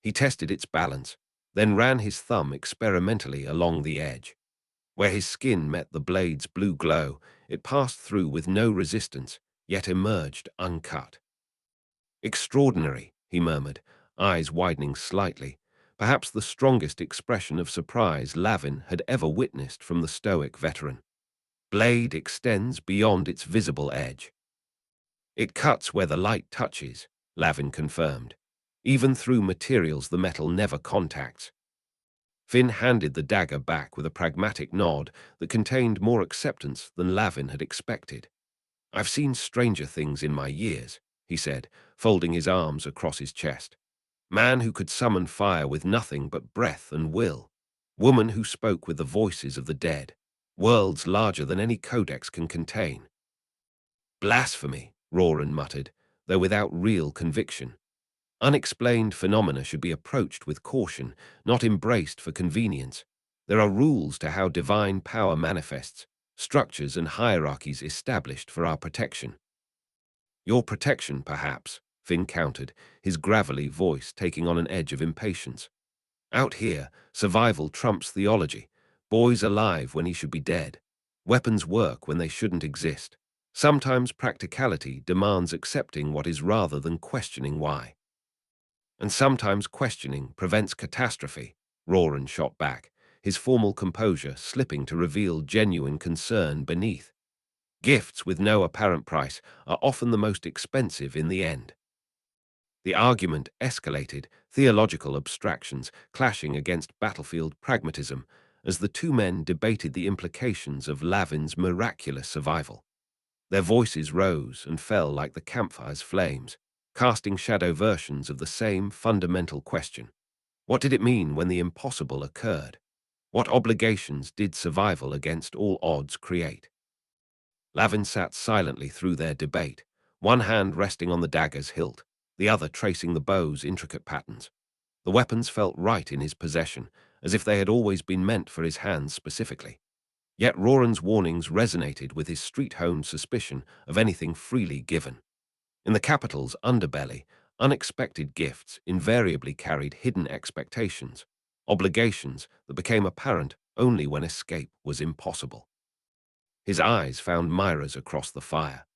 He tested its balance, then ran his thumb experimentally along the edge. Where his skin met the blade's blue glow, it passed through with no resistance, yet emerged uncut. Extraordinary, he murmured, eyes widening slightly, perhaps the strongest expression of surprise Lavin had ever witnessed from the stoic veteran. Blade extends beyond its visible edge. It cuts where the light touches, Lavin confirmed, even through materials the metal never contacts. Finn handed the dagger back with a pragmatic nod that contained more acceptance than Lavin had expected. I've seen stranger things in my years, he said, folding his arms across his chest. Man who could summon fire with nothing but breath and will. Woman who spoke with the voices of the dead. Worlds larger than any codex can contain. Blasphemy, Roran muttered, though without real conviction. Unexplained phenomena should be approached with caution, not embraced for convenience. There are rules to how divine power manifests, structures and hierarchies established for our protection. Your protection, perhaps, Finn countered, his gravelly voice taking on an edge of impatience. Out here, survival trumps theology. Boys alive when he should be dead. Weapons work when they shouldn't exist. Sometimes practicality demands accepting what is rather than questioning why. And sometimes questioning prevents catastrophe, Roran shot back, his formal composure slipping to reveal genuine concern beneath. Gifts with no apparent price are often the most expensive in the end. The argument escalated, theological abstractions clashing against battlefield pragmatism, as the two men debated the implications of Lavin's miraculous survival. Their voices rose and fell like the campfire's flames, casting shadow versions of the same fundamental question. What did it mean when the impossible occurred? What obligations did survival against all odds create? Lavin sat silently through their debate, one hand resting on the dagger's hilt, the other tracing the bow's intricate patterns. The weapons felt right in his possession, as if they had always been meant for his hands specifically. Yet Roran's warnings resonated with his street-honed suspicion of anything freely given. In the capital's underbelly, unexpected gifts invariably carried hidden expectations, obligations that became apparent only when escape was impossible. His eyes found Mira's across the fire.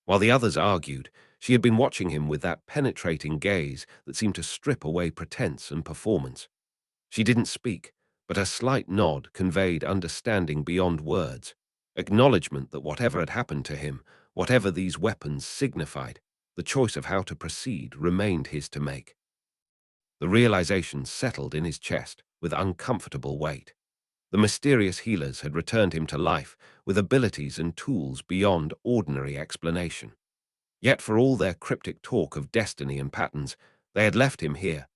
While the others argued, she had been watching him with that penetrating gaze that seemed to strip away pretense and performance. She didn't speak, but a slight nod conveyed understanding beyond words, acknowledgement that whatever had happened to him, whatever these weapons signified, the choice of how to proceed remained his to make. The realization settled in his chest with uncomfortable weight. The mysterious healers had returned him to life with abilities and tools beyond ordinary explanation. Yet for all their cryptic talk of destiny and patterns, they had left him here,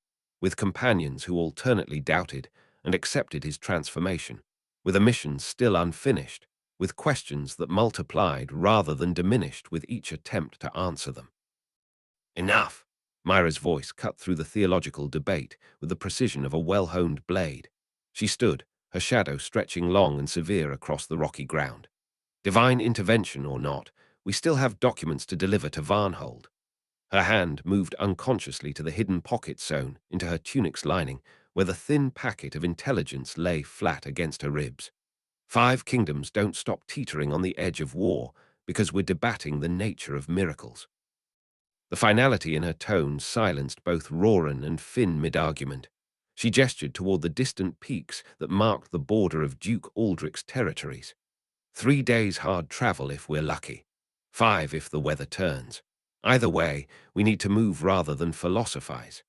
with companions who alternately doubted and accepted his transformation, with a mission still unfinished, with questions that multiplied rather than diminished with each attempt to answer them. Enough! Mira's voice cut through the theological debate with the precision of a well-honed blade. She stood, her shadow stretching long and severe across the rocky ground. Divine intervention or not, we still have documents to deliver to Varnhold. Her hand moved unconsciously to the hidden pocket sewn into her tunic's lining, where the thin packet of intelligence lay flat against her ribs. 5 kingdoms don't stop teetering on the edge of war because we're debating the nature of miracles. The finality in her tone silenced both Roran and Finn mid-argument. She gestured toward the distant peaks that marked the border of Duke Aldrich's territories. 3 days hard travel if we're lucky. 5 if the weather turns. Either way, we need to move rather than philosophize.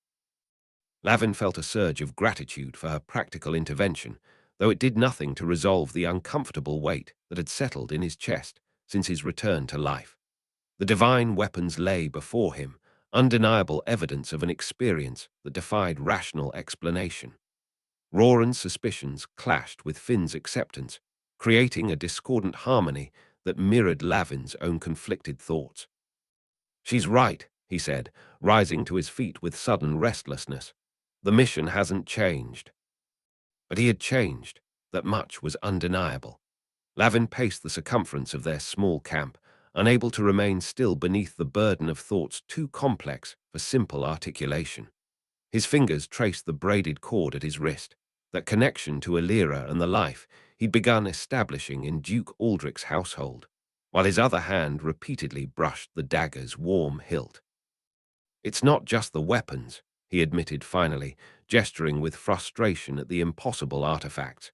Lavin felt a surge of gratitude for her practical intervention, though it did nothing to resolve the uncomfortable weight that had settled in his chest since his return to life. The divine weapons lay before him, undeniable evidence of an experience that defied rational explanation. Roran's suspicions clashed with Finn's acceptance, creating a discordant harmony that mirrored Lavin's own conflicted thoughts. "She's right," he said, rising to his feet with sudden restlessness. "The mission hasn't changed." But he had changed. That much was undeniable. Lavin paced the circumference of their small camp, unable to remain still beneath the burden of thoughts too complex for simple articulation. His fingers traced the braided cord at his wrist, that connection to Altiear and the life he'd begun establishing in Duke Aldrich's household, while his other hand repeatedly brushed the dagger's warm hilt. "It's not just the weapons," he admitted finally, gesturing with frustration at the impossible artifacts.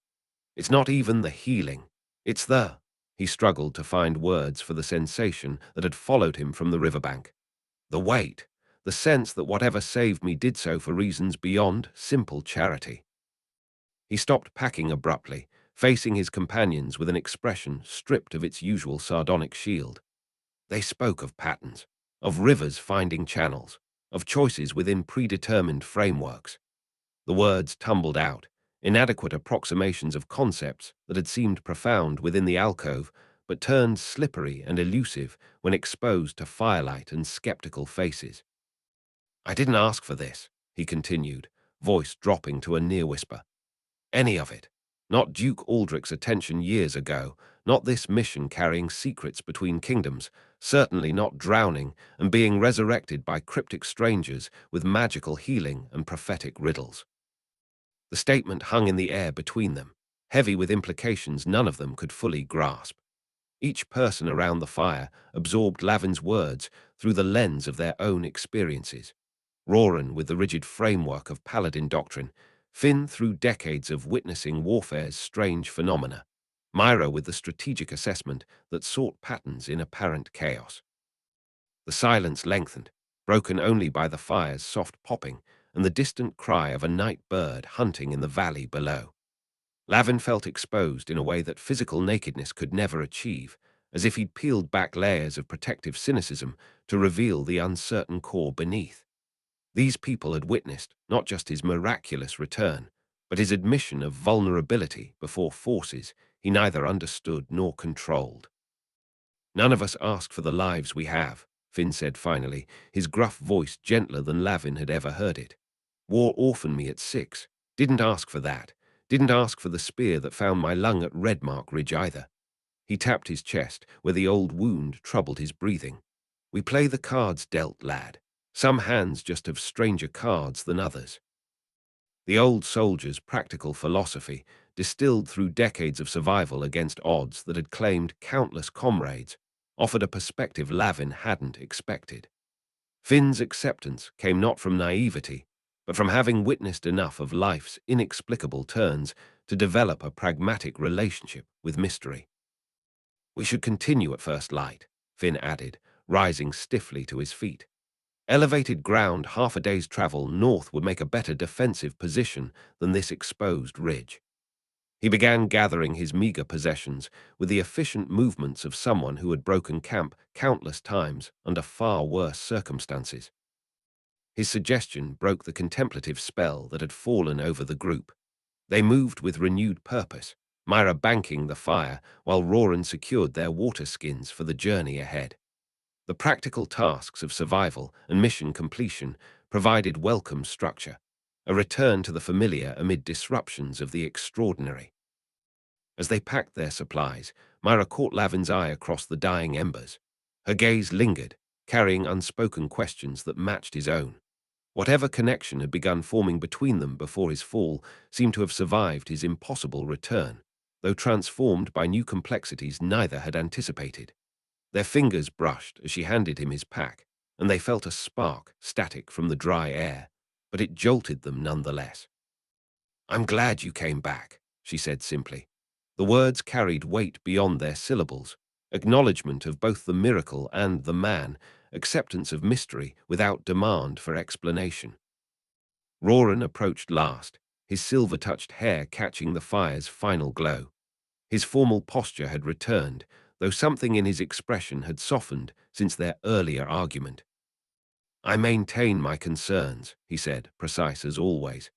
"It's not even the healing. It's the—" He struggled to find words for the sensation that had followed him from the riverbank. "The weight, the sense that whatever saved me did so for reasons beyond simple charity." He stopped packing abruptly, facing his companions with an expression stripped of its usual sardonic shield. They spoke of patterns, of rivers finding channels, of choices within predetermined frameworks. The words tumbled out, inadequate approximations of concepts that had seemed profound within the alcove, but turned slippery and elusive when exposed to firelight and skeptical faces. "I didn't ask for this," he continued, voice dropping to a near whisper. "Any of it. Not Duke Aldrich's attention years ago, not this mission carrying secrets between kingdoms, certainly not drowning and being resurrected by cryptic strangers with magical healing and prophetic riddles." The statement hung in the air between them, heavy with implications none of them could fully grasp. Each person around the fire absorbed Lavin's words through the lens of their own experiences. Roran with the rigid framework of paladin doctrine, Finn through decades of witnessing warfare's strange phenomena, Mira with the strategic assessment that sought patterns in apparent chaos. The silence lengthened, broken only by the fire's soft popping and the distant cry of a night bird hunting in the valley below. Lavin felt exposed in a way that physical nakedness could never achieve, as if he'd peeled back layers of protective cynicism to reveal the uncertain core beneath. These people had witnessed not just his miraculous return, but his admission of vulnerability before forces he neither understood nor controlled. "None of us asked for the lives we have," Finn said finally, his gruff voice gentler than Lavin had ever heard it. "War orphaned me at 6. Didn't ask for that. Didn't ask for the spear that found my lung at Redmark Ridge either." He tapped his chest, where the old wound troubled his breathing. "We play the cards dealt, lad. Some hands just have stranger cards than others." The old soldier's practical philosophy, distilled through decades of survival against odds that had claimed countless comrades, offered a perspective Lavin hadn't expected. Finn's acceptance came not from naivety, but from having witnessed enough of life's inexplicable turns to develop a pragmatic relationship with mystery. "We should continue at first light," Finn added, rising stiffly to his feet. Elevated ground half a day's travel north would make a better defensive position than this exposed ridge. He began gathering his meager possessions with the efficient movements of someone who had broken camp countless times under far worse circumstances. His suggestion broke the contemplative spell that had fallen over the group. They moved with renewed purpose, Mira banking the fire while Roran secured their water skins for the journey ahead. The practical tasks of survival and mission completion provided welcome structure, a return to the familiar amid disruptions of the extraordinary. As they packed their supplies, Mira caught Lavin's eye across the dying embers. Her gaze lingered, carrying unspoken questions that matched his own. Whatever connection had begun forming between them before his fall seemed to have survived his impossible return, though transformed by new complexities neither had anticipated. Their fingers brushed as she handed him his pack, and they felt a spark static from the dry air, but it jolted them nonetheless. "I'm glad you came back," she said simply. The words carried weight beyond their syllables, acknowledgement of both the miracle and the man, acceptance of mystery without demand for explanation. Roran approached last, his silver-touched hair catching the fire's final glow. His formal posture had returned, though something in his expression had softened since their earlier argument. "I maintain my concerns," he said, precise as always.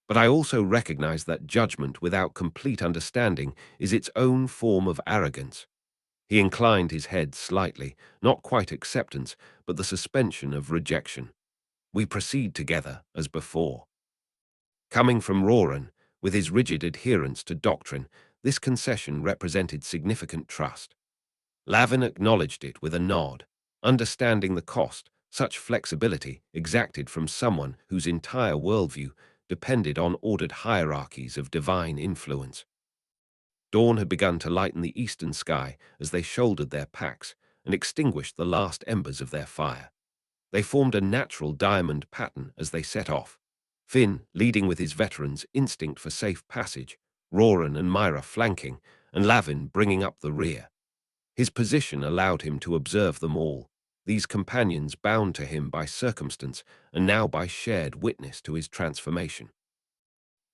"But I also recognize that judgment without complete understanding is its own form of arrogance." He inclined his head slightly, not quite acceptance, but the suspension of rejection. "We proceed together as before." Coming from Roran, with his rigid adherence to doctrine, this concession represented significant trust. Lavin acknowledged it with a nod, understanding the cost such flexibility exacted from someone whose entire worldview depended on ordered hierarchies of divine influence. Dawn had begun to lighten the eastern sky as they shouldered their packs and extinguished the last embers of their fire. They formed a natural diamond pattern as they set off, Finn leading with his veterans' instinct for safe passage, Roran and Mira flanking, and Lavin bringing up the rear. His position allowed him to observe them all, these companions bound to him by circumstance and now by shared witness to his transformation.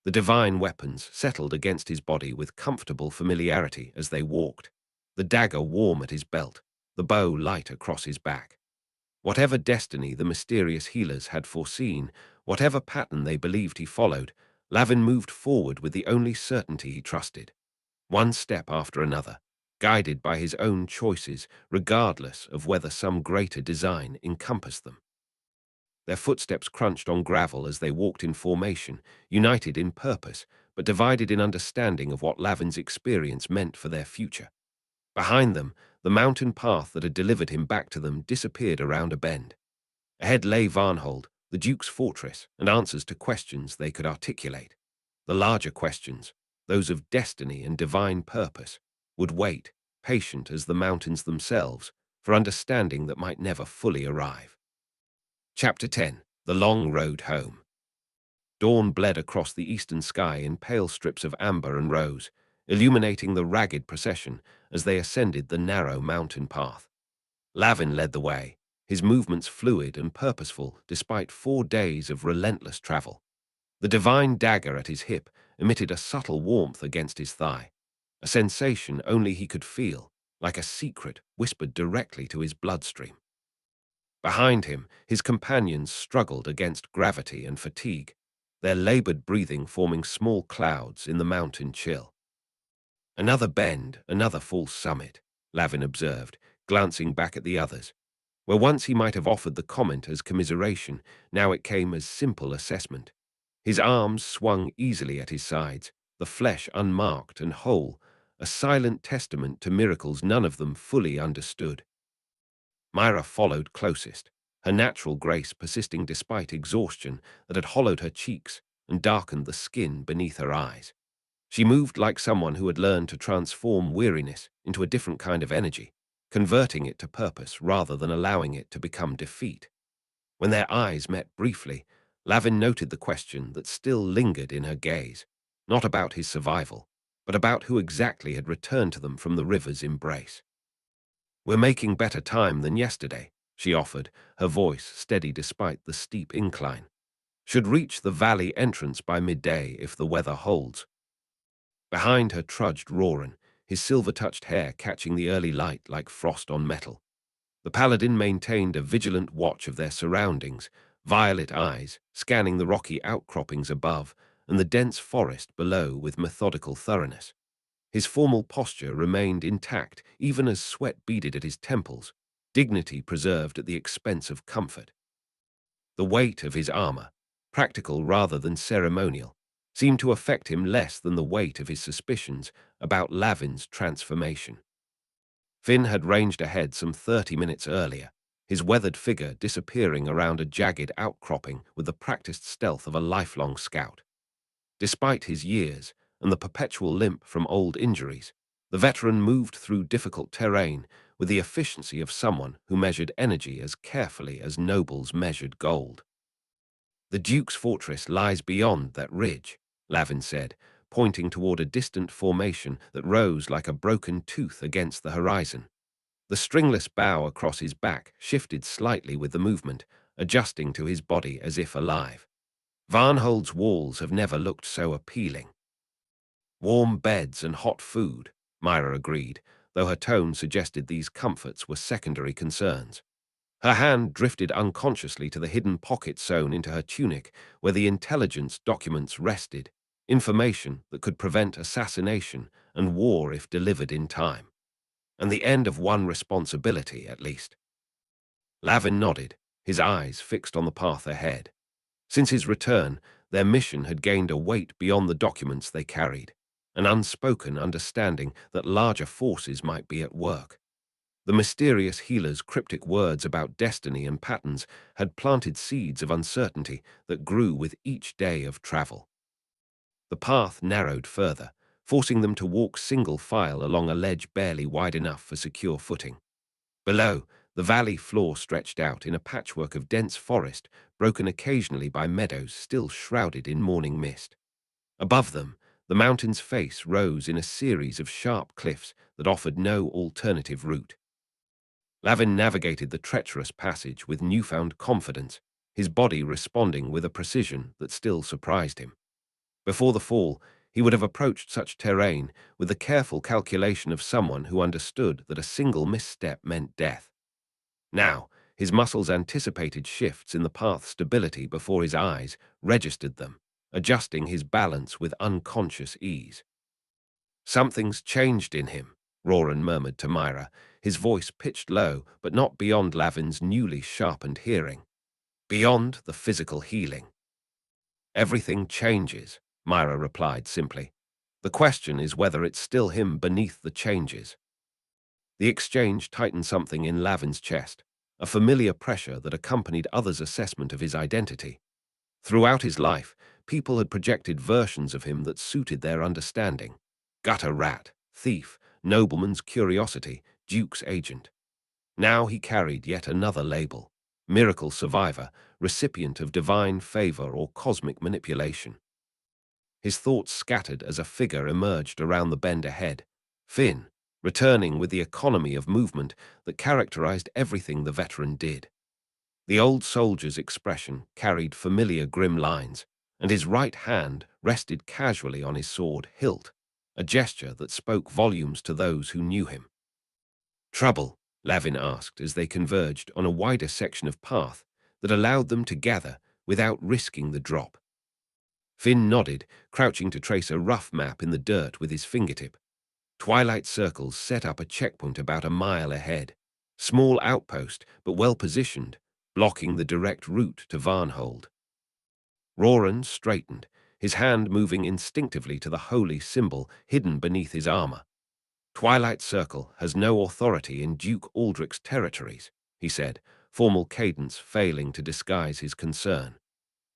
The divine weapons settled against his body with comfortable familiarity as they walked, the dagger warm at his belt, the bow light across his back. Whatever destiny the mysterious healers had foreseen, whatever pattern they believed he followed, Lavin moved forward with the only certainty he trusted, one step after another, guided by his own choices, regardless of whether some greater design encompassed them. Their footsteps crunched on gravel as they walked in formation, united in purpose, but divided in understanding of what Lavin's experience meant for their future. Behind them, the mountain path that had delivered him back to them disappeared around a bend. Ahead lay Varnhold, the Duke's fortress, and answers to questions they could articulate. The larger questions, those of destiny and divine purpose, would wait, patient as the mountains themselves, for understanding that might never fully arrive. Chapter 10. The long road home. Dawn bled across the eastern sky in pale strips of amber and rose, illuminating the ragged procession as they ascended the narrow mountain path. Lavin led the way, his movements fluid and purposeful despite 4 days of relentless travel. The divine dagger at his hip emitted a subtle warmth against his thigh, a sensation only he could feel, like a secret whispered directly to his bloodstream. Behind him, his companions struggled against gravity and fatigue, their labored breathing forming small clouds in the mountain chill. Another bend, another false summit, Lavin observed, glancing back at the others. Where once he might have offered the comment as commiseration, now it came as simple assessment. His arms swung easily at his sides, the flesh unmarked and whole, a silent testament to miracles none of them fully understood. Mira followed closest, her natural grace persisting despite exhaustion that had hollowed her cheeks and darkened the skin beneath her eyes. She moved like someone who had learned to transform weariness into a different kind of energy, converting it to purpose rather than allowing it to become defeat. When their eyes met briefly, Lavin noted the question that still lingered in her gaze, not about his survival, but about who exactly had returned to them from the river's embrace. "We're making better time than yesterday," she offered, her voice steady despite the steep incline. "Should reach the valley entrance by midday if the weather holds." Behind her trudged Roran, his silver-touched hair catching the early light like frost on metal. The paladin maintained a vigilant watch of their surroundings, violet eyes scanning the rocky outcroppings above and the dense forest below with methodical thoroughness. His formal posture remained intact even as sweat beaded at his temples, dignity preserved at the expense of comfort. The weight of his armor, practical rather than ceremonial, seemed to affect him less than the weight of his suspicions about Lavin's transformation. Finn had ranged ahead some 30 minutes earlier, his weathered figure disappearing around a jagged outcropping with the practiced stealth of a lifelong scout. Despite his years and the perpetual limp from old injuries, the veteran moved through difficult terrain with the efficiency of someone who measured energy as carefully as nobles measured gold. "The Duke's fortress lies beyond that ridge," Lavin said, pointing toward a distant formation that rose like a broken tooth against the horizon. The stringless bow across his back shifted slightly with the movement, adjusting to his body as if alive. "Varnhold's walls have never looked so appealing." "Warm beds and hot food," Mira agreed, though her tone suggested these comforts were secondary concerns. Her hand drifted unconsciously to the hidden pocket sewn into her tunic where the intelligence documents rested, information that could prevent assassination and war if delivered in time. And the end of one responsibility, at least. Lavin nodded, his eyes fixed on the path ahead. Since his return, their mission had gained a weight beyond the documents they carried, an unspoken understanding that larger forces might be at work. The mysterious healer's cryptic words about destiny and patterns had planted seeds of uncertainty that grew with each day of travel. The path narrowed further, forcing them to walk single file along a ledge barely wide enough for secure footing. Below, the valley floor stretched out in a patchwork of dense forest, broken occasionally by meadows still shrouded in morning mist. Above them, the mountain's face rose in a series of sharp cliffs that offered no alternative route. Lavin navigated the treacherous passage with newfound confidence, his body responding with a precision that still surprised him. Before the fall, he would have approached such terrain with the careful calculation of someone who understood that a single misstep meant death. Now, his muscles anticipated shifts in the path's stability before his eyes registered them, adjusting his balance with unconscious ease. "Something's changed in him," Roran murmured to Mira, his voice pitched low but not beyond Lavin's newly sharpened hearing. "Beyond the physical healing." "Everything changes," Mira replied simply. "The question is whether it's still him beneath the changes." The exchange tightened something in Lavin's chest, a familiar pressure that accompanied others' assessment of his identity. Throughout his life, people had projected versions of him that suited their understanding. Gutter rat, thief, nobleman's curiosity, duke's agent. Now he carried yet another label, miracle survivor, recipient of divine favor or cosmic manipulation. His thoughts scattered as a figure emerged around the bend ahead. Finn, returning with the economy of movement that characterized everything the veteran did. The old soldier's expression carried familiar grim lines, and his right hand rested casually on his sword hilt, a gesture that spoke volumes to those who knew him. "Trouble?" Lavin asked as they converged on a wider section of path that allowed them to gather without risking the drop. Finn nodded, crouching to trace a rough map in the dirt with his fingertip. Twilight Circle set up a checkpoint about a mile ahead. Small outpost, but well-positioned, blocking the direct route to Varnhold. Roran straightened, his hand moving instinctively to the holy symbol hidden beneath his armor. "Twilight Circle has no authority in Duke Aldrich's territories," he said, formal cadence failing to disguise his concern.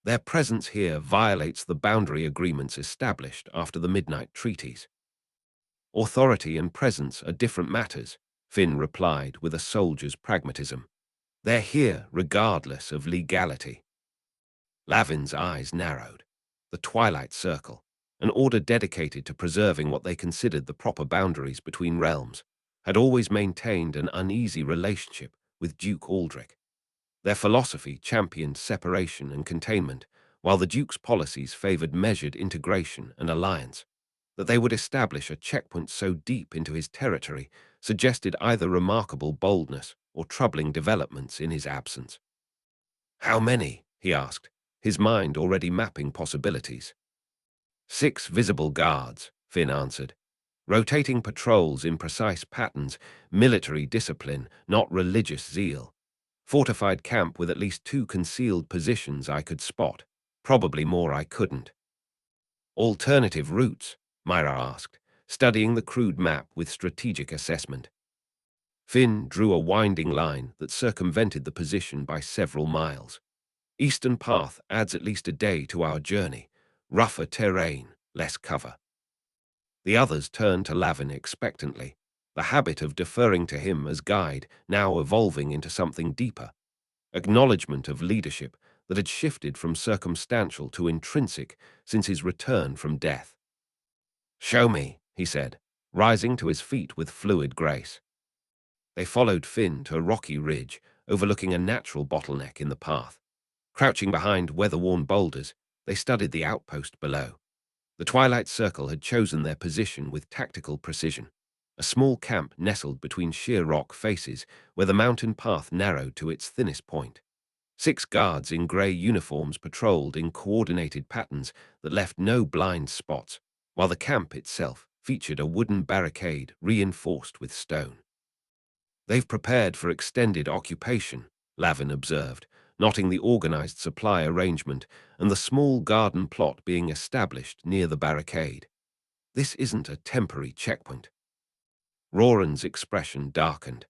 "Their presence here violates the boundary agreements established after the Midnight Treaties." "Authority and presence are different matters," Finn replied with a soldier's pragmatism. "They're here regardless of legality." Lavin's eyes narrowed. The Twilight Circle, an order dedicated to preserving what they considered the proper boundaries between realms, had always maintained an uneasy relationship with Duke Aldrich. Their philosophy championed separation and containment, while the Duke's policies favored measured integration and alliance. That they would establish a checkpoint so deep into his territory suggested either remarkable boldness or troubling developments in his absence. "How many?" he asked, his mind already mapping possibilities. 6 visible guards," Finn answered. "Rotating patrols in precise patterns, military discipline, not religious zeal. Fortified camp with at least 2 concealed positions I could spot, probably more I couldn't." "Alternative routes?" Mira asked, studying the crude map with strategic assessment. Finn drew a winding line that circumvented the position by several miles. "Eastern path adds at least a day to our journey. Rougher terrain, less cover." The others turned to Lavin expectantly, the habit of deferring to him as guide now evolving into something deeper. Acknowledgement of leadership that had shifted from circumstantial to intrinsic since his return from death. "Show me," he said, rising to his feet with fluid grace. They followed Finn to a rocky ridge overlooking a natural bottleneck in the path. Crouching behind weather-worn boulders, they studied the outpost below. The Twilight Circle had chosen their position with tactical precision, a small camp nestled between sheer rock faces where the mountain path narrowed to its thinnest point. 6 guards in grey uniforms patrolled in coordinated patterns that left no blind spots, while the camp itself featured a wooden barricade reinforced with stone. "They've prepared for extended occupation," Lavin observed, noting the organized supply arrangement and the small garden plot being established near the barricade. "This isn't a temporary checkpoint." Roran's expression darkened.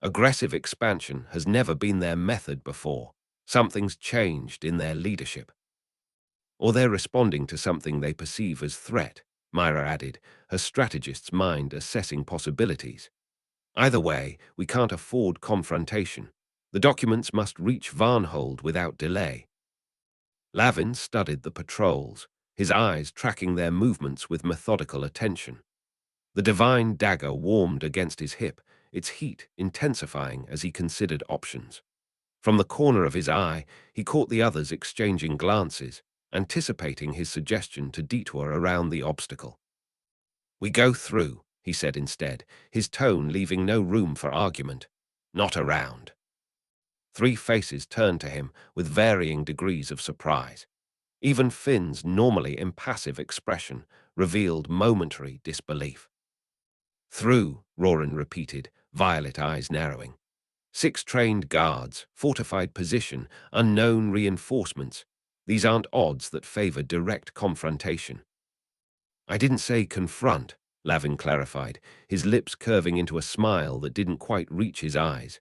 Aggressive expansion has never been their method before. Something's changed in their leadership. "Or they're responding to something they perceive as threat," Mira added, her strategist's mind assessing possibilities. "Either way, we can't afford confrontation. The documents must reach Varnhold without delay." Lavin studied the patrols, his eyes tracking their movements with methodical attention. The divine dagger warmed against his hip, its heat intensifying as he considered options. From the corner of his eye, he caught the others exchanging glances, anticipating his suggestion to detour around the obstacle. "We go through," he said instead, his tone leaving no room for argument. "Not around." 3 faces turned to him with varying degrees of surprise. Even Finn's normally impassive expression revealed momentary disbelief. "Through," Roran repeated, violet eyes narrowing. 6 trained guards, fortified position, unknown reinforcements. These aren't odds that favor direct confrontation." "I didn't say confront," Lavin clarified, his lips curving into a smile that didn't quite reach his eyes.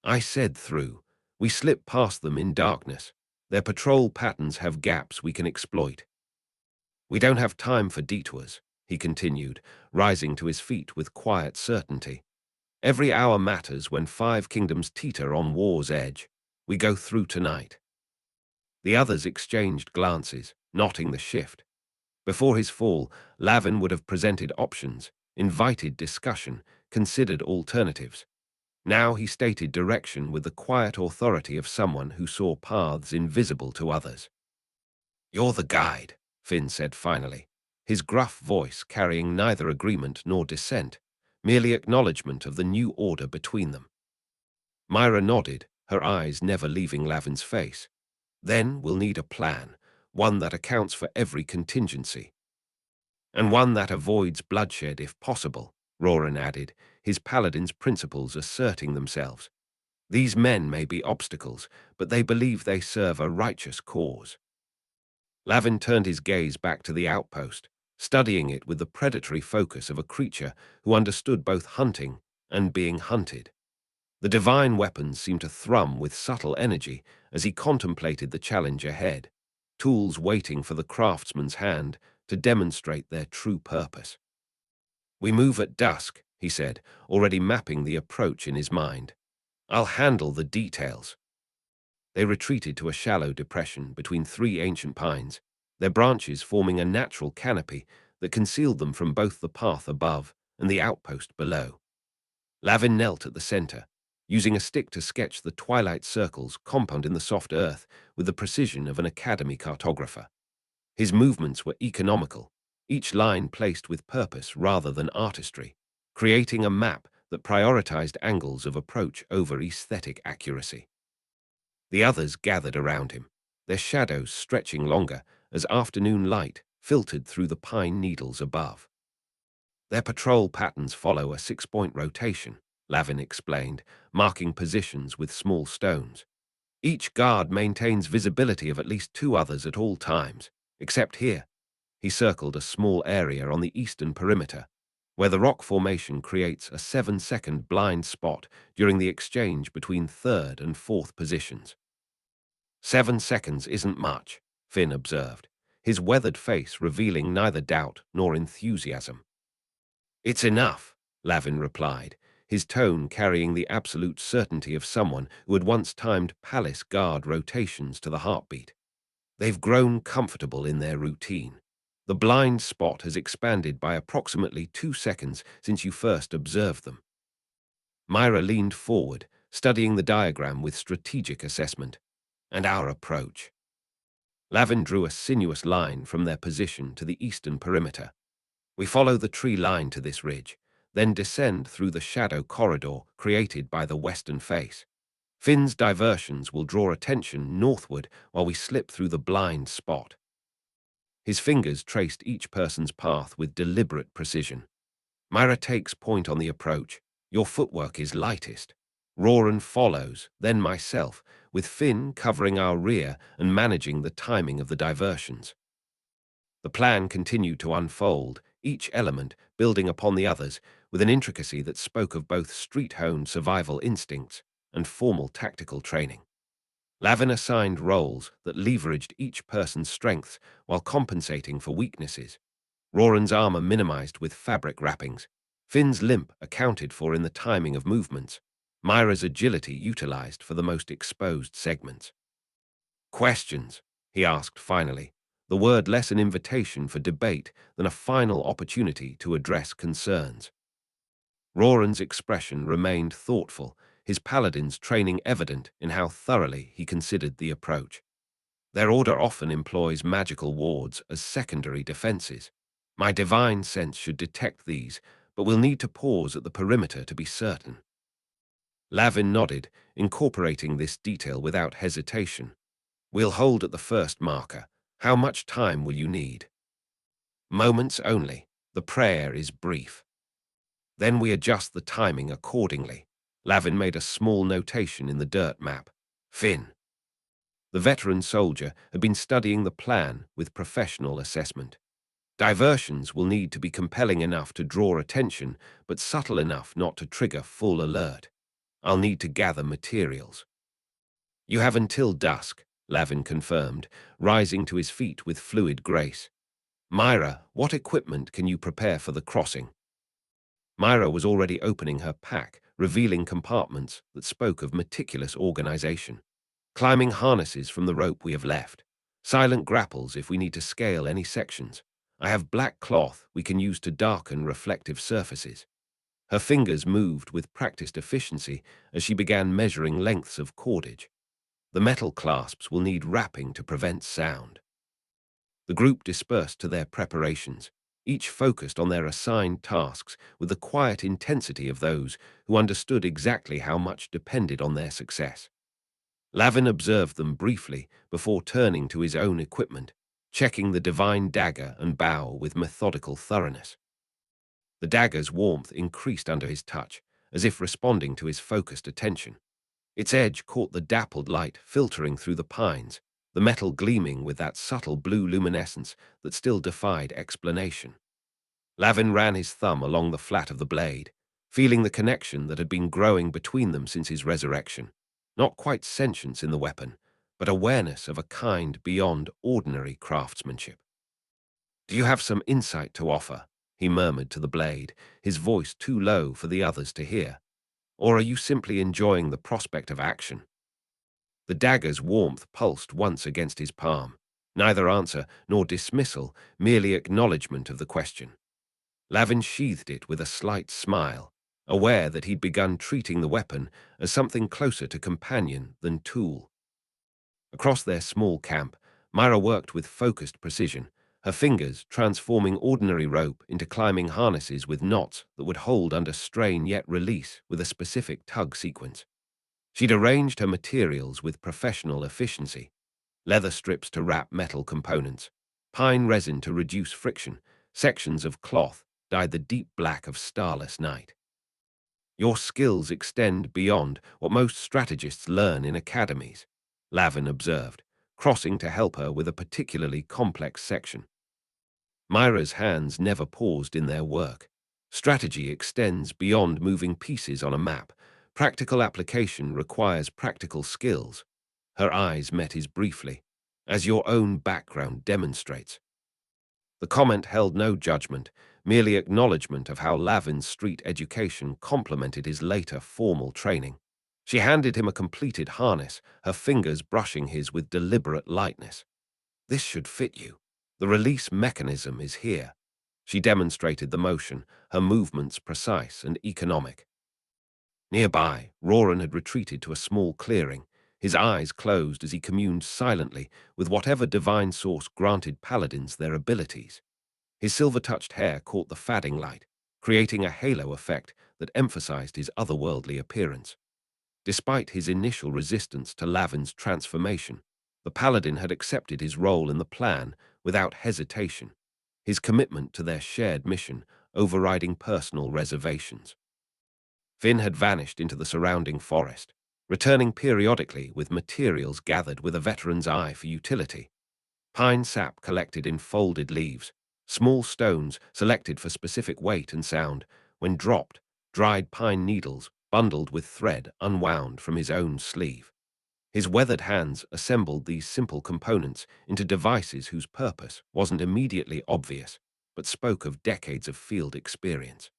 "I said through. We slip past them in darkness. Their patrol patterns have gaps we can exploit." "We don't have time for detours," he continued, rising to his feet with quiet certainty. "Every hour matters when 5 kingdoms teeter on war's edge. We go through tonight." The others exchanged glances, noting the shift. Before his fall, Lavin would have presented options, invited discussion, considered alternatives. Now he stated direction with the quiet authority of someone who saw paths invisible to others. "You're the guide," Finn said finally, his gruff voice carrying neither agreement nor dissent, merely acknowledgement of the new order between them. Mira nodded, her eyes never leaving Lavin's face. "Then we'll need a plan, one that accounts for every contingency. And one that avoids bloodshed if possible," Roran added, his paladin's principles asserting themselves. "These men may be obstacles, but they believe they serve a righteous cause." Lavin turned his gaze back to the outpost, studying it with the predatory focus of a creature who understood both hunting and being hunted. The divine weapons seemed to thrum with subtle energy as he contemplated the challenge ahead, tools waiting for the craftsman's hand to demonstrate their true purpose. "We move at dusk," he said, already mapping the approach in his mind. "I'll handle the details." They retreated to a shallow depression between three ancient pines, their branches forming a natural canopy that concealed them from both the path above and the outpost below. Lavin knelt at the center, using a stick to sketch the Twilight Circle's compound in the soft earth with the precision of an academy cartographer. His movements were economical, each line placed with purpose rather than artistry, creating a map that prioritized angles of approach over aesthetic accuracy. The others gathered around him, their shadows stretching longer as afternoon light filtered through the pine needles above. "Their patrol patterns follow a six-point rotation," Lavin explained, marking positions with small stones. "Each guard maintains visibility of at least two others at all times, except here." He circled a small area on the eastern perimeter, where the rock formation creates a 7-second blind spot during the exchange between third and fourth positions. 7 seconds isn't much," Finn observed, his weathered face revealing neither doubt nor enthusiasm. "It's enough," Lavin replied, his tone carrying the absolute certainty of someone who had once timed palace guard rotations to the heartbeat. "They've grown comfortable in their routine. The blind spot has expanded by approximately 2 seconds since you first observed them." Mira leaned forward, studying the diagram with strategic assessment. "And our approach?" Lavin drew a sinuous line from their position to the eastern perimeter. "We follow the tree line to this ridge, then descend through the shadow corridor created by the western face. Finn's diversions will draw attention northward while we slip through the blind spot." His fingers traced each person's path with deliberate precision. "Mira takes point on the approach. Your footwork is lightest. Roran follows, then myself, with Finn covering our rear and managing the timing of the diversions." The plan continued to unfold, each element building upon the others with an intricacy that spoke of both street-honed survival instincts and formal tactical training. Lavin assigned roles that leveraged each person's strengths while compensating for weaknesses. Roran's armor minimized with fabric wrappings. Finn's limp accounted for in the timing of movements. Mira's agility utilized for the most exposed segments. "Questions?" he asked finally, the word less an invitation for debate than a final opportunity to address concerns. Roran's expression remained thoughtful, his paladin's training evident in how thoroughly he considered the approach. "Their order often employs magical wards as secondary defenses. My divine sense should detect these, but we'll need to pause at the perimeter to be certain." Lavin nodded, incorporating this detail without hesitation. "We'll hold at the first marker. How much time will you need?" "Moments only. The prayer is brief." "Then we adjust the timing accordingly." Lavin made a small notation in the dirt map. "Finn." The veteran soldier had been studying the plan with professional assessment. "Diversions will need to be compelling enough to draw attention, but subtle enough not to trigger full alert. I'll need to gather materials." "You have until dusk," Lavin confirmed, rising to his feet with fluid grace. "Mira, what equipment can you prepare for the crossing?" Mira was already opening her pack, revealing compartments that spoke of meticulous organization. Climbing harnesses from the rope we have left. Silent grapples if we need to scale any sections. I have black cloth we can use to darken reflective surfaces. Her fingers moved with practiced efficiency as she began measuring lengths of cordage. The metal clasps will need wrapping to prevent sound. The group dispersed to their preparations, each focused on their assigned tasks with the quiet intensity of those who understood exactly how much depended on their success. Lavin observed them briefly before turning to his own equipment, checking the divine dagger and bow with methodical thoroughness. The dagger's warmth increased under his touch, as if responding to his focused attention. Its edge caught the dappled light filtering through the pines, the metal gleaming with that subtle blue luminescence that still defied explanation. Lavin ran his thumb along the flat of the blade, feeling the connection that had been growing between them since his resurrection. Not quite sentience in the weapon, but awareness of a kind beyond ordinary craftsmanship. "Do you have some insight to offer?" he murmured to the blade, his voice too low for the others to hear. "Or are you simply enjoying the prospect of action?" The dagger's warmth pulsed once against his palm. Neither answer nor dismissal, merely acknowledgement of the question. Lavin sheathed it with a slight smile, aware that he'd begun treating the weapon as something closer to companion than tool. Across their small camp, Mira worked with focused precision, her fingers transforming ordinary rope into climbing harnesses with knots that would hold under strain yet release with a specific tug sequence. She'd arranged her materials with professional efficiency: leather strips to wrap metal components, pine resin to reduce friction, sections of cloth dyed the deep black of starless night. "Your skills extend beyond what most strategists learn in academies," Lavin observed, crossing to help her with a particularly complex section. Mira's hands never paused in their work. Strategy extends beyond moving pieces on a map. Practical application requires practical skills. Her eyes met his briefly, as your own background demonstrates. The comment held no judgment, merely acknowledgement of how Lavin's street education complemented his later formal training. She handed him a completed harness, her fingers brushing his with deliberate lightness. "This should fit you. The release mechanism is here." She demonstrated the motion, her movements precise and economic. Nearby, Roran had retreated to a small clearing, his eyes closed as he communed silently with whatever divine source granted paladins their abilities. His silver-touched hair caught the fading light, creating a halo effect that emphasized his otherworldly appearance. Despite his initial resistance to Lavin's transformation, the paladin had accepted his role in the plan without hesitation, his commitment to their shared mission overriding personal reservations. Finn had vanished into the surrounding forest, returning periodically with materials gathered with a veteran's eye for utility. Pine sap collected in folded leaves, small stones selected for specific weight and sound. When dropped, dried pine needles bundled with thread unwound from his own sleeve. His weathered hands assembled these simple components into devices whose purpose wasn't immediately obvious, but spoke of decades of field experience.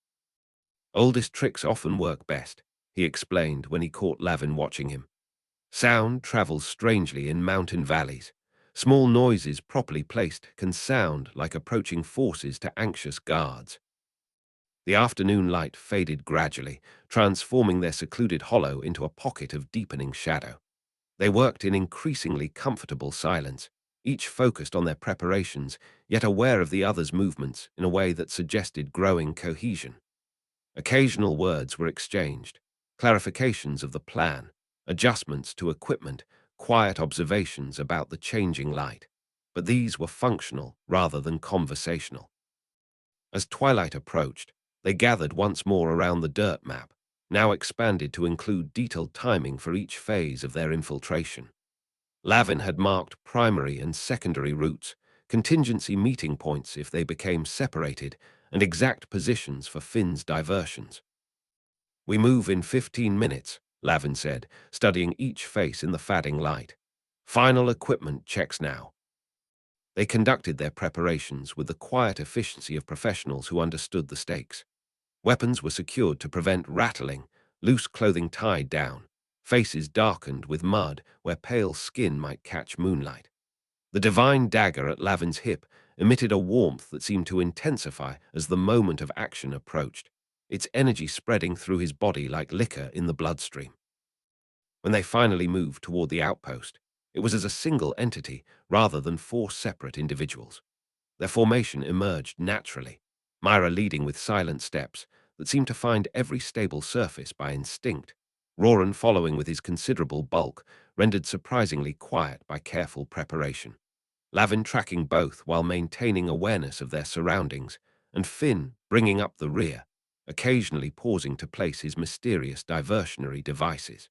"Oldest tricks often work best," he explained when he caught Lavin watching him. "Sound travels strangely in mountain valleys. Small noises properly placed can sound like approaching forces to anxious guards." The afternoon light faded gradually, transforming their secluded hollow into a pocket of deepening shadow. They worked in increasingly comfortable silence, each focused on their preparations, yet aware of the other's movements in a way that suggested growing cohesion. Occasional words were exchanged, clarifications of the plan, adjustments to equipment, quiet observations about the changing light, but these were functional rather than conversational. As twilight approached, they gathered once more around the dirt map, now expanded to include detailed timing for each phase of their infiltration. Lavin had marked primary and secondary routes, contingency meeting points if they became separated, and exact positions for Finn's diversions. "We move in 15 minutes, Lavin said, studying each face in the fading light. "Final equipment checks now." They conducted their preparations with the quiet efficiency of professionals who understood the stakes. Weapons were secured to prevent rattling, loose clothing tied down, faces darkened with mud where pale skin might catch moonlight. The divine dagger at Lavin's hip emitted a warmth that seemed to intensify as the moment of action approached, its energy spreading through his body like liquor in the bloodstream. When they finally moved toward the outpost, it was as a single entity rather than four separate individuals. Their formation emerged naturally, Mira leading with silent steps that seemed to find every stable surface by instinct, Roran following with his considerable bulk, rendered surprisingly quiet by careful preparation. Lavin tracking both while maintaining awareness of their surroundings, and Finn bringing up the rear, occasionally pausing to place his mysterious diversionary devices.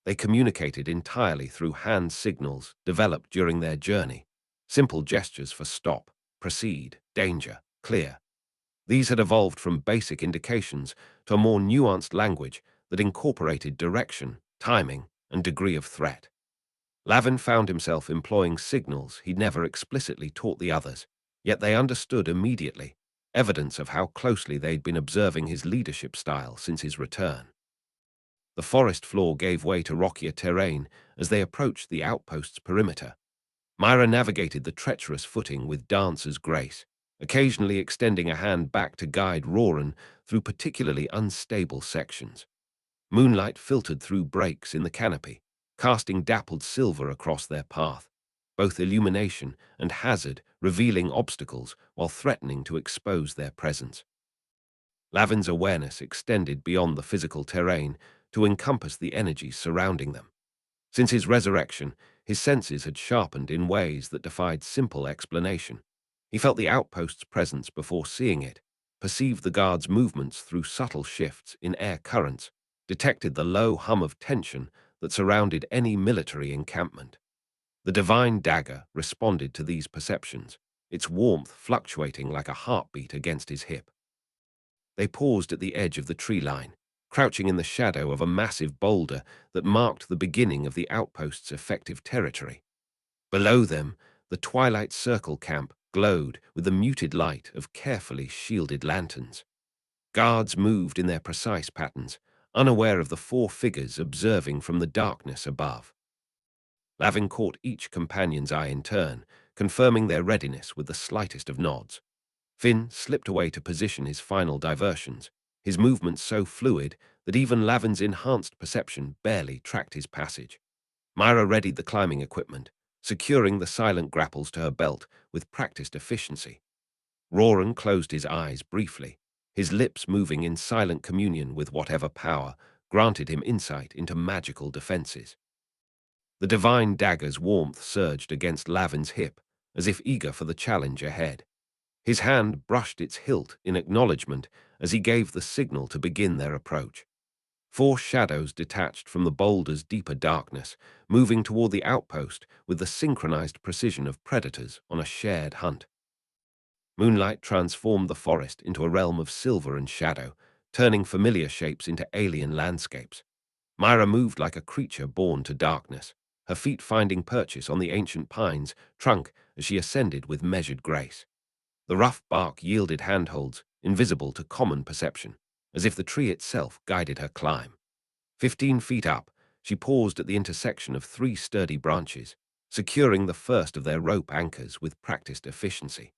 They communicated entirely through hand signals developed during their journey, simple gestures for stop, proceed, danger, clear. These had evolved from basic indications to a more nuanced language that incorporated direction, timing, and degree of threat. Lavin found himself employing signals he'd never explicitly taught the others, yet they understood immediately, evidence of how closely they'd been observing his leadership style since his return. The forest floor gave way to rockier terrain as they approached the outpost's perimeter. Mira navigated the treacherous footing with dancer's grace, occasionally extending a hand back to guide Roran through particularly unstable sections. Moonlight filtered through breaks in the canopy, casting dappled silver across their path, both illumination and hazard revealing obstacles while threatening to expose their presence. Lavin's awareness extended beyond the physical terrain to encompass the energies surrounding them. Since his resurrection, his senses had sharpened in ways that defied simple explanation. He felt the outpost's presence before seeing it, perceived the guards' movements through subtle shifts in air currents, detected the low hum of tension that surrounded any military encampment. The divine dagger responded to these perceptions, its warmth fluctuating like a heartbeat against his hip. They paused at the edge of the tree line, crouching in the shadow of a massive boulder that marked the beginning of the outpost's effective territory. Below them, the Twilight Circle camp glowed with the muted light of carefully shielded lanterns. Guards moved in their precise patterns, unaware of the four figures observing from the darkness above. Lavin caught each companion's eye in turn, confirming their readiness with the slightest of nods. Finn slipped away to position his final diversions, his movements so fluid that even Lavin's enhanced perception barely tracked his passage. Mira readied the climbing equipment, securing the silent grapples to her belt with practiced efficiency. Roran closed his eyes briefly, his lips moving in silent communion with whatever power granted him insight into magical defenses. The divine dagger's warmth surged against Lavin's hip, as if eager for the challenge ahead. His hand brushed its hilt in acknowledgement as he gave the signal to begin their approach. Four shadows detached from the boulder's deeper darkness, moving toward the outpost with the synchronized precision of predators on a shared hunt. Moonlight transformed the forest into a realm of silver and shadow, turning familiar shapes into alien landscapes. Mira moved like a creature born to darkness, her feet finding purchase on the ancient pine's trunk as she ascended with measured grace. The rough bark yielded handholds, invisible to common perception, as if the tree itself guided her climb. 15 feet up, she paused at the intersection of three sturdy branches, securing the first of their rope anchors with practiced efficiency.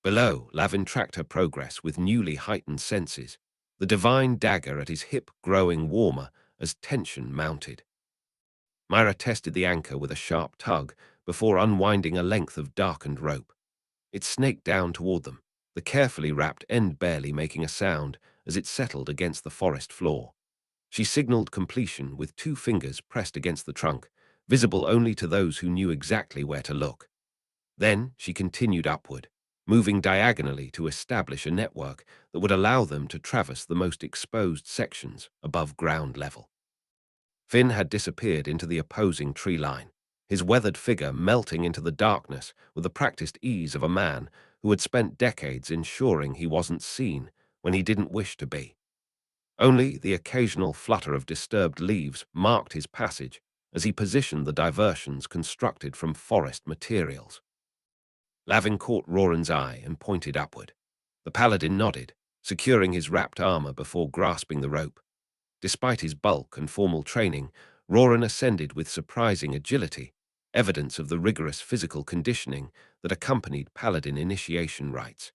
Below, Lavin tracked her progress with newly heightened senses, the divine dagger at his hip growing warmer as tension mounted. Mira tested the anchor with a sharp tug before unwinding a length of darkened rope. It snaked down toward them, the carefully wrapped end barely making a sound as it settled against the forest floor. She signaled completion with 2 fingers pressed against the trunk, visible only to those who knew exactly where to look. Then she continued upward, moving diagonally to establish a network that would allow them to traverse the most exposed sections above ground level. Finn had disappeared into the opposing tree line, his weathered figure melting into the darkness with the practiced ease of a man who had spent decades ensuring he wasn't seen when he didn't wish to be. Only the occasional flutter of disturbed leaves marked his passage as he positioned the diversions constructed from forest materials. Lavin caught Roran's eye and pointed upward. The paladin nodded, securing his wrapped armor before grasping the rope. Despite his bulk and formal training, Roran ascended with surprising agility, evidence of the rigorous physical conditioning that accompanied paladin initiation rites.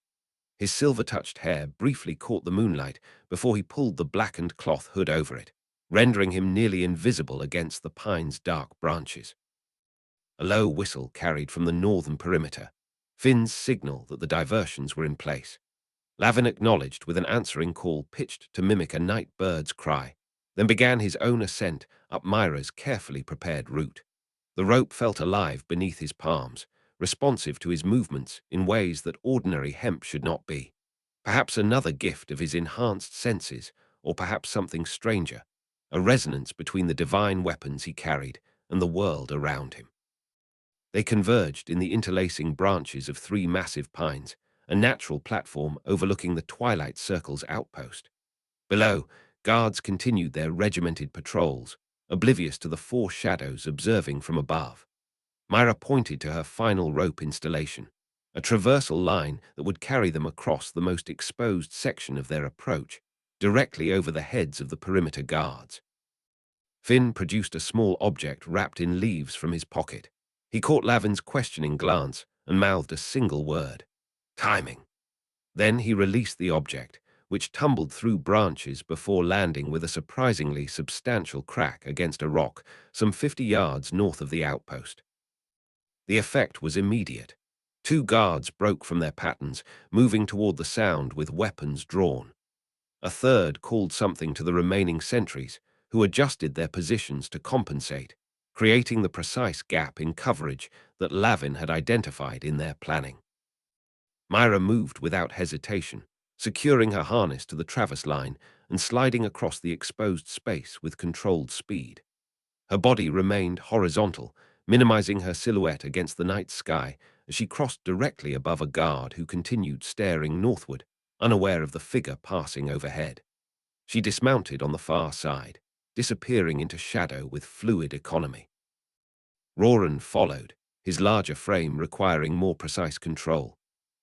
His silver-touched hair briefly caught the moonlight before he pulled the blackened cloth hood over it, rendering him nearly invisible against the pine's dark branches. A low whistle carried from the northern perimeter, Finn's signal that the diversions were in place. Lavin acknowledged with an answering call pitched to mimic a night bird's cry, then began his own ascent up Mira's carefully prepared route. The rope felt alive beneath his palms, responsive to his movements in ways that ordinary hemp should not be. Perhaps another gift of his enhanced senses, or perhaps something stranger, a resonance between the divine weapons he carried and the world around him. They converged in the interlacing branches of three massive pines, a natural platform overlooking the Twilight Circle's outpost. Below, guards continued their regimented patrols, oblivious to the four shadows observing from above. Mira pointed to her final rope installation, a traversal line that would carry them across the most exposed section of their approach, directly over the heads of the perimeter guards. Finn produced a small object wrapped in leaves from his pocket. He caught Lavin's questioning glance and mouthed a single word: timing. Then he released the object, which tumbled through branches before landing with a surprisingly substantial crack against a rock some 50 yards north of the outpost. The effect was immediate. Two guards broke from their patterns, moving toward the sound with weapons drawn. A third called something to the remaining sentries, who adjusted their positions to compensate, creating the precise gap in coverage that Lavin had identified in their planning. Mira moved without hesitation, securing her harness to the traverse line and sliding across the exposed space with controlled speed. Her body remained horizontal, minimizing her silhouette against the night sky as she crossed directly above a guard who continued staring northward, unaware of the figure passing overhead. She dismounted on the far side, disappearing into shadow with fluid economy. Roran followed, his larger frame requiring more precise control.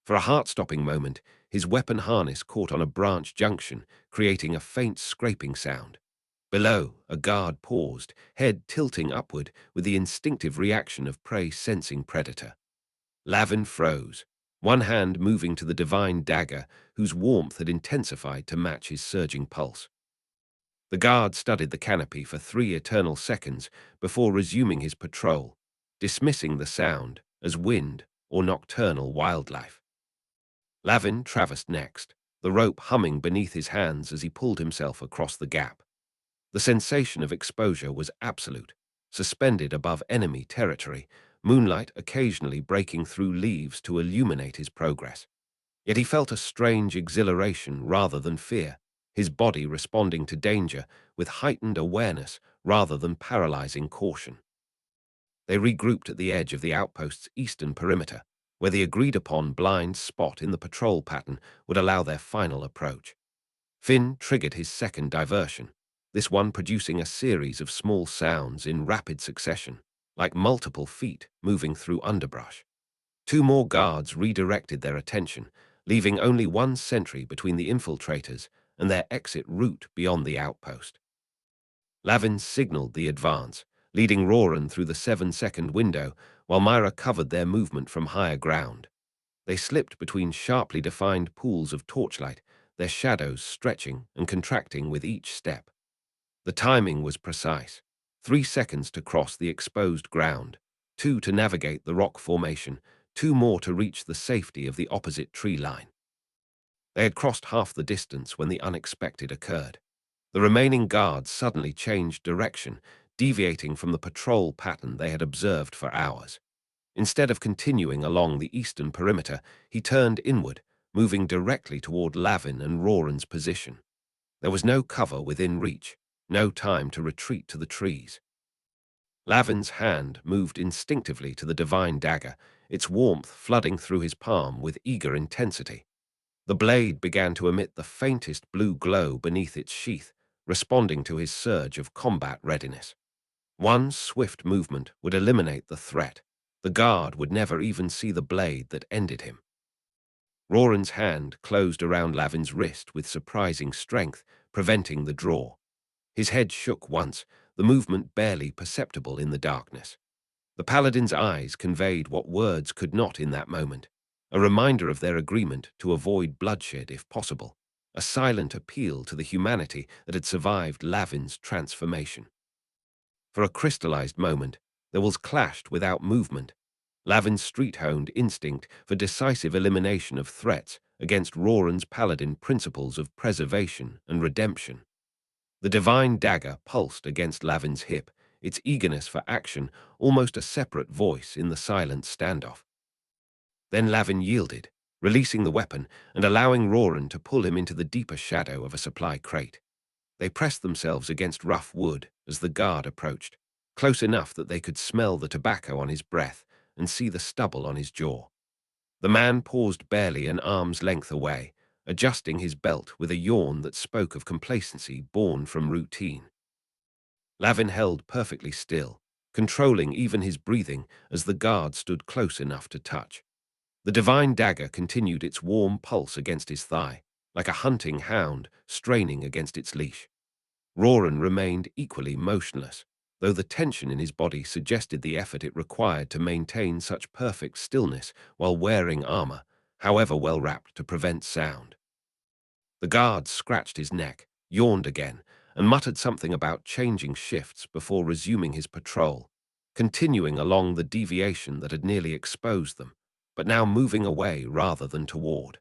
For a heart-stopping moment, his weapon harness caught on a branch junction, creating a faint scraping sound. Below, a guard paused, head tilting upward with the instinctive reaction of prey sensing predator. Lavin froze, one hand moving to the divine dagger whose warmth had intensified to match his surging pulse. The guard studied the canopy for 3 eternal seconds before resuming his patrol, dismissing the sound as wind or nocturnal wildlife. Lavin traversed next, the rope humming beneath his hands as he pulled himself across the gap. The sensation of exposure was absolute, suspended above enemy territory, moonlight occasionally breaking through leaves to illuminate his progress. Yet he felt a strange exhilaration rather than fear, his body responding to danger with heightened awareness rather than paralyzing caution. They regrouped at the edge of the outpost's eastern perimeter, where the agreed-upon blind spot in the patrol pattern would allow their final approach. Finn triggered his second diversion, this one producing a series of small sounds in rapid succession, like multiple feet moving through underbrush. 2 more guards redirected their attention, leaving only one sentry between the infiltrators and their exit route beyond the outpost. Lavin signaled the advance, leading Roran through the 7-second window, while Mira covered their movement from higher ground. They slipped between sharply defined pools of torchlight, their shadows stretching and contracting with each step. The timing was precise: 3 seconds to cross the exposed ground, 2 to navigate the rock formation, 2 more to reach the safety of the opposite tree line. They had crossed half the distance when the unexpected occurred. The remaining guards suddenly changed direction, deviating from the patrol pattern they had observed for hours. Instead of continuing along the eastern perimeter, he turned inward, moving directly toward Lavin and Roran's position. There was no cover within reach, no time to retreat to the trees. Lavin's hand moved instinctively to the divine dagger, its warmth flooding through his palm with eager intensity. The blade began to emit the faintest blue glow beneath its sheath, responding to his surge of combat readiness. One swift movement would eliminate the threat. The guard would never even see the blade that ended him. Roran's hand closed around Lavin's wrist with surprising strength, preventing the draw. His head shook once, the movement barely perceptible in the darkness. The paladin's eyes conveyed what words could not in that moment, a reminder of their agreement to avoid bloodshed if possible, a silent appeal to the humanity that had survived Lavin's transformation. For a crystallized moment, their wills clashed without movement. Lavin's street-honed instinct for decisive elimination of threats against Roran's paladin principles of preservation and redemption. The divine dagger pulsed against Lavin's hip, its eagerness for action almost a separate voice in the silent standoff. Then Lavin yielded, releasing the weapon and allowing Roran to pull him into the deeper shadow of a supply crate. They pressed themselves against rough wood as the guard approached, close enough that they could smell the tobacco on his breath and see the stubble on his jaw. The man paused barely an arm's length away, adjusting his belt with a yawn that spoke of complacency born from routine. Lavin held perfectly still, controlling even his breathing as the guard stood close enough to touch. The divine dagger continued its warm pulse against his thigh, like a hunting hound straining against its leash. Roran remained equally motionless, though the tension in his body suggested the effort it required to maintain such perfect stillness while wearing armor, however well wrapped to prevent sound. The guard scratched his neck, yawned again, and muttered something about changing shifts before resuming his patrol, continuing along the deviation that had nearly exposed them, but now moving away rather than toward.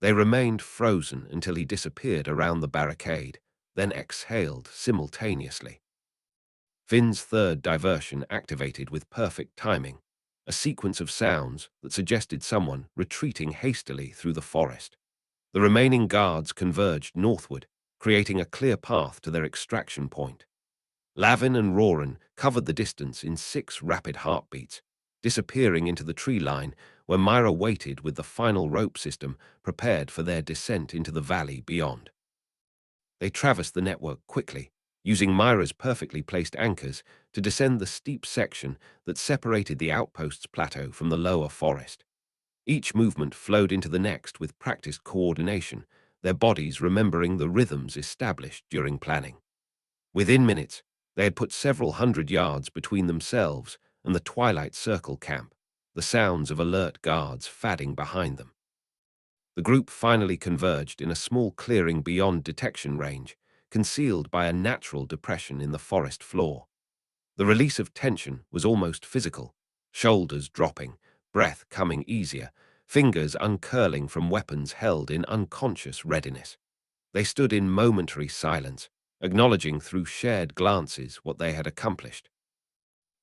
They remained frozen until he disappeared around the barricade, then exhaled simultaneously. Finn's third diversion activated with perfect timing, a sequence of sounds that suggested someone retreating hastily through the forest. The remaining guards converged northward, creating a clear path to their extraction point. Lavin and Roran covered the distance in 6 rapid heartbeats, disappearing into the tree line where Mira waited with the final rope system prepared for their descent into the valley beyond. They traversed the network quickly, using Mira's perfectly placed anchors to descend the steep section that separated the outpost's plateau from the lower forest. Each movement flowed into the next with practiced coordination, their bodies remembering the rhythms established during planning. Within minutes, they had put several hundred yards between themselves and the Twilight Circle camp, the sounds of alert guards fadding behind them. The group finally converged in a small clearing beyond detection range, concealed by a natural depression in the forest floor. The release of tension was almost physical, shoulders dropping, breath coming easier, fingers uncurling from weapons held in unconscious readiness. They stood in momentary silence, acknowledging through shared glances what they had accomplished.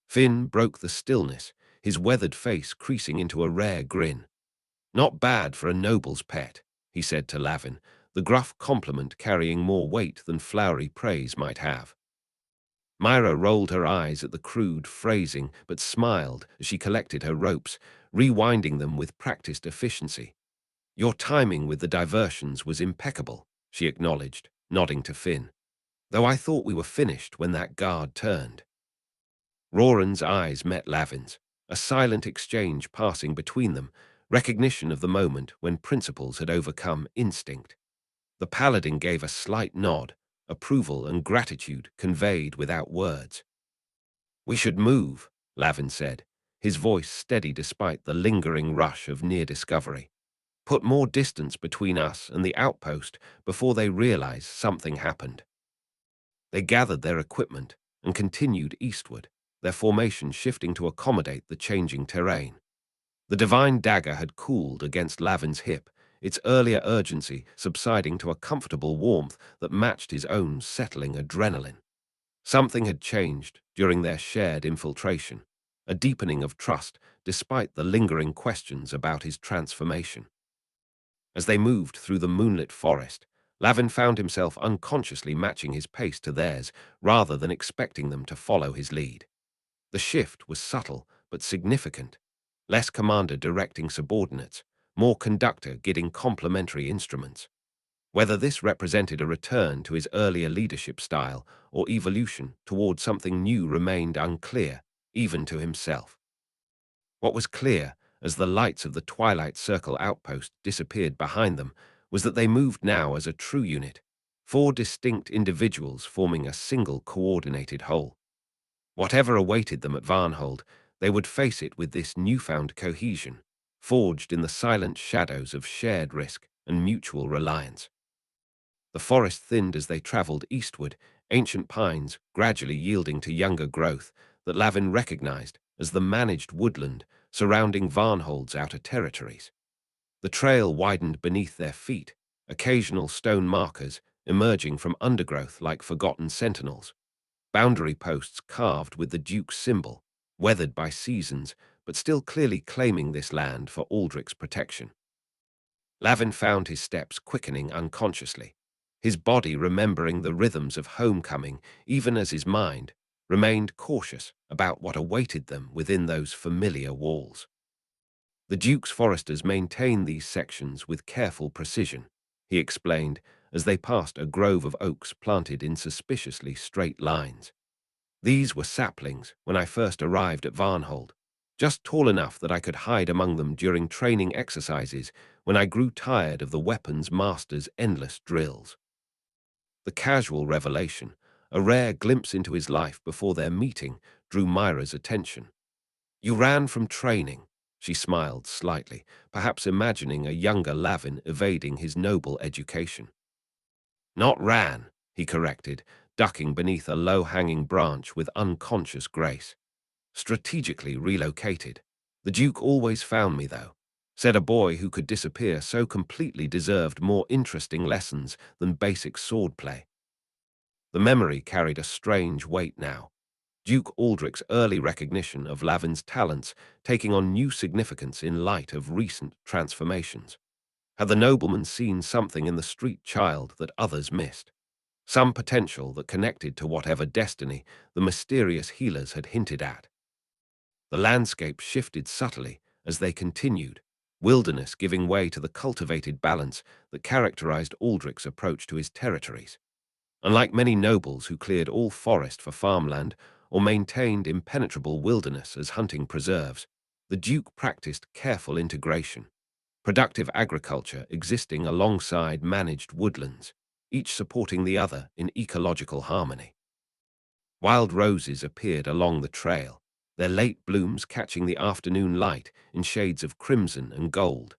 Finn broke the stillness, his weathered face creasing into a rare grin. "Not bad for a noble's pet," he said to Lavin, the gruff compliment carrying more weight than flowery praise might have. Mira rolled her eyes at the crude phrasing but smiled as she collected her ropes, rewinding them with practiced efficiency. "Your timing with the diversions was impeccable," she acknowledged, nodding to Finn, "though I thought we were finished when that guard turned." Roran's eyes met Lavin's, a silent exchange passing between them, recognition of the moment when principles had overcome instinct. The paladin gave a slight nod, approval and gratitude conveyed without words. "We should move," Lavin said, his voice steady despite the lingering rush of near discovery. "Put more distance between us and the outpost before they realize something happened." They gathered their equipment and continued eastward, their formation shifting to accommodate the changing terrain. The divine dagger had cooled against Lavin's hip, its earlier urgency subsiding to a comfortable warmth that matched his own settling adrenaline. Something had changed during their shared infiltration, a deepening of trust despite the lingering questions about his transformation. As they moved through the moonlit forest, Lavin found himself unconsciously matching his pace to theirs rather than expecting them to follow his lead. The shift was subtle but significant, less commander directing subordinates, more conductor guiding complementary instruments. Whether this represented a return to his earlier leadership style or evolution toward something new remained unclear, even to himself. What was clear, as the lights of the Twilight Circle outpost disappeared behind them, was that they moved now as a true unit, 4 distinct individuals forming a single coordinated whole. Whatever awaited them at Varnhold, they would face it with this newfound cohesion, forged in the silent shadows of shared risk and mutual reliance. The forest thinned as they travelled eastward, ancient pines gradually yielding to younger growth that Lavin recognized as the managed woodland surrounding Varnhold's outer territories. The trail widened beneath their feet, occasional stone markers emerging from undergrowth like forgotten sentinels, boundary posts carved with the Duke's symbol, weathered by seasons, but still clearly claiming this land for Aldrich's protection. Lavin found his steps quickening unconsciously, his body remembering the rhythms of homecoming even as his mind remained cautious about what awaited them within those familiar walls. The Duke's foresters maintain these sections with careful precision, he explained as they passed a grove of oaks planted in suspiciously straight lines. These were saplings when I first arrived at Varnhold, just tall enough that I could hide among them during training exercises when I grew tired of the weapons master's endless drills. The casual revelation, a rare glimpse into his life before their meeting, drew Mira's attention. "You ran from training," she smiled slightly, perhaps imagining a younger Lavin evading his noble education. "Not ran," he corrected, ducking beneath a low-hanging branch with unconscious grace. "Strategically relocated. The Duke always found me, though. Said a boy who could disappear so completely deserved more interesting lessons than basic swordplay." The memory carried a strange weight now. Duke Aldrich's early recognition of Lavin's talents taking on new significance in light of recent transformations. Had the nobleman seen something in the street child that others missed? Some potential that connected to whatever destiny the mysterious healers had hinted at? The landscape shifted subtly as they continued, wilderness giving way to the cultivated balance that characterized Aldrich's approach to his territories. Unlike many nobles who cleared all forest for farmland or maintained impenetrable wilderness as hunting preserves, the Duke practiced careful integration, productive agriculture existing alongside managed woodlands, each supporting the other in ecological harmony. Wild roses appeared along the trail, their late blooms catching the afternoon light in shades of crimson and gold.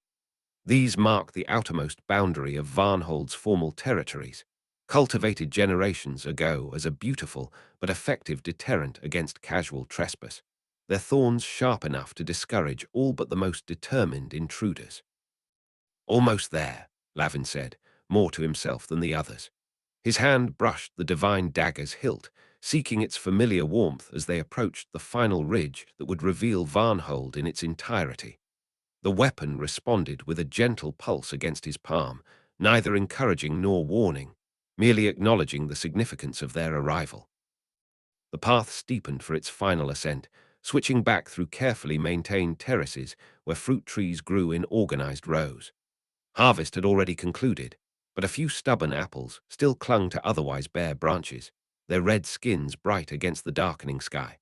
These mark the outermost boundary of Varnhold's formal territories, cultivated generations ago as a beautiful but effective deterrent against casual trespass, their thorns sharp enough to discourage all but the most determined intruders. "Almost there," Lavin said, more to himself than the others. His hand brushed the divine dagger's hilt, seeking its familiar warmth as they approached the final ridge that would reveal Varnhold in its entirety. The weapon responded with a gentle pulse against his palm, neither encouraging nor warning, merely acknowledging the significance of their arrival. The path steepened for its final ascent, switching back through carefully maintained terraces where fruit trees grew in organized rows. Harvest had already concluded, but a few stubborn apples still clung to otherwise bare branches, their red skins bright against the darkening sky.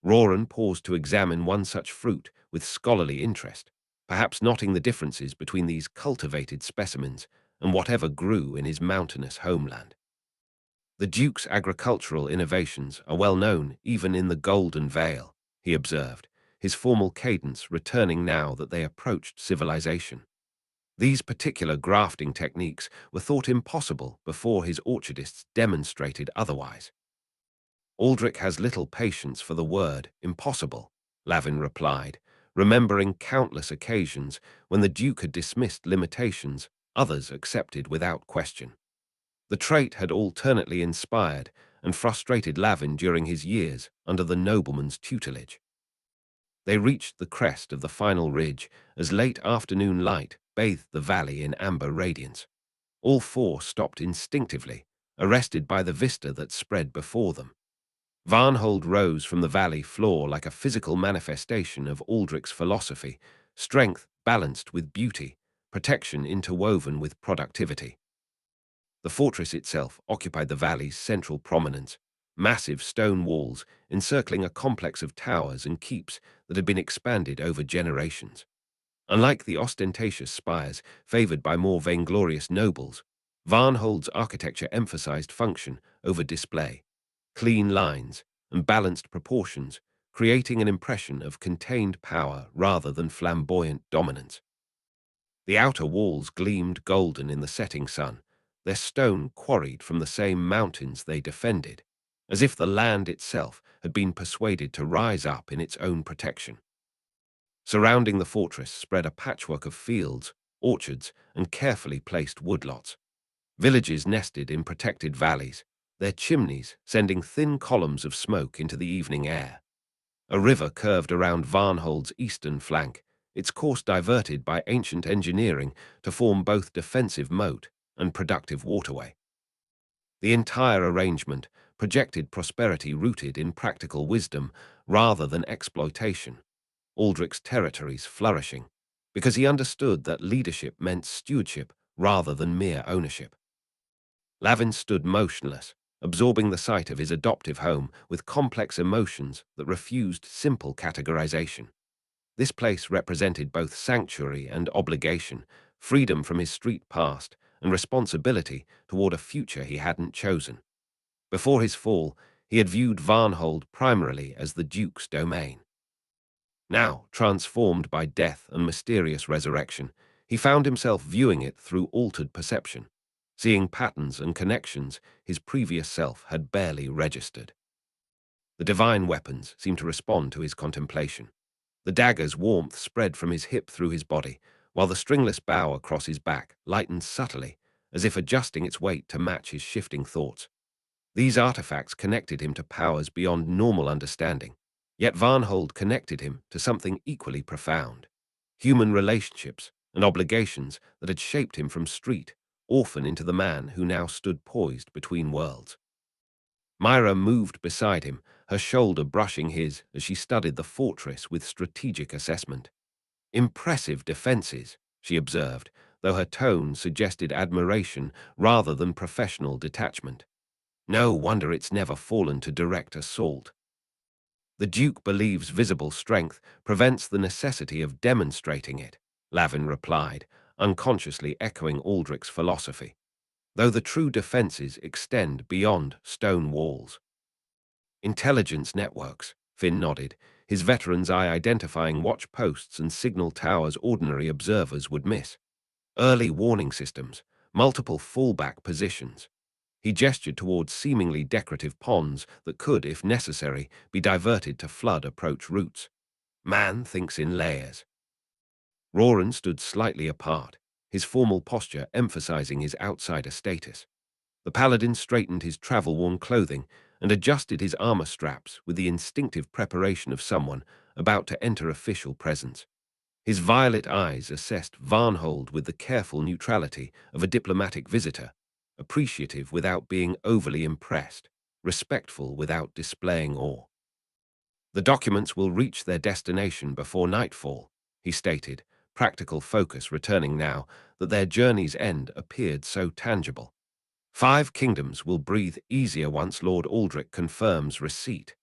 Roran paused to examine one such fruit with scholarly interest, perhaps noting the differences between these cultivated specimens and whatever grew in his mountainous homeland. "The Duke's agricultural innovations are well known even in the Golden Vale," he observed, his formal cadence returning now that they approached civilization. These particular grafting techniques were thought impossible before his orchardists demonstrated otherwise. "Aldrich has little patience for the word impossible," Lavin replied, remembering countless occasions when the Duke had dismissed limitations others accepted without question. The trait had alternately inspired and frustrated Lavin during his years under the nobleman's tutelage. They reached the crest of the final ridge as late afternoon light bathed the valley in amber radiance. All 4 stopped instinctively, arrested by the vista that spread before them. Varnhold rose from the valley floor like a physical manifestation of Aldrich's philosophy, strength balanced with beauty, protection interwoven with productivity. The fortress itself occupied the valley's central prominence, massive stone walls encircling a complex of towers and keeps that had been expanded over generations. Unlike the ostentatious spires favored by more vainglorious nobles, Varnhold's architecture emphasized function over display, clean lines, and balanced proportions, creating an impression of contained power rather than flamboyant dominance. The outer walls gleamed golden in the setting sun, their stone quarried from the same mountains they defended, as if the land itself had been persuaded to rise up in its own protection. Surrounding the fortress spread a patchwork of fields, orchards, and carefully placed woodlots. Villages nested in protected valleys, their chimneys sending thin columns of smoke into the evening air. A river curved around Varnhold's eastern flank, its course diverted by ancient engineering to form both defensive moat and productive waterway. The entire arrangement projected prosperity rooted in practical wisdom rather than exploitation, Aldrich's territories flourishing, because he understood that leadership meant stewardship rather than mere ownership. Lavin stood motionless, absorbing the sight of his adoptive home with complex emotions that refused simple categorization. This place represented both sanctuary and obligation, freedom from his street past, and responsibility toward a future he hadn't chosen. Before his fall, he had viewed Varnhold primarily as the Duke's domain. Now, transformed by death and mysterious resurrection, he found himself viewing it through altered perception, seeing patterns and connections his previous self had barely registered. The divine weapons seemed to respond to his contemplation. The dagger's warmth spread from his hip through his body, while the stringless bow across his back lightened subtly, as if adjusting its weight to match his shifting thoughts. These artifacts connected him to powers beyond normal understanding, yet Varnhold connected him to something equally profound: human relationships and obligations that had shaped him from street orphan into the man who now stood poised between worlds. Mira moved beside him, her shoulder brushing his as she studied the fortress with strategic assessment. Impressive defenses, she observed, though her tone suggested admiration rather than professional detachment. No wonder it's never fallen to direct assault. The Duke believes visible strength prevents the necessity of demonstrating it, Lavin replied, unconsciously echoing Aldrich's philosophy, though the true defenses extend beyond stone walls. Intelligence networks, Finn nodded, his veteran's eye identifying watch posts and signal towers ordinary observers would miss. Early warning systems, multiple fallback positions. He gestured towards seemingly decorative ponds that could, if necessary, be diverted to flood approach routes. Man thinks in layers. Roran stood slightly apart, his formal posture emphasizing his outsider status. The paladin straightened his travel-worn clothing and adjusted his armor straps with the instinctive preparation of someone about to enter official presence. His violet eyes assessed Varnhold with the careful neutrality of a diplomatic visitor, appreciative without being overly impressed, respectful without displaying awe. The documents will reach their destination before nightfall, he stated, practical focus returning now that their journey's end appeared so tangible. 5 kingdoms will breathe easier once Lord Aldrich confirms receipt.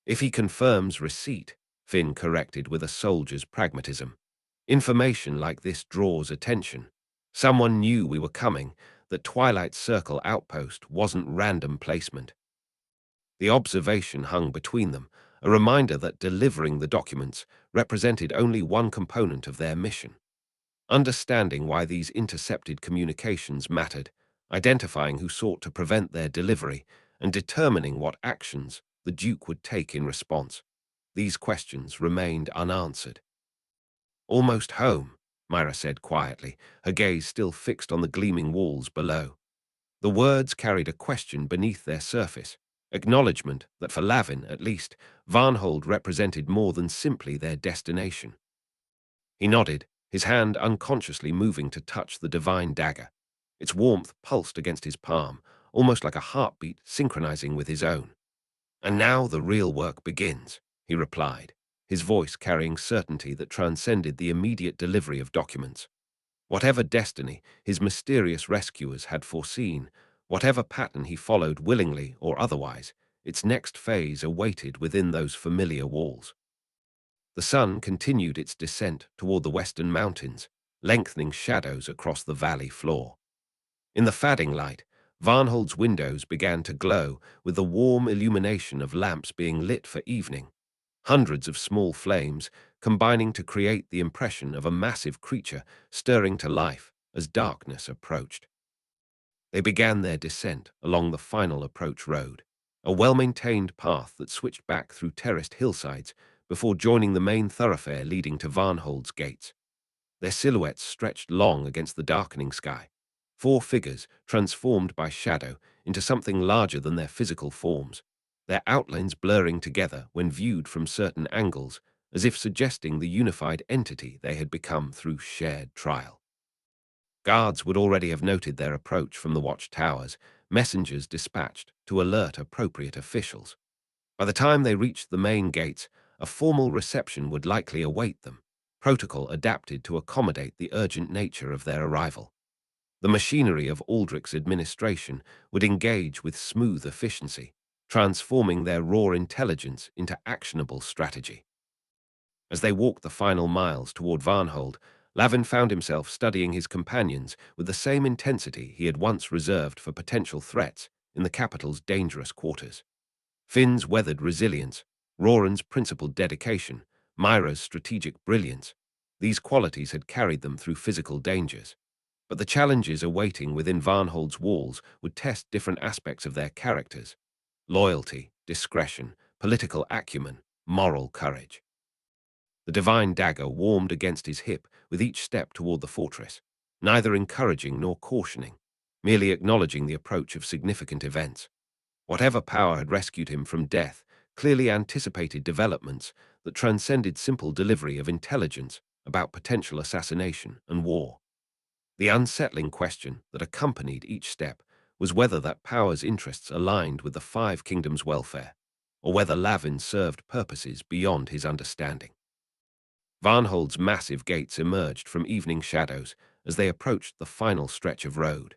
If he confirms receipt, Finn corrected with a soldier's pragmatism. Information like this draws attention. Someone knew we were coming, that Twilight Circle outpost wasn't random placement. The observation hung between them, a reminder that delivering the documents represented only one component of their mission. Understanding why these intercepted communications mattered, identifying who sought to prevent their delivery, and determining what actions the Duke would take in response. These questions remained unanswered. "Almost home," Mira said quietly, her gaze still fixed on the gleaming walls below. The words carried a question beneath their surface, acknowledgement that for Lavin, at least, Varnhold represented more than simply their destination. He nodded, his hand unconsciously moving to touch the divine dagger. Its warmth pulsed against his palm, almost like a heartbeat synchronizing with his own. "And now the real work begins," he replied, his voice carrying certainty that transcended the immediate delivery of documents. Whatever destiny his mysterious rescuers had foreseen, whatever pattern he followed willingly or otherwise, its next phase awaited within those familiar walls. The sun continued its descent toward the western mountains, lengthening shadows across the valley floor. In the fading light, Varnhold's windows began to glow with the warm illumination of lamps being lit for evening, hundreds of small flames combining to create the impression of a massive creature stirring to life as darkness approached. They began their descent along the final approach road, a well-maintained path that switched back through terraced hillsides before joining the main thoroughfare leading to Varnhold's gates. Their silhouettes stretched long against the darkening sky, four figures transformed by shadow into something larger than their physical forms, their outlines blurring together when viewed from certain angles, as if suggesting the unified entity they had become through shared trial. Guards would already have noted their approach from the watchtowers, messengers dispatched to alert appropriate officials. By the time they reached the main gates, a formal reception would likely await them, protocol adapted to accommodate the urgent nature of their arrival. The machinery of Aldrich's administration would engage with smooth efficiency, transforming their raw intelligence into actionable strategy. As they walked the final miles toward Varnhold, Lavin found himself studying his companions with the same intensity he had once reserved for potential threats in the capital's dangerous quarters. Finn's weathered resilience, Roran's principled dedication, Mira's strategic brilliance, these qualities had carried them through physical dangers. But the challenges awaiting within Varnhold's walls would test different aspects of their characters: loyalty, discretion, political acumen, moral courage. The divine dagger warmed against his hip with each step toward the fortress, neither encouraging nor cautioning, merely acknowledging the approach of significant events. Whatever power had rescued him from death clearly anticipated developments that transcended simple delivery of intelligence about potential assassination and war. The unsettling question that accompanied each step was whether that power's interests aligned with the Five Kingdoms' welfare, or whether Lavin served purposes beyond his understanding. Varnhold's massive gates emerged from evening shadows as they approached the final stretch of road.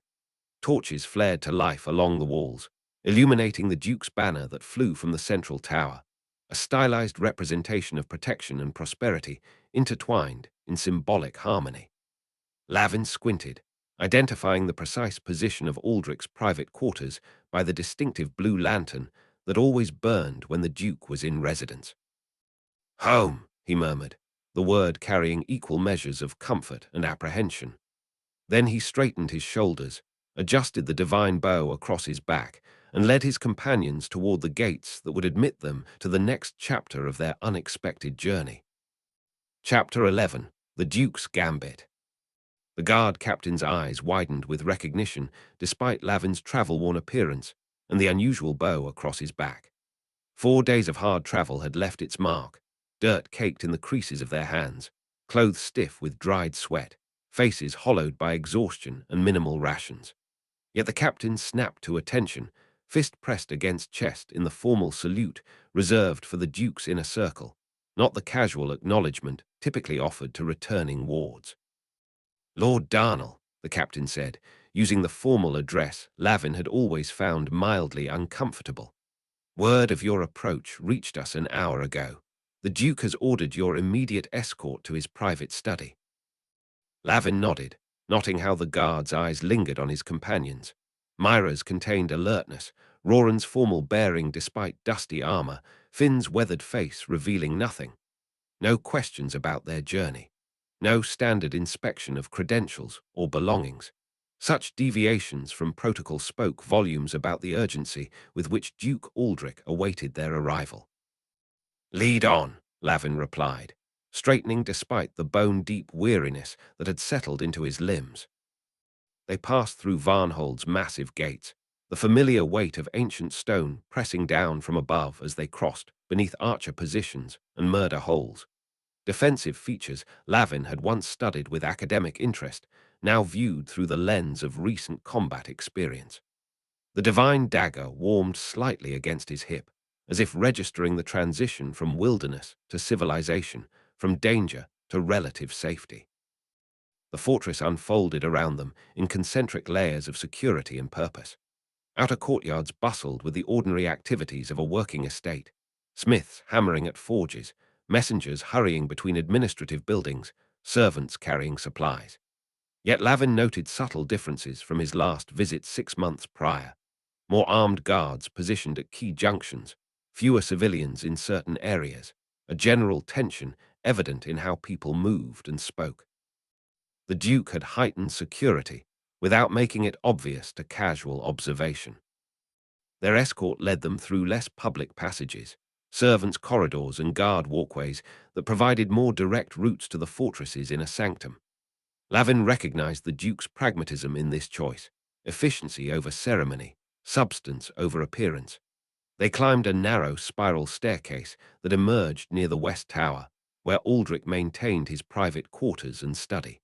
Torches flared to life along the walls, illuminating the Duke's banner that flew from the central tower, a stylized representation of protection and prosperity intertwined in symbolic harmony. Lavin squinted, identifying the precise position of Aldrich's private quarters by the distinctive blue lantern that always burned when the Duke was in residence. "Home," he murmured, the word carrying equal measures of comfort and apprehension. Then he straightened his shoulders, adjusted the divine bow across his back, and led his companions toward the gates that would admit them to the next chapter of their unexpected journey. Chapter 11: The Duke's Gambit. The guard captain's eyes widened with recognition despite Lavin's travel-worn appearance and the unusual bow across his back. 4 days of hard travel had left its mark, dirt caked in the creases of their hands, clothes stiff with dried sweat, faces hollowed by exhaustion and minimal rations. Yet the captain snapped to attention, fist pressed against chest in the formal salute reserved for the Duke's inner circle, not the casual acknowledgement typically offered to returning wards. "Lord Darnel," the captain said, using the formal address Lavin had always found mildly uncomfortable. "Word of your approach reached us an hour ago. The Duke has ordered your immediate escort to his private study." Lavin nodded, noting how the guard's eyes lingered on his companions. Mira's contained alertness, Roran's formal bearing despite dusty armor, Finn's weathered face revealing nothing. No questions about their journey. No standard inspection of credentials or belongings. Such deviations from protocol spoke volumes about the urgency with which Duke Aldrich awaited their arrival. "Lead on," Lavin replied, straightening despite the bone-deep weariness that had settled into his limbs. They passed through Varnhold's massive gates, the familiar weight of ancient stone pressing down from above as they crossed beneath archer positions and murder holes. Defensive features Lavin had once studied with academic interest, now viewed through the lens of recent combat experience. The divine dagger warmed slightly against his hip, as if registering the transition from wilderness to civilization, from danger to relative safety. The fortress unfolded around them in concentric layers of security and purpose. Outer courtyards bustled with the ordinary activities of a working estate: smiths hammering at forges, messengers hurrying between administrative buildings, servants carrying supplies. Yet Lavin noted subtle differences from his last visit 6 months prior. More armed guards positioned at key junctions, fewer civilians in certain areas, a general tension evident in how people moved and spoke. The Duke had heightened security without making it obvious to casual observation. Their escort led them through less public passages, servants' corridors and guard walkways that provided more direct routes to the fortress's inner sanctum. Lavin recognized the Duke's pragmatism in this choice, efficiency over ceremony, substance over appearance. They climbed a narrow spiral staircase that emerged near the West Tower, where Aldrich maintained his private quarters and study.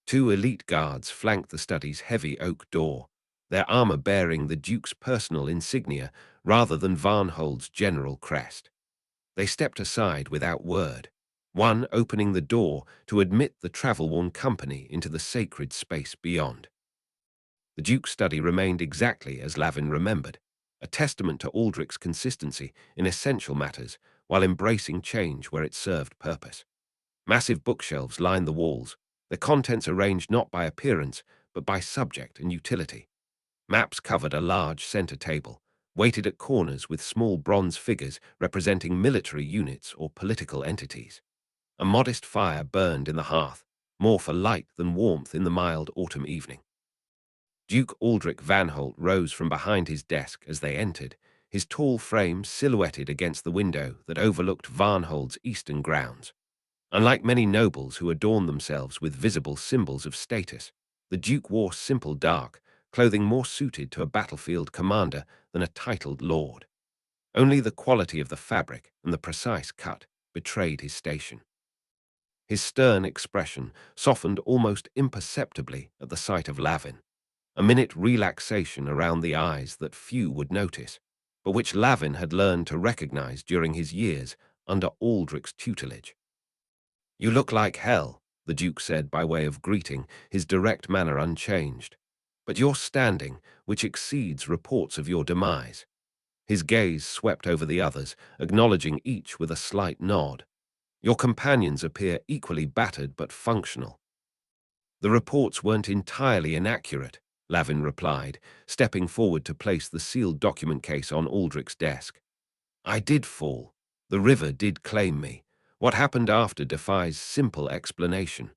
Two elite guards flanked the study's heavy oak door, their armor bearing the Duke's personal insignia rather than Varnhold's general crest. They stepped aside without word, one opening the door to admit the travel-worn company into the sacred space beyond. The Duke's study remained exactly as Lavin remembered, a testament to Aldrich's consistency in essential matters while embracing change where it served purpose. Massive bookshelves lined the walls, their contents arranged not by appearance but by subject and utility. Maps covered a large center table, weighted at corners with small bronze figures representing military units or political entities. A modest fire burned in the hearth, more for light than warmth in the mild autumn evening. Duke Aldrich Vanholt rose from behind his desk as they entered, his tall frame silhouetted against the window that overlooked Varnhold's eastern grounds. Unlike many nobles who adorned themselves with visible symbols of status, the Duke wore simple dark, clothing more suited to a battlefield commander than a titled lord. Only the quality of the fabric and the precise cut betrayed his station. His stern expression softened almost imperceptibly at the sight of Lavin, a minute relaxation around the eyes that few would notice, but which Lavin had learned to recognize during his years under Aldrich's tutelage. "You look like hell," the Duke said by way of greeting, his direct manner unchanged. "But your standing, which exceeds reports of your demise." His gaze swept over the others, acknowledging each with a slight nod. "Your companions appear equally battered but functional." "The reports weren't entirely inaccurate," Lavin replied, stepping forward to place the sealed document case on Aldrich's desk. "I did fall. The river did claim me. What happened after defies simple explanation."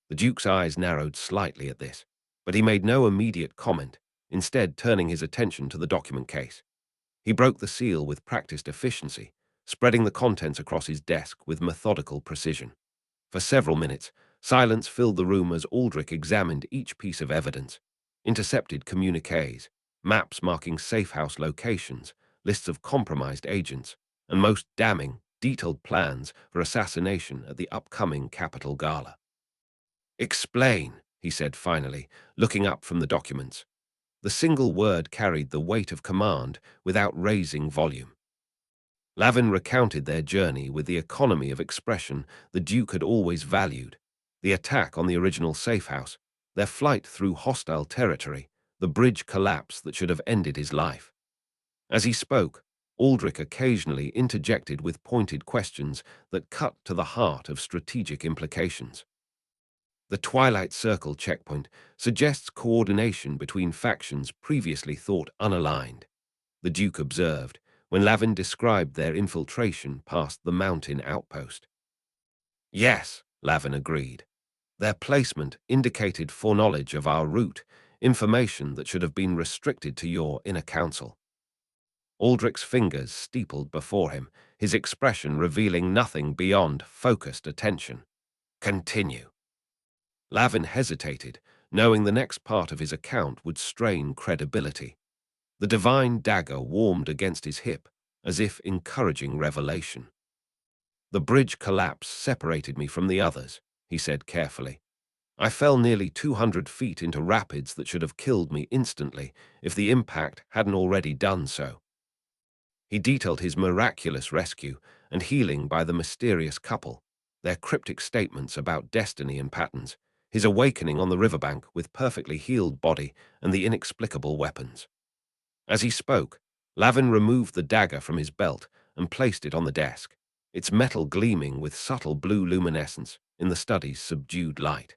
The Duke's eyes narrowed slightly at this, but he made no immediate comment, instead turning his attention to the document case. He broke the seal with practiced efficiency, spreading the contents across his desk with methodical precision. For several minutes, silence filled the room as Aldrich examined each piece of evidence, intercepted communiques, maps marking safe-house locations, lists of compromised agents, and most damning, detailed plans for assassination at the upcoming capital gala. "Explain," he said finally, looking up from the documents. The single word carried the weight of command without raising volume. Lavin recounted their journey with the economy of expression the Duke had always valued: the attack on the original safe house, their flight through hostile territory, the bridge collapse that should have ended his life. As he spoke, Aldrich occasionally interjected with pointed questions that cut to the heart of strategic implications. The Twilight Circle checkpoint suggests coordination between factions previously thought unaligned, the Duke observed, when Lavin described their infiltration past the mountain outpost. "Yes," Lavin agreed. "Their placement indicated foreknowledge of our route, information that should have been restricted to your inner council." Aldrich's fingers steepled before him, his expression revealing nothing beyond focused attention. "Continue." Lavin hesitated, knowing the next part of his account would strain credibility. The divine dagger warmed against his hip, as if encouraging revelation. "The bridge collapse separated me from the others," he said carefully. "I fell nearly 200 feet into rapids that should have killed me instantly if the impact hadn't already done so." He detailed his miraculous rescue and healing by the mysterious couple, their cryptic statements about destiny and patterns, his awakening on the riverbank with perfectly healed body and the inexplicable weapons. As he spoke, Lavin removed the dagger from his belt and placed it on the desk, its metal gleaming with subtle blue luminescence in the study's subdued light.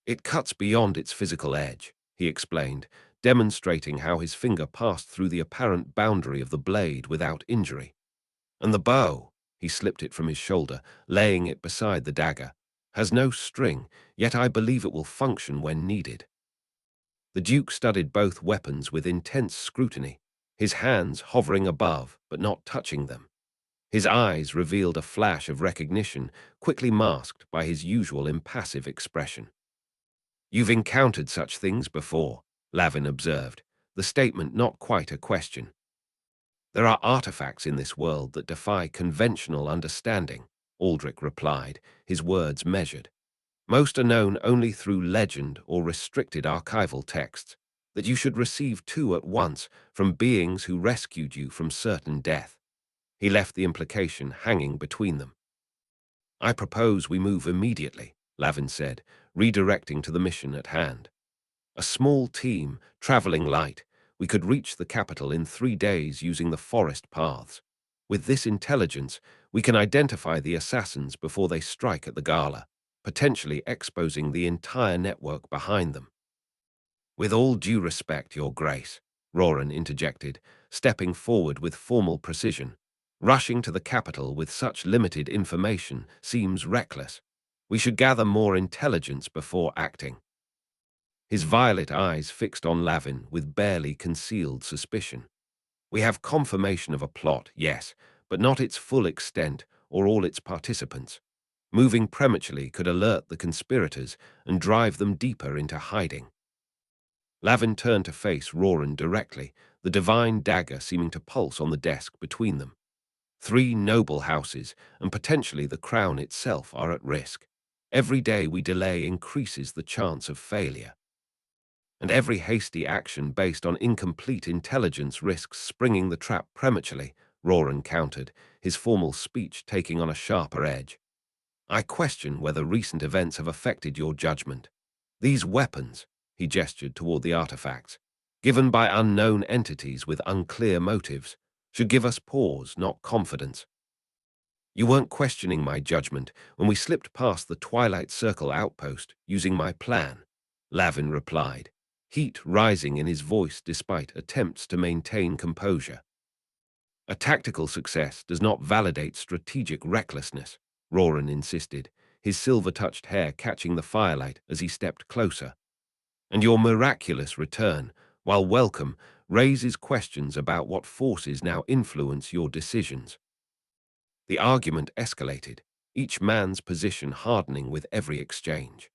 It cuts beyond its physical edge, he explained, demonstrating how his finger passed through the apparent boundary of the blade without injury. And the bow, he slipped it from his shoulder, laying it beside the dagger, has no string, yet I believe it will function when needed. The Duke studied both weapons with intense scrutiny, his hands hovering above but not touching them. His eyes revealed a flash of recognition, quickly masked by his usual impassive expression. "You've encountered such things before," Lavin observed, the statement not quite a question. "There are artifacts in this world that defy conventional understanding," Aldrich replied, his words measured. "Most are known only through legend or restricted archival texts. That you should receive two at once from beings who rescued you from certain death." He left the implication hanging between them. "I propose we move immediately," Lavin said, redirecting to the mission at hand. "A small team, traveling light, we could reach the capital in 3 days using the forest paths. With this intelligence, we can identify the assassins before they strike at the gala, potentially exposing the entire network behind them." "With all due respect, Your Grace," Roran interjected, stepping forward with formal precision. "Rushing to the capital with such limited information seems reckless. We should gather more intelligence before acting." His violet eyes fixed on Lavin with barely concealed suspicion. "We have confirmation of a plot, yes, but not its full extent or all its participants. Moving prematurely could alert the conspirators and drive them deeper into hiding." Lavin turned to face Roran directly, the divine dagger seeming to pulse on the desk between them. 3 noble houses, and potentially the crown itself, are at risk. Every day we delay increases the chance of failure. And every hasty action based on incomplete intelligence risks springing the trap prematurely, Roran countered, his formal speech taking on a sharper edge. "I question whether recent events have affected your judgment. These weapons," he gestured toward the artifacts, "given by unknown entities with unclear motives, should give us pause, not confidence." "You weren't questioning my judgment when we slipped past the Twilight Circle outpost using my plan," Lavin replied, heat rising in his voice despite attempts to maintain composure. "A tactical success does not validate strategic recklessness," Roran insisted, his silver-touched hair catching the firelight as he stepped closer. "And your miraculous return, while welcome, raises questions about what forces now influence your decisions." The argument escalated, each man's position hardening with every exchange.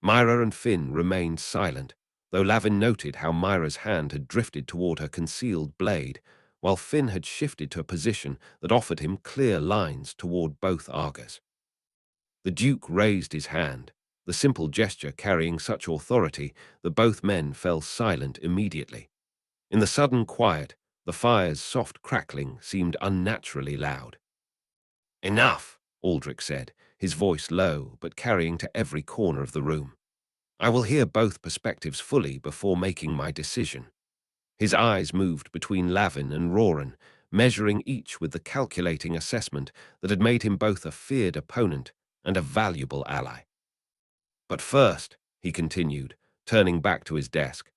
Mira and Finn remained silent, though Lavin noted how Mira's hand had drifted toward her concealed blade, while Finn had shifted to a position that offered him clear lines toward both Argos. The Duke raised his hand, the simple gesture carrying such authority that both men fell silent immediately. In the sudden quiet, the fire's soft crackling seemed unnaturally loud. "Enough," Aldrich said, his voice low but carrying to every corner of the room. "I will hear both perspectives fully before making my decision." His eyes moved between Lavin and Roran, measuring each with the calculating assessment that had made him both a feared opponent and a valuable ally. "But first," he continued, turning back to his desk,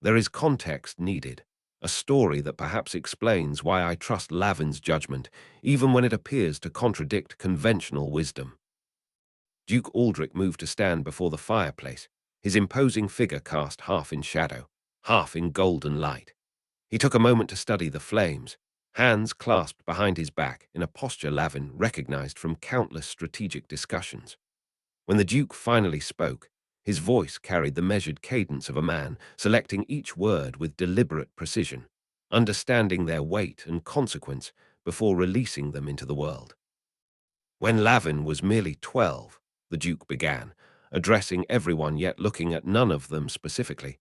"there is context needed, a story that perhaps explains why I trust Lavin's judgment, even when it appears to contradict conventional wisdom." Duke Aldrich moved to stand before the fireplace, his imposing figure cast half in shadow, half in golden light. He took a moment to study the flames, hands clasped behind his back in a posture Lavin recognized from countless strategic discussions. When the Duke finally spoke, his voice carried the measured cadence of a man, selecting each word with deliberate precision, understanding their weight and consequence before releasing them into the world. "When Lavin was merely 12, the Duke began, addressing everyone yet looking at none of them specifically,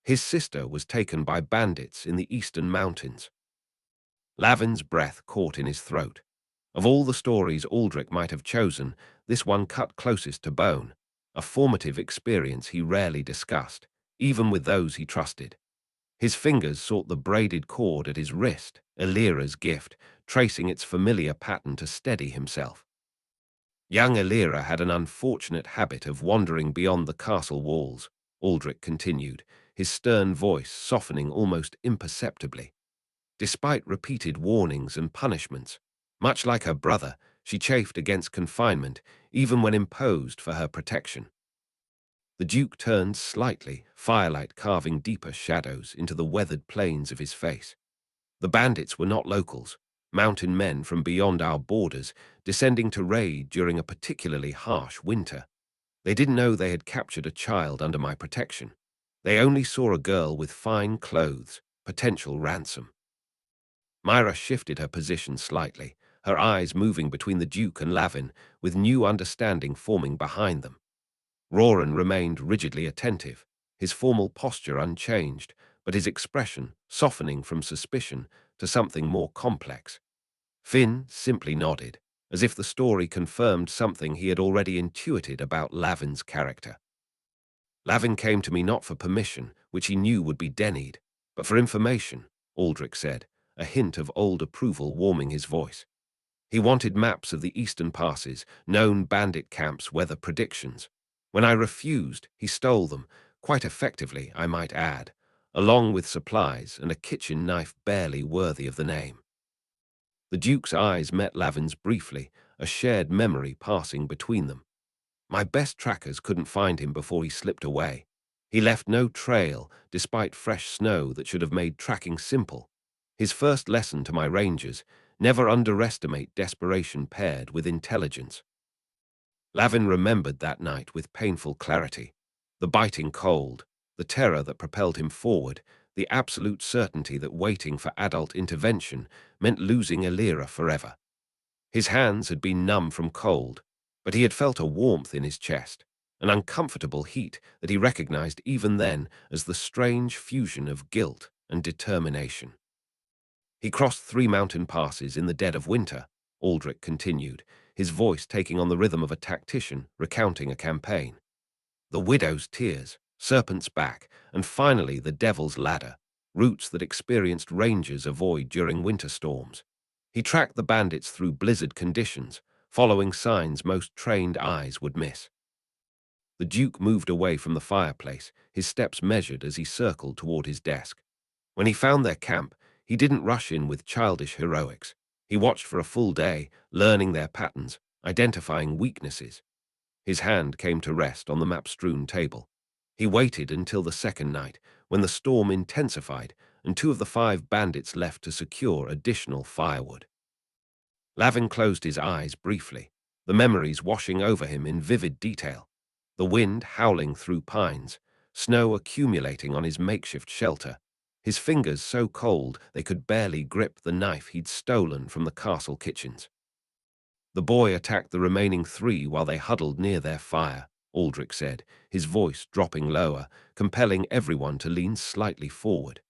his sister was taken by bandits in the eastern mountains." Lavin's breath caught in his throat. Of all the stories Aldrich might have chosen, this one cut closest to bone, a formative experience he rarely discussed, even with those he trusted. His fingers sought the braided cord at his wrist, Elira's gift, tracing its familiar pattern to steady himself. Young Alira had an unfortunate habit of wandering beyond the castle walls, Aldrich continued, his stern voice softening almost imperceptibly. Despite repeated warnings and punishments, much like her brother, she chafed against confinement, even when imposed for her protection. The Duke turned slightly, firelight carving deeper shadows into the weathered planes of his face. The bandits were not locals, mountain men from beyond our borders, descending to raid during a particularly harsh winter. They didn't know they had captured a child under my protection. They only saw a girl with fine clothes, potential ransom. Mira shifted her position slightly, her eyes moving between the Duke and Lavin, with new understanding forming behind them. Roran remained rigidly attentive, his formal posture unchanged, but his expression softening from suspicion to something more complex. Finn simply nodded, as if the story confirmed something he had already intuited about Lavin's character. Lavin came to me not for permission, which he knew would be denied, but for information, Aldrich said, a hint of old approval warming his voice. He wanted maps of the eastern passes, known bandit camps, weather predictions. When I refused, he stole them, quite effectively, I might add, along with supplies and a kitchen knife barely worthy of the name. The Duke's eyes met Lavin's briefly, a shared memory passing between them. My best trackers couldn't find him before he slipped away. He left no trail, despite fresh snow that should have made tracking simple. His first lesson to my rangers: never underestimate desperation paired with intelligence. Lavin remembered that night with painful clarity. The biting cold, the terror that propelled him forward, the absolute certainty that waiting for adult intervention meant losing Alira forever. His hands had been numb from cold, but he had felt a warmth in his chest, an uncomfortable heat that he recognized even then as the strange fusion of guilt and determination. He crossed 3 mountain passes in the dead of winter, Aldrich continued, his voice taking on the rhythm of a tactician recounting a campaign. The widow's tears, serpent's back, and finally the devil's ladder, routes that experienced rangers avoid during winter storms. He tracked the bandits through blizzard conditions, following signs most trained eyes would miss. The Duke moved away from the fireplace, his steps measured as he circled toward his desk. When he found their camp, he didn't rush in with childish heroics. He watched for a full day, learning their patterns, identifying weaknesses. His hand came to rest on the map-strewn table. He waited until the second night, when the storm intensified and 2 of the 5 bandits left to secure additional firewood. Lavin closed his eyes briefly, the memories washing over him in vivid detail. The wind howling through pines, snow accumulating on his makeshift shelter, his fingers so cold they could barely grip the knife he'd stolen from the castle kitchens. The boy attacked the remaining 3 while they huddled near their fire, Aldrich said, his voice dropping lower, compelling everyone to lean slightly forward.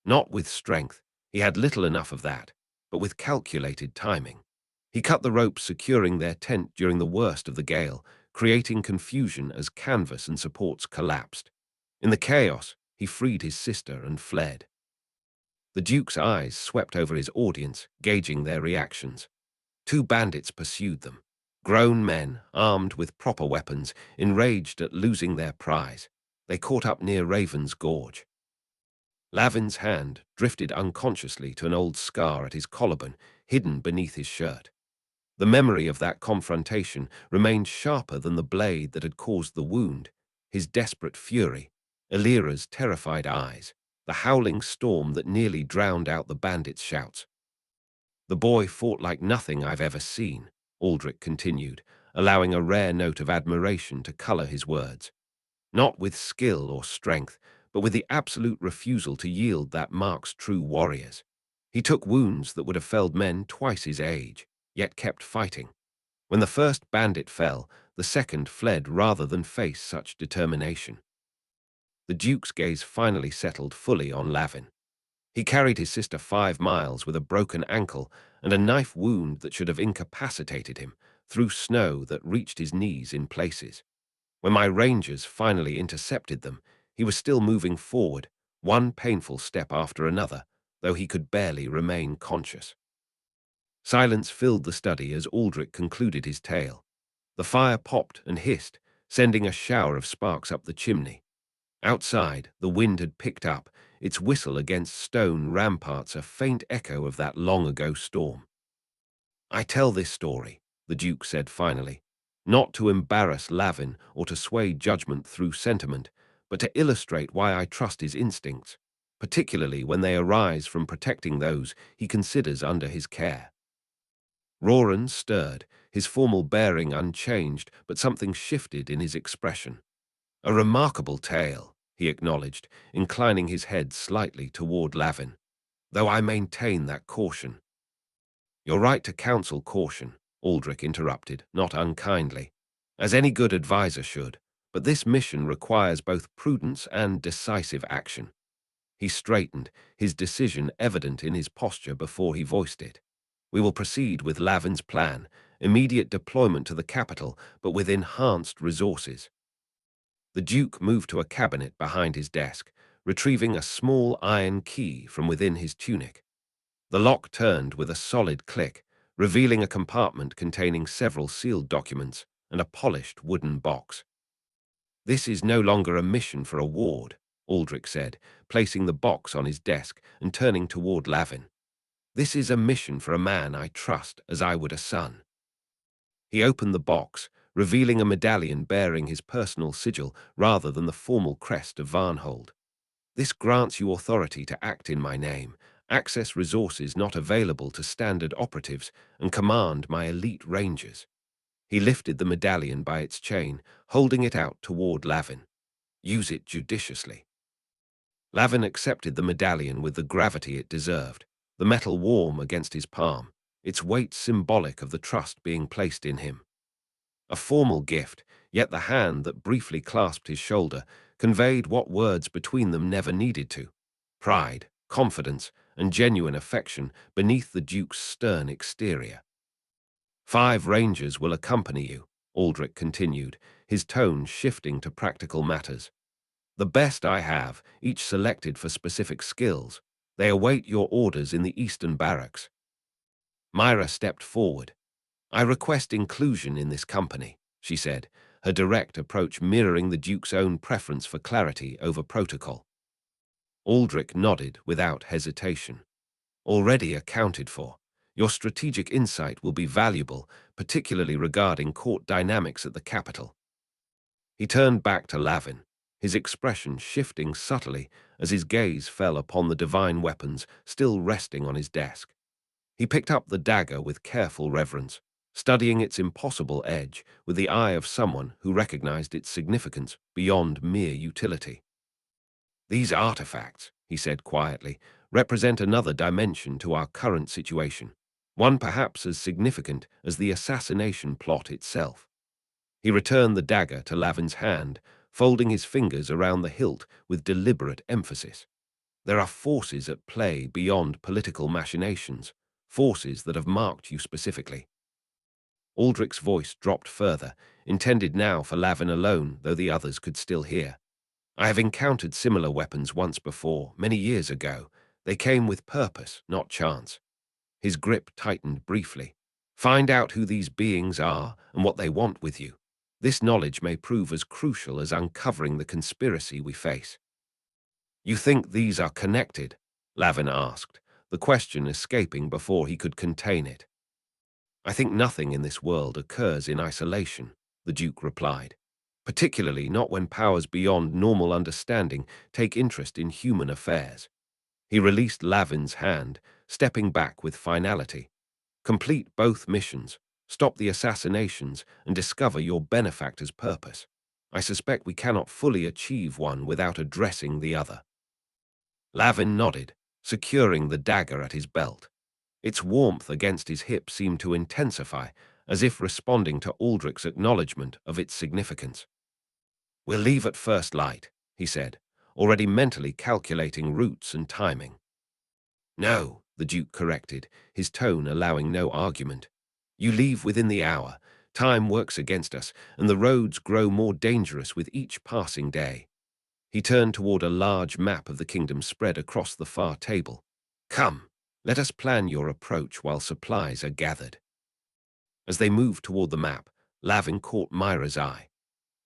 Not with strength, he had little enough of that, but with calculated timing. He cut the ropes securing their tent during the worst of the gale, creating confusion as canvas and supports collapsed. In the chaos, he freed his sister and fled. The Duke's eyes swept over his audience, gauging their reactions. 2 bandits pursued them. Grown men, armed with proper weapons, enraged at losing their prize. They caught up near Raven's Gorge. Lavin's hand drifted unconsciously to an old scar at his collarbone, hidden beneath his shirt. The memory of that confrontation remained sharper than the blade that had caused the wound, his desperate fury, Alira's terrified eyes, the howling storm that nearly drowned out the bandits' shouts. The boy fought like nothing I've ever seen, Aldrich continued, allowing a rare note of admiration to color his words. Not with skill or strength, but with the absolute refusal to yield that marks true warriors. He took wounds that would have felled men twice his age, yet kept fighting. When the first bandit fell, the second fled rather than face such determination. The Duke's gaze finally settled fully on Lavin. He carried his sister 5 miles with a broken ankle and a knife wound that should have incapacitated him, through snow that reached his knees in places. When my rangers finally intercepted them, he was still moving forward, one painful step after another, though he could barely remain conscious. Silence filled the study as Aldrich concluded his tale. The fire popped and hissed, sending a shower of sparks up the chimney. Outside, the wind had picked up, its whistle against stone ramparts a faint echo of that long-ago storm. "I tell this story," the Duke said finally, "not to embarrass Lavin or to sway judgment through sentiment, but to illustrate why I trust his instincts, particularly when they arise from protecting those he considers under his care." Roran stirred, his formal bearing unchanged, but something shifted in his expression. "A remarkable tale," he acknowledged, inclining his head slightly toward Lavin, "though I maintain that caution." "You're right to counsel caution," Aldrich interrupted, not unkindly, "as any good adviser should, but this mission requires both prudence and decisive action." He straightened, his decision evident in his posture before he voiced it. "We will proceed with Lavin's plan, immediate deployment to the capital, but with enhanced resources." The Duke moved to a cabinet behind his desk, retrieving a small iron key from within his tunic. The lock turned with a solid click, revealing a compartment containing several sealed documents and a polished wooden box. "This is no longer a mission for a ward," Aldrich said, placing the box on his desk and turning toward Lavin. "This is a mission for a man I trust as I would a son." He opened the box, revealing a medallion bearing his personal sigil rather than the formal crest of Varnhold. "This grants you authority to act in my name, access resources not available to standard operatives, and command my elite rangers." He lifted the medallion by its chain, holding it out toward Lavin. "Use it judiciously." Lavin accepted the medallion with the gravity it deserved, the metal warm against his palm, its weight symbolic of the trust being placed in him. A formal gift, yet the hand that briefly clasped his shoulder conveyed what words between them never needed to: pride, confidence, and genuine affection beneath the Duke's stern exterior. "5 rangers will accompany you," Aldrich continued, his tone shifting to practical matters. "The best I have, each selected for specific skills. They await your orders in the eastern barracks." Mira stepped forward. "I request inclusion in this company," she said, her direct approach mirroring the Duke's own preference for clarity over protocol. Aldrich nodded without hesitation. "Already accounted for. Your strategic insight will be valuable, particularly regarding court dynamics at the capital." He turned back to Lavin, his expression shifting subtly as his gaze fell upon the divine weapons still resting on his desk. He picked up the dagger with careful reverence, studying its impossible edge with the eye of someone who recognized its significance beyond mere utility. "These artifacts," he said quietly, "represent another dimension to our current situation, one perhaps as significant as the assassination plot itself." He returned the dagger to Lavin's hand, folding his fingers around the hilt with deliberate emphasis. "There are forces at play beyond political machinations, forces that have marked you specifically." Aldrich's voice dropped further, intended now for Lavin alone, though the others could still hear. "I have encountered similar weapons once before, many years ago. They came with purpose, not chance." His grip tightened briefly. "Find out who these beings are and what they want with you. This knowledge may prove as crucial as uncovering the conspiracy we face." "You think these are connected?" Lavin asked, the question escaping before he could contain it. "I think nothing in this world occurs in isolation," the Duke replied, "particularly not when powers beyond normal understanding take interest in human affairs." He released Lavin's hand, stepping back with finality. "Complete both missions, stop the assassinations, and discover your benefactor's purpose. I suspect we cannot fully achieve one without addressing the other." Lavin nodded, securing the dagger at his belt. Its warmth against his hip seemed to intensify, as if responding to Aldrich's acknowledgement of its significance. "We'll leave at first light," he said, already mentally calculating routes and timing. "No," the Duke corrected, his tone allowing no argument. "You leave within the hour. Time works against us, and the roads grow more dangerous with each passing day." He turned toward a large map of the kingdom spread across the far table. "Come, let us plan your approach while supplies are gathered." As they moved toward the map, Lavin caught Mira's eye.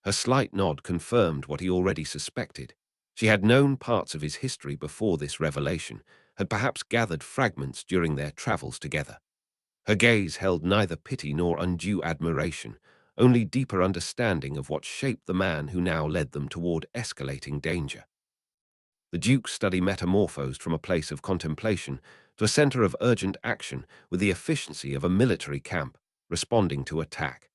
Her slight nod confirmed what he already suspected. She had known parts of his history before this revelation, had perhaps gathered fragments during their travels together. Her gaze held neither pity nor undue admiration, only deeper understanding of what shaped the man who now led them toward escalating danger. The Duke's study metamorphosed from a place of contemplation to a center of urgent action with the efficiency of a military camp responding to attack.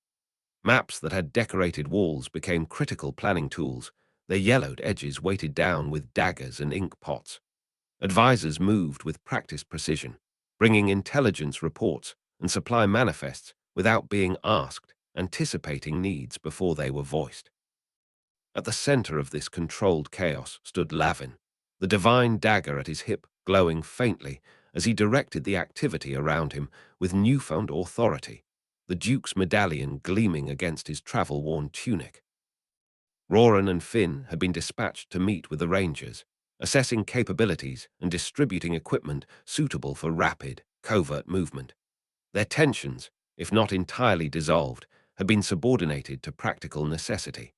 Maps that had decorated walls became critical planning tools, their yellowed edges weighted down with daggers and ink pots. Advisors moved with practiced precision, bringing intelligence reports and supply manifests without being asked, anticipating needs before they were voiced. At the center of this controlled chaos stood Lavin, the divine dagger at his hip glowing faintly as he directed the activity around him with newfound authority, the Duke's medallion gleaming against his travel-worn tunic. Roran and Finn had been dispatched to meet with the Rangers, assessing capabilities and distributing equipment suitable for rapid, covert movement. Their tensions, if not entirely dissolved, had been subordinated to practical necessity.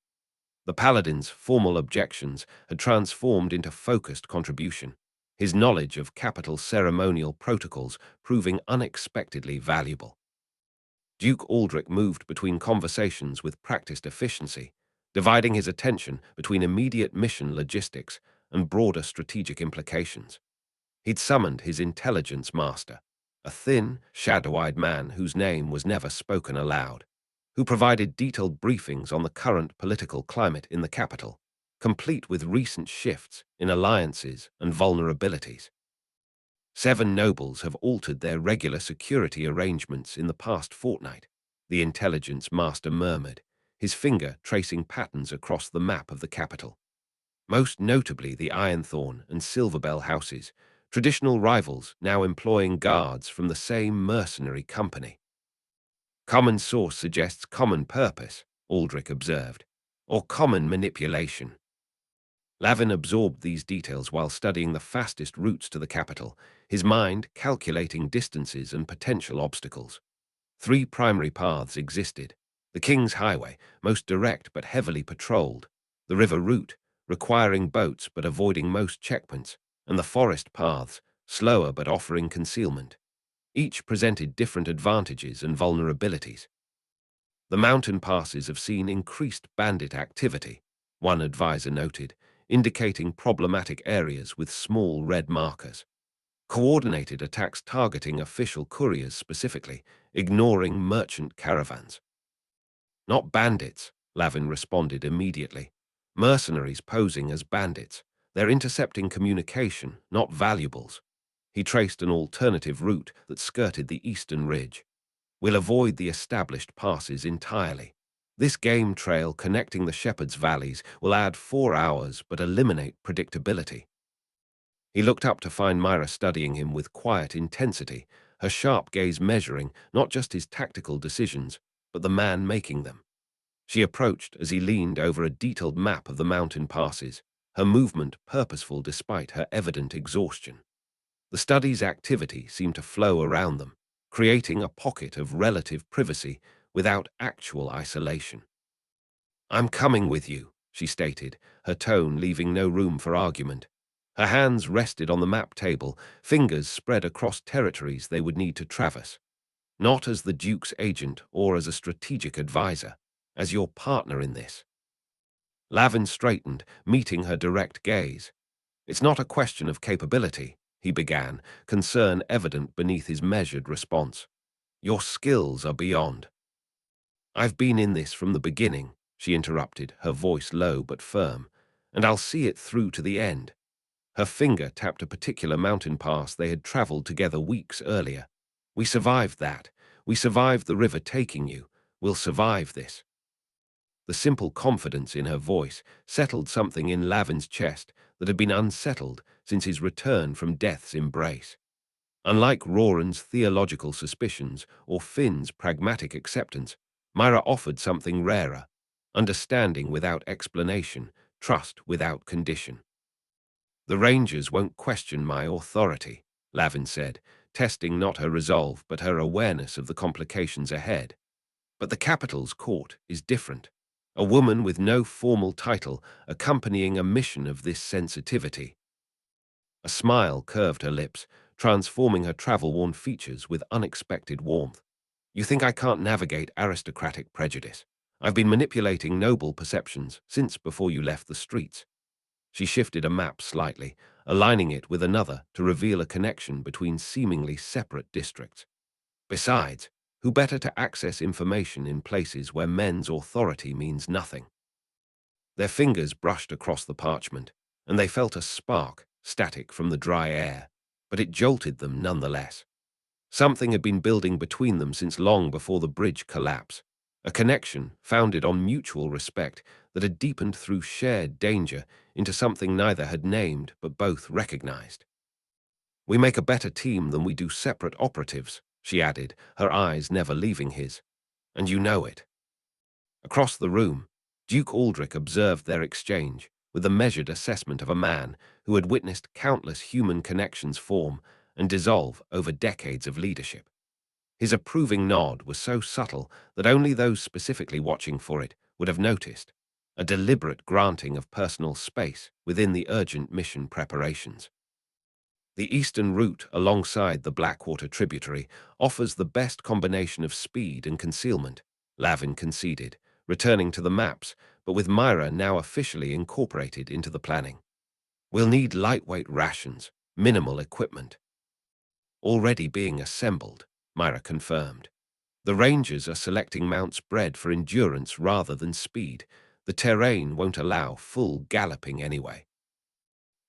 The Paladin's formal objections had transformed into focused contribution, his knowledge of capital ceremonial protocols proving unexpectedly valuable. Duke Aldrich moved between conversations with practiced efficiency, dividing his attention between immediate mission logistics and broader strategic implications. He'd summoned his intelligence master, a thin, shadow-eyed man whose name was never spoken aloud, who provided detailed briefings on the current political climate in the capital, complete with recent shifts in alliances and vulnerabilities. 7 nobles have altered their regular security arrangements in the past fortnight, the intelligence master murmured, his finger tracing patterns across the map of the capital. Most notably the Ironthorn and Silverbell houses, traditional rivals now employing guards from the same mercenary company. Common source suggests common purpose, Aldrich observed, or common manipulation. Lavin absorbed these details while studying the fastest routes to the capital, his mind calculating distances and potential obstacles. 3 primary paths existed: the King's Highway, most direct but heavily patrolled; the river route, requiring boats but avoiding most checkpoints; and the forest paths, slower but offering concealment. Each presented different advantages and vulnerabilities. The mountain passes have seen increased bandit activity, one advisor noted, indicating problematic areas with small red markers. Coordinated attacks targeting official couriers specifically, ignoring merchant caravans. Not bandits, Lavin responded immediately. Mercenaries posing as bandits. They're intercepting communication, not valuables. He traced an alternative route that skirted the eastern ridge. We'll avoid the established passes entirely. This game trail connecting the Shepherd's Valleys will add 4 hours but eliminate predictability. He looked up to find Mira studying him with quiet intensity, her sharp gaze measuring not just his tactical decisions, but the man making them. She approached as he leaned over a detailed map of the mountain passes, her movement purposeful despite her evident exhaustion. The study's activity seemed to flow around them, creating a pocket of relative privacy without actual isolation. "I'm coming with you," she stated, her tone leaving no room for argument. Her hands rested on the map table, fingers spread across territories they would need to traverse. Not as the Duke's agent or as a strategic advisor, as your partner in this. Lavin straightened, meeting her direct gaze. "It's not a question of capability," he began, concern evident beneath his measured response. "Your skills are beyond." "I've been in this from the beginning," she interrupted, her voice low but firm, "and I'll see it through to the end." Her finger tapped a particular mountain pass they had traveled together weeks earlier. "We survived that. We survived the river taking you. We'll survive this." The simple confidence in her voice settled something in Lavin's chest that had been unsettled since his return from death's embrace. Unlike Roran's theological suspicions or Finn's pragmatic acceptance, Mira offered something rarer: understanding without explanation, trust without condition. "The Rangers won't question my authority," Lavin said, testing not her resolve but her awareness of the complications ahead. But the capital's court is different. A woman with no formal title accompanying a mission of this sensitivity. A smile curved her lips, transforming her travel-worn features with unexpected warmth. You think I can't navigate aristocratic prejudice? I've been manipulating noble perceptions since before you left the streets. She shifted a map slightly, aligning it with another to reveal a connection between seemingly separate districts. Besides, who better to access information in places where men's authority means nothing? Their fingers brushed across the parchment, and they felt a spark, static from the dry air, but it jolted them nonetheless. Something had been building between them since long before the bridge collapse, a connection founded on mutual respect that had deepened through shared danger into something neither had named but both recognized. We make a better team than we do separate operatives, she added, her eyes never leaving his. And you know it. Across the room, Duke Aldrich observed their exchange with the measured assessment of a man who had witnessed countless human connections form and dissolve over decades of leadership. His approving nod was so subtle that only those specifically watching for it would have noticed, a deliberate granting of personal space within the urgent mission preparations. The eastern route alongside the Blackwater tributary offers the best combination of speed and concealment, Lavin conceded, returning to the maps, but with Mira now officially incorporated into the planning. We'll need lightweight rations, minimal equipment. Already being assembled, Mira confirmed. The Rangers are selecting mounts bred for endurance rather than speed. The terrain won't allow full galloping anyway.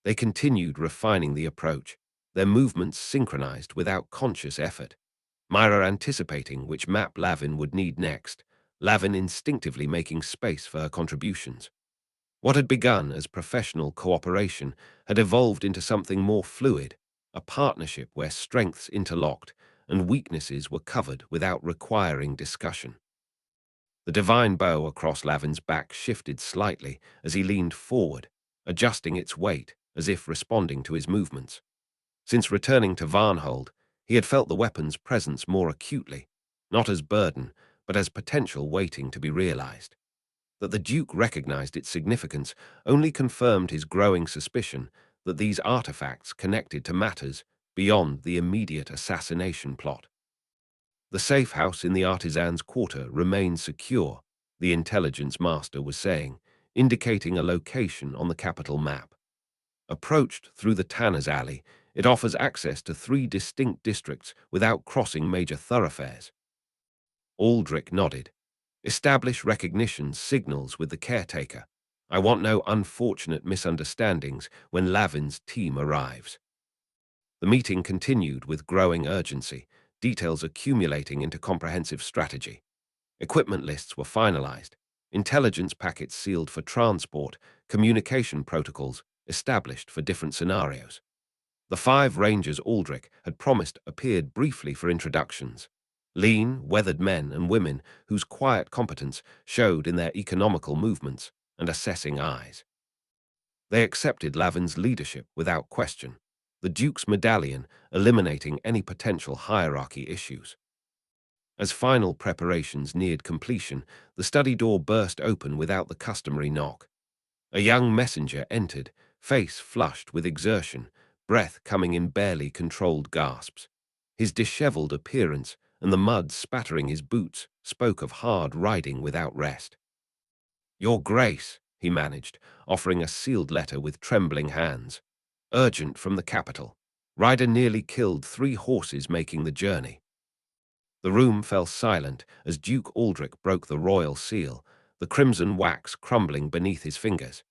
They continued refining the approach, their movements synchronized without conscious effort. Mira anticipating which map Lavin would need next, Lavin instinctively making space for her contributions. What had begun as professional cooperation had evolved into something more fluid, a partnership where strengths interlocked and weaknesses were covered without requiring discussion. The divine bow across Lavin's back shifted slightly as he leaned forward, adjusting its weight as if responding to his movements. Since returning to Varnhold, he had felt the weapon's presence more acutely, not as burden, but as potential waiting to be realized. That the Duke recognized its significance only confirmed his growing suspicion that these artifacts connected to matters beyond the immediate assassination plot. The safe house in the artisan's quarter remained secure, the intelligence master was saying, indicating a location on the capital map. Approached through the Tanner's Alley, it offers access to 3 distinct districts without crossing major thoroughfares. Aldrich nodded. Establish recognition signals with the caretaker. I want no unfortunate misunderstandings when Lavin's team arrives. The meeting continued with growing urgency, details accumulating into comprehensive strategy. Equipment lists were finalized, intelligence packets sealed for transport, communication protocols established for different scenarios. The 5 Rangers Aldrich had promised appeared briefly for introductions. Lean, weathered men and women whose quiet competence showed in their economical movements and assessing eyes. They accepted Lavin's leadership without question, the Duke's medallion eliminating any potential hierarchy issues. As final preparations neared completion, the study door burst open without the customary knock. A young messenger entered, face flushed with exertion, breath coming in barely controlled gasps. His disheveled appearance and the mud spattering his boots spoke of hard riding without rest. Your Grace, he managed, offering a sealed letter with trembling hands. Urgent from the capital. Rider nearly killed 3 horses making the journey. The room fell silent as Duke Aldrich broke the royal seal, the crimson wax crumbling beneath his fingers.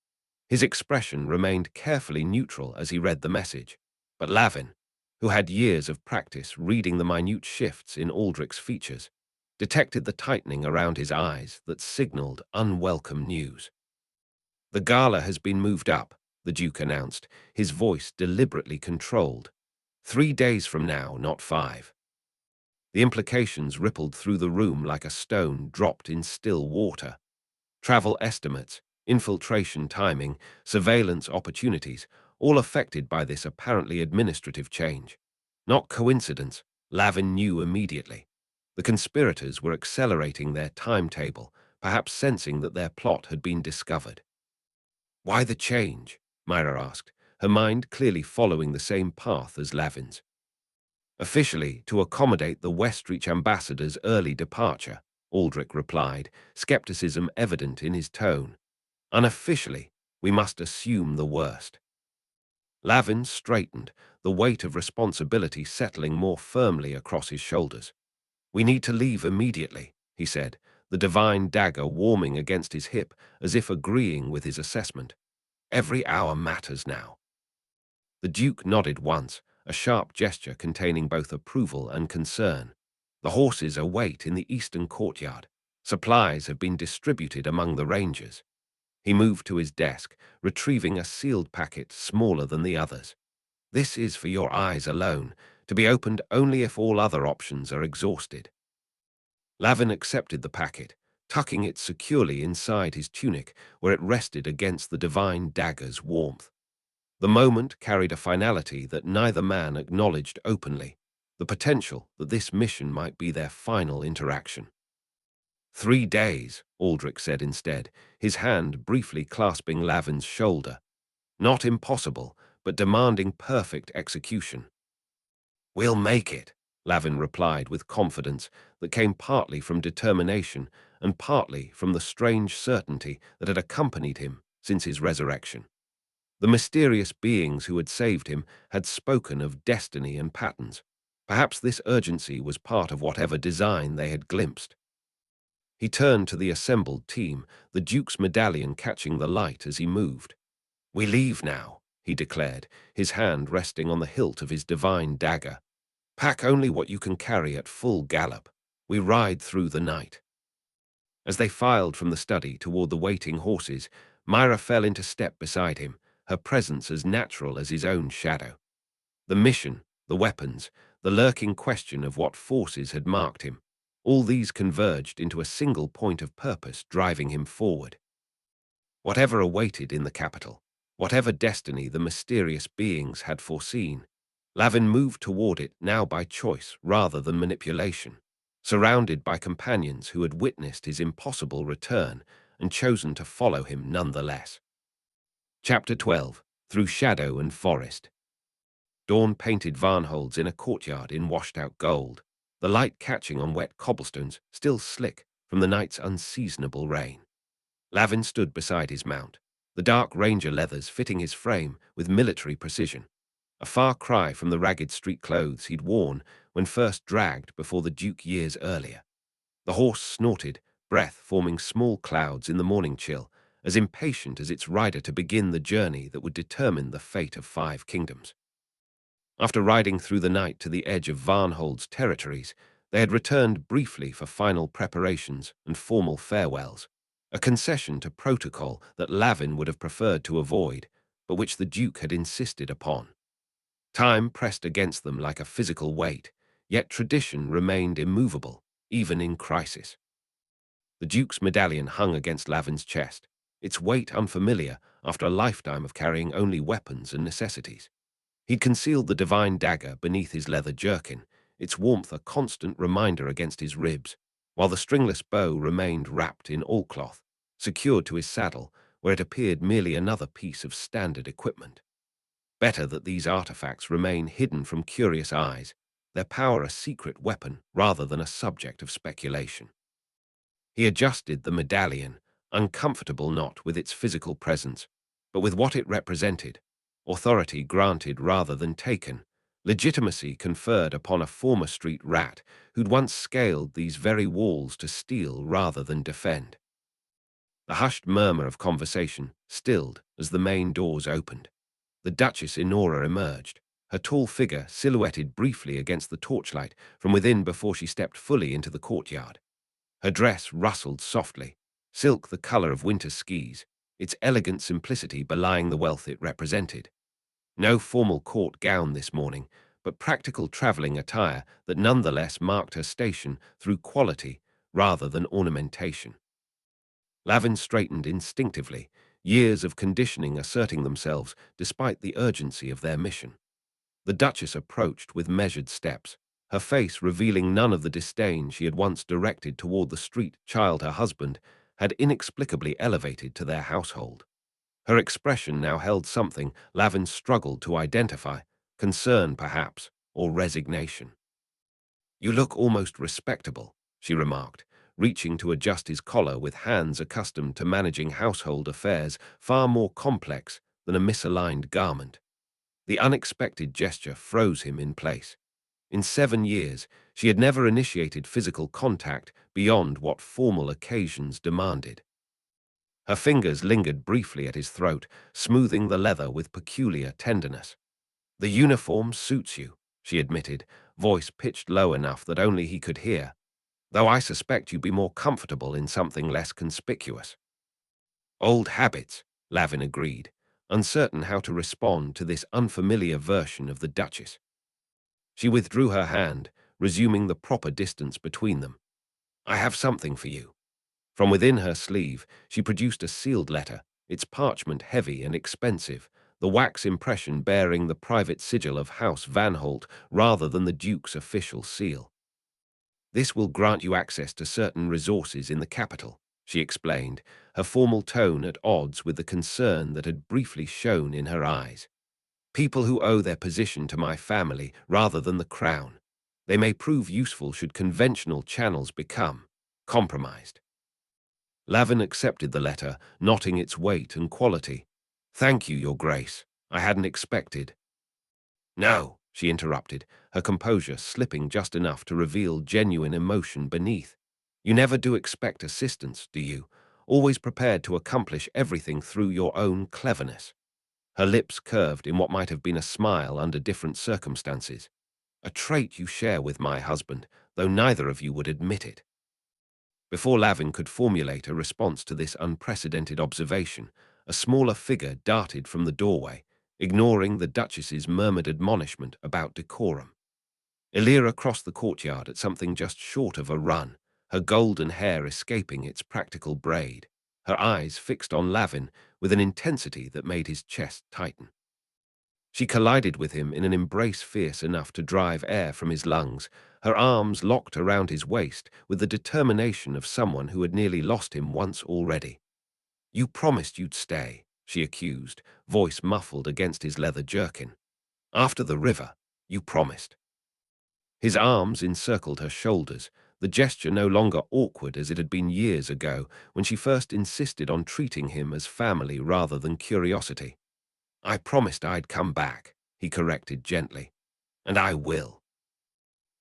His expression remained carefully neutral as he read the message, but Lavin, who had years of practice reading the minute shifts in Aldrich's features, detected the tightening around his eyes that signaled unwelcome news. The gala has been moved up, the Duke announced, his voice deliberately controlled. 3 days from now, not 5. The implications rippled through the room like a stone dropped in still water. Travel estimates, infiltration timing, surveillance opportunities, all affected by this apparently administrative change. Not coincidence, Lavin knew immediately. The conspirators were accelerating their timetable, perhaps sensing that their plot had been discovered. "Why the change?" Mira asked, her mind clearly following the same path as Lavin's. "Officially, to accommodate the Westreach ambassador's early departure," Aldrich replied, skepticism evident in his tone. "Unofficially, we must assume the worst." Lavin straightened, the weight of responsibility settling more firmly across his shoulders. "We need to leave immediately," he said, the divine dagger warming against his hip as if agreeing with his assessment. "Every hour matters now." The Duke nodded once, a sharp gesture containing both approval and concern. "The horses await in the eastern courtyard. Supplies have been distributed among the rangers." He moved to his desk, retrieving a sealed packet smaller than the others. "This is for your eyes alone, to be opened only if all other options are exhausted." Lavin accepted the packet, tucking it securely inside his tunic where it rested against the divine dagger's warmth. The moment carried a finality that neither man acknowledged openly, the potential that this mission might be their final interaction. 3 days, Aldrich said instead, his hand briefly clasping Lavin's shoulder. "Not impossible, but demanding perfect execution." "We'll make it," Lavin replied with confidence that came partly from determination and partly from the strange certainty that had accompanied him since his resurrection. The mysterious beings who had saved him had spoken of destiny and patterns. Perhaps this urgency was part of whatever design they had glimpsed. He turned to the assembled team, the Duke's medallion catching the light as he moved. "We leave now," he declared, his hand resting on the hilt of his divine dagger. "Pack only what you can carry at full gallop. We ride through the night." As they filed from the study toward the waiting horses, Mira fell into step beside him, her presence as natural as his own shadow. The mission, the weapons, the lurking question of what forces had marked him, all these converged into a single point of purpose driving him forward. Whatever awaited in the capital, whatever destiny the mysterious beings had foreseen, Lavin moved toward it now by choice rather than manipulation, surrounded by companions who had witnessed his impossible return and chosen to follow him nonetheless. Chapter 12. Through Shadow and Forest. Dawn painted Varnholds in a courtyard in washed-out gold, the light catching on wet cobblestones still slick from the night's unseasonable rain. Lavin stood beside his mount, the dark ranger leathers fitting his frame with military precision, a far cry from the ragged street clothes he'd worn when first dragged before the Duke years earlier. The horse snorted, breath forming small clouds in the morning chill, as impatient as its rider to begin the journey that would determine the fate of 5 kingdoms. After riding through the night to the edge of Varnhold's territories, they had returned briefly for final preparations and formal farewells, a concession to protocol that Lavin would have preferred to avoid, but which the Duke had insisted upon. Time pressed against them like a physical weight, yet tradition remained immovable, even in crisis. The Duke's medallion hung against Lavin's chest, its weight unfamiliar after a lifetime of carrying only weapons and necessities. He'd concealed the divine dagger beneath his leather jerkin, its warmth a constant reminder against his ribs, while the stringless bow remained wrapped in oilcloth, secured to his saddle, where it appeared merely another piece of standard equipment. Better that these artifacts remain hidden from curious eyes, their power a secret weapon rather than a subject of speculation. He adjusted the medallion, uncomfortable not with its physical presence, but with what it represented, authority granted rather than taken, legitimacy conferred upon a former street rat who'd once scaled these very walls to steal rather than defend. The hushed murmur of conversation stilled as the main doors opened. The Duchess Inora emerged, her tall figure silhouetted briefly against the torchlight from within before she stepped fully into the courtyard. Her dress rustled softly, silk the color of winter skis, its elegant simplicity belying the wealth it represented. No formal court gown this morning, but practical traveling attire that nonetheless marked her station through quality rather than ornamentation. Lavin straightened instinctively, years of conditioning asserting themselves despite the urgency of their mission. The Duchess approached with measured steps, her face revealing none of the disdain she had once directed toward the street child her husband had inexplicably elevated to their household. Her expression now held something Lavin struggled to identify, concern perhaps, or resignation. "You look almost respectable," she remarked, reaching to adjust his collar with hands accustomed to managing household affairs far more complex than a misaligned garment. The unexpected gesture froze him in place. In 7 years, she had never initiated physical contact beyond what formal occasions demanded. Her fingers lingered briefly at his throat, smoothing the leather with peculiar tenderness. "The uniform suits you," she admitted, voice pitched low enough that only he could hear, "though I suspect you'd be more comfortable in something less conspicuous." "Old habits," Lavin agreed, uncertain how to respond to this unfamiliar version of the Duchess. She withdrew her hand, resuming the proper distance between them. "I have something for you." From within her sleeve, she produced a sealed letter, its parchment heavy and expensive, the wax impression bearing the private sigil of House Van Holt rather than the Duke's official seal. "This will grant you access to certain resources in the capital," she explained, her formal tone at odds with the concern that had briefly shone in her eyes. "People who owe their position to my family rather than the crown. They may prove useful should conventional channels become compromised." Lavin accepted the letter, noting its weight and quality. "Thank you, Your Grace. I hadn't expected—" "No," she interrupted, her composure slipping just enough to reveal genuine emotion beneath. "You never do expect assistance, do you? Always prepared to accomplish everything through your own cleverness." Her lips curved in what might have been a smile under different circumstances. "A trait you share with my husband, though neither of you would admit it." Before Lavin could formulate a response to this unprecedented observation, a smaller figure darted from the doorway, ignoring the Duchess's murmured admonishment about decorum. Altiear crossed the courtyard at something just short of a run, her golden hair escaping its practical braid, her eyes fixed on Lavin with an intensity that made his chest tighten. She collided with him in an embrace fierce enough to drive air from his lungs, her arms locked around his waist with the determination of someone who had nearly lost him once already. "You promised you'd stay," she accused, voice muffled against his leather jerkin. "After the river, you promised." His arms encircled her shoulders, the gesture no longer awkward as it had been years ago when she first insisted on treating him as family rather than curiosity. "I promised I'd come back," he corrected gently. "And I will."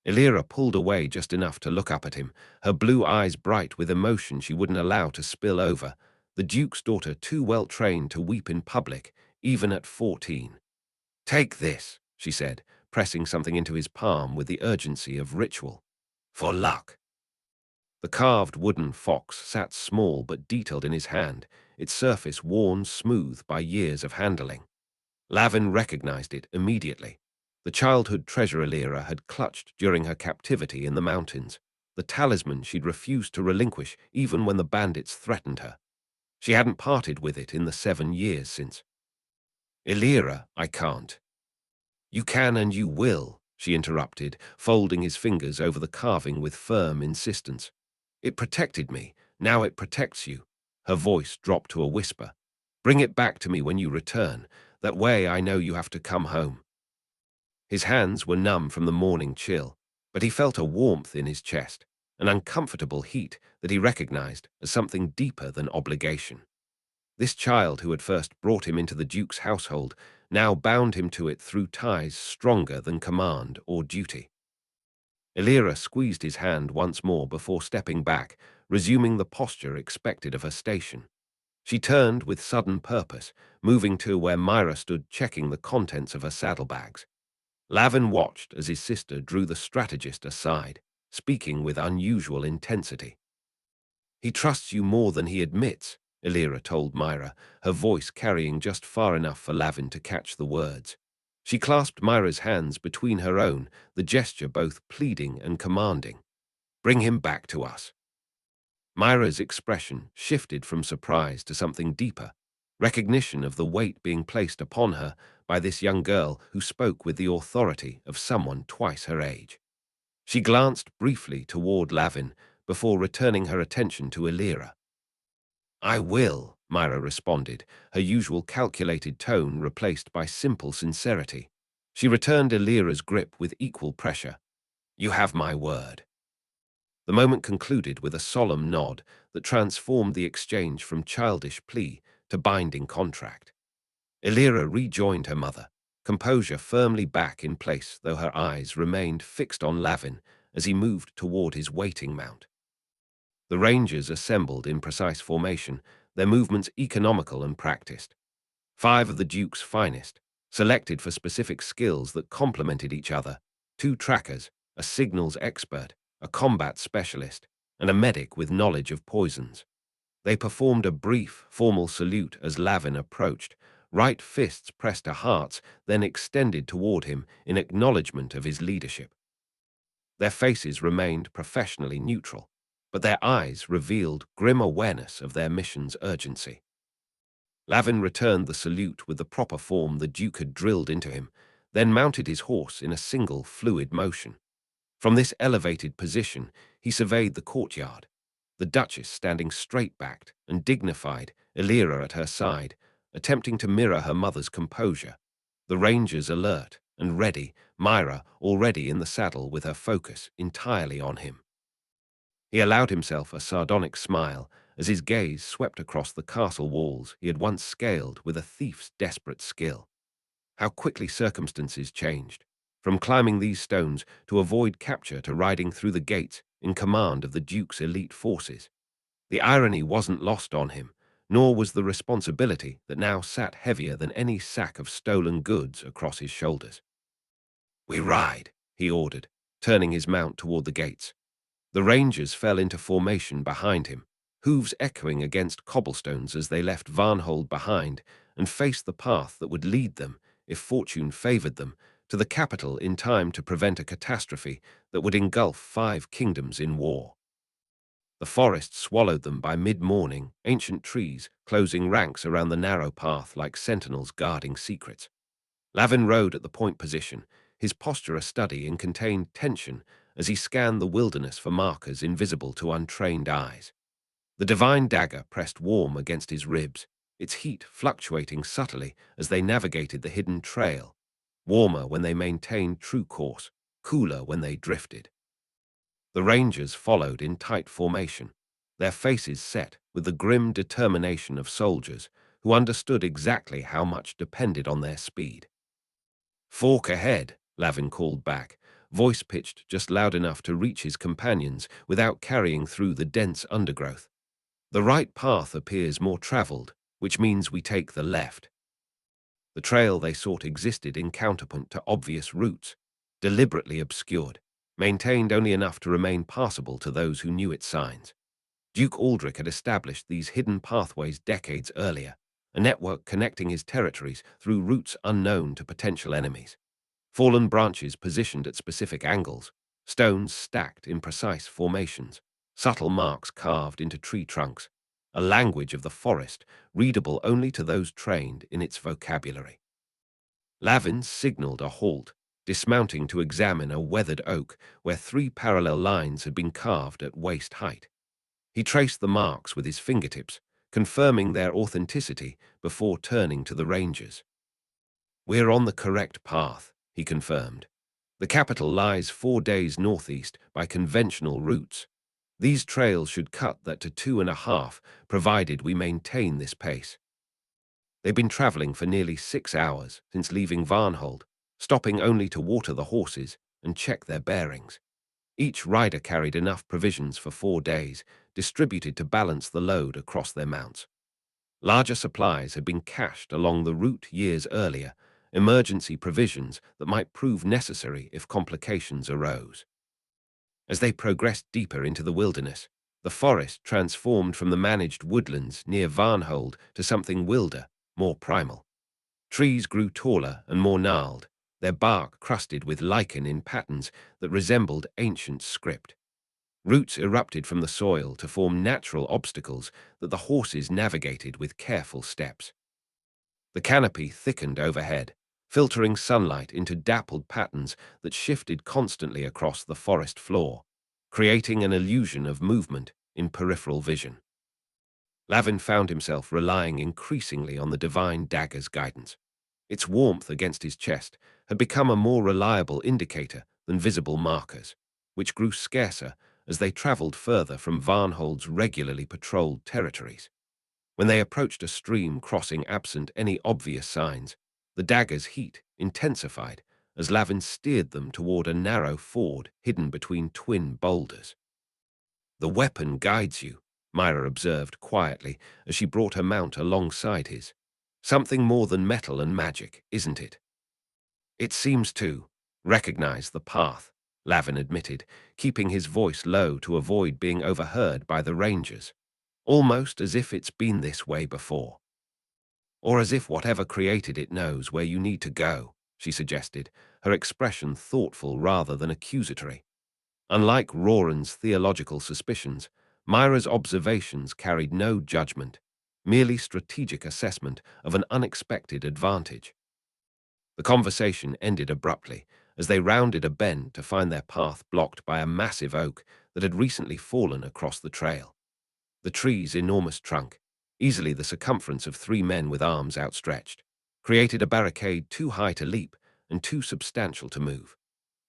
Altiear pulled away just enough to look up at him, her blue eyes bright with emotion she wouldn't allow to spill over, the Duke's daughter too well trained to weep in public, even at 14. "Take this," she said, pressing something into his palm with the urgency of ritual. "For luck." The carved wooden fox sat small but detailed in his hand, its surface worn smooth by years of handling. Lavin recognized it immediately. The childhood treasure Altiear had clutched during her captivity in the mountains, the talisman she'd refused to relinquish even when the bandits threatened her. She hadn't parted with it in the 7 years since. "Altiear, I can't." "You can and you will," she interrupted, folding his fingers over the carving with firm insistence. "It protected me, now it protects you." Her voice dropped to a whisper. "Bring it back to me when you return. That way I know you have to come home." His hands were numb from the morning chill, but he felt a warmth in his chest, an uncomfortable heat that he recognized as something deeper than obligation. This child who had first brought him into the Duke's household now bound him to it through ties stronger than command or duty. Altiear squeezed his hand once more before stepping back, resuming the posture expected of her station. She turned with sudden purpose, moving to where Mira stood checking the contents of her saddlebags. Lavin watched as his sister drew the strategist aside, speaking with unusual intensity. "He trusts you more than he admits," Altiear told Mira, her voice carrying just far enough for Lavin to catch the words. She clasped Mira's hands between her own, the gesture both pleading and commanding. "Bring him back to us." Mira's expression shifted from surprise to something deeper, recognition of the weight being placed upon her by this young girl who spoke with the authority of someone twice her age. She glanced briefly toward Lavin before returning her attention to Altiear. "I will," Mira responded, her usual calculated tone replaced by simple sincerity. She returned Altiear's grip with equal pressure. "You have my word." The moment concluded with a solemn nod that transformed the exchange from childish plea to binding contract. Altiear rejoined her mother, composure firmly back in place though her eyes remained fixed on Lavin as he moved toward his waiting mount. The Rangers assembled in precise formation, their movements economical and practiced. 5 of the Duke's finest, selected for specific skills that complemented each other, 2 trackers, a signals expert, a combat specialist, and a medic with knowledge of poisons. They performed a brief, formal salute as Lavin approached, right fists pressed to hearts, then extended toward him in acknowledgement of his leadership. Their faces remained professionally neutral, but their eyes revealed grim awareness of their mission's urgency. Lavin returned the salute with the proper form the Duke had drilled into him, then mounted his horse in a single fluid motion. From this elevated position, he surveyed the courtyard, the Duchess standing straight-backed and dignified, Altiear at her side, attempting to mirror her mother's composure, the Rangers alert and ready, Mira already in the saddle with her focus entirely on him. He allowed himself a sardonic smile as his gaze swept across the castle walls he had once scaled with a thief's desperate skill. How quickly circumstances changed, from climbing these stones to avoid capture to riding through the gates in command of the Duke's elite forces. The irony wasn't lost on him, nor was the responsibility that now sat heavier than any sack of stolen goods across his shoulders. "We ride," he ordered, turning his mount toward the gates. The Rangers fell into formation behind him, hooves echoing against cobblestones as they left Varnhold behind and faced the path that would lead them, if fortune favored them, to the capital in time to prevent a catastrophe that would engulf 5 kingdoms in war. The forest swallowed them by mid-morning, ancient trees closing ranks around the narrow path like sentinels guarding secrets. Lavin rode at the point position, his posture a study in contained tension as he scanned the wilderness for markers invisible to untrained eyes. The divine dagger pressed warm against his ribs, its heat fluctuating subtly as they navigated the hidden trail, warmer when they maintained true course, cooler when they drifted. The Rangers followed in tight formation, their faces set with the grim determination of soldiers who understood exactly how much depended on their speed. "Fork ahead," Lavin called back, voice pitched just loud enough to reach his companions without carrying through the dense undergrowth. "The right path appears more traveled, which means we take the left." The trail they sought existed in counterpoint to obvious routes, deliberately obscured, maintained only enough to remain passable to those who knew its signs. Duke Aldrich had established these hidden pathways decades earlier, a network connecting his territories through routes unknown to potential enemies. Fallen branches positioned at specific angles, stones stacked in precise formations, subtle marks carved into tree trunks, a language of the forest readable only to those trained in its vocabulary. Lavin signaled a halt, dismounting to examine a weathered oak where 3 parallel lines had been carved at waist height. He traced the marks with his fingertips, confirming their authenticity before turning to the Rangers. "We're on the correct path," he confirmed. "The capital lies 4 days northeast by conventional routes. These trails should cut that to 2.5, provided we maintain this pace." They'd been traveling for nearly 6 hours since leaving Varnhold, stopping only to water the horses and check their bearings. Each rider carried enough provisions for 4 days, distributed to balance the load across their mounts. Larger supplies had been cached along the route years earlier, emergency provisions that might prove necessary if complications arose. As they progressed deeper into the wilderness, the forest transformed from the managed woodlands near Varnhold to something wilder, more primal. Trees grew taller and more gnarled, their bark crusted with lichen in patterns that resembled ancient script. Roots erupted from the soil to form natural obstacles that the horses navigated with careful steps. The canopy thickened overhead, filtering sunlight into dappled patterns that shifted constantly across the forest floor, creating an illusion of movement in peripheral vision. Lavin found himself relying increasingly on the divine dagger's guidance. Its warmth against his chest had become a more reliable indicator than visible markers, which grew scarcer as they traveled further from Varnhold's regularly patrolled territories. When they approached a stream crossing absent any obvious signs, the dagger's heat intensified as Lavin steered them toward a narrow ford hidden between twin boulders. "The weapon guides you," Mira observed quietly as she brought her mount alongside his. "Something more than metal and magic, isn't it?" "It seems to recognize the path," Lavin admitted, keeping his voice low to avoid being overheard by the rangers. "Almost as if it's been this way before. Or as if whatever created it knows where you need to go," she suggested, her expression thoughtful rather than accusatory. Unlike Roran's theological suspicions, Mira's observations carried no judgment, merely strategic assessment of an unexpected advantage. The conversation ended abruptly as they rounded a bend to find their path blocked by a massive oak that had recently fallen across the trail. The tree's enormous trunk, easily the circumference of 3 men with arms outstretched, created a barricade too high to leap and too substantial to move.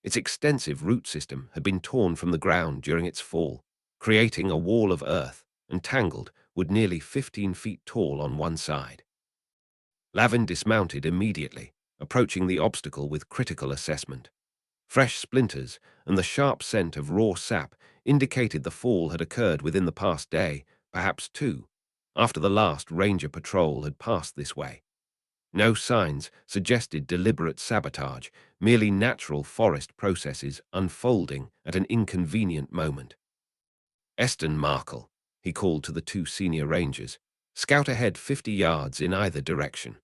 Its extensive root system had been torn from the ground during its fall, creating a wall of earth and tangled wood nearly 15 feet tall on one side. Lavin dismounted immediately, approaching the obstacle with critical assessment. Fresh splinters and the sharp scent of raw sap indicated the fall had occurred within the past day, perhaps 2, after the last ranger patrol had passed this way. No signs suggested deliberate sabotage, merely natural forest processes unfolding at an inconvenient moment. "Eston Markle," he called to the 2 senior rangers. "Scout ahead 50 yards in either direction.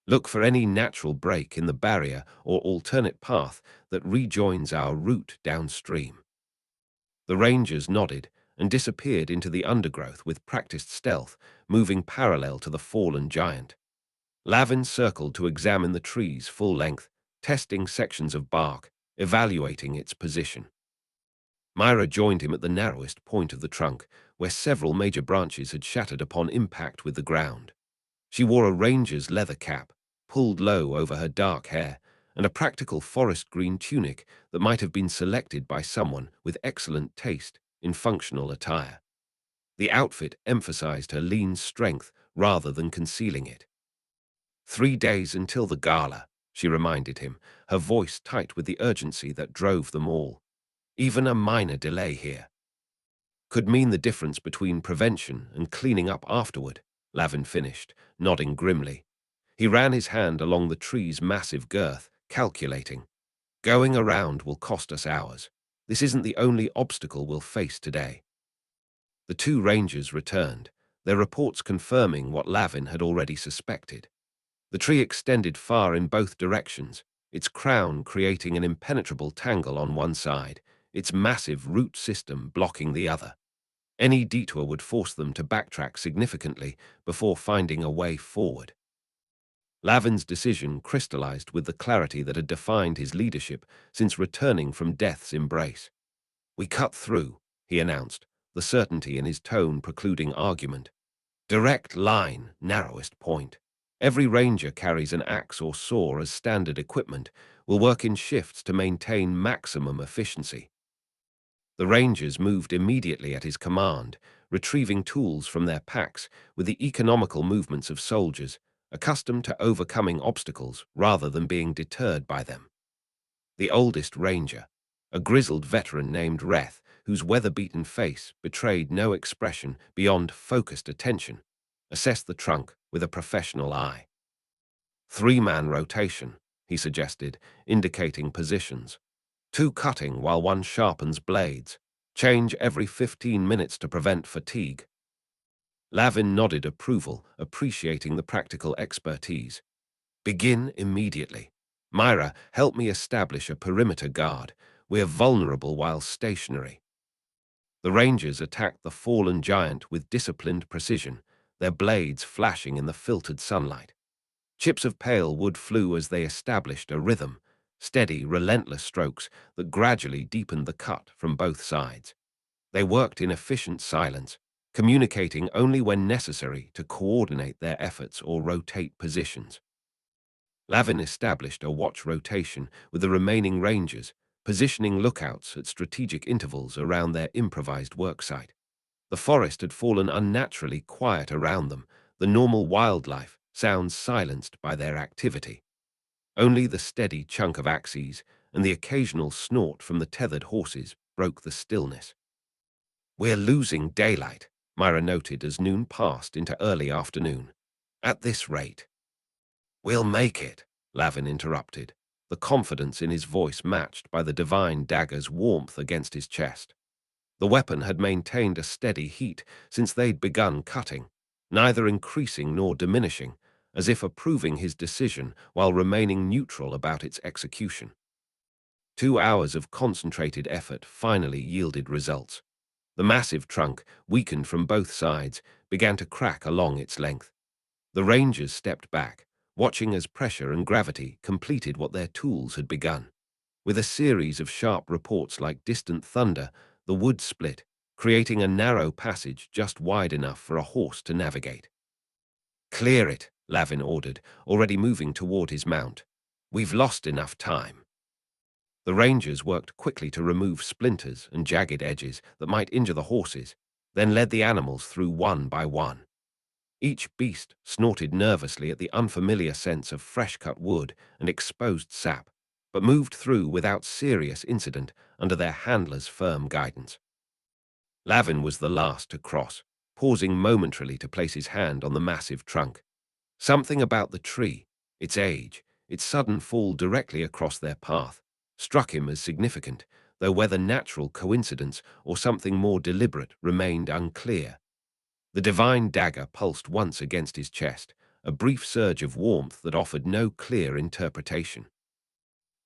Look for any natural break in the barrier or alternate path that rejoins our route downstream." The rangers nodded and disappeared into the undergrowth with practiced stealth, moving parallel to the fallen giant. Lavin circled to examine the tree's full length, testing sections of bark, evaluating its position. Mira joined him at the narrowest point of the trunk, where several major branches had shattered upon impact with the ground. She wore a ranger's leather cap, pulled low over her dark hair, and a practical forest green tunic that might have been selected by someone with excellent taste in functional attire. The outfit emphasized her lean strength rather than concealing it. 3 days until the gala," she reminded him, her voice tight with the urgency that drove them all. "Even a minor delay here could mean the difference between prevention and cleaning up afterward," Lavin finished, nodding grimly. He ran his hand along the tree's massive girth, calculating. "Going around will cost us hours. This isn't the only obstacle we'll face today." The 2 rangers returned, their reports confirming what Lavin had already suspected. The tree extended far in both directions, its crown creating an impenetrable tangle on one side, its massive root system blocking the other. Any detour would force them to backtrack significantly before finding a way forward. Lavin's decision crystallized with the clarity that had defined his leadership since returning from death's embrace. "We cut through," he announced, the certainty in his tone precluding argument. "Direct line, narrowest point. Every ranger carries an axe or saw as standard equipment, will work in shifts to maintain maximum efficiency." The rangers moved immediately at his command, retrieving tools from their packs with the economical movements of soldiers, accustomed to overcoming obstacles rather than being deterred by them. The oldest ranger, a grizzled veteran named Reth, whose weather-beaten face betrayed no expression beyond focused attention, assessed the trunk with a professional eye. 3-man rotation," he suggested, indicating positions. 2 cutting while 1 sharpens blades. Change every 15 minutes to prevent fatigue." Lavin nodded approval, appreciating the practical expertise. "Begin immediately. Mira, help me establish a perimeter guard. We're vulnerable while stationary." The rangers attacked the fallen giant with disciplined precision, their blades flashing in the filtered sunlight. Chips of pale wood flew as they established a rhythm, steady, relentless strokes that gradually deepened the cut from both sides. They worked in efficient silence, communicating only when necessary to coordinate their efforts or rotate positions. Lavin established a watch rotation with the remaining rangers, positioning lookouts at strategic intervals around their improvised worksite. The forest had fallen unnaturally quiet around them, the normal wildlife sounds silenced by their activity. Only the steady chunk of axes and the occasional snort from the tethered horses broke the stillness. "We're losing daylight," Mira noted as noon passed into early afternoon. "At this rate." "We'll make it," Lavin interrupted, the confidence in his voice matched by the divine dagger's warmth against his chest. The weapon had maintained a steady heat since they'd begun cutting, neither increasing nor diminishing, as if approving his decision while remaining neutral about its execution. 2 hours of concentrated effort finally yielded results. The massive trunk, weakened from both sides, began to crack along its length. The rangers stepped back, watching as pressure and gravity completed what their tools had begun. With a series of sharp reports like distant thunder, the wood split, creating a narrow passage just wide enough for a horse to navigate. "Clear it," Lavin ordered, already moving toward his mount. "We've lost enough time." The rangers worked quickly to remove splinters and jagged edges that might injure the horses, then led the animals through one by one. Each beast snorted nervously at the unfamiliar sense of fresh-cut wood and exposed sap, but moved through without serious incident under their handlers' firm guidance. Lavin was the last to cross, pausing momentarily to place his hand on the massive trunk. Something about the tree, its age, its sudden fall directly across their path, struck him as significant, though whether natural coincidence or something more deliberate remained unclear. The divine dagger pulsed once against his chest, a brief surge of warmth that offered no clear interpretation.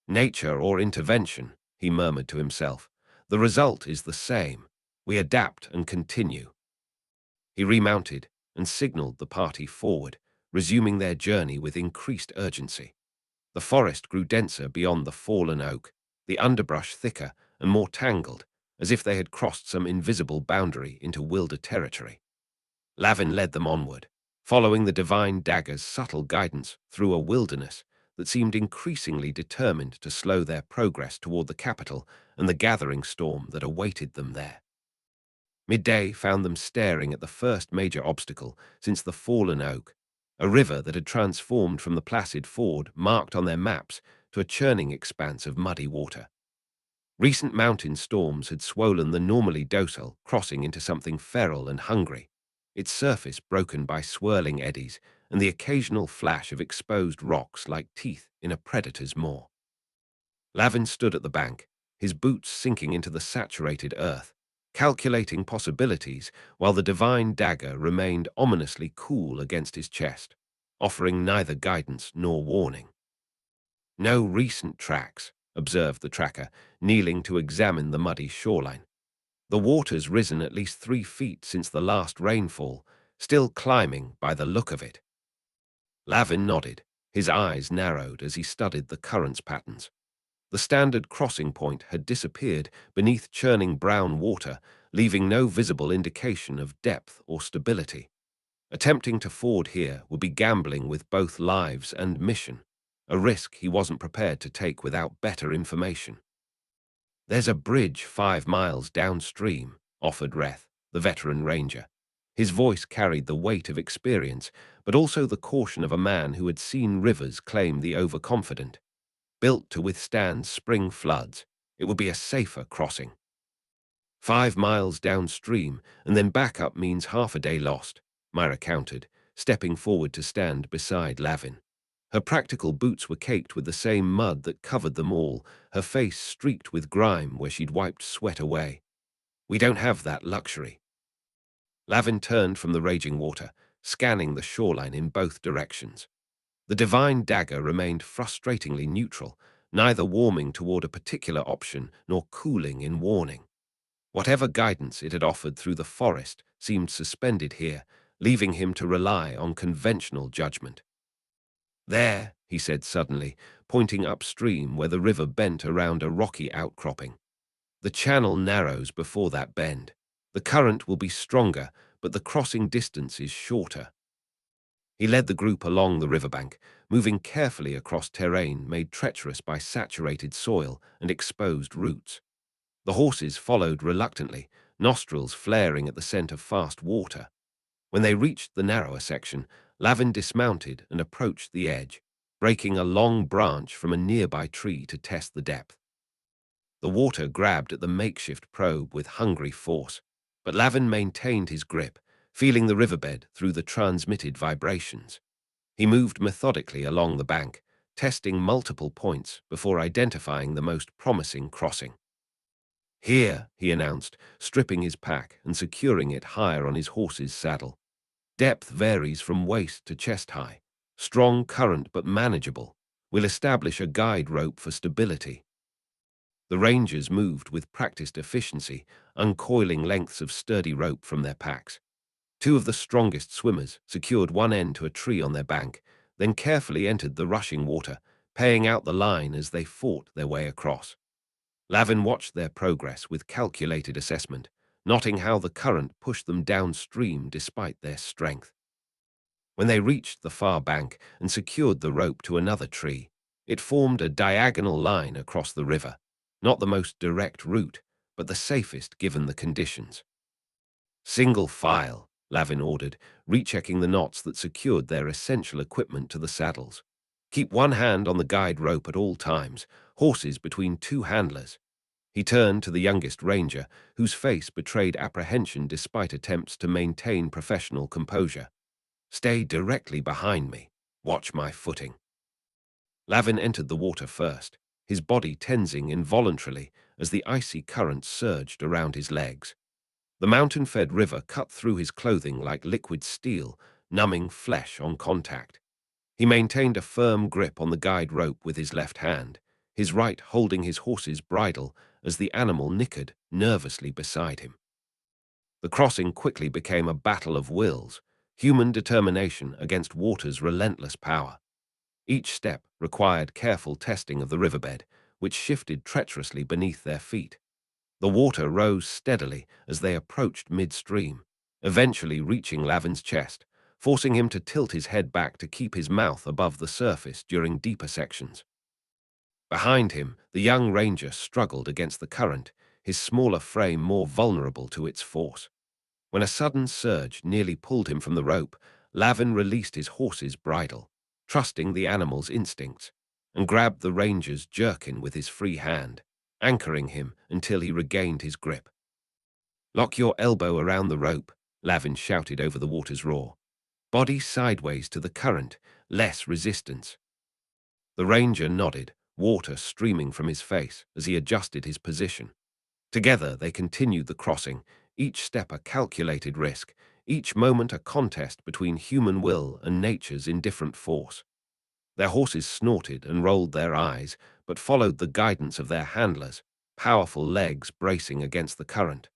"Nature or intervention," he murmured to himself. "The result is the same. We adapt and continue." He remounted and signaled the party forward, resuming their journey with increased urgency. The forest grew denser beyond the fallen oak, the underbrush thicker and more tangled, as if they had crossed some invisible boundary into wilder territory. Lavin led them onward, following the divine dagger's subtle guidance through a wilderness that seemed increasingly determined to slow their progress toward the capital and the gathering storm that awaited them there. Midday found them staring at the first major obstacle since the fallen oak, a river that had transformed from the placid ford marked on their maps to a churning expanse of muddy water. Recent mountain storms had swollen the normally docile crossing into something feral and hungry, its surface broken by swirling eddies and the occasional flash of exposed rocks like teeth in a predator's maw. Lavin stood at the bank, his boots sinking into the saturated earth, calculating possibilities while the divine dagger remained ominously cool against his chest, offering neither guidance nor warning. "No recent tracks," observed the tracker, kneeling to examine the muddy shoreline. "The water's risen at least 3 feet since the last rainfall, still climbing by the look of it." Lavin nodded, his eyes narrowed as he studied the currents patterns. The standard crossing point had disappeared beneath churning brown water, leaving no visible indication of depth or stability. Attempting to ford here would be gambling with both lives and mission, a risk he wasn't prepared to take without better information. "There's a bridge 5 miles downstream," offered Reth, the veteran ranger. His voice carried the weight of experience, but also the caution of a man who had seen rivers claim the overconfident. "Built to withstand spring floods, it would be a safer crossing." 5 miles downstream, and then back up means half a day lost, Mira countered, stepping forward to stand beside Lavin. Her practical boots were caked with the same mud that covered them all, her face streaked with grime where she'd wiped sweat away. "We don't have that luxury." Lavin turned from the raging water, scanning the shoreline in both directions. The divine dagger remained frustratingly neutral, neither warming toward a particular option nor cooling in warning. Whatever guidance it had offered through the forest seemed suspended here, leaving him to rely on conventional judgment. There, he said suddenly, pointing upstream where the river bent around a rocky outcropping. The channel narrows before that bend. The current will be stronger, but the crossing distance is shorter. He led the group along the riverbank, moving carefully across terrain made treacherous by saturated soil and exposed roots. The horses followed reluctantly, nostrils flaring at the scent of fast water. When they reached the narrower section, Lavin dismounted and approached the edge, breaking a long branch from a nearby tree to test the depth. The water grabbed at the makeshift probe with hungry force, but Lavin maintained his grip, feeling the riverbed through the transmitted vibrations. He moved methodically along the bank, testing multiple points before identifying the most promising crossing. Here, he announced, stripping his pack and securing it higher on his horse's saddle. Depth varies from waist to chest high. Strong current but manageable. We'll establish a guide rope for stability. The rangers moved with practiced efficiency, uncoiling lengths of sturdy rope from their packs. Two of the strongest swimmers secured one end to a tree on their bank, then carefully entered the rushing water, paying out the line as they fought their way across. Lavin watched their progress with calculated assessment, noting how the current pushed them downstream despite their strength. When they reached the far bank and secured the rope to another tree, it formed a diagonal line across the river, not the most direct route, but the safest given the conditions. Single file, Lavin ordered, rechecking the knots that secured their essential equipment to the saddles. Keep one hand on the guide rope at all times, horses between two handlers. He turned to the youngest ranger, whose face betrayed apprehension despite attempts to maintain professional composure. Stay directly behind me. Watch my footing. Lavin entered the water first, his body tensing involuntarily as the icy current surged around his legs. The mountain-fed river cut through his clothing like liquid steel, numbing flesh on contact. He maintained a firm grip on the guide rope with his left hand, his right holding his horse's bridle as the animal nickered nervously beside him. The crossing quickly became a battle of wills, human determination against water's relentless power. Each step required careful testing of the riverbed, which shifted treacherously beneath their feet. The water rose steadily as they approached midstream, eventually reaching Lavin's chest, forcing him to tilt his head back to keep his mouth above the surface during deeper sections. Behind him, the young ranger struggled against the current, his smaller frame more vulnerable to its force. When a sudden surge nearly pulled him from the rope, Lavin released his horse's bridle, trusting the animal's instincts, and grabbed the ranger's jerkin with his free hand, anchoring him until he regained his grip. Lock your elbow around the rope, Lavin shouted over the water's roar. Body sideways to the current, less resistance. The ranger nodded, water streaming from his face as he adjusted his position. Together they continued the crossing, each step a calculated risk, each moment a contest between human will and nature's indifferent force. Their horses snorted and rolled their eyes, but followed the guidance of their handlers, powerful legs bracing against the current.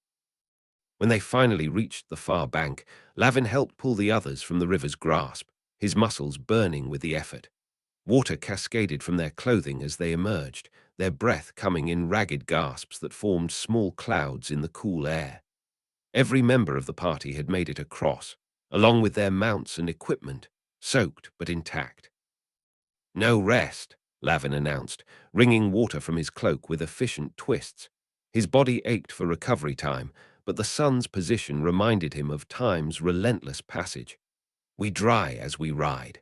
When they finally reached the far bank, Lavin helped pull the others from the river's grasp, his muscles burning with the effort. Water cascaded from their clothing as they emerged, their breath coming in ragged gasps that formed small clouds in the cool air. Every member of the party had made it across, along with their mounts and equipment, soaked but intact. No rest, Lavin announced, wringing water from his cloak with efficient twists. His body ached for recovery time, but the sun's position reminded him of time's relentless passage. We dry as we ride.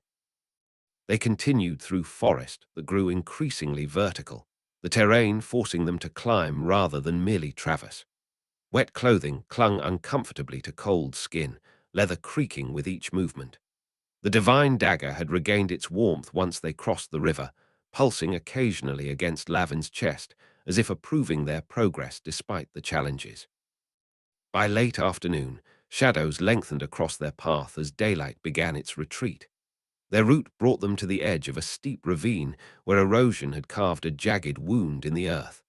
They continued through forest that grew increasingly vertical, the terrain forcing them to climb rather than merely traverse. Wet clothing clung uncomfortably to cold skin, leather creaking with each movement. The divine dagger had regained its warmth once they crossed the river, pulsing occasionally against Lavin's chest, as if approving their progress despite the challenges. By late afternoon, shadows lengthened across their path as daylight began its retreat. Their route brought them to the edge of a steep ravine where erosion had carved a jagged wound in the earth.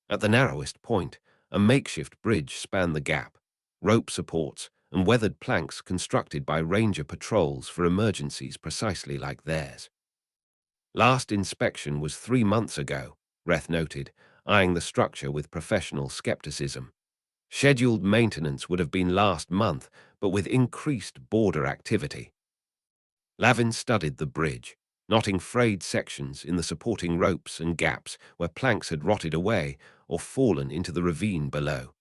At the narrowest point, a makeshift bridge spanned the gap, rope supports and weathered planks constructed by ranger patrols for emergencies precisely like theirs. Last inspection was 3 months ago, Reth noted, eyeing the structure with professional skepticism. Scheduled maintenance would have been last month, but with increased border activity. Lavin studied the bridge, noting frayed sections in the supporting ropes and gaps where planks had rotted away or fallen into the ravine below.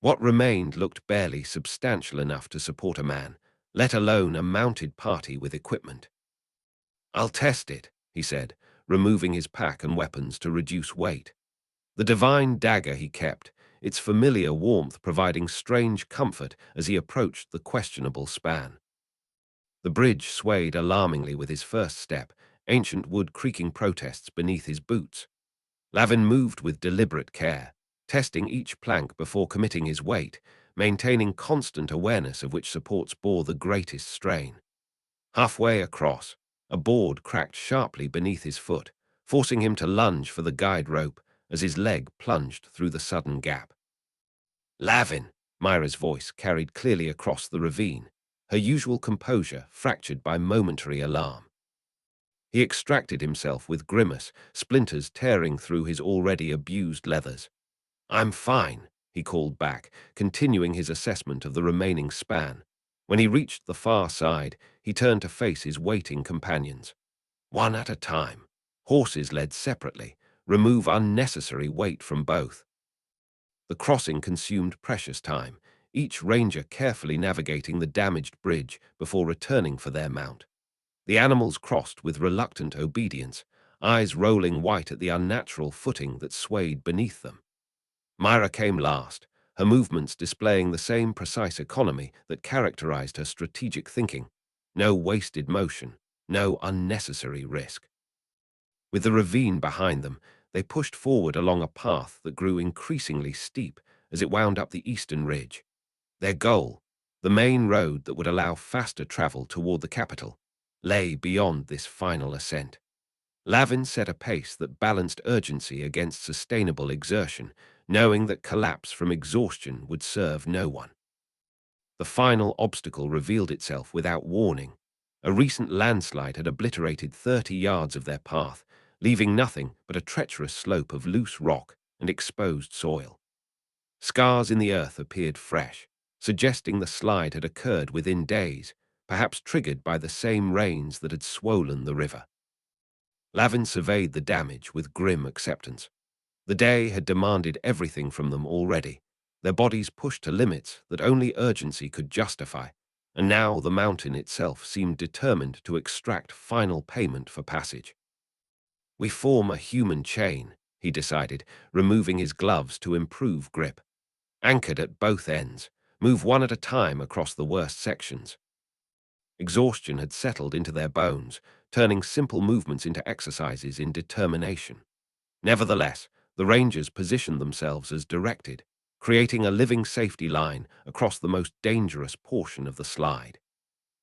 What remained looked barely substantial enough to support a man, let alone a mounted party with equipment. "I'll test it," he said, removing his pack and weapons to reduce weight. The divine dagger he kept, its familiar warmth providing strange comfort as he approached the questionable span. The bridge swayed alarmingly with his first step, ancient wood creaking protests beneath his boots. Lavin moved with deliberate care, testing each plank before committing his weight, maintaining constant awareness of which supports bore the greatest strain. Halfway across, a board cracked sharply beneath his foot, forcing him to lunge for the guide rope as his leg plunged through the sudden gap. "Lavin!" Mira's voice carried clearly across the ravine, her usual composure fractured by momentary alarm. He extracted himself with grimace, splinters tearing through his already abused leathers. "I'm fine," he called back, continuing his assessment of the remaining span. When he reached the far side, he turned to face his waiting companions. "One at a time. Horses led separately. Remove unnecessary weight from both." The crossing consumed precious time, each ranger carefully navigating the damaged bridge before returning for their mount. The animals crossed with reluctant obedience, eyes rolling white at the unnatural footing that swayed beneath them. Mira came last, her movements displaying the same precise economy that characterized her strategic thinking. No wasted motion, no unnecessary risk. With the ravine behind them, they pushed forward along a path that grew increasingly steep as it wound up the eastern ridge. Their goal, the main road that would allow faster travel toward the capital, lay beyond this final ascent. Lavin set a pace that balanced urgency against sustainable exertion, knowing that collapse from exhaustion would serve no one. The final obstacle revealed itself without warning. A recent landslide had obliterated 30 yards of their path, leaving nothing but a treacherous slope of loose rock and exposed soil. Scars in the earth appeared fresh, suggesting the slide had occurred within days, perhaps triggered by the same rains that had swollen the river. Lavin surveyed the damage with grim acceptance. The day had demanded everything from them already, their bodies pushed to limits that only urgency could justify, and now the mountain itself seemed determined to extract final payment for passage. "We form a human chain," he decided, removing his gloves to improve grip. "Anchored at both ends, move one at a time across the worst sections." Exhaustion had settled into their bones, turning simple movements into exercises in determination. Nevertheless, the Rangers positioned themselves as directed, creating a living safety line across the most dangerous portion of the slide.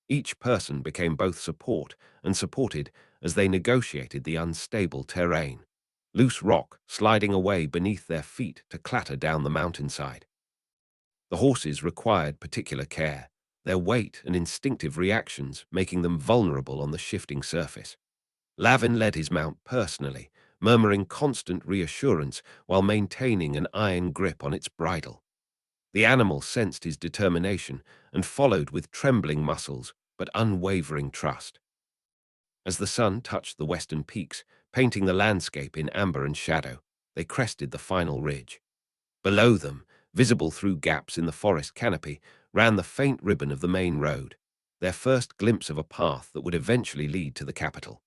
Each person became both support and supported as they negotiated the unstable terrain, loose rock sliding away beneath their feet to clatter down the mountainside. The horses required particular care, their weight and instinctive reactions making them vulnerable on the shifting surface. Lavin led his mount personally, murmuring constant reassurance while maintaining an iron grip on its bridle. The animal sensed his determination and followed with trembling muscles but unwavering trust. As the sun touched the western peaks, painting the landscape in amber and shadow, they crested the final ridge. Below them, visible through gaps in the forest canopy, ran the faint ribbon of the main road, their first glimpse of a path that would eventually lead to the capital.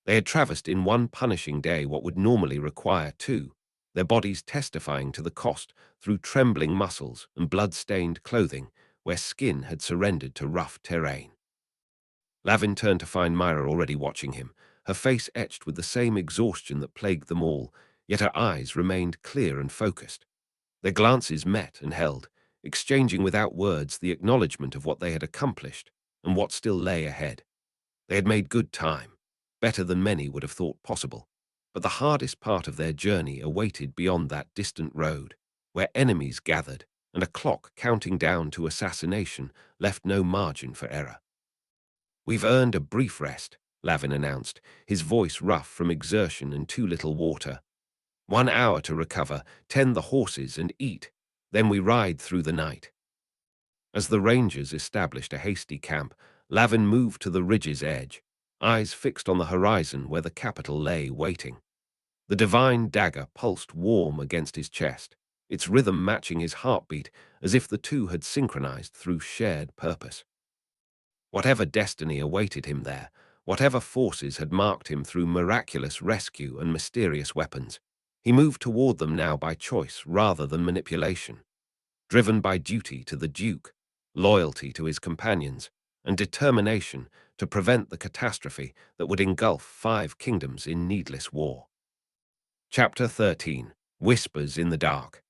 They had traversed in one punishing day what would normally require two, their bodies testifying to the cost through trembling muscles and blood-stained clothing where skin had surrendered to rough terrain. Lavin turned to find Mira already watching him, her face etched with the same exhaustion that plagued them all, yet her eyes remained clear and focused. Their glances met and held, exchanging without words the acknowledgement of what they had accomplished and what still lay ahead. They had made good time, better than many would have thought possible, but the hardest part of their journey awaited beyond that distant road, where enemies gathered and a clock counting down to assassination left no margin for error. "We've earned a brief rest," Lavin announced, his voice rough from exertion and too little water. 1 hour to recover, tend the horses and eat. Then we ride through the night. As the rangers established a hasty camp, Lavin moved to the ridge's edge, eyes fixed on the horizon where the capital lay waiting. The divine dagger pulsed warm against his chest, its rhythm matching his heartbeat as if the two had synchronized through shared purpose. Whatever destiny awaited him there, whatever forces had marked him through miraculous rescue and mysterious weapons, he moved toward them now by choice rather than manipulation, driven by duty to the Duke, loyalty to his companions, and determination to prevent the catastrophe that would engulf 5 kingdoms in needless war. Chapter 13. Whispers in the Dark.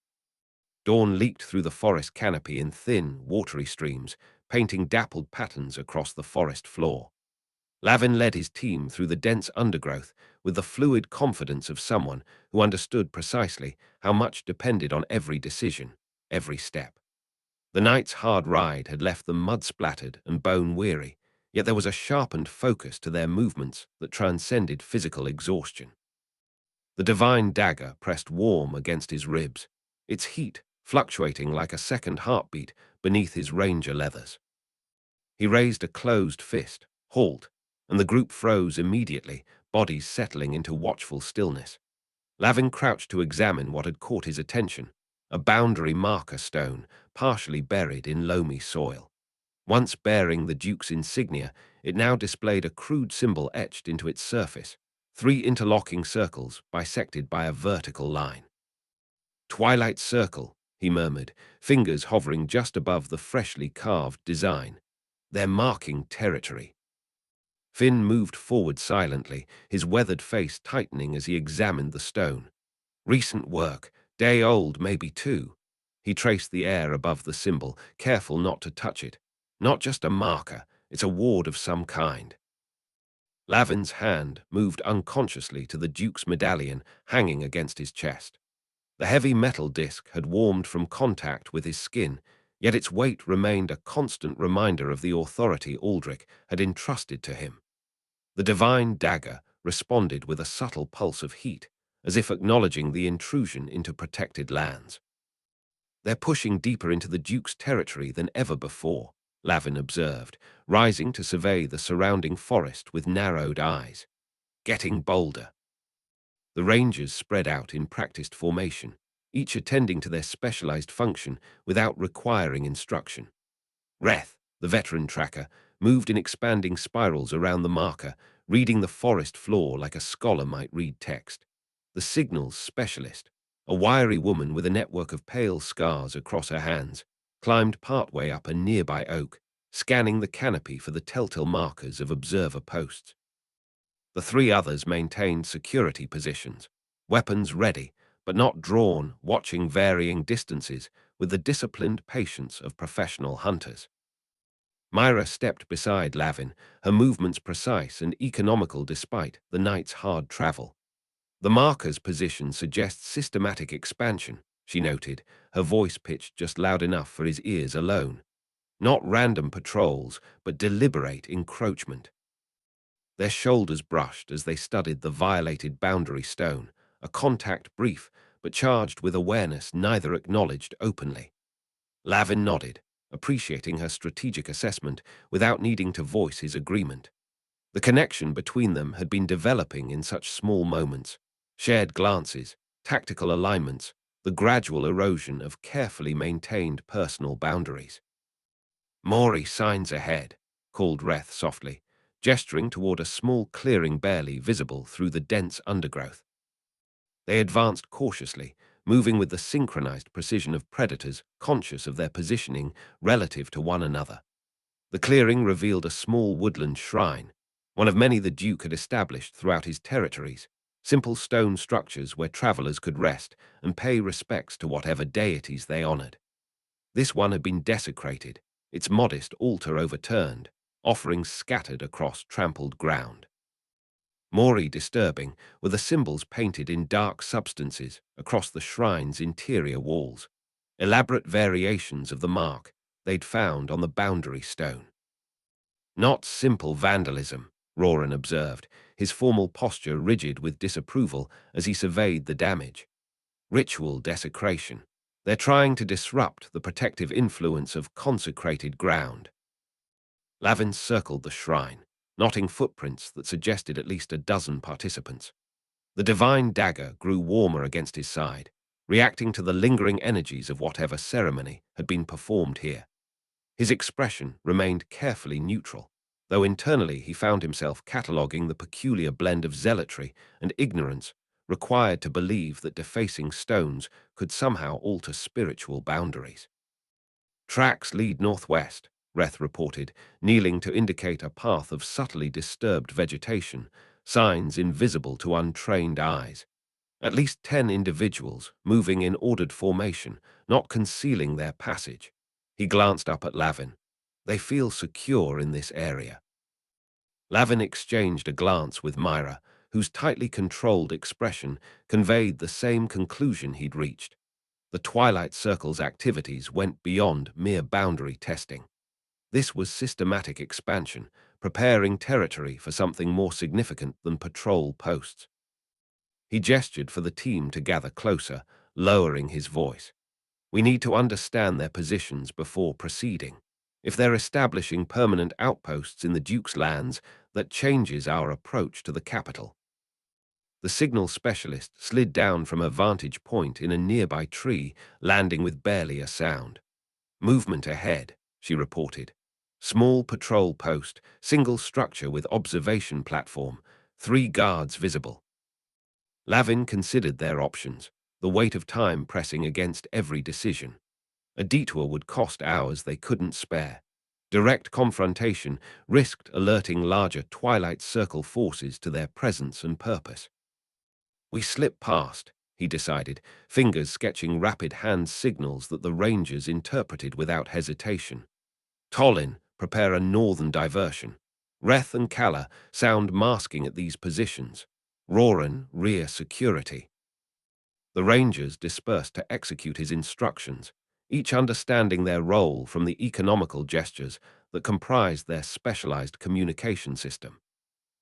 Dawn leaked through the forest canopy in thin, watery streams, painting dappled patterns across the forest floor. Lavin led his team through the dense undergrowth with the fluid confidence of someone who understood precisely how much depended on every decision, every step. The night's hard ride had left them mud-splattered and bone-weary, yet there was a sharpened focus to their movements that transcended physical exhaustion. The divine dagger pressed warm against his ribs, its heat fluctuating like a second heartbeat beneath his ranger leathers. He raised a closed fist, halt, and the group froze immediately, bodies settling into watchful stillness. Lavin crouched to examine what had caught his attention, a boundary marker stone, partially buried in loamy soil. Once bearing the Duke's insignia, it now displayed a crude symbol etched into its surface, 3 interlocking circles bisected by a vertical line. "Twilight Circle," he murmured, fingers hovering just above the freshly carved design. "They're marking territory." Finn moved forward silently, his weathered face tightening as he examined the stone. Recent work, day old maybe too. He traced the air above the symbol, careful not to touch it. Not just a marker, it's a ward of some kind. Lavin's hand moved unconsciously to the Duke's medallion hanging against his chest. The heavy metal disc had warmed from contact with his skin, yet its weight remained a constant reminder of the authority Aldrich had entrusted to him. The divine dagger responded with a subtle pulse of heat, as if acknowledging the intrusion into protected lands. "They're pushing deeper into the Duke's territory than ever before," Lavin observed, rising to survey the surrounding forest with narrowed eyes. "Getting bolder." The rangers spread out in practiced formation, each attending to their specialized function without requiring instruction. Reth, the veteran tracker, moved in expanding spirals around the marker, reading the forest floor like a scholar might read text. The signals specialist, a wiry woman with a network of pale scars across her hands, climbed partway up a nearby oak, scanning the canopy for the telltale markers of observer posts. The 3 others maintained security positions, weapons ready, but not drawn, watching varying distances with the disciplined patience of professional hunters. Mira stepped beside Lavin, her movements precise and economical despite the night's hard travel. "The marker's position suggests systematic expansion," she noted, her voice pitched just loud enough for his ears alone. "Not random patrols, but deliberate encroachment." Their shoulders brushed as they studied the violated boundary stone, a contact brief, but charged with awareness neither acknowledged openly. Lavin nodded, appreciating her strategic assessment without needing to voice his agreement. The connection between them had been developing in such small moments, shared glances, tactical alignments, the gradual erosion of carefully maintained personal boundaries. "Maury signs ahead," called Reth softly, gesturing toward a small clearing barely visible through the dense undergrowth. They advanced cautiously, moving with the synchronized precision of predators conscious of their positioning relative to one another. The clearing revealed a small woodland shrine, one of many the Duke had established throughout his territories, simple stone structures where travelers could rest and pay respects to whatever deities they honored. This one had been desecrated, its modest altar overturned, offerings scattered across trampled ground. More disturbing were the symbols painted in dark substances across the shrine's interior walls, elaborate variations of the mark they'd found on the boundary stone. Not simple vandalism, Roran observed, his formal posture rigid with disapproval as he surveyed the damage. Ritual desecration. They're trying to disrupt the protective influence of consecrated ground. Lavin circled the shrine, knotting footprints that suggested at least a dozen participants. The divine dagger grew warmer against his side, reacting to the lingering energies of whatever ceremony had been performed here. His expression remained carefully neutral, though internally he found himself cataloguing the peculiar blend of zealotry and ignorance required to believe that defacing stones could somehow alter spiritual boundaries. Tracks lead northwest, Reth reported, kneeling to indicate a path of subtly disturbed vegetation, signs invisible to untrained eyes. At least 10 individuals, moving in ordered formation, not concealing their passage. He glanced up at Lavin. They feel secure in this area. Lavin exchanged a glance with Mira, whose tightly controlled expression conveyed the same conclusion he'd reached. The Twilight Circle's activities went beyond mere boundary testing. This was systematic expansion, preparing territory for something more significant than patrol posts. He gestured for the team to gather closer, lowering his voice. We need to understand their positions before proceeding. If they're establishing permanent outposts in the Duke's lands, that changes our approach to the capital. The signal specialist slid down from a vantage point in a nearby tree, landing with barely a sound. Movement ahead, she reported. Small patrol post, single structure with observation platform, 3 guards visible. Lavin considered their options, the weight of time pressing against every decision. A detour would cost hours they couldn't spare. Direct confrontation risked alerting larger Twilight Circle forces to their presence and purpose. We slip past, he decided, fingers sketching rapid hand signals that the Rangers interpreted without hesitation. Tollin, prepare a northern diversion. Reth and Gala sound masking at these positions. Roran, rear security. The Rangers dispersed to execute his instructions, each understanding their role from the economical gestures that comprised their specialized communication system.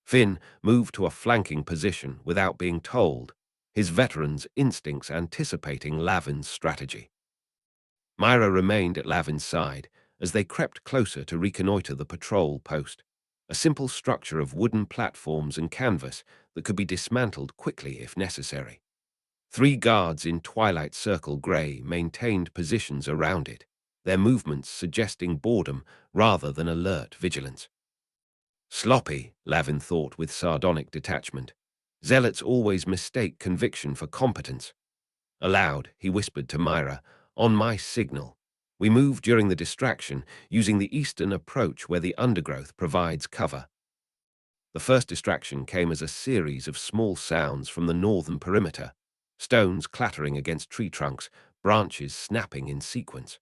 Finn moved to a flanking position without being told, his veterans' instincts anticipating Lavin's strategy. Mira remained at Lavin's side as they crept closer to reconnoiter the patrol post, a simple structure of wooden platforms and canvas that could be dismantled quickly if necessary. 3 guards in Twilight Circle grey maintained positions around it, their movements suggesting boredom rather than alert vigilance. Sloppy, Lavin thought with sardonic detachment. Zealots always mistake conviction for competence. Aloud, he whispered to Mira, on my signal. We move during the distraction, using the eastern approach where the undergrowth provides cover. The first distraction came as a series of small sounds from the northern perimeter, stones clattering against tree trunks, branches snapping in sequence.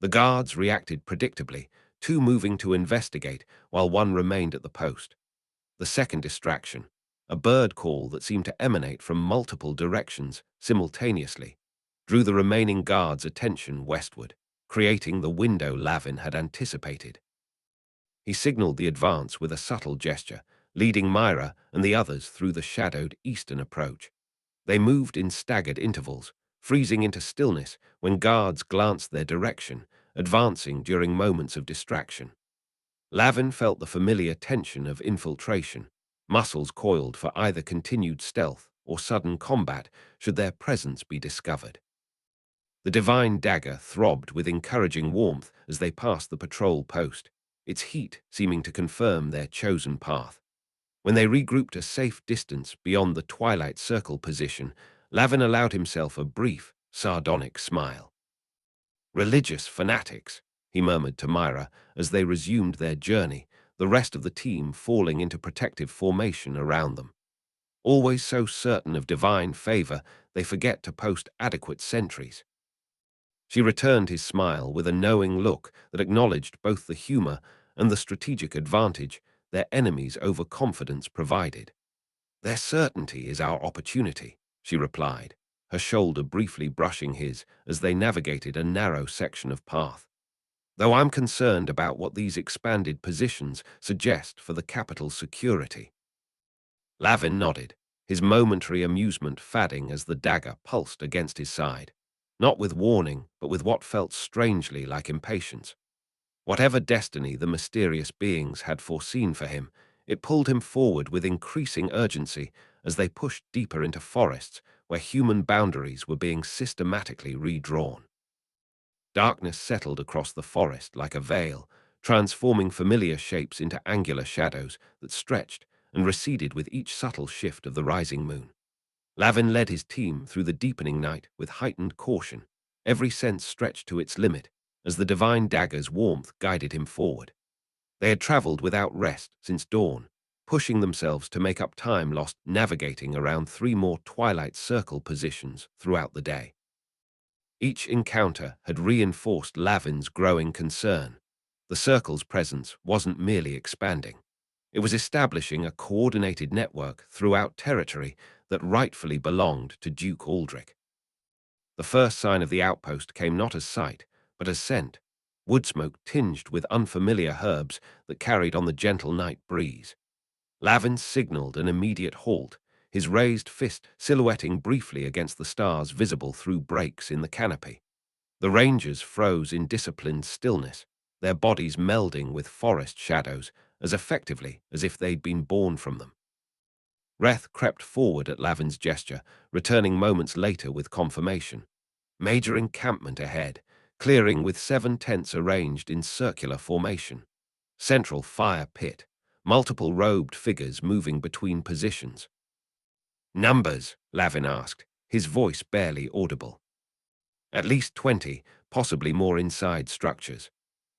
The guards reacted predictably, 2 moving to investigate while 1 remained at the post. The second distraction, a bird call that seemed to emanate from multiple directions simultaneously, drew the remaining guards' attention westward, creating the window Lavin had anticipated. He signaled the advance with a subtle gesture, leading Mira and the others through the shadowed eastern approach. They moved in staggered intervals, freezing into stillness when guards glanced their direction, advancing during moments of distraction. Lavin felt the familiar tension of infiltration, muscles coiled for either continued stealth or sudden combat should their presence be discovered. The divine dagger throbbed with encouraging warmth as they passed the patrol post, its heat seeming to confirm their chosen path. When they regrouped a safe distance beyond the Twilight Circle position, Lavin allowed himself a brief, sardonic smile. Religious fanatics, he murmured to Mira as they resumed their journey, the rest of the team falling into protective formation around them. Always so certain of divine favor, they forget to post adequate sentries. She returned his smile with a knowing look that acknowledged both the humor and the strategic advantage their enemies' overconfidence provided. Their certainty is our opportunity, she replied, her shoulder briefly brushing his as they navigated a narrow section of path. though I'm concerned about what these expanded positions suggest for the capital's security." Lavin nodded, his momentary amusement fading as the dagger pulsed against his side, not with warning, but with what felt strangely like impatience. Whatever destiny the mysterious beings had foreseen for him, it pulled him forward with increasing urgency as they pushed deeper into forests where human boundaries were being systematically redrawn. Darkness settled across the forest like a veil, transforming familiar shapes into angular shadows that stretched and receded with each subtle shift of the rising moon. Lavin led his team through the deepening night with heightened caution, every sense stretched to its limit as the divine dagger's warmth guided him forward. They had traveled without rest since dawn, pushing themselves to make up time lost navigating around 3 more Twilight Circle positions throughout the day. Each encounter had reinforced Lavin's growing concern. The Circle's presence wasn't merely expanding. It was establishing a coordinated network throughout territory that rightfully belonged to Duke Aldrich. The first sign of the outpost came not as sight, but as scent, wood smoke tinged with unfamiliar herbs that carried on the gentle night breeze. Lavin signaled an immediate halt, his raised fist silhouetting briefly against the stars visible through breaks in the canopy. The rangers froze in disciplined stillness, their bodies melding with forest shadows as effectively as if they'd been born from them. Reth crept forward at Lavin's gesture, returning moments later with confirmation. Major encampment ahead, clearing with 7 tents arranged in circular formation. Central fire pit, multiple robed figures moving between positions. "Numbers?" Lavin asked, his voice barely audible. "At least 20, possibly more inside structures.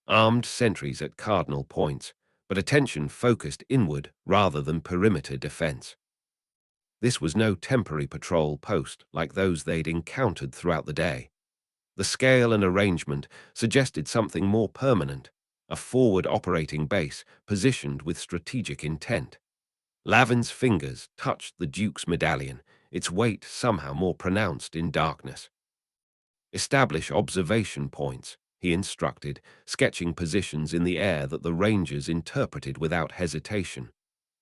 Armed sentries at cardinal points, but attention focused inward rather than perimeter defense." This was no temporary patrol post like those they'd encountered throughout the day. The scale and arrangement suggested something more permanent, a forward operating base positioned with strategic intent. Lavin's fingers touched the Duke's medallion, its weight somehow more pronounced in darkness. "Establish observation points," he instructed, sketching positions in the air that the Rangers interpreted without hesitation.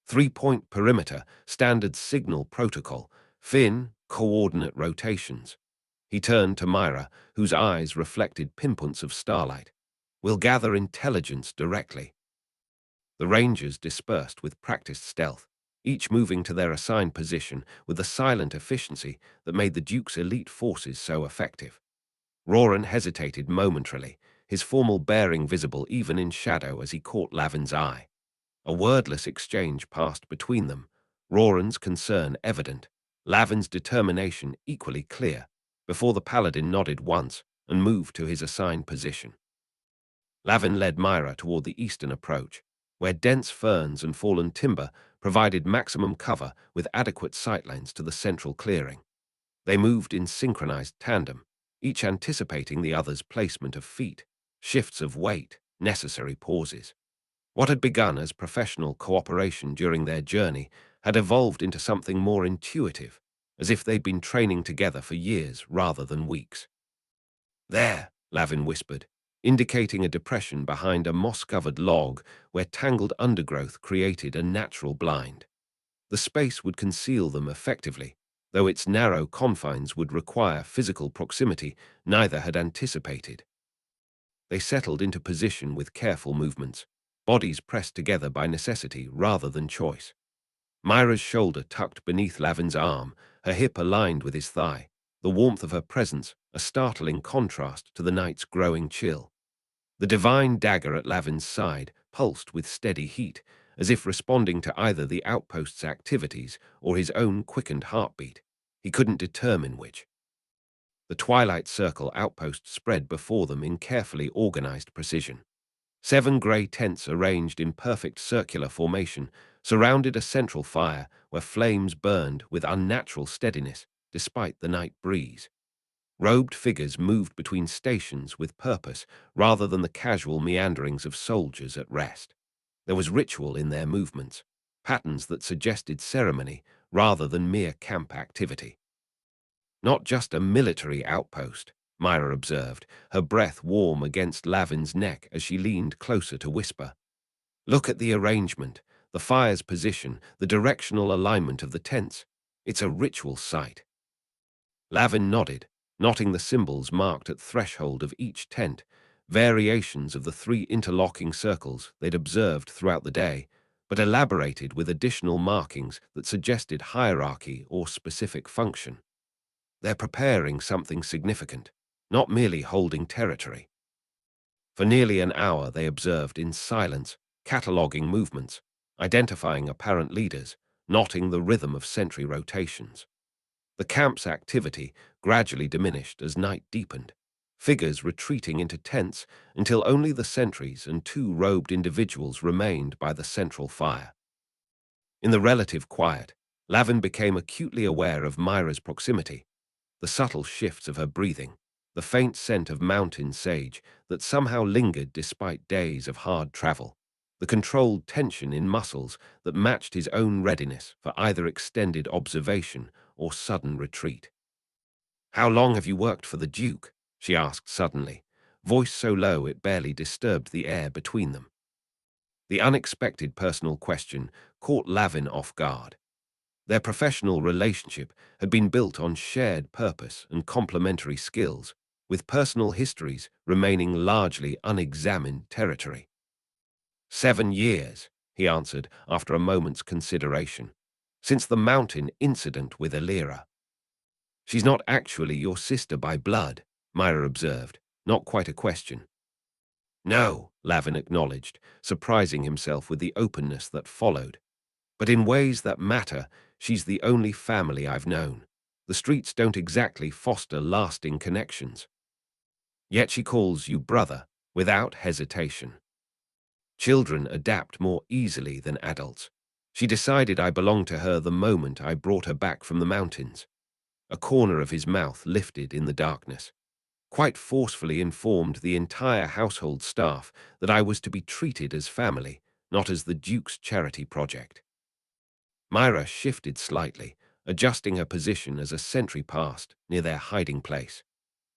3-point perimeter, standard signal protocol, Finn, coordinate rotations. He turned to Mira, whose eyes reflected pinpoints of starlight. "We'll gather intelligence directly." The Rangers dispersed with practiced stealth, each moving to their assigned position with the silent efficiency that made the Duke's elite forces so effective. Roran hesitated momentarily, his formal bearing visible even in shadow as he caught Lavin's eye. A wordless exchange passed between them, Roran's concern evident, Lavin's determination equally clear, before the paladin nodded once and moved to his assigned position. Lavin led Mira toward the eastern approach, where dense ferns and fallen timber provided maximum cover with adequate sightlines to the central clearing. They moved in synchronized tandem, each anticipating the other's placement of feet, shifts of weight, necessary pauses. What had begun as professional cooperation during their journey had evolved into something more intuitive, as if they'd been training together for years rather than weeks. "There," Lavin whispered, indicating a depression behind a moss-covered log where tangled undergrowth created a natural blind. The space would conceal them effectively, though its narrow confines would require physical proximity neither had anticipated. They settled into position with careful movements, bodies pressed together by necessity rather than choice. Mira's shoulder tucked beneath Lavin's arm, her hip aligned with his thigh, the warmth of her presence a startling contrast to the night's growing chill. The divine dagger at Lavin's side pulsed with steady heat, as if responding to either the outpost's activities or his own quickened heartbeat. He couldn't determine which. The Twilight Circle outpost spread before them in carefully organized precision. 7 grey tents arranged in perfect circular formation surrounded a central fire where flames burned with unnatural steadiness despite the night breeze. Robed figures moved between stations with purpose rather than the casual meanderings of soldiers at rest. There was ritual in their movements, patterns that suggested ceremony rather than mere camp activity. Not just a military outpost, Mira observed, her breath warm against Lavin's neck as she leaned closer to whisper. Look at the arrangement, the fire's position, the directional alignment of the tents. It's a ritual site. Lavin nodded, noting the symbols marked at threshold of each tent, variations of the 3 interlocking circles they'd observed throughout the day, but elaborated with additional markings that suggested hierarchy or specific function. They're preparing something significant, not merely holding territory. For nearly an hour they observed in silence, cataloguing movements, identifying apparent leaders, noting the rhythm of sentry rotations. The camp's activity gradually diminished as night deepened, figures retreating into tents until only the sentries and 2 robed individuals remained by the central fire. In the relative quiet, Lavin became acutely aware of Mira's proximity, the subtle shifts of her breathing, the faint scent of mountain sage that somehow lingered despite days of hard travel, the controlled tension in muscles that matched his own readiness for either extended observation or sudden retreat. "How long have you worked for the Duke?" she asked suddenly, voice so low it barely disturbed the air between them. The unexpected personal question caught Lavin off guard. Their professional relationship had been built on shared purpose and complementary skills, with personal histories remaining largely unexamined territory. 7 years, he answered after a moment's consideration, since the mountain incident with Altiear. She's not actually your sister by blood, Mira observed, not quite a question. No, Lavin acknowledged, surprising himself with the openness that followed. But in ways that matter, she's the only family I've known. The streets don't exactly foster lasting connections. Yet she calls you brother, without hesitation. Children adapt more easily than adults. She decided I belonged to her the moment I brought her back from the mountains. A corner of his mouth lifted in the darkness. Quite forcefully informed the entire household staff that I was to be treated as family, not as the Duke's charity project. Mira shifted slightly, adjusting her position as a sentry passed near their hiding place.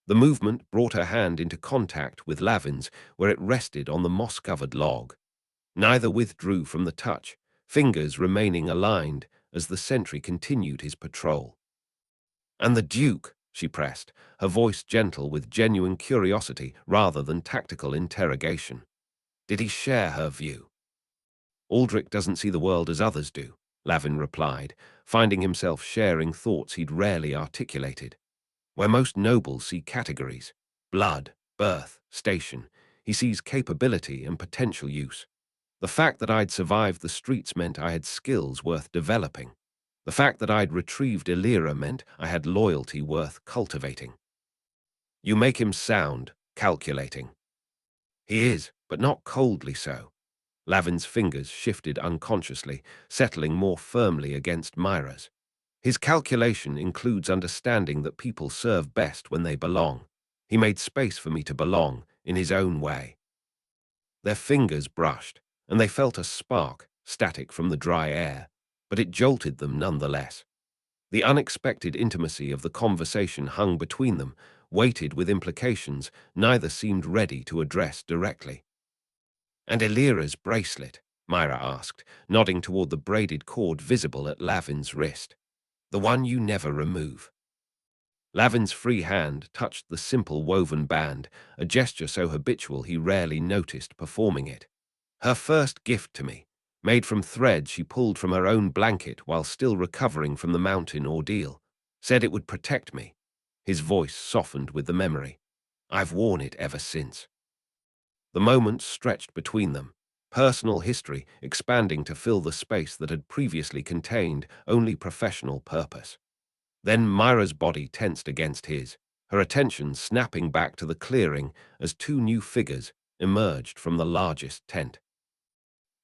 The movement brought her hand into contact with Lavin's, where it rested on the moss-covered log. Neither withdrew from the touch, fingers remaining aligned as the sentry continued his patrol. "And the Duke," she pressed, her voice gentle with genuine curiosity rather than tactical interrogation. Did he share her view? "Aldrich doesn't see the world as others do," Lavin replied, finding himself sharing thoughts he'd rarely articulated. "Where most nobles see categories, blood, birth, station, he sees capability and potential use. The fact that I'd survived the streets meant I had skills worth developing. The fact that I'd retrieved Altiear meant I had loyalty worth cultivating." "You make him sound calculating." "He is, but not coldly so." Lavin's fingers shifted unconsciously, settling more firmly against Mira's. "His calculation includes understanding that people serve best when they belong. He made space for me to belong, in his own way." Their fingers brushed, and they felt a spark, static from the dry air, but it jolted them nonetheless. The unexpected intimacy of the conversation hung between them, weighted with implications neither seemed ready to address directly. "And Altiear's bracelet?" Mira asked, nodding toward the braided cord visible at Lavin's wrist. "The one you never remove." Lavin's free hand touched the simple woven band, a gesture so habitual he rarely noticed performing it. "Her first gift to me, made from thread she pulled from her own blanket while still recovering from the mountain ordeal. Said it would protect me." His voice softened with the memory. "I've worn it ever since." The moment stretched between them, personal history expanding to fill the space that had previously contained only professional purpose. Then Mira's body tensed against his, her attention snapping back to the clearing as 2 new figures emerged from the largest tent.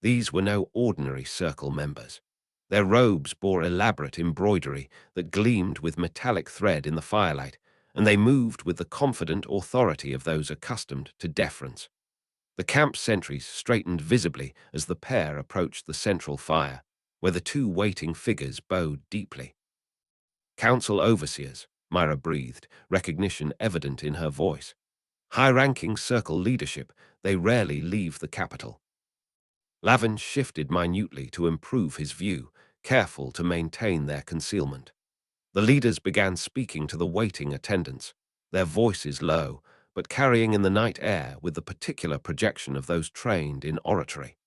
These were no ordinary circle members. Their robes bore elaborate embroidery that gleamed with metallic thread in the firelight, and they moved with the confident authority of those accustomed to deference. The camp sentries straightened visibly as the pair approached the central fire, where the 2 waiting figures bowed deeply. "Council overseers," Mira breathed, recognition evident in her voice. High-ranking circle leadership, they rarely leave the capital. Lavin shifted minutely to improve his view, careful to maintain their concealment. The leaders began speaking to the waiting attendants, their voices low, but carrying in the night air with the particular projection of those trained in oratory.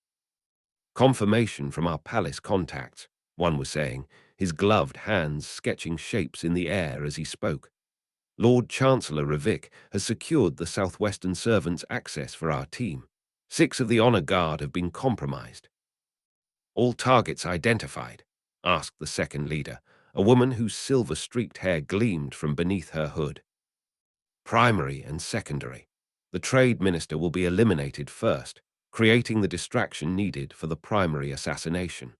"Confirmation from our palace contacts," one was saying, his gloved hands sketching shapes in the air as he spoke. "Lord Chancellor Ravik has secured the southwestern servants' access for our team. 6 of the honor guard have been compromised." "All targets identified?" asked the second leader, a woman whose silver-streaked hair gleamed from beneath her hood. "Primary and secondary. The trade minister will be eliminated first, creating the distraction needed for the primary assassination.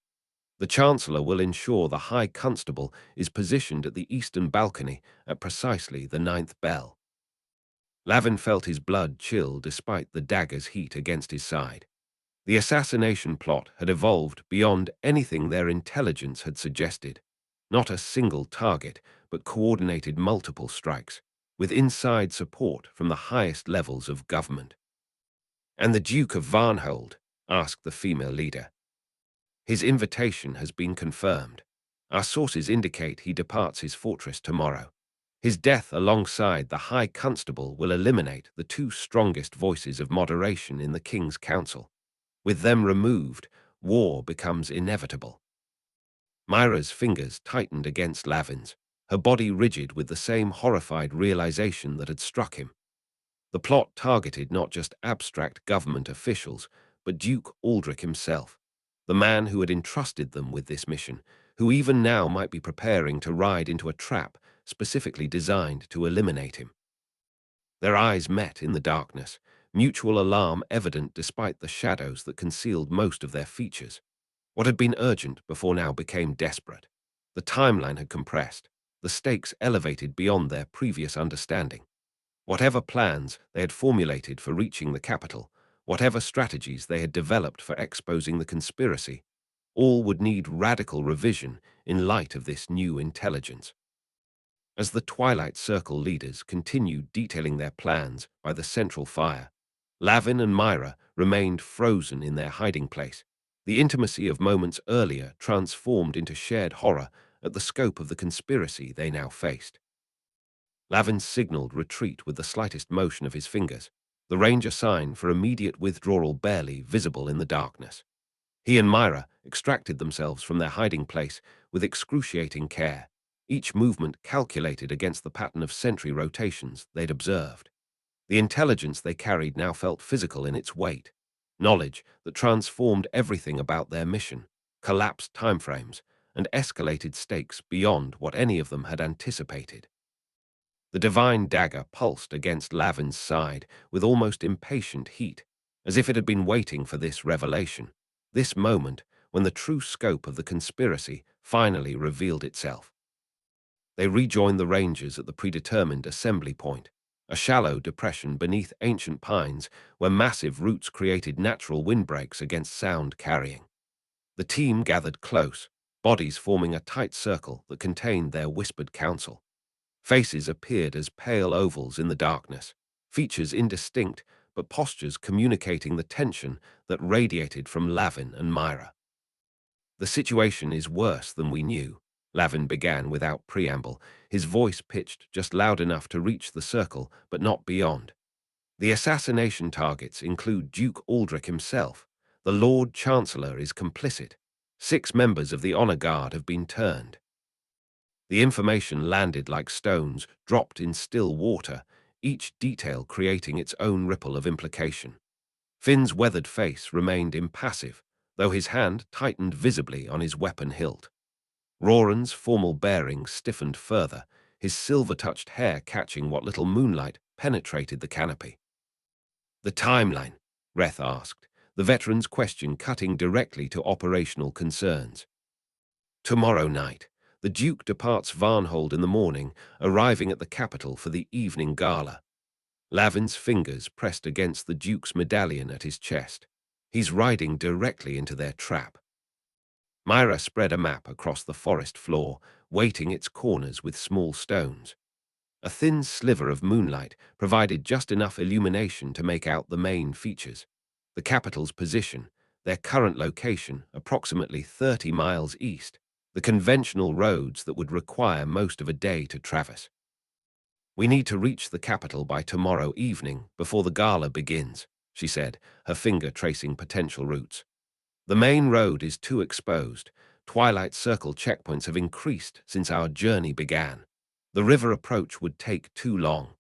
The Chancellor will ensure the High Constable is positioned at the eastern balcony at precisely the 9th bell." Lavin felt his blood chill despite the dagger's heat against his side. The assassination plot had evolved beyond anything their intelligence had suggested. Not a single target, but coordinated multiple strikes, with inside support from the highest levels of government. "And the Duke of Varnhold?" asked the female leader. "His invitation has been confirmed. Our sources indicate he departs his fortress tomorrow. His death alongside the High Constable will eliminate the 2 strongest voices of moderation in the King's Council. With them removed, war becomes inevitable." Mira's fingers tightened against Lavin's, her body rigid with the same horrified realization that had struck him. The plot targeted not just abstract government officials, but Duke Aldrich himself, the man who had entrusted them with this mission, who even now might be preparing to ride into a trap specifically designed to eliminate him. Their eyes met in the darkness, mutual alarm evident despite the shadows that concealed most of their features. What had been urgent before now became desperate. The timeline had compressed, the stakes elevated beyond their previous understanding. Whatever plans they had formulated for reaching the capital, whatever strategies they had developed for exposing the conspiracy, all would need radical revision in light of this new intelligence. As the Twilight Circle leaders continued detailing their plans by the central fire, Lavin and Mira remained frozen in their hiding place, the intimacy of moments earlier transformed into shared horror at the scope of the conspiracy they now faced. Lavin signaled retreat with the slightest motion of his fingers, the ranger sign for immediate withdrawal barely visible in the darkness. He and Mira extracted themselves from their hiding place with excruciating care, each movement calculated against the pattern of sentry rotations they'd observed. The intelligence they carried now felt physical in its weight, knowledge that transformed everything about their mission, collapsed timeframes, and escalated stakes beyond what any of them had anticipated. The divine dagger pulsed against Lavin's side with almost impatient heat, as if it had been waiting for this revelation, this moment when the true scope of the conspiracy finally revealed itself. They rejoined the Rangers at the predetermined assembly point, a shallow depression beneath ancient pines where massive roots created natural windbreaks against sound carrying. The team gathered close, bodies forming a tight circle that contained their whispered counsel. Faces appeared as pale ovals in the darkness, features indistinct, but postures communicating the tension that radiated from Lavin and Mira. "The situation is worse than we knew," Lavin began without preamble, his voice pitched just loud enough to reach the circle, but not beyond. "The assassination targets include Duke Aldrich himself. The Lord Chancellor is complicit. 6 members of the honor guard have been turned." The information landed like stones, dropped in still water, each detail creating its own ripple of implication. Finn's weathered face remained impassive, though his hand tightened visibly on his weapon hilt. Roran's formal bearing stiffened further, his silver-touched hair catching what little moonlight penetrated the canopy. "The timeline?" Reth asked, the veteran's question cutting directly to operational concerns. "Tomorrow night. The Duke departs Varnhold in the morning, arriving at the capital for the evening gala." Lavin's fingers pressed against the Duke's medallion at his chest. "He's riding directly into their trap." Mira spread a map across the forest floor, weighting its corners with small stones. A thin sliver of moonlight provided just enough illumination to make out the main features. The capital's position, their current location, approximately 30 miles east, the conventional roads that would require most of a day to traverse. "We need to reach the capital by tomorrow evening before the gala begins," she said, her finger tracing potential routes. "The main road is too exposed. Twilight Circle checkpoints have increased since our journey began. The river approach would take too long."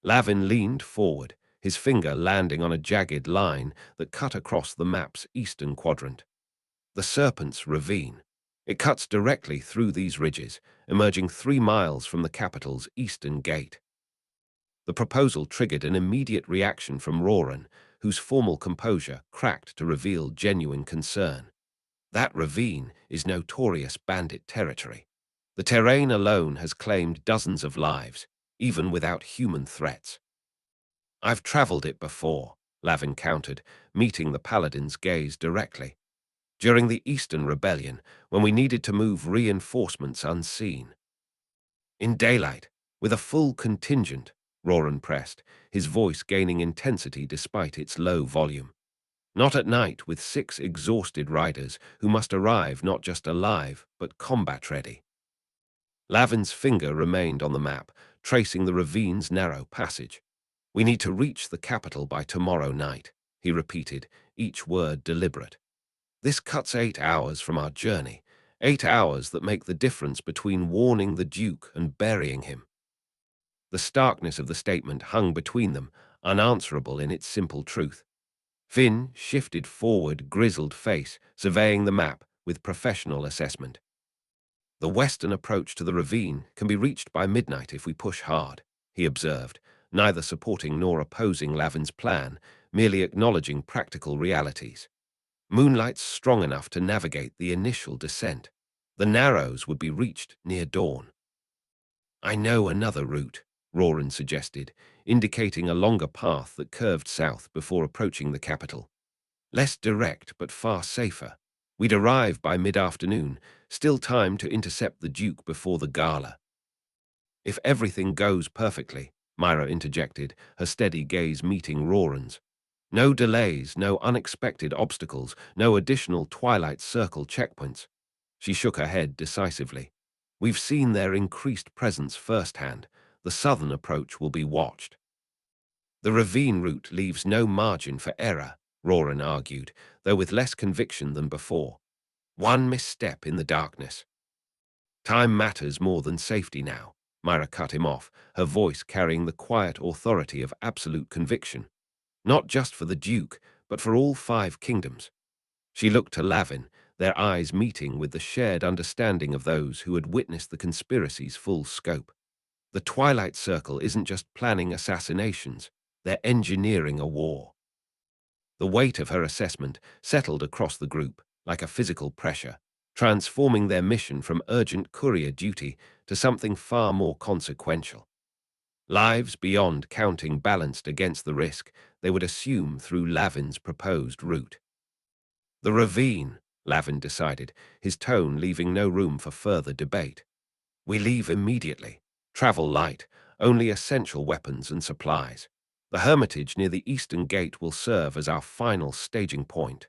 Lavin leaned forward, his finger landing on a jagged line that cut across the map's eastern quadrant. "The Serpent's Ravine. It cuts directly through these ridges, emerging 3 miles from the capital's eastern gate." The proposal triggered an immediate reaction from Roran, whose formal composure cracked to reveal genuine concern. "That ravine is notorious bandit territory. The terrain alone has claimed dozens of lives, even without human threats." "I've traveled it before," Lavin countered, meeting the paladin's gaze directly. "During the Eastern Rebellion, when we needed to move reinforcements unseen." "In daylight, with a full contingent," Roran pressed, his voice gaining intensity despite its low volume. "Not at night, with 6 exhausted riders who must arrive not just alive, but combat-ready." Lavin's finger remained on the map, tracing the ravine's narrow passage. "We need to reach the capital by tomorrow night," he repeated, each word deliberate. "This cuts 8 hours from our journey, 8 hours that make the difference between warning the Duke and burying him." The starkness of the statement hung between them, unanswerable in its simple truth. Finn shifted forward, grizzled face, surveying the map with professional assessment. "The western approach to the ravine can be reached by midnight if we push hard," he observed, neither supporting nor opposing Lavin's plan, merely acknowledging practical realities. "Moonlight's strong enough to navigate the initial descent. The Narrows would be reached near dawn." "I know another route," Roran suggested, indicating a longer path that curved south before approaching the capital. "Less direct but far safer. We'd arrive by mid-afternoon, still time to intercept the Duke before the gala." "If everything goes perfectly," Mira interjected, her steady gaze meeting Roran's. "No delays, no unexpected obstacles, no additional Twilight Circle checkpoints." She shook her head decisively. "We've seen their increased presence firsthand. The southern approach will be watched." "The ravine route leaves no margin for error," Roran argued, though with less conviction than before. "One misstep in the darkness." "Time matters more than safety now," Mira cut him off, her voice carrying the quiet authority of absolute conviction. "Not just for the Duke, but for all 5 kingdoms." She looked to Lavin, their eyes meeting with the shared understanding of those who had witnessed the conspiracy's full scope. "The Twilight Circle isn't just planning assassinations, they're engineering a war." The weight of her assessment settled across the group, like a physical pressure, transforming their mission from urgent courier duty to something far more consequential. Lives beyond counting balanced against the risk they would assume through Lavin's proposed route. "The ravine," Lavin decided, his tone leaving no room for further debate. "We leave immediately. Travel light, only essential weapons and supplies. The hermitage near the eastern gate will serve as our final staging point."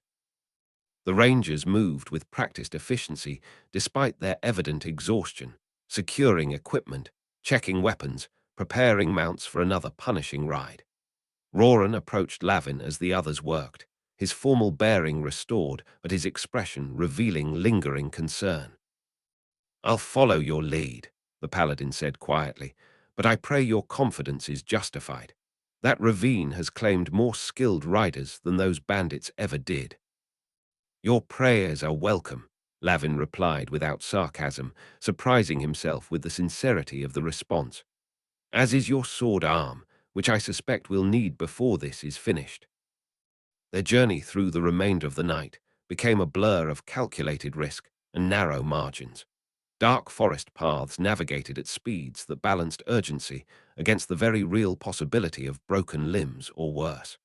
The Rangers moved with practiced efficiency despite their evident exhaustion, securing equipment, checking weapons, preparing mounts for another punishing ride. Roran approached Lavin as the others worked, his formal bearing restored but his expression revealing lingering concern. "I'll follow your lead," the paladin said quietly, "but I pray your confidence is justified. That ravine has claimed more skilled riders than those bandits ever did." "Your prayers are welcome," Lavin replied without sarcasm, surprising himself with the sincerity of the response. "As is your sword arm, which I suspect we'll need before this is finished." Their journey through the remainder of the night became a blur of calculated risk and narrow margins. Dark forest paths navigated at speeds that balanced urgency against the very real possibility of broken limbs or worse.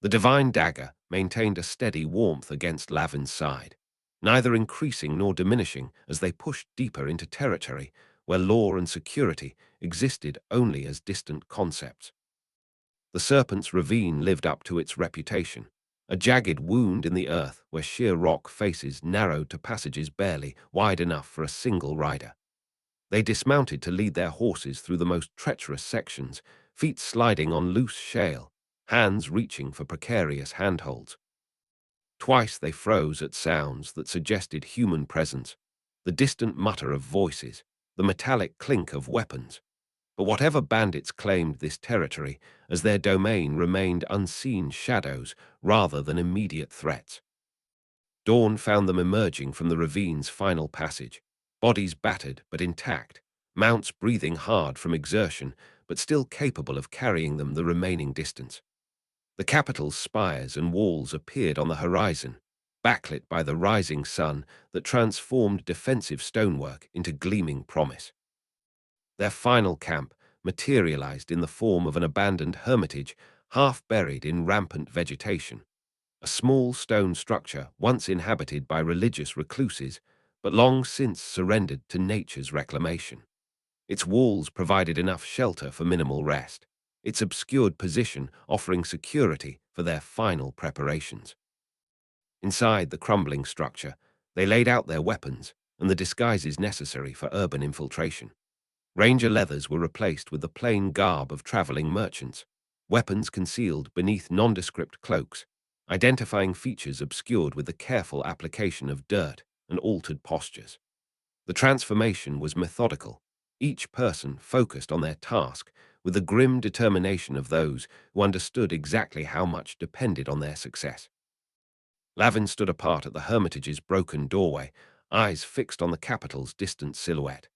The divine dagger maintained a steady warmth against Lavin's side, neither increasing nor diminishing as they pushed deeper into territory where law and security existed only as distant concepts. The Serpent's Ravine lived up to its reputation, a jagged wound in the earth where sheer rock faces narrowed to passages barely wide enough for a single rider. They dismounted to lead their horses through the most treacherous sections, feet sliding on loose shale, hands reaching for precarious handholds. Twice they froze at sounds that suggested human presence, the distant mutter of voices, the metallic clink of weapons. But whatever bandits claimed this territory, as their domain remained unseen shadows rather than immediate threats. Dawn found them emerging from the ravine's final passage, bodies battered but intact, mounts breathing hard from exertion but still capable of carrying them the remaining distance. The capital's spires and walls appeared on the horizon, backlit by the rising sun that transformed defensive stonework into gleaming promise. Their final camp materialized in the form of an abandoned hermitage half buried in rampant vegetation, a small stone structure once inhabited by religious recluses, but long since surrendered to nature's reclamation. Its walls provided enough shelter for minimal rest, its obscured position offering security for their final preparations. Inside the crumbling structure, they laid out their weapons and the disguises necessary for urban infiltration. Ranger leathers were replaced with the plain garb of traveling merchants, weapons concealed beneath nondescript cloaks, identifying features obscured with the careful application of dirt and altered postures. The transformation was methodical, each person focused on their task with the grim determination of those who understood exactly how much depended on their success. Lavin stood apart at the hermitage's broken doorway, eyes fixed on the capital's distant silhouette.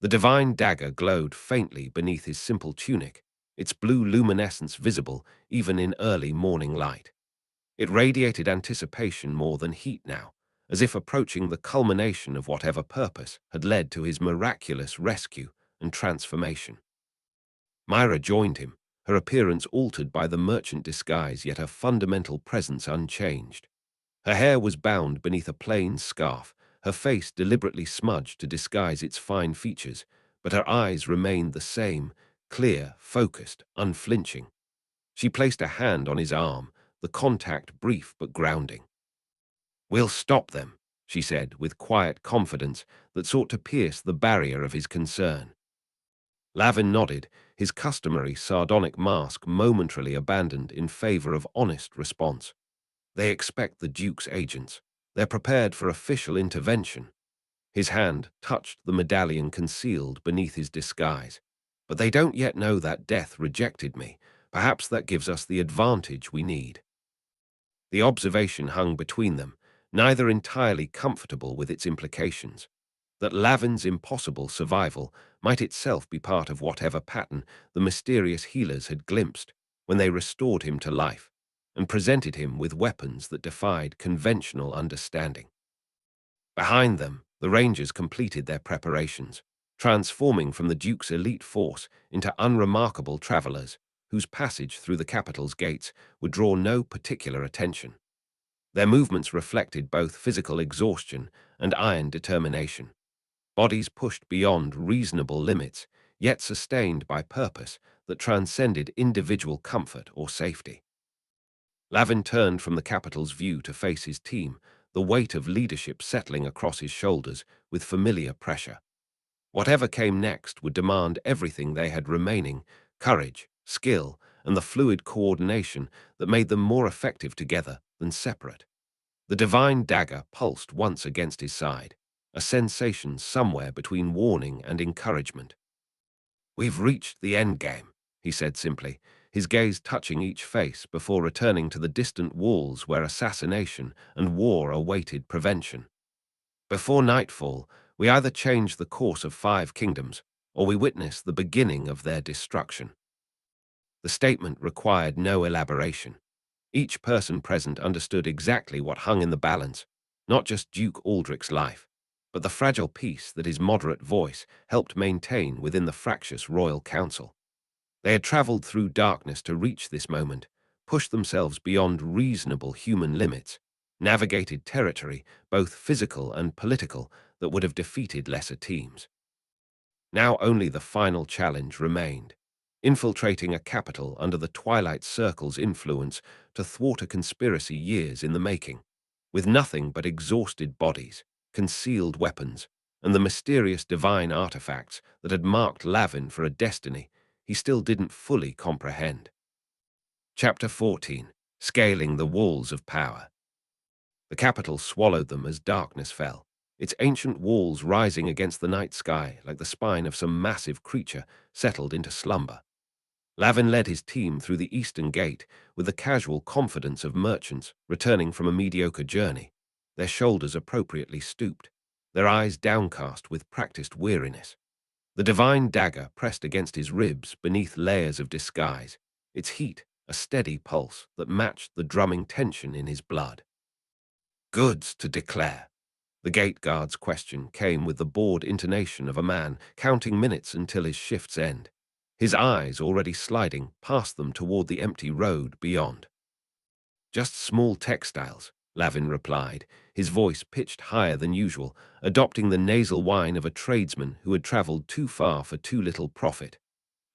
The divine dagger glowed faintly beneath his simple tunic, its blue luminescence visible even in early morning light. It radiated anticipation more than heat now, as if approaching the culmination of whatever purpose had led to his miraculous rescue and transformation. Mira joined him, her appearance altered by the merchant disguise, yet her fundamental presence unchanged. Her hair was bound beneath a plain scarf, her face deliberately smudged to disguise its fine features, but her eyes remained the same, clear, focused, unflinching. She placed a hand on his arm, the contact brief but grounding. "We'll stop them," she said with quiet confidence that sought to pierce the barrier of his concern. Lavin nodded, his customary sardonic mask momentarily abandoned in favor of honest response. "They expect the Duke's agents. They're prepared for official intervention." His hand touched the medallion concealed beneath his disguise. "But they don't yet know that death rejected me. Perhaps that gives us the advantage we need." The observation hung between them, neither entirely comfortable with its implications. That Lavin's impossible survival might itself be part of whatever pattern the mysterious healers had glimpsed when they restored him to life and presented him with weapons that defied conventional understanding. Behind them, the Rangers completed their preparations, transforming from the Duke's elite force into unremarkable travelers whose passage through the capital's gates would draw no particular attention. Their movements reflected both physical exhaustion and iron determination. Bodies pushed beyond reasonable limits, yet sustained by purpose that transcended individual comfort or safety. Lavin turned from the capital's view to face his team, the weight of leadership settling across his shoulders with familiar pressure. Whatever came next would demand everything they had remaining: courage, skill, and the fluid coordination that made them more effective together than separate. The divine dagger pulsed once against his side, a sensation somewhere between warning and encouragement. "We've reached the endgame," he said simply, his gaze touching each face before returning to the distant walls where assassination and war awaited prevention. "Before nightfall, we either change the course of 5 kingdoms, or we witness the beginning of their destruction." The statement required no elaboration. Each person present understood exactly what hung in the balance, not just Duke Aldrich's life, but the fragile peace that his moderate voice helped maintain within the fractious royal council. They had traveled through darkness to reach this moment, pushed themselves beyond reasonable human limits, navigated territory, both physical and political, that would have defeated lesser teams. Now only the final challenge remained, infiltrating a capital under the Twilight Circle's influence to thwart a conspiracy years in the making. With nothing but exhausted bodies, concealed weapons, and the mysterious divine artifacts that had marked Lavin for a destiny he still didn't fully comprehend. Chapter 14. Scaling the Walls of Power. The capital swallowed them as darkness fell, its ancient walls rising against the night sky like the spine of some massive creature settled into slumber. Lavin led his team through the eastern gate with the casual confidence of merchants returning from a mediocre journey, their shoulders appropriately stooped, their eyes downcast with practiced weariness. The divine dagger pressed against his ribs beneath layers of disguise, its heat a steady pulse that matched the drumming tension in his blood. Goods to declare. The gate guard's question came with the bored intonation of a man counting minutes until his shift's end, his eyes already sliding past them toward the empty road beyond. Just small textiles, Lavin replied, his voice pitched higher than usual, adopting the nasal whine of a tradesman who had traveled too far for too little profit.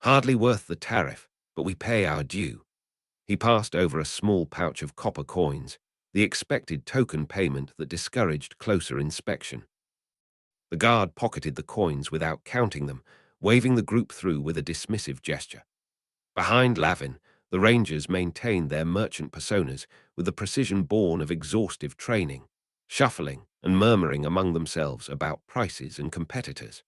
Hardly worth the tariff, but we pay our due. He passed over a small pouch of copper coins, the expected token payment that discouraged closer inspection. The guard pocketed the coins without counting them, waving the group through with a dismissive gesture. Behind Lavin, the Rangers maintained their merchant personas with the precision born of exhaustive training, shuffling and murmuring among themselves about prices and competitors.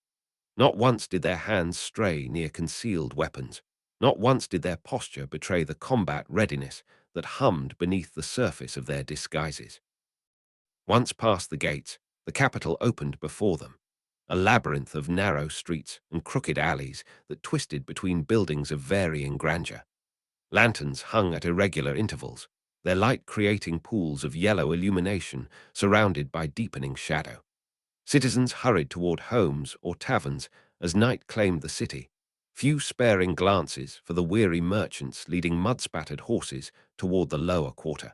Not once did their hands stray near concealed weapons. Not once did their posture betray the combat readiness that hummed beneath the surface of their disguises. Once past the gates, the capital opened before them, a labyrinth of narrow streets and crooked alleys that twisted between buildings of varying grandeur. Lanterns hung at irregular intervals, their light creating pools of yellow illumination surrounded by deepening shadow. Citizens hurried toward homes or taverns as night claimed the city, few sparing glances for the weary merchants leading mud-spattered horses toward the lower quarter.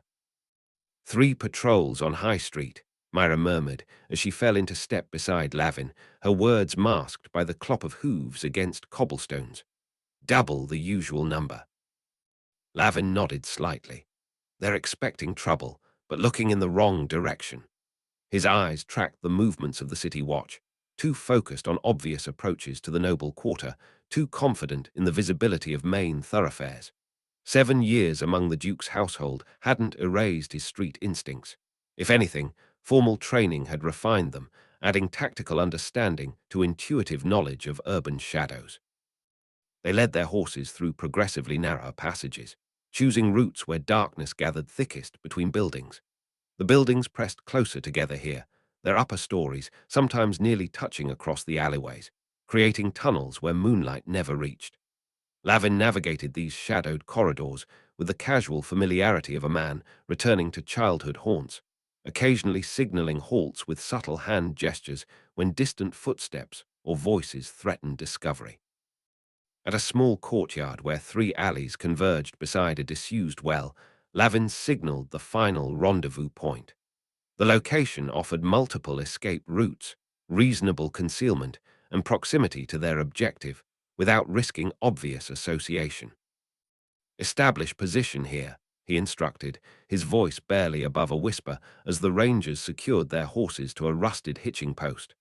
3 patrols on High Street, Mira murmured as she fell into step beside Lavin, her words masked by the clop of hooves against cobblestones. Double the usual number. Lavin nodded slightly. They're expecting trouble, but looking in the wrong direction. His eyes tracked the movements of the city watch, too focused on obvious approaches to the noble quarter, too confident in the visibility of main thoroughfares. 7 years among the Duke's household hadn't erased his street instincts. If anything, formal training had refined them, adding tactical understanding to intuitive knowledge of urban shadows. They led their horses through progressively narrow passages, choosing routes where darkness gathered thickest between buildings. The buildings pressed closer together here, their upper stories sometimes nearly touching across the alleyways, creating tunnels where moonlight never reached. Lavin navigated these shadowed corridors with the casual familiarity of a man returning to childhood haunts, occasionally signaling halts with subtle hand gestures when distant footsteps or voices threatened discovery. At a small courtyard where 3 alleys converged beside a disused well, Lavin signaled the final rendezvous point. The location offered multiple escape routes, reasonable concealment, and proximity to their objective without risking obvious association. Establish position here, he instructed, his voice barely above a whisper as the Rangers secured their horses to a rusted hitching post.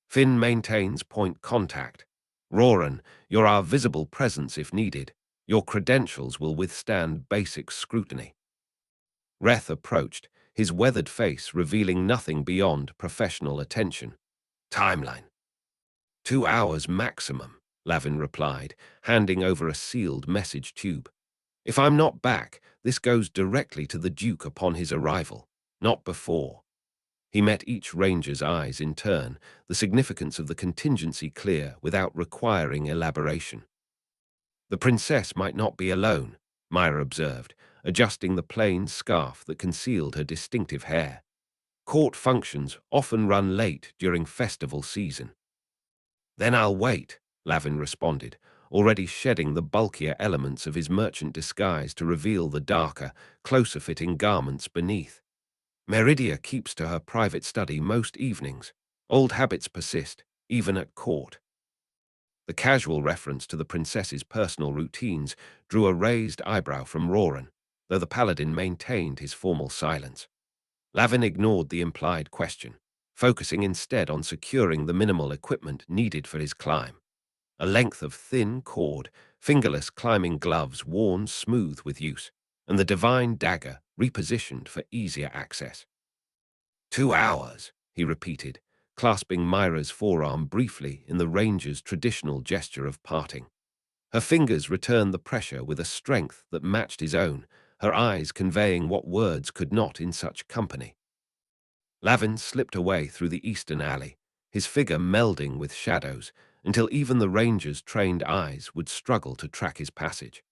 Finn maintains point contact. Roran, you're our visible presence if needed. Your credentials will withstand basic scrutiny. Reth approached, his weathered face revealing nothing beyond professional attention. Timeline. 2 hours maximum, Lavin replied, handing over a sealed message tube. If I'm not back, this goes directly to the Duke upon his arrival, not before. He met each ranger's eyes in turn, the significance of the contingency clear without requiring elaboration. The princess might not be alone, Mira observed, adjusting the plain scarf that concealed her distinctive hair. Court functions often run late during festival season. Then I'll wait, Lavin responded, already shedding the bulkier elements of his merchant disguise to reveal the darker, closer-fitting garments beneath. Meridia keeps to her private study most evenings. Old habits persist, even at court. The casual reference to the princess's personal routines drew a raised eyebrow from Roran, though the paladin maintained his formal silence. Lavin ignored the implied question, focusing instead on securing the minimal equipment needed for his climb. A length of thin cord, fingerless climbing gloves worn smooth with use, and the divine dagger repositioned for easier access. 2 hours, he repeated, clasping Mira's forearm briefly in the ranger's traditional gesture of parting. Her fingers returned the pressure with a strength that matched his own, her eyes conveying what words could not in such company. Lavin slipped away through the eastern alley, his figure melding with shadows, until even the ranger's trained eyes would struggle to track his passage.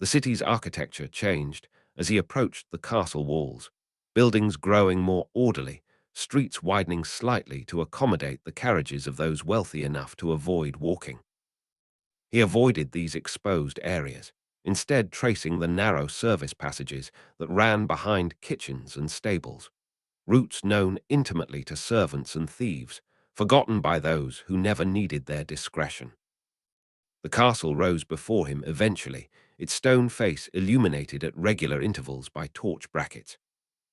The city's architecture changed as he approached the castle walls, buildings growing more orderly, streets widening slightly to accommodate the carriages of those wealthy enough to avoid walking. He avoided these exposed areas, instead tracing the narrow service passages that ran behind kitchens and stables, routes known intimately to servants and thieves, forgotten by those who never needed their discretion. The castle rose before him eventually, its stone face illuminated at regular intervals by torch brackets.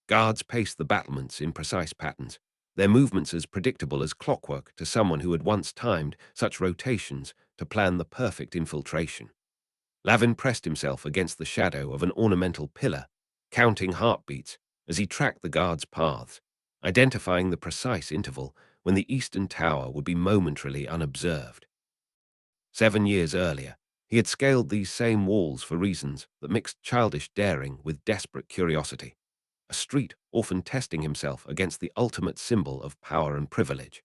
Guards paced the battlements in precise patterns, their movements as predictable as clockwork to someone who had once timed such rotations to plan the perfect infiltration. Lavin pressed himself against the shadow of an ornamental pillar, counting heartbeats as he tracked the guards' paths, identifying the precise interval when the eastern tower would be momentarily unobserved. 7 years earlier, he had scaled these same walls for reasons that mixed childish daring with desperate curiosity, a street often testing himself against the ultimate symbol of power and privilege.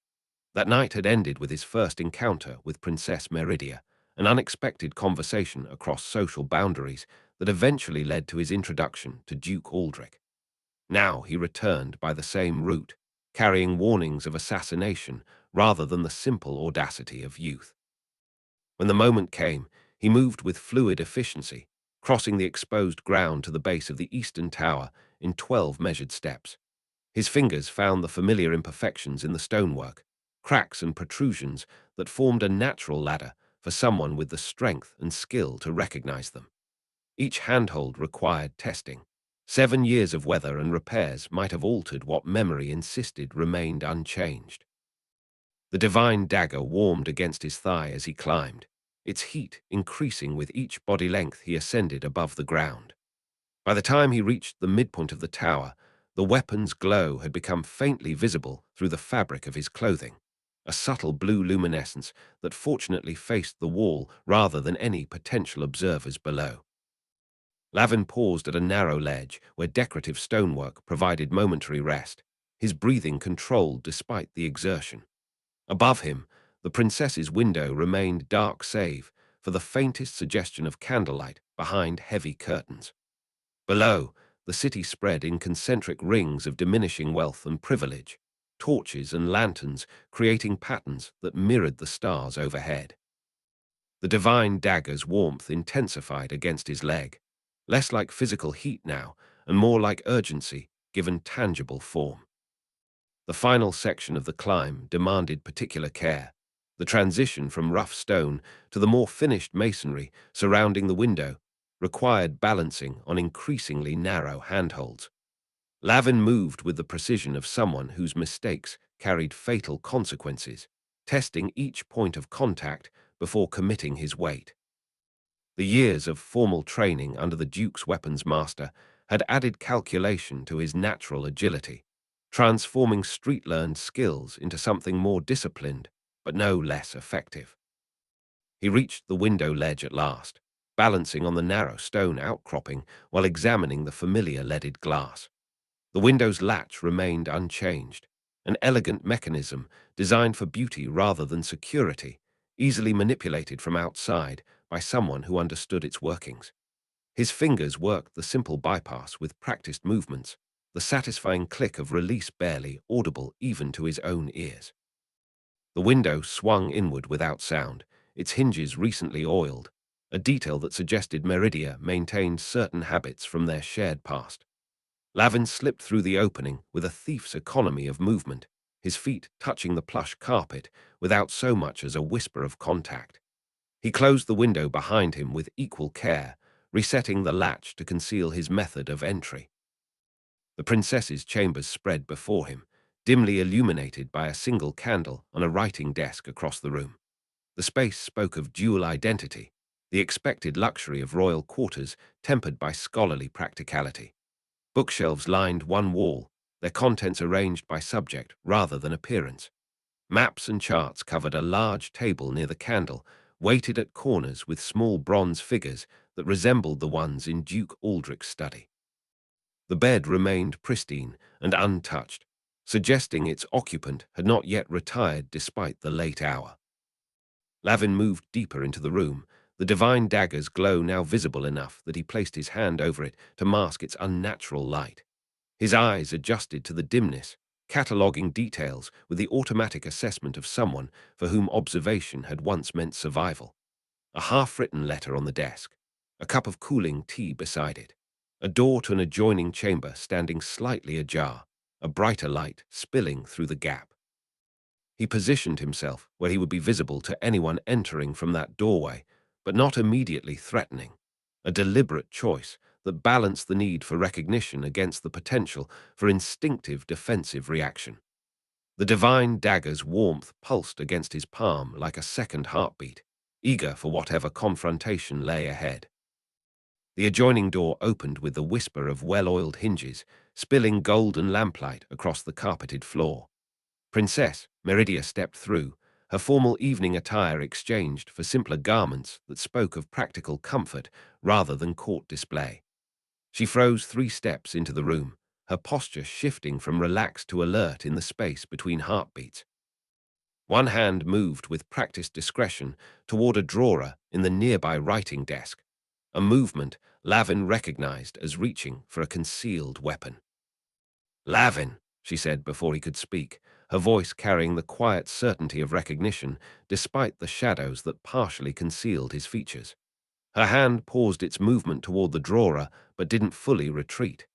That night had ended with his first encounter with Princess Meridia, an unexpected conversation across social boundaries that eventually led to his introduction to Duke Aldrich. Now he returned by the same route, carrying warnings of assassination rather than the simple audacity of youth. When the moment came, he moved with fluid efficiency, crossing the exposed ground to the base of the eastern tower in 12 measured steps. His fingers found the familiar imperfections in the stonework, cracks and protrusions that formed a natural ladder for someone with the strength and skill to recognize them. Each handhold required testing. 7 years of weather and repairs might have altered what memory insisted remained unchanged. The divine dagger warmed against his thigh as he climbed, its heat increasing with each body length he ascended above the ground. By the time he reached the midpoint of the tower, the weapon's glow had become faintly visible through the fabric of his clothing, a subtle blue luminescence that fortunately faced the wall rather than any potential observers below. Lavin paused at a narrow ledge where decorative stonework provided momentary rest, his breathing controlled despite the exertion. Above him, the princess's window remained dark save for the faintest suggestion of candlelight behind heavy curtains. Below, the city spread in concentric rings of diminishing wealth and privilege, torches and lanterns creating patterns that mirrored the stars overhead. The divine dagger's warmth intensified against his leg, less like physical heat now and more like urgency given tangible form. The final section of the climb demanded particular care, the transition from rough stone to the more finished masonry surrounding the window required balancing on increasingly narrow handholds. Lavin moved with the precision of someone whose mistakes carried fatal consequences, testing each point of contact before committing his weight. The years of formal training under the Duke's weapons master had added calculation to his natural agility, transforming street-learned skills into something more disciplined, but no less effective. He reached the window ledge at last, balancing on the narrow stone outcropping while examining the familiar leaded glass. The window's latch remained unchanged, an elegant mechanism designed for beauty rather than security, easily manipulated from outside by someone who understood its workings. His fingers worked the simple bypass with practiced movements, the satisfying click of release barely audible even to his own ears. The window swung inward without sound, its hinges recently oiled, a detail that suggested Meridia maintained certain habits from their shared past. Lavin slipped through the opening with a thief's economy of movement, his feet touching the plush carpet without so much as a whisper of contact. He closed the window behind him with equal care, resetting the latch to conceal his method of entry. The princess's chambers spread before him, dimly illuminated by a single candle on a writing desk across the room. The space spoke of dual identity, the expected luxury of royal quarters tempered by scholarly practicality. Bookshelves lined one wall, their contents arranged by subject rather than appearance. Maps and charts covered a large table near the candle, weighted at corners with small bronze figures that resembled the ones in Duke Aldrich's study. The bed remained pristine and untouched, suggesting its occupant had not yet retired despite the late hour. Lavin moved deeper into the room, the divine dagger's glow now visible enough that he placed his hand over it to mask its unnatural light. His eyes adjusted to the dimness, cataloguing details with the automatic assessment of someone for whom observation had once meant survival. A half-written letter on the desk, a cup of cooling tea beside it, a door to an adjoining chamber standing slightly ajar, a brighter light spilling through the gap. He positioned himself where he would be visible to anyone entering from that doorway, but not immediately threatening, a deliberate choice that balanced the need for recognition against the potential for instinctive defensive reaction. The divine dagger's warmth pulsed against his palm like a second heartbeat, eager for whatever confrontation lay ahead. The adjoining door opened with the whisper of well-oiled hinges, spilling golden lamplight across the carpeted floor. Princess Meridia stepped through, her formal evening attire exchanged for simpler garments that spoke of practical comfort rather than court display. She froze 3 steps into the room, her posture shifting from relaxed to alert in the space between heartbeats. One hand moved with practiced discretion toward a drawer in the nearby writing desk, a movement Lavin recognized as reaching for a concealed weapon. "Lavin," she said before he could speak, her voice carrying the quiet certainty of recognition despite the shadows that partially concealed his features. Her hand paused its movement toward the drawer but didn't fully retreat.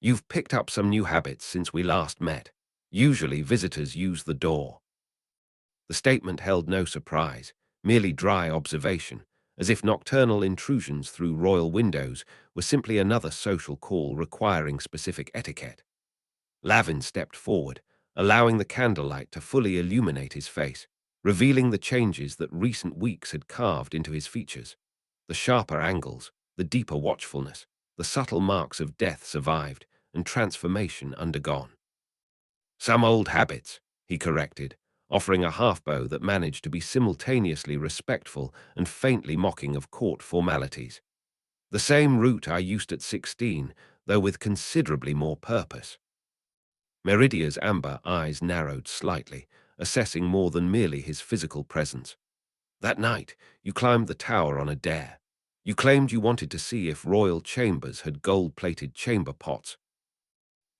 "You've picked up some new habits since we last met. Usually visitors use the door." The statement held no surprise, merely dry observation, as if nocturnal intrusions through royal windows were simply another social call requiring specific etiquette. Lavin stepped forward, allowing the candlelight to fully illuminate his face, revealing the changes that recent weeks had carved into his features. The sharper angles, the deeper watchfulness, the subtle marks of death survived and transformation undergone. "Some old habits," he corrected, offering a half-bow that managed to be simultaneously respectful and faintly mocking of court formalities. "The same route I used at 16, though with considerably more purpose." Meridia's amber eyes narrowed slightly, assessing more than merely his physical presence. "That night, you climbed the tower on a dare. You claimed you wanted to see if royal chambers had gold-plated chamber pots."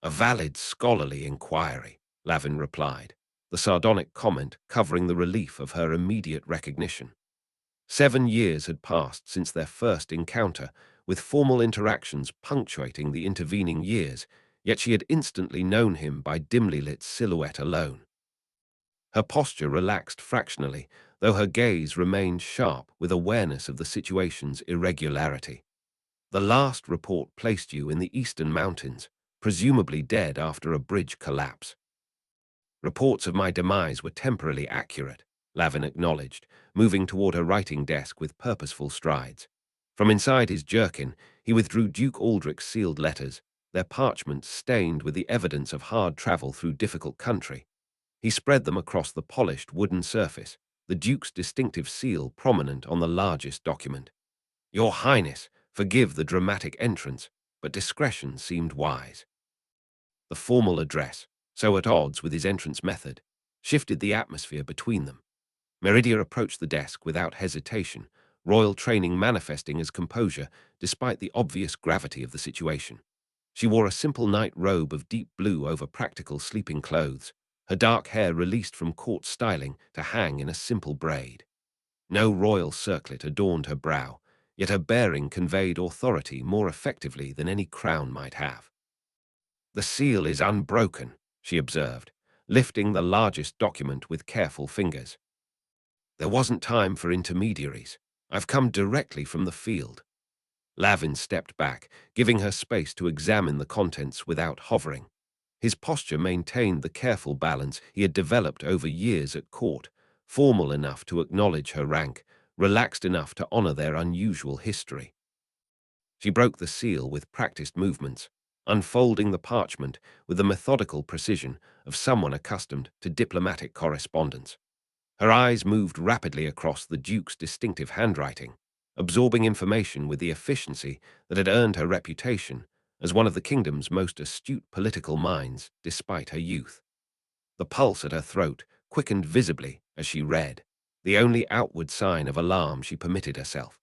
"A valid scholarly inquiry," Lavin replied, the sardonic comment covering the relief of her immediate recognition. 7 years had passed since their first encounter, with formal interactions punctuating the intervening years, yet she had instantly known him by dimly lit silhouette alone. Her posture relaxed fractionally, though her gaze remained sharp with awareness of the situation's irregularity. "The last report placed you in the eastern mountains, presumably dead after a bridge collapse." "Reports of my demise were temporarily accurate," Lavin acknowledged, moving toward her writing desk with purposeful strides. From inside his jerkin, he withdrew Duke Aldrich's sealed letters, their parchment stained with the evidence of hard travel through difficult country. He spread them across the polished wooden surface, the Duke's distinctive seal prominent on the largest document. "Your Highness, forgive the dramatic entrance, but discretion seemed wise." The formal address, so at odds with his entrance method, shifted the atmosphere between them. Meridia approached the desk without hesitation, royal training manifesting as composure despite the obvious gravity of the situation. She wore a simple night robe of deep blue over practical sleeping clothes, her dark hair released from court styling to hang in a simple braid. No royal circlet adorned her brow, yet her bearing conveyed authority more effectively than any crown might have. "The seal is unbroken," she observed, lifting the largest document with careful fingers. There wasn't time for intermediaries. I've come directly from the field. Lavin stepped back, giving her space to examine the contents without hovering. His posture maintained the careful balance he had developed over years at court, formal enough to acknowledge her rank, relaxed enough to honor their unusual history. She broke the seal with practiced movements, unfolding the parchment with the methodical precision of someone accustomed to diplomatic correspondence. Her eyes moved rapidly across the Duke's distinctive handwriting, absorbing information with the efficiency that had earned her reputation as one of the kingdom's most astute political minds despite her youth. The pulse at her throat quickened visibly as she read, the only outward sign of alarm she permitted herself.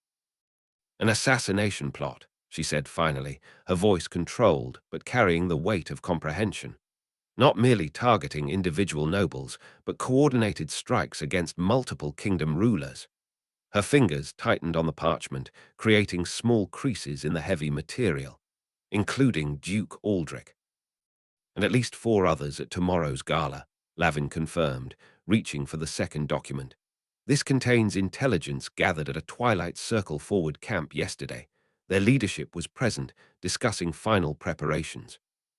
An assassination plot, she said finally, her voice controlled but carrying the weight of comprehension. Not merely targeting individual nobles, but coordinated strikes against multiple kingdom rulers. Her fingers tightened on the parchment, creating small creases in the heavy material, including Duke Aldrich. And at least 4 others at tomorrow's gala, Lavin confirmed, reaching for the second document. This contains intelligence gathered at a Twilight Circle forward camp yesterday. Their leadership was present, discussing final preparations.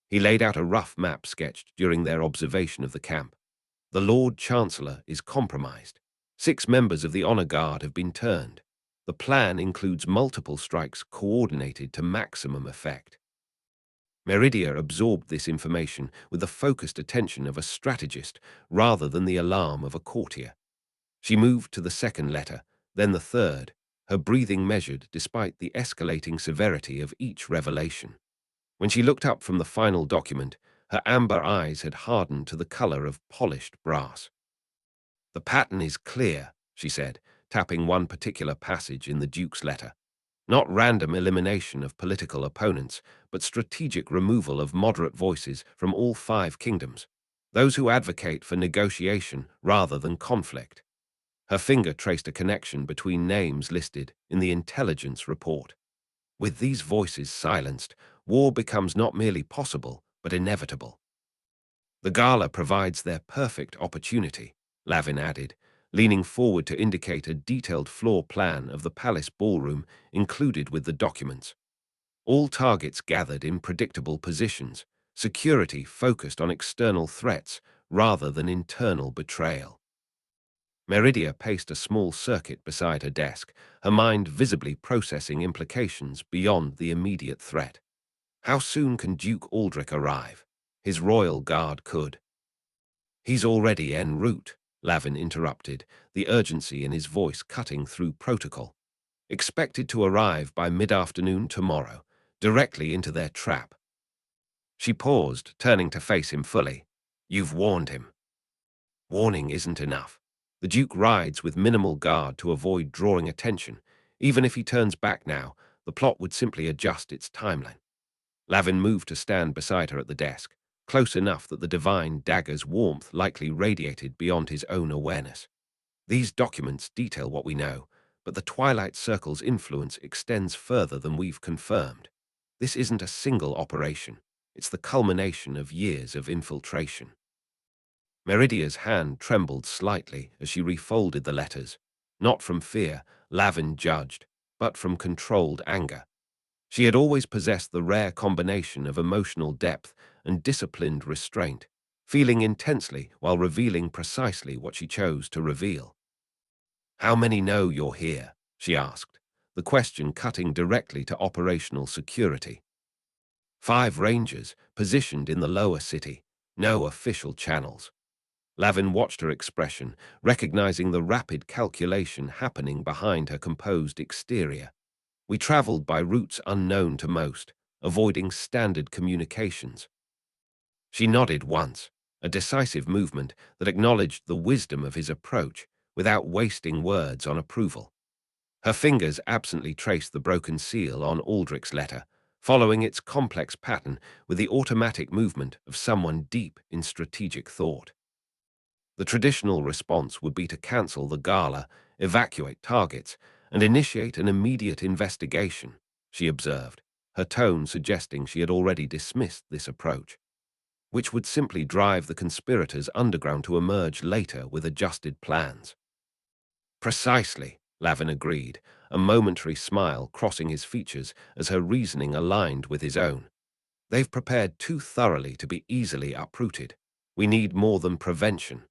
He laid out a rough map sketched during their observation of the camp. The Lord Chancellor is compromised. 6 members of the Honor Guard have been turned. The plan includes multiple strikes coordinated to maximum effect. Meridia absorbed this information with the focused attention of a strategist rather than the alarm of a courtier. She moved to the second letter, then the third, her breathing measured despite the escalating severity of each revelation. When she looked up from the final document, her amber eyes had hardened to the color of polished brass. "The pattern is clear," she said, tapping one particular passage in the Duke's letter. "Not random elimination of political opponents, but strategic removal of moderate voices from all 5 kingdoms, those who advocate for negotiation rather than conflict." Her finger traced a connection between names listed in the intelligence report. With these voices silenced, war becomes not merely possible, but inevitable. "The gala provides their perfect opportunity," Lavin added, leaning forward to indicate a detailed floor plan of the palace ballroom included with the documents. All targets gathered in predictable positions, security focused on external threats rather than internal betrayal. Meridia paced a small circuit beside her desk, her mind visibly processing implications beyond the immediate threat. How soon can Duke Aldrich arrive? His royal guard could. "He's already en route," Lavin interrupted, the urgency in his voice cutting through protocol. "Expected to arrive by mid-afternoon tomorrow, directly into their trap." She paused, turning to face him fully. "You've warned him." "Warning isn't enough. The Duke rides with minimal guard to avoid drawing attention. Even if he turns back now, the plot would simply adjust its timeline." Lavin moved to stand beside her at the desk, close enough that the divine dagger's warmth likely radiated beyond his own awareness. "These documents detail what we know, but the Twilight Circle's influence extends further than we've confirmed. This isn't a single operation. It's the culmination of years of infiltration." Meridia's hand trembled slightly as she refolded the letters, not from fear, Lavin judged, but from controlled anger. She had always possessed the rare combination of emotional depth and disciplined restraint, feeling intensely while revealing precisely what she chose to reveal. "How many know you're here?" she asked, the question cutting directly to operational security. 5 rangers, positioned in the lower city, no official channels." Lavin watched her expression, recognizing the rapid calculation happening behind her composed exterior. "We traveled by routes unknown to most, avoiding standard communications." She nodded once, a decisive movement that acknowledged the wisdom of his approach without wasting words on approval. Her fingers absently traced the broken seal on Aldrich's letter, following its complex pattern with the automatic movement of someone deep in strategic thought. The traditional response would be to cancel the gala, evacuate targets, and initiate an immediate investigation, she observed, her tone suggesting she had already dismissed this approach. which would simply drive the conspirators underground to emerge later with adjusted plans. Precisely, Lavin agreed, a momentary smile crossing his features as her reasoning aligned with his own. They've prepared too thoroughly to be easily uprooted. We need more than prevention.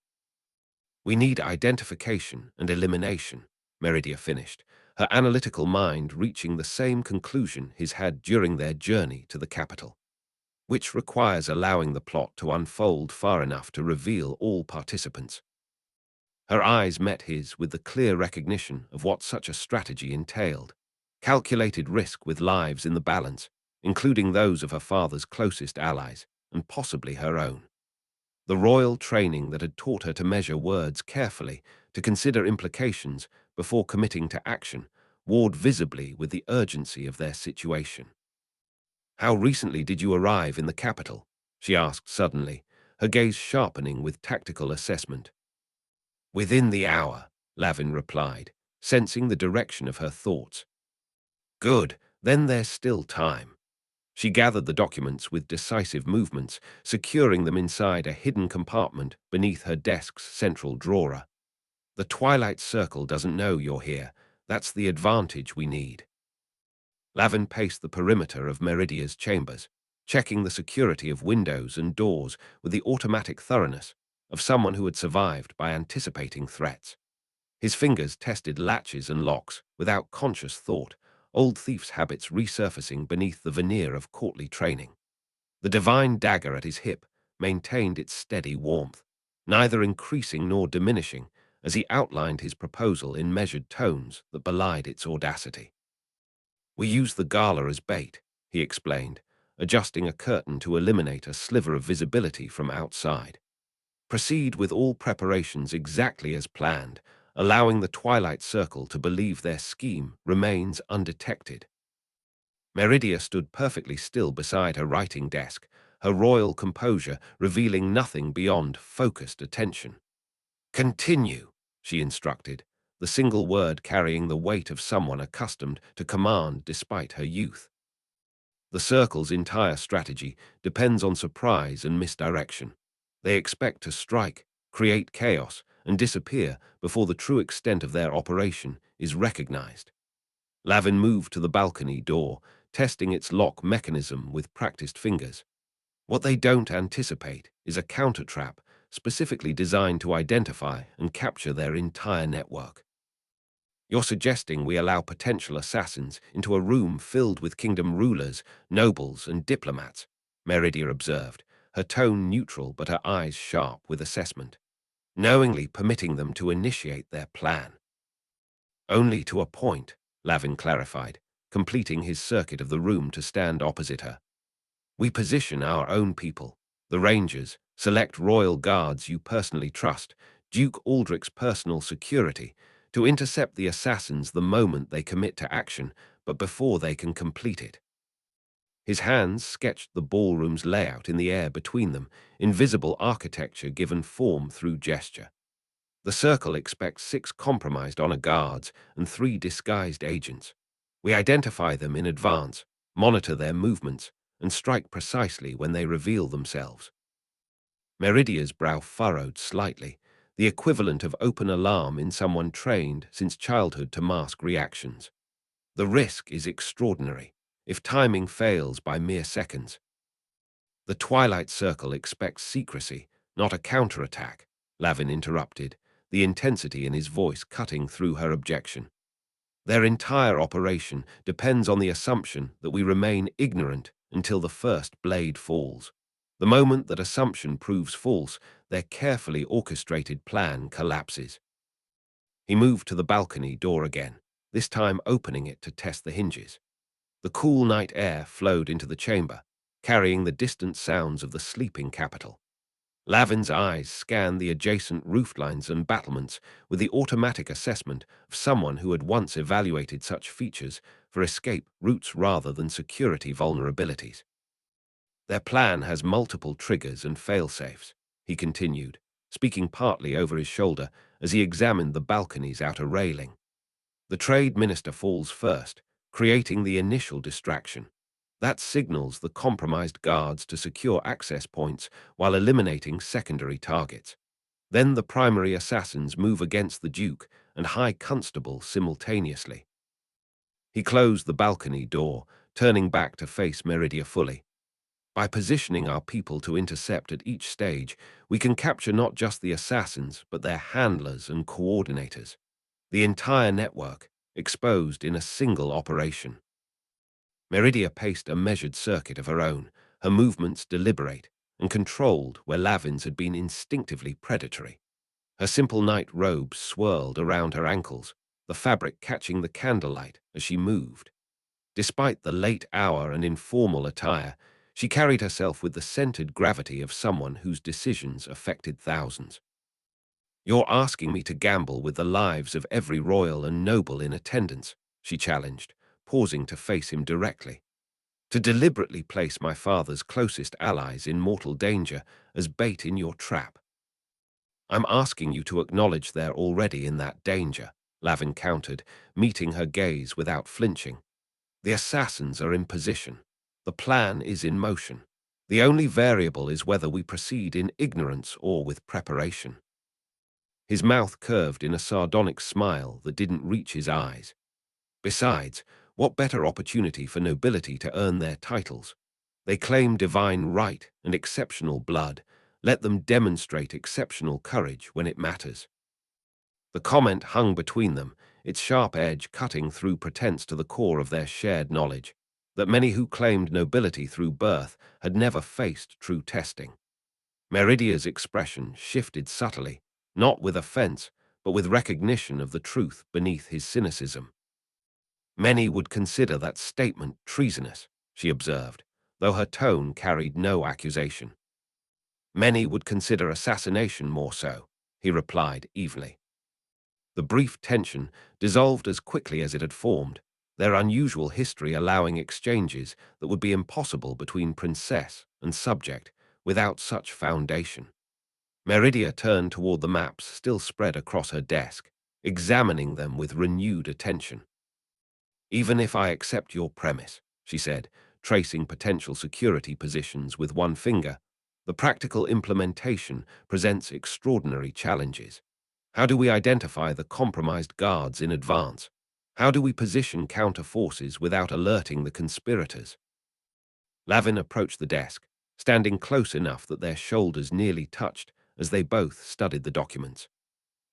We need identification and elimination, Meridia finished, her analytical mind reaching the same conclusion his had during their journey to the capital, which requires allowing the plot to unfold far enough to reveal all participants. Her eyes met his with the clear recognition of what such a strategy entailed. Calculated risk with lives in the balance, including those of her father's closest allies, and possibly her own. The royal training that had taught her to measure words carefully, to consider implications before committing to action, warred visibly with the urgency of their situation. "How recently did you arrive in the capital?" she asked suddenly, her gaze sharpening with tactical assessment. "Within the hour," Lavin replied, sensing the direction of her thoughts. "Good, then there's still time." She gathered the documents with decisive movements, securing them inside a hidden compartment beneath her desk's central drawer. "The Twilight Circle doesn't know you're here. That's the advantage we need." Lavin paced the perimeter of Meridia's chambers, checking the security of windows and doors with the automatic thoroughness of someone who had survived by anticipating threats. His fingers tested latches and locks without conscious thought, old thief's habits resurfacing beneath the veneer of courtly training. The divine dagger at his hip maintained its steady warmth, neither increasing nor diminishing, as he outlined his proposal in measured tones that belied its audacity. "We use the gala as bait," he explained, adjusting a curtain to eliminate a sliver of visibility from outside. "Proceed with all preparations exactly as planned, allowing the Twilight Circle to believe their scheme remains undetected." Meridia stood perfectly still beside her writing desk, her royal composure revealing nothing beyond focused attention. "Continue," she instructed, the single word carrying the weight of someone accustomed to command despite her youth. The Circle's entire strategy depends on surprise and misdirection. They expect to strike, create chaos, and disappear before the true extent of their operation is recognized. Lavin moved to the balcony door, testing its lock mechanism with practiced fingers. What they don't anticipate is a counter-trap specifically designed to identify and capture their entire network. "You're suggesting we allow potential assassins into a room filled with kingdom rulers, nobles, and diplomats," Meridia observed, her tone neutral but her eyes sharp with assessment. "Knowingly permitting them to initiate their plan." "Only to a point," Lavin clarified, completing his circuit of the room to stand opposite her. "We position our own people, the Rangers, select royal guards you personally trust, Duke Aldrich's personal security, to intercept the assassins the moment they commit to action, but before they can complete it." His hands sketched the ballroom's layout in the air between them, invisible architecture given form through gesture. "The Circle expects 6 compromised honor guards and 3 disguised agents. We identify them in advance, monitor their movements, and strike precisely when they reveal themselves." Meridia's brow furrowed slightly, the equivalent of open alarm in someone trained since childhood to mask reactions. "The risk is extraordinary, if timing fails by mere seconds." "The Twilight Circle expects secrecy, not a counterattack," Lavin interrupted, the intensity in his voice cutting through her objection. "Their entire operation depends on the assumption that we remain ignorant until the first blade falls. The moment that assumption proves false, their carefully orchestrated plan collapses." He moved to the balcony door again, this time opening it to test the hinges. The cool night air flowed into the chamber, carrying the distant sounds of the sleeping capital. Lavin's eyes scanned the adjacent rooflines and battlements with the automatic assessment of someone who had once evaluated such features for escape routes rather than security vulnerabilities. "Their plan has multiple triggers and fail-safes," he continued, speaking partly over his shoulder as he examined the balcony's outer railing. "The trade minister falls first, creating the initial distraction. That signals the compromised guards to secure access points while eliminating secondary targets. Then the primary assassins move against the Duke and High Constable simultaneously. He closed the balcony door, turning back to face Meridia fully. By positioning our people to intercept at each stage, we can capture not just the assassins, but their handlers and coordinators. The entire network, exposed in a single operation. Meridia paced a measured circuit of her own, her movements deliberate and controlled where Lavin's had been instinctively predatory. Her simple night robe swirled around her ankles, the fabric catching the candlelight as she moved. Despite the late hour and informal attire, she carried herself with the centered gravity of someone whose decisions affected thousands. "You're asking me to gamble with the lives of every royal and noble in attendance," she challenged, pausing to face him directly. "To deliberately place my father's closest allies in mortal danger as bait in your trap." "I'm asking you to acknowledge they're already in that danger," Lavin countered, meeting her gaze without flinching. "The assassins are in position. The plan is in motion. The only variable is whether we proceed in ignorance or with preparation." His mouth curved in a sardonic smile that didn't reach his eyes. "Besides, what better opportunity for nobility to earn their titles? They claim divine right and exceptional blood. Let them demonstrate exceptional courage when it matters." The comment hung between them, its sharp edge cutting through pretense to the core of their shared knowledge, that many who claimed nobility through birth had never faced true testing. Meridia's expression shifted subtly, not with offense, but with recognition of the truth beneath his cynicism. "Many would consider that statement treasonous," she observed, though her tone carried no accusation. "Many would consider assassination more so," he replied evenly. The brief tension dissolved as quickly as it had formed, their unusual history allowing exchanges that would be impossible between princess and subject without such foundation. Meridia turned toward the maps still spread across her desk, examining them with renewed attention. "Even if I accept your premise," she said, tracing potential security positions with one finger, "the practical implementation presents extraordinary challenges. How do we identify the compromised guards in advance? How do we position counter forces without alerting the conspirators?" Lavin approached the desk, standing close enough that their shoulders nearly touched as they both studied the documents.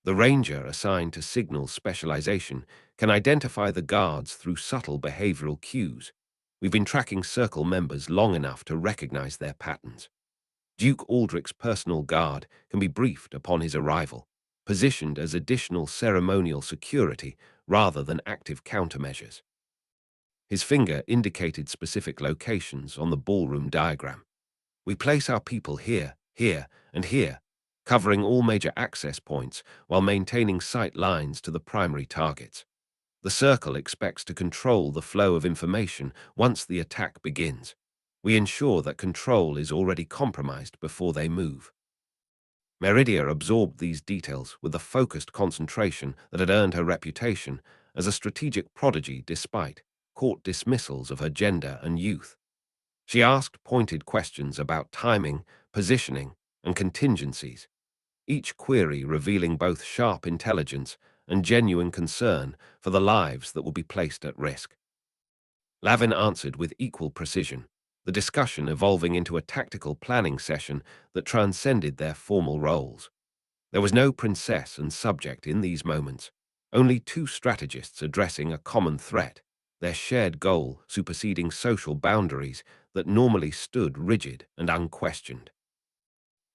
The ranger assigned to signal specialization can identify the guards through subtle behavioral cues. We've been tracking Circle members long enough to recognize their patterns. Duke Aldrich's personal guard can be briefed upon his arrival, positioned as additional ceremonial security rather than active countermeasures. His finger indicated specific locations on the ballroom diagram. "We place our people here, here, and here, covering all major access points while maintaining sight lines to the primary targets. The Circle expects to control the flow of information once the attack begins. We ensure that control is already compromised before they move." Meridia absorbed these details with a focused concentration that had earned her reputation as a strategic prodigy despite court dismissals of her gender and youth. She asked pointed questions about timing, positioning, and contingencies, each query revealing both sharp intelligence and genuine concern for the lives that would be placed at risk. Lavin answered with equal precision, the discussion evolving into a tactical planning session that transcended their formal roles. There was no princess and subject in these moments, only two strategists addressing a common threat, their shared goal superseding social boundaries that normally stood rigid and unquestioned.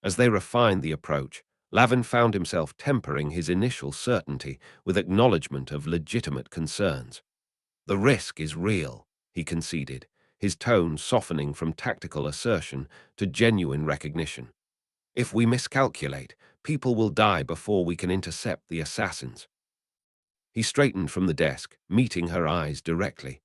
As they refined the approach, Lavin found himself tempering his initial certainty with acknowledgement of legitimate concerns. "The risk is real," he conceded, his tone softening from tactical assertion to genuine recognition. "If we miscalculate, people will die before we can intercept the assassins." He straightened from the desk, meeting her eyes directly.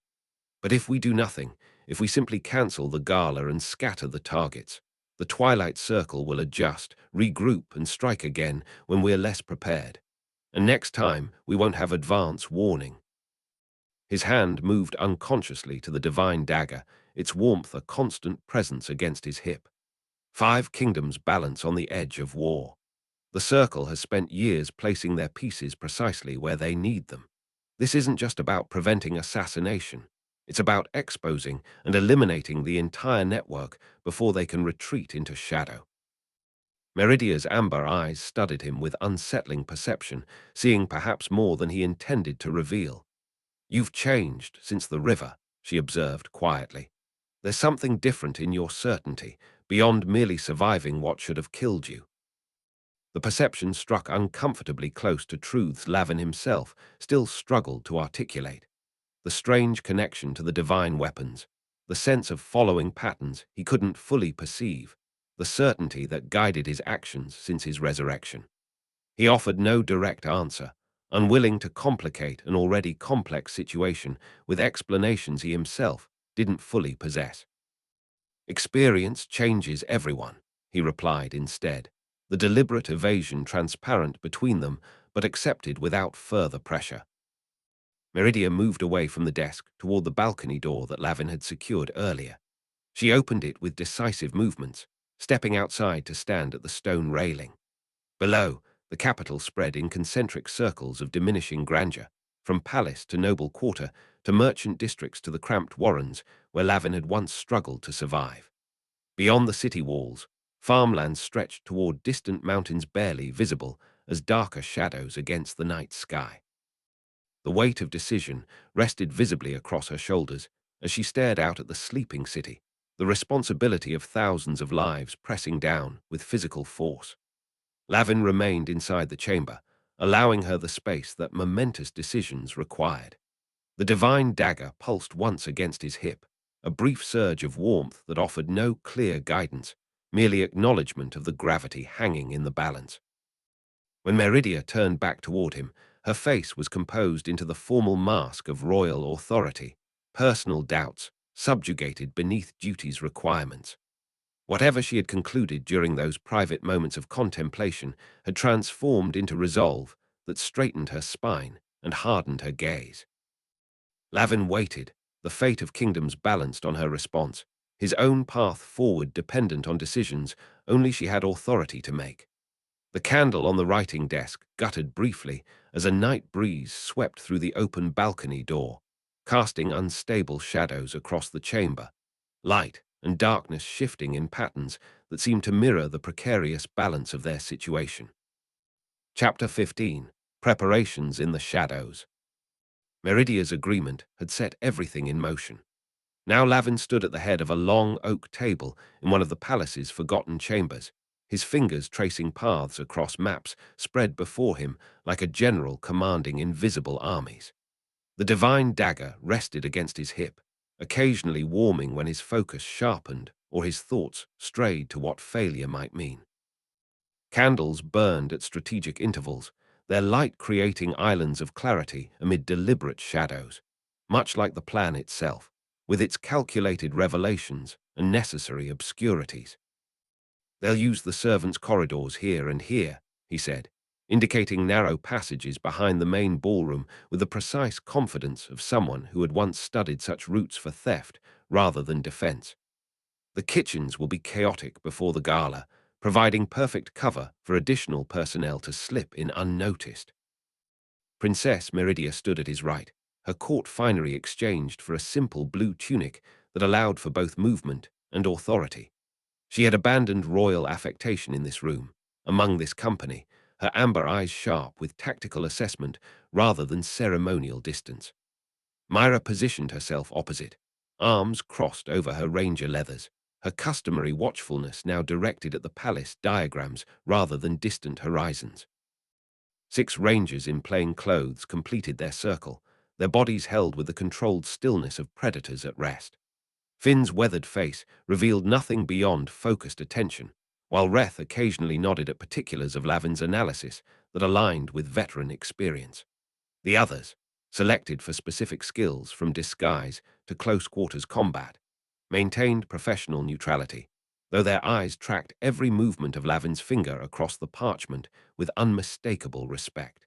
"But if we do nothing, if we simply cancel the gala and scatter the targets, the Twilight Circle will adjust, regroup, and strike again when we're less prepared. And next time, we won't have advance warning." His hand moved unconsciously to the divine dagger, its warmth a constant presence against his hip. 5 kingdoms balance on the edge of war. The Circle has spent years placing their pieces precisely where they need them. This isn't just about preventing assassination. It's about exposing and eliminating the entire network before they can retreat into shadow. Meridia's amber eyes studied him with unsettling perception, seeing perhaps more than he intended to reveal. "You've changed since the river," she observed quietly. "There's something different in your certainty, beyond merely surviving what should have killed you." The perception struck uncomfortably close to truths Lavin himself still struggled to articulate. The strange connection to the divine weapons, the sense of following patterns he couldn't fully perceive, the certainty that guided his actions since his resurrection. He offered no direct answer, unwilling to complicate an already complex situation with explanations he himself didn't fully possess. "Experience changes everyone," he replied instead, the deliberate evasion transparent between them but accepted without further pressure. Meridia moved away from the desk toward the balcony door that Lavin had secured earlier. She opened it with decisive movements, stepping outside to stand at the stone railing. Below, the capital spread in concentric circles of diminishing grandeur, from palace to noble quarter to merchant districts to the cramped warrens where Lavin had once struggled to survive. Beyond the city walls, farmlands stretched toward distant mountains barely visible as darker shadows against the night sky. The weight of decision rested visibly across her shoulders as she stared out at the sleeping city, the responsibility of thousands of lives pressing down with physical force. Lavin remained inside the chamber, allowing her the space that momentous decisions required. The divine dagger pulsed once against his hip, a brief surge of warmth that offered no clear guidance, merely acknowledgement of the gravity hanging in the balance. When Meridia turned back toward him, her face was composed into the formal mask of royal authority, personal doubts subjugated beneath duty's requirements. Whatever she had concluded during those private moments of contemplation had transformed into resolve that straightened her spine and hardened her gaze. Lavin waited, the fate of kingdoms balanced on her response, his own path forward dependent on decisions only she had authority to make. The candle on the writing desk guttered briefly as a night breeze swept through the open balcony door, casting unstable shadows across the chamber, light and darkness shifting in patterns that seemed to mirror the precarious balance of their situation. Chapter 15. Preparations in the Shadows. Meridia's agreement had set everything in motion. Now Lavin stood at the head of a long oak table in one of the palace's forgotten chambers, his fingers tracing paths across maps spread before him like a general commanding invisible armies. The divine dagger rested against his hip, occasionally warming when his focus sharpened or his thoughts strayed to what failure might mean. Candles burned at strategic intervals, their light creating islands of clarity amid deliberate shadows, much like the plan itself, with its calculated revelations and necessary obscurities. "They'll use the servants' corridors here and here," he said, indicating narrow passages behind the main ballroom with the precise confidence of someone who had once studied such routes for theft rather than defense. "The kitchens will be chaotic before the gala, providing perfect cover for additional personnel to slip in unnoticed." Princess Meridia stood at his right, her court finery exchanged for a simple blue tunic that allowed for both movement and authority. She had abandoned royal affectation in this room, among this company, her amber eyes sharp with tactical assessment rather than ceremonial distance. Mira positioned herself opposite, arms crossed over her ranger leathers, her customary watchfulness now directed at the palace diagrams rather than distant horizons. 6 rangers in plain clothes completed their circle, their bodies held with the controlled stillness of predators at rest. Finn's weathered face revealed nothing beyond focused attention, while Reth occasionally nodded at particulars of Lavin's analysis that aligned with veteran experience. The others, selected for specific skills from disguise to close-quarters combat, maintained professional neutrality, though their eyes tracked every movement of Lavin's finger across the parchment with unmistakable respect.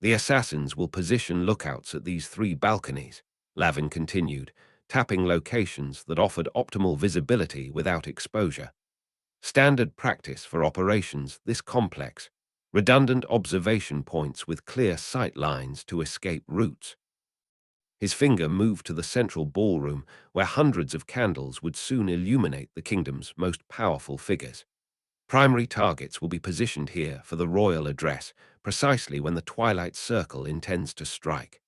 The assassins will position lookouts at these 3 balconies, Lavin continued, tapping locations that offered optimal visibility without exposure. Standard practice for operations this complex, redundant observation points with clear sight lines to escape routes. His finger moved to the central ballroom where hundreds of candles would soon illuminate the kingdom's most powerful figures. Primary targets will be positioned here for the royal address, precisely when the Twilight Circle intends to strike.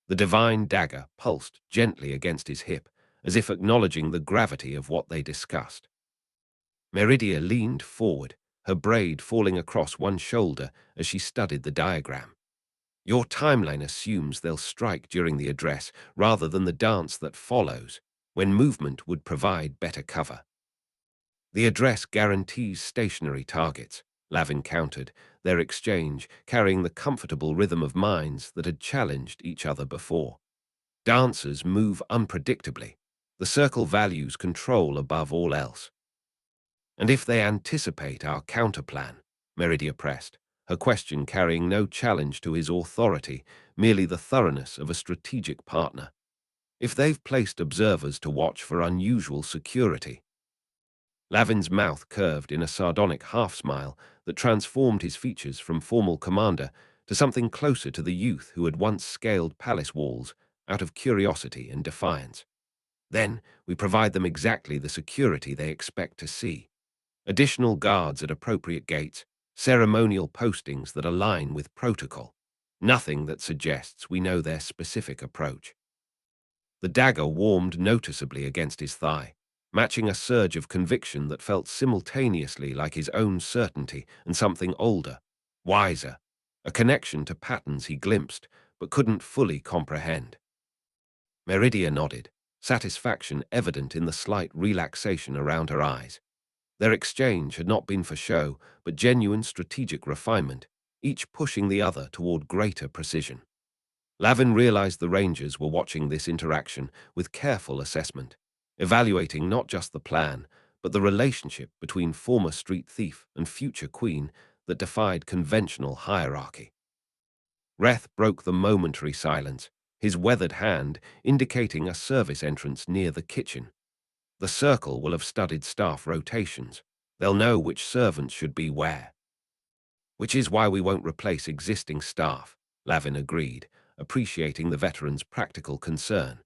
The divine dagger pulsed gently against his hip, as if acknowledging the gravity of what they discussed. Meridia leaned forward, her braid falling across one shoulder as she studied the diagram. Your timeline assumes they'll strike during the address rather than the dance that follows, when movement would provide better cover. The address guarantees stationary targets, Lavin countered, their exchange carrying the comfortable rhythm of minds that had challenged each other before. Dancers move unpredictably. The circle values control above all else. And if they anticipate our counterplan, Meridia pressed, her question carrying no challenge to his authority, merely the thoroughness of a strategic partner. If they've placed observers to watch for unusual security. Lavin's mouth curved in a sardonic half-smile that transformed his features from formal commander to something closer to the youth who had once scaled palace walls out of curiosity and defiance. Then we provide them exactly the security they expect to see. Additional guards at appropriate gates, ceremonial postings that align with protocol. Nothing that suggests we know their specific approach. The dagger warmed noticeably against his thigh, matching a surge of conviction that felt simultaneously like his own certainty and something older, wiser, a connection to patterns he glimpsed but couldn't fully comprehend. Meridia nodded, satisfaction evident in the slight relaxation around her eyes. Their exchange had not been for show, but genuine strategic refinement, each pushing the other toward greater precision. Lavin realized the Rangers were watching this interaction with careful assessment, evaluating not just the plan, but the relationship between former street thief and future queen that defied conventional hierarchy. Reth broke the momentary silence, his weathered hand indicating a service entrance near the kitchen. The circle will have studied staff rotations. They'll know which servants should be where. Which is why we won't replace existing staff, Lavin agreed, appreciating the veteran's practical concern.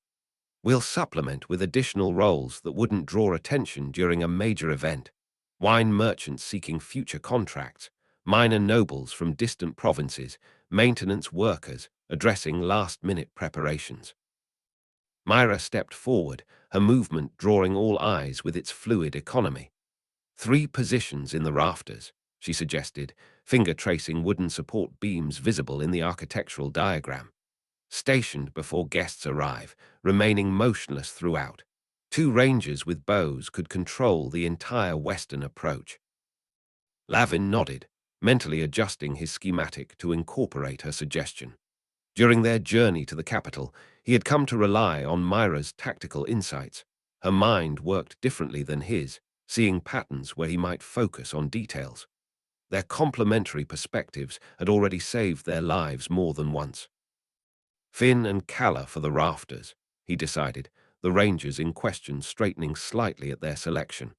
We'll supplement with additional roles that wouldn't draw attention during a major event. Wine merchants seeking future contracts, minor nobles from distant provinces, maintenance workers addressing last-minute preparations. Mira stepped forward, her movement drawing all eyes with its fluid economy. 3 positions in the rafters, she suggested, finger tracing wooden support beams visible in the architectural diagram. Stationed before guests arrive, remaining motionless throughout. 2 rangers with bows could control the entire western approach. Lavin nodded, mentally adjusting his schematic to incorporate her suggestion. During their journey to the capital, he had come to rely on Mira's tactical insights. Her mind worked differently than his, seeing patterns where he might focus on details. Their complementary perspectives had already saved their lives more than once. Finn and Gala for the rafters, he decided, the rangers in question straightening slightly at their selection.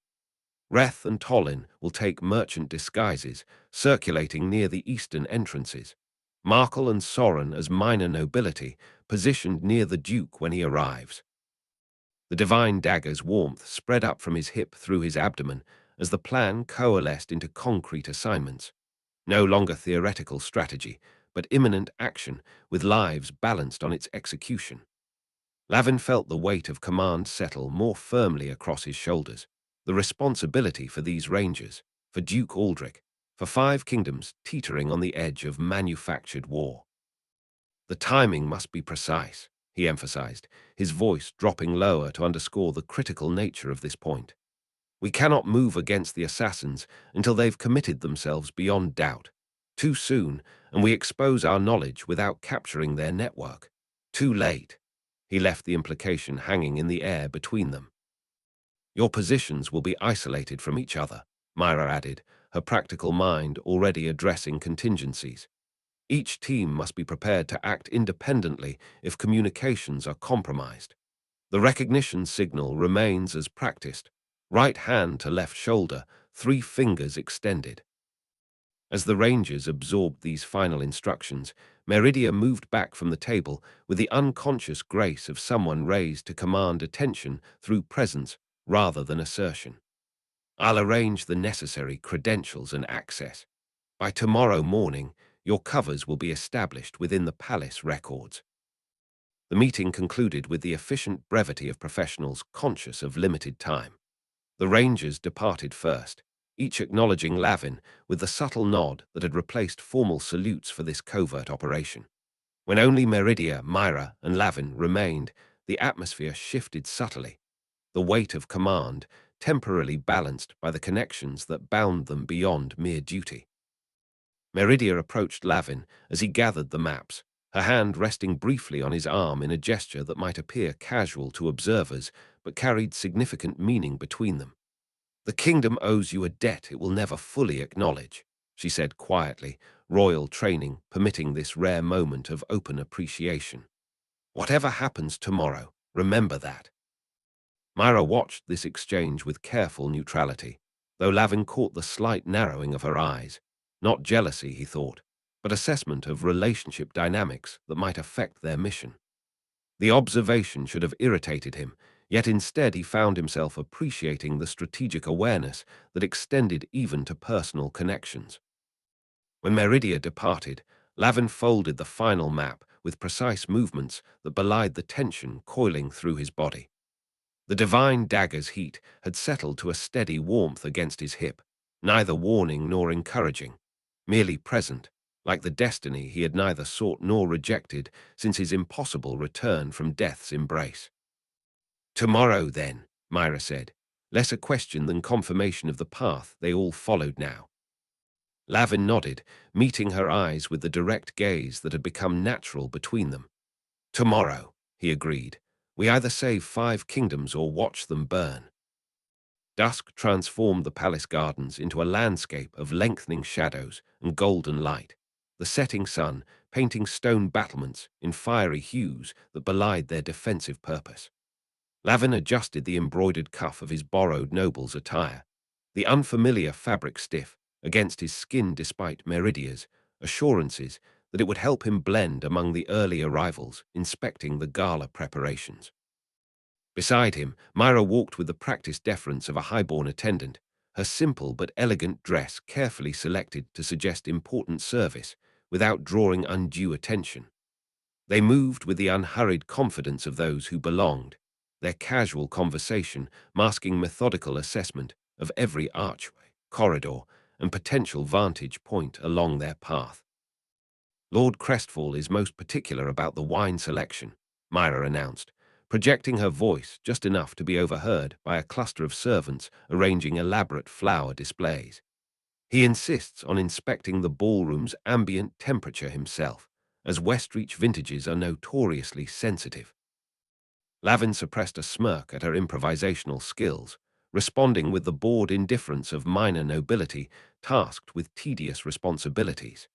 Reth and Tolin will take merchant disguises, circulating near the eastern entrances. Markle and Soren as minor nobility, positioned near the Duke when he arrives. The divine dagger's warmth spread up from his hip through his abdomen as the plan coalesced into concrete assignments. No longer theoretical strategy, but imminent action, with lives balanced on its execution. Lavin felt the weight of command settle more firmly across his shoulders. The responsibility for these rangers, for Duke Aldrich, for 5 kingdoms teetering on the edge of manufactured war. The timing must be precise, he emphasized, his voice dropping lower to underscore the critical nature of this point. We cannot move against the assassins until they've committed themselves beyond doubt. Too soon, and we expose our knowledge without capturing their network. Too late. He left the implication hanging in the air between them. Your positions will be isolated from each other, Mira added, her practical mind already addressing contingencies. Each team must be prepared to act independently if communications are compromised. The recognition signal remains as practiced, right hand to left shoulder, 3 fingers extended. As the Rangers absorbed these final instructions, Meridia moved back from the table with the unconscious grace of someone raised to command attention through presence rather than assertion. I'll arrange the necessary credentials and access. By tomorrow morning, your covers will be established within the palace records. The meeting concluded with the efficient brevity of professionals conscious of limited time. The Rangers departed first, each acknowledging Lavin with the subtle nod that had replaced formal salutes for this covert operation. When only Meridia, Mira, and Lavin remained, the atmosphere shifted subtly, the weight of command temporarily balanced by the connections that bound them beyond mere duty. Meridia approached Lavin as he gathered the maps, her hand resting briefly on his arm in a gesture that might appear casual to observers but carried significant meaning between them. "The kingdom owes you a debt it will never fully acknowledge," she said quietly, royal training permitting this rare moment of open appreciation. "Whatever happens tomorrow, remember that." Mira watched this exchange with careful neutrality, though Lavin caught the slight narrowing of her eyes. Not jealousy, he thought, but assessment of relationship dynamics that might affect their mission. The observation should have irritated him, yet instead he found himself appreciating the strategic awareness that extended even to personal connections. When Meridia departed, Lavin folded the final map with precise movements that belied the tension coiling through his body. The divine dagger's heat had settled to a steady warmth against his hip, neither warning nor encouraging, merely present, like the destiny he had neither sought nor rejected since his impossible return from death's embrace. "Tomorrow, then," Mira said, less a question than confirmation of the path they all followed now. Lavin nodded, meeting her eyes with the direct gaze that had become natural between them. "Tomorrow," he agreed. "We either save 5 kingdoms or watch them burn." Dusk transformed the palace gardens into a landscape of lengthening shadows and golden light, the setting sun painting stone battlements in fiery hues that belied their defensive purpose. Lavin adjusted the embroidered cuff of his borrowed noble's attire, the unfamiliar fabric stiff against his skin despite Meridia's assurances that it would help him blend among the early arrivals inspecting the gala preparations. Beside him, Mira walked with the practiced deference of a highborn attendant, her simple but elegant dress carefully selected to suggest important service without drawing undue attention. They moved with the unhurried confidence of those who belonged, their casual conversation masking methodical assessment of every archway, corridor, and potential vantage point along their path. "Lord Crestfall is most particular about the wine selection," Mira announced, projecting her voice just enough to be overheard by a cluster of servants arranging elaborate flower displays. "He insists on inspecting the ballroom's ambient temperature himself, as Westreach vintages are notoriously sensitive." Lavin suppressed a smirk at her improvisational skills, responding with the bored indifference of minor nobility tasked with tedious responsibilities.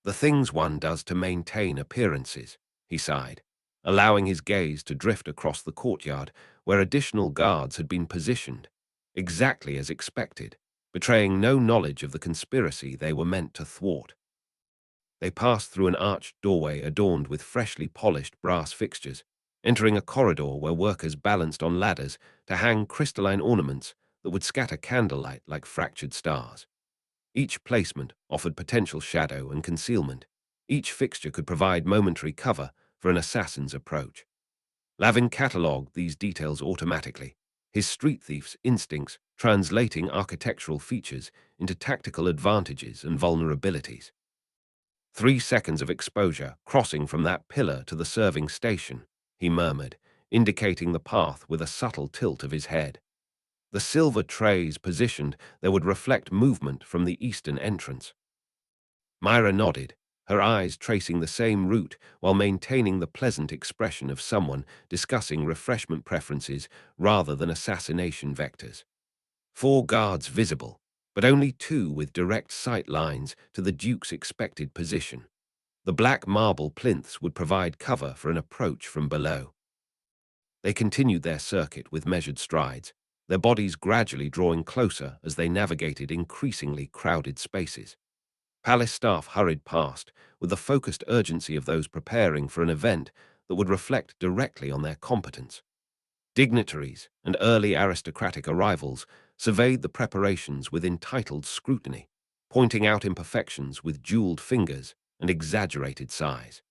"The things one does to maintain appearances," he sighed, allowing his gaze to drift across the courtyard where additional guards had been positioned, exactly as expected, betraying no knowledge of the conspiracy they were meant to thwart. They passed through an arched doorway adorned with freshly polished brass fixtures, entering a corridor where workers balanced on ladders to hang crystalline ornaments that would scatter candlelight like fractured stars. Each placement offered potential shadow and concealment. Each fixture could provide momentary cover for an assassin's approach. Lavin catalogued these details automatically, his street thief's instincts translating architectural features into tactical advantages and vulnerabilities. 3 seconds of exposure crossing from that pillar to the serving station, he murmured, indicating the path with a subtle tilt of his head. The silver trays positioned there would reflect movement from the eastern entrance. Mira nodded, her eyes tracing the same route while maintaining the pleasant expression of someone discussing refreshment preferences rather than assassination vectors. 4 guards visible, but only 2 with direct sight lines to the Duke's expected position. The black marble plinths would provide cover for an approach from below. They continued their circuit with measured strides, their bodies gradually drawing closer as they navigated increasingly crowded spaces. Palace staff hurried past with the focused urgency of those preparing for an event that would reflect directly on their competence. Dignitaries and early aristocratic arrivals surveyed the preparations with entitled scrutiny, pointing out imperfections with jeweled fingers and exaggerated size.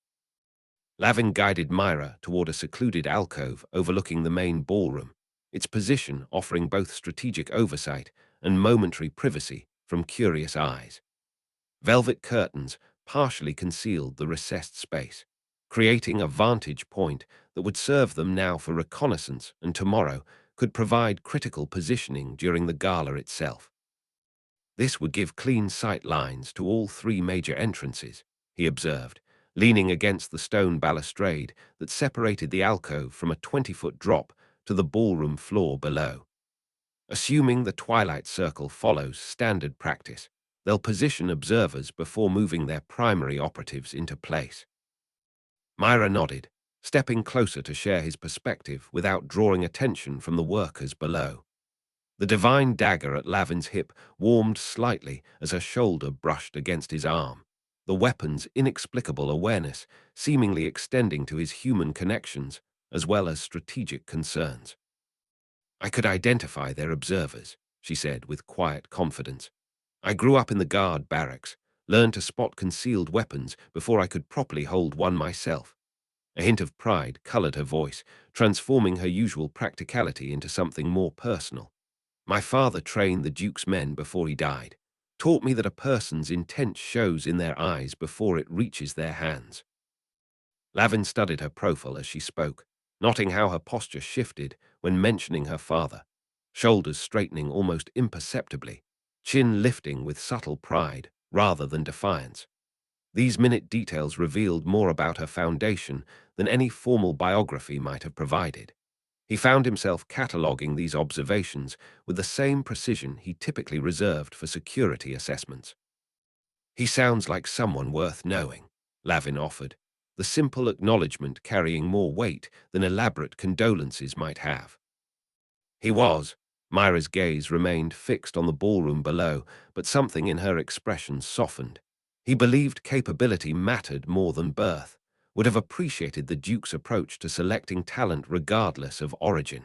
Lavin guided Mira toward a secluded alcove overlooking the main ballroom, its position offering both strategic oversight and momentary privacy from curious eyes. Velvet curtains partially concealed the recessed space, creating a vantage point that would serve them now for reconnaissance and tomorrow could provide critical positioning during the gala itself. This would give clean sight lines to all three major entrances, he observed, leaning against the stone balustrade that separated the alcove from a 20-foot drop to the ballroom floor below. Assuming the Twilight Circle follows standard practice, they'll position observers before moving their primary operatives into place. Mira nodded, stepping closer to share his perspective without drawing attention from the workers below. The divine dagger at Lavin's hip warmed slightly as her shoulder brushed against his arm, the weapon's inexplicable awareness seemingly extending to his human connections as well as strategic concerns. I could identify their observers, she said with quiet confidence. I grew up in the guard barracks, learned to spot concealed weapons before I could properly hold one myself. A hint of pride colored her voice, transforming her usual practicality into something more personal. My father trained the Duke's men before he died, taught me that a person's intent shows in their eyes before it reaches their hands. Lavin studied her profile as she spoke, noting how her posture shifted when mentioning her father, shoulders straightening almost imperceptibly, chin lifting with subtle pride rather than defiance. These minute details revealed more about her foundation than any formal biography might have provided. He found himself cataloguing these observations with the same precision he typically reserved for security assessments. He sounds like someone worth knowing, Lavin offered, the simple acknowledgement carrying more weight than elaborate condolences might have. He was. Mira's gaze remained fixed on the ballroom below, but something in her expression softened. He believed capability mattered more than birth, would have appreciated the Duke's approach to selecting talent regardless of origin.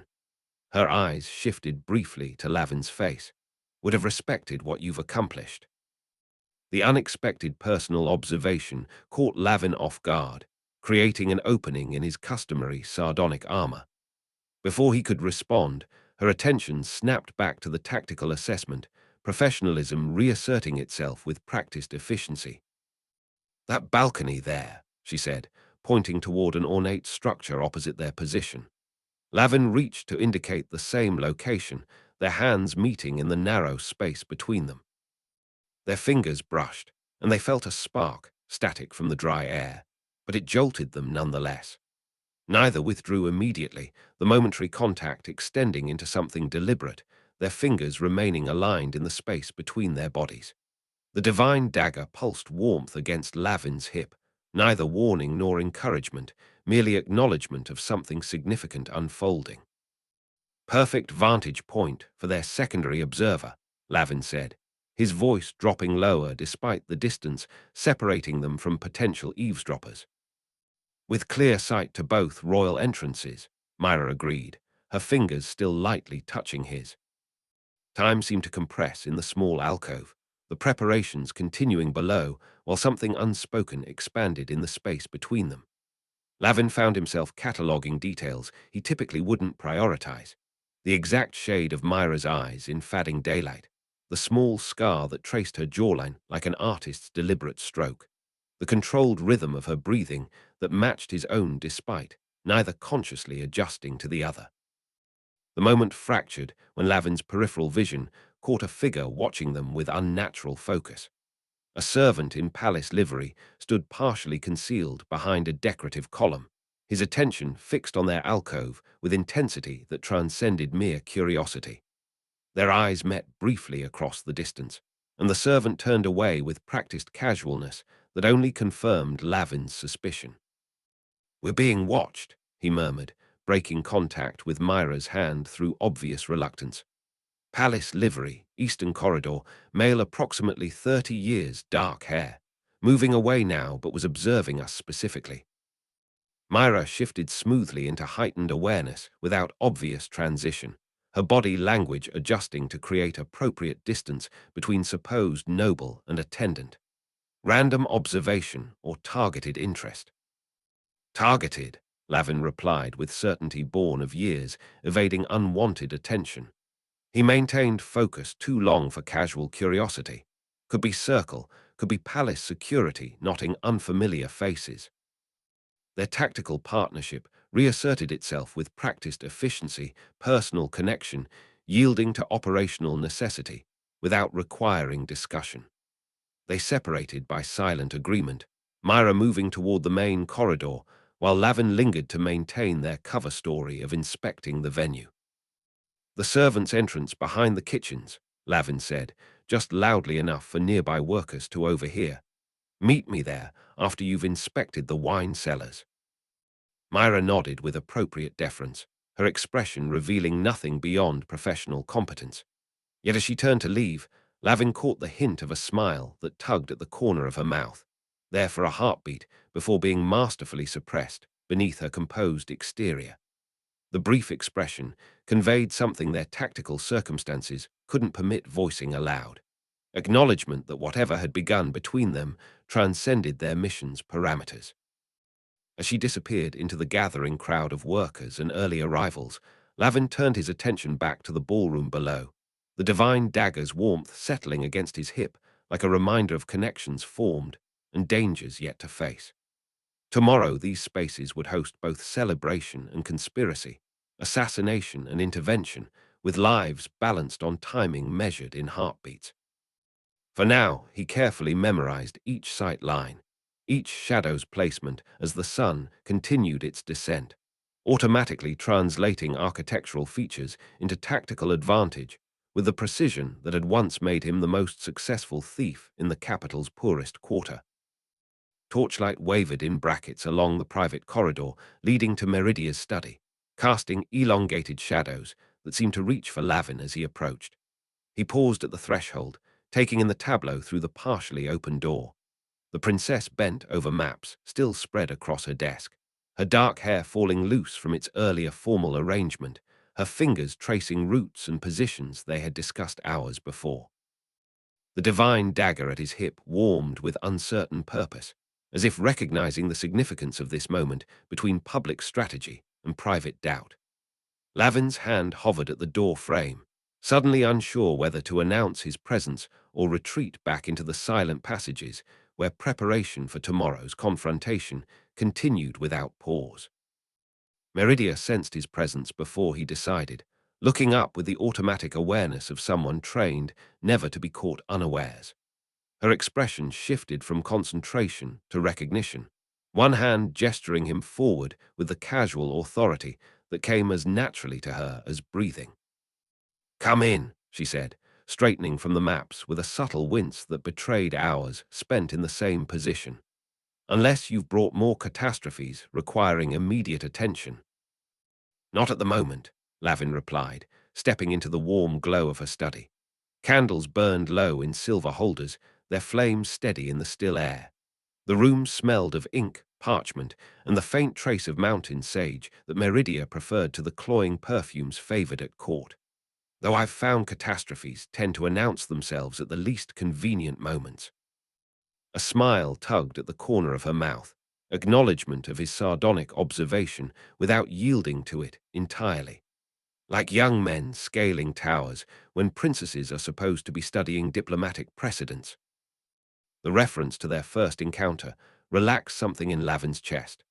Her eyes shifted briefly to Lavin's face, would have respected what you've accomplished. The unexpected personal observation caught Lavin off guard, creating an opening in his customary sardonic armor. Before he could respond, her attention snapped back to the tactical assessment, professionalism reasserting itself with practiced efficiency. That balcony there, she said, pointing toward an ornate structure opposite their position. Lavin reached to indicate the same location, their hands meeting in the narrow space between them. Their fingers brushed, and they felt a spark, static from the dry air, but it jolted them nonetheless. Neither withdrew immediately, the momentary contact extending into something deliberate, their fingers remaining aligned in the space between their bodies. The divine dagger pulsed warmth against Lavin's hip, neither warning nor encouragement, merely acknowledgement of something significant unfolding. Perfect vantage point for their secondary observer, Lavin said, his voice dropping lower despite the distance separating them from potential eavesdroppers. With clear sight to both royal entrances, Mira agreed, her fingers still lightly touching his. Time seemed to compress in the small alcove, the preparations continuing below while something unspoken expanded in the space between them. Lavin found himself cataloguing details he typically wouldn't prioritize. The exact shade of Mira's eyes in fading daylight, the small scar that traced her jawline like an artist's deliberate stroke, the controlled rhythm of her breathing that matched his own despite neither consciously adjusting to the other. The moment fractured when Lavin's peripheral vision caught a figure watching them with unnatural focus. A servant in palace livery stood partially concealed behind a decorative column, his attention fixed on their alcove with intensity that transcended mere curiosity. Their eyes met briefly across the distance, and the servant turned away with practiced casualness that only confirmed Lavin's suspicion. "We're being watched," he murmured, breaking contact with Mira's hand through obvious reluctance. "Palace livery, eastern corridor, male approximately 30 years, dark hair. Moving away now, but was observing us specifically." Mira shifted smoothly into heightened awareness without obvious transition, her body language adjusting to create appropriate distance between supposed noble and attendant. Random observation or targeted interest? "Targeted," Lavin replied with certainty born of years, evading unwanted attention. He maintained focus too long for casual curiosity. Could be Circle, could be Palace security knotting unfamiliar faces. Their tactical partnership reasserted itself with practiced efficiency, personal connection, yielding to operational necessity, without requiring discussion. They separated by silent agreement, Mira moving toward the main corridor, while Lavin lingered to maintain their cover story of inspecting the venue. "The servants' entrance behind the kitchens," Lavin said, just loudly enough for nearby workers to overhear. "Meet me there after you've inspected the wine cellars." Mira nodded with appropriate deference, her expression revealing nothing beyond professional competence. Yet as she turned to leave, Lavin caught the hint of a smile that tugged at the corner of her mouth, there for a heartbeat before being masterfully suppressed beneath her composed exterior. The brief expression conveyed something their tactical circumstances couldn't permit voicing aloud. Acknowledgement that whatever had begun between them transcended their mission's parameters. As she disappeared into the gathering crowd of workers and early arrivals, Lavin turned his attention back to the ballroom below, the divine dagger's warmth settling against his hip like a reminder of connections formed and dangers yet to face. Tomorrow these spaces would host both celebration and conspiracy, assassination and intervention, with lives balanced on timing measured in heartbeats. For now, he carefully memorized each sight line, each shadow's placement as the sun continued its descent, automatically translating architectural features into tactical advantage with the precision that had once made him the most successful thief in the capital's poorest quarter. Torchlight wavered in brackets along the private corridor leading to Meridia's study, casting elongated shadows that seemed to reach for Lavin as he approached. He paused at the threshold, taking in the tableau through the partially open door. The princess bent over maps, still spread across her desk, her dark hair falling loose from its earlier formal arrangement, her fingers tracing routes and positions they had discussed hours before. The divine dagger at his hip warmed with uncertain purpose, as if recognizing the significance of this moment between public strategy and private doubt. Lavin's hand hovered at the door frame, suddenly unsure whether to announce his presence or retreat back into the silent passages where preparation for tomorrow's confrontation continued without pause. Meridia sensed his presence before he decided, looking up with the automatic awareness of someone trained never to be caught unawares. Her expression shifted from concentration to recognition, one hand gesturing him forward with the casual authority that came as naturally to her as breathing. "Come in," she said, straightening from the maps with a subtle wince that betrayed hours spent in the same position. "Unless you've brought more catastrophes requiring immediate attention." "Not at the moment," Lavin replied, stepping into the warm glow of her study. Candles burned low in silver holders, their flames steady in the still air. The room smelled of ink, parchment, and the faint trace of mountain sage that Meridia preferred to the cloying perfumes favored at court. "Though I've found catastrophes tend to announce themselves at the least convenient moments." A smile tugged at the corner of her mouth, acknowledgement of his sardonic observation without yielding to it entirely. Like young men scaling towers when princesses are supposed to be studying diplomatic precedents. The reference to their first encounter relaxed something in Lavin's chest.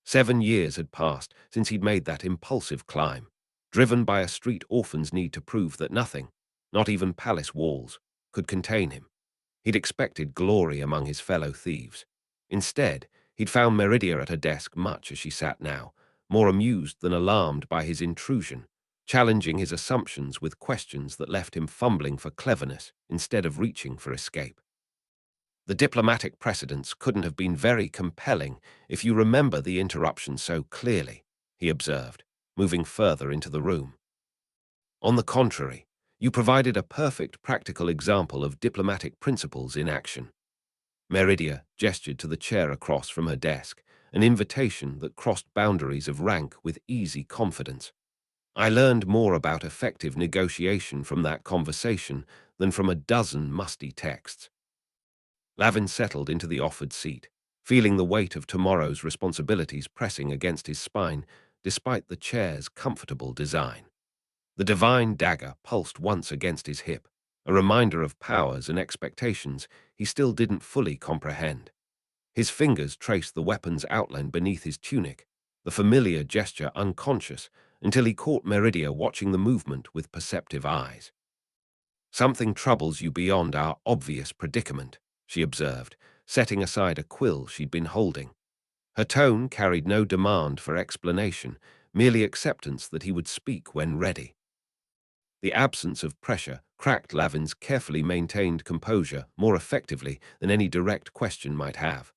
7 years had passed since he'd made that impulsive climb, driven by a street orphan's need to prove that nothing, not even palace walls, could contain him. He'd expected glory among his fellow thieves. Instead, he'd found Meridia at her desk much as she sat now, more amused than alarmed by his intrusion, challenging his assumptions with questions that left him fumbling for cleverness instead of reaching for escape. The diplomatic precedents couldn't have been very compelling if you remember the interruption so clearly, he observed, moving further into the room. On the contrary, you provided a perfect practical example of diplomatic principles in action. Meridia gestured to the chair across from her desk, an invitation that crossed boundaries of rank with easy confidence. I learned more about effective negotiation from that conversation than from a dozen musty texts. Lavin settled into the offered seat, feeling the weight of tomorrow's responsibilities pressing against his spine despite the chair's comfortable design. The divine dagger pulsed once against his hip, a reminder of powers and expectations he still didn't fully comprehend. His fingers traced the weapon's outline beneath his tunic, the familiar gesture unconscious, until he caught Meridia watching the movement with perceptive eyes. "Something troubles you beyond our obvious predicament," she observed, setting aside a quill she'd been holding. Her tone carried no demand for explanation, merely acceptance that he would speak when ready. The absence of pressure cracked Lavin's carefully maintained composure more effectively than any direct question might have.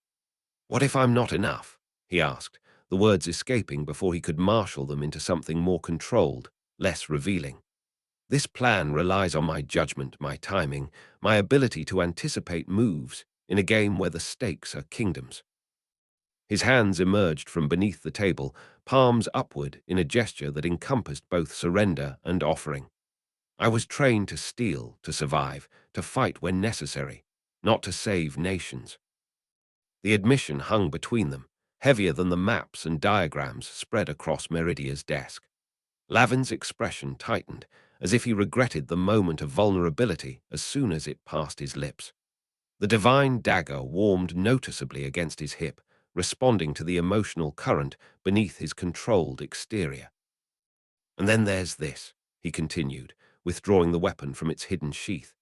"What if I'm not enough?" he asked, the words escaping before he could marshal them into something more controlled, less revealing. "This plan relies on my judgment, my timing, my ability to anticipate moves in a game where the stakes are kingdoms." His hands emerged from beneath the table, palms upward in a gesture that encompassed both surrender and offering. "I was trained to steal, to survive, to fight when necessary, not to save nations." The admission hung between them, heavier than the maps and diagrams spread across Meridia's desk. Lavin's expression tightened, as if he regretted the moment of vulnerability as soon as it passed his lips. The divine dagger warmed noticeably against his hip, responding to the emotional current beneath his controlled exterior. "And then there's this," he continued, withdrawing the weapon from its hidden sheath.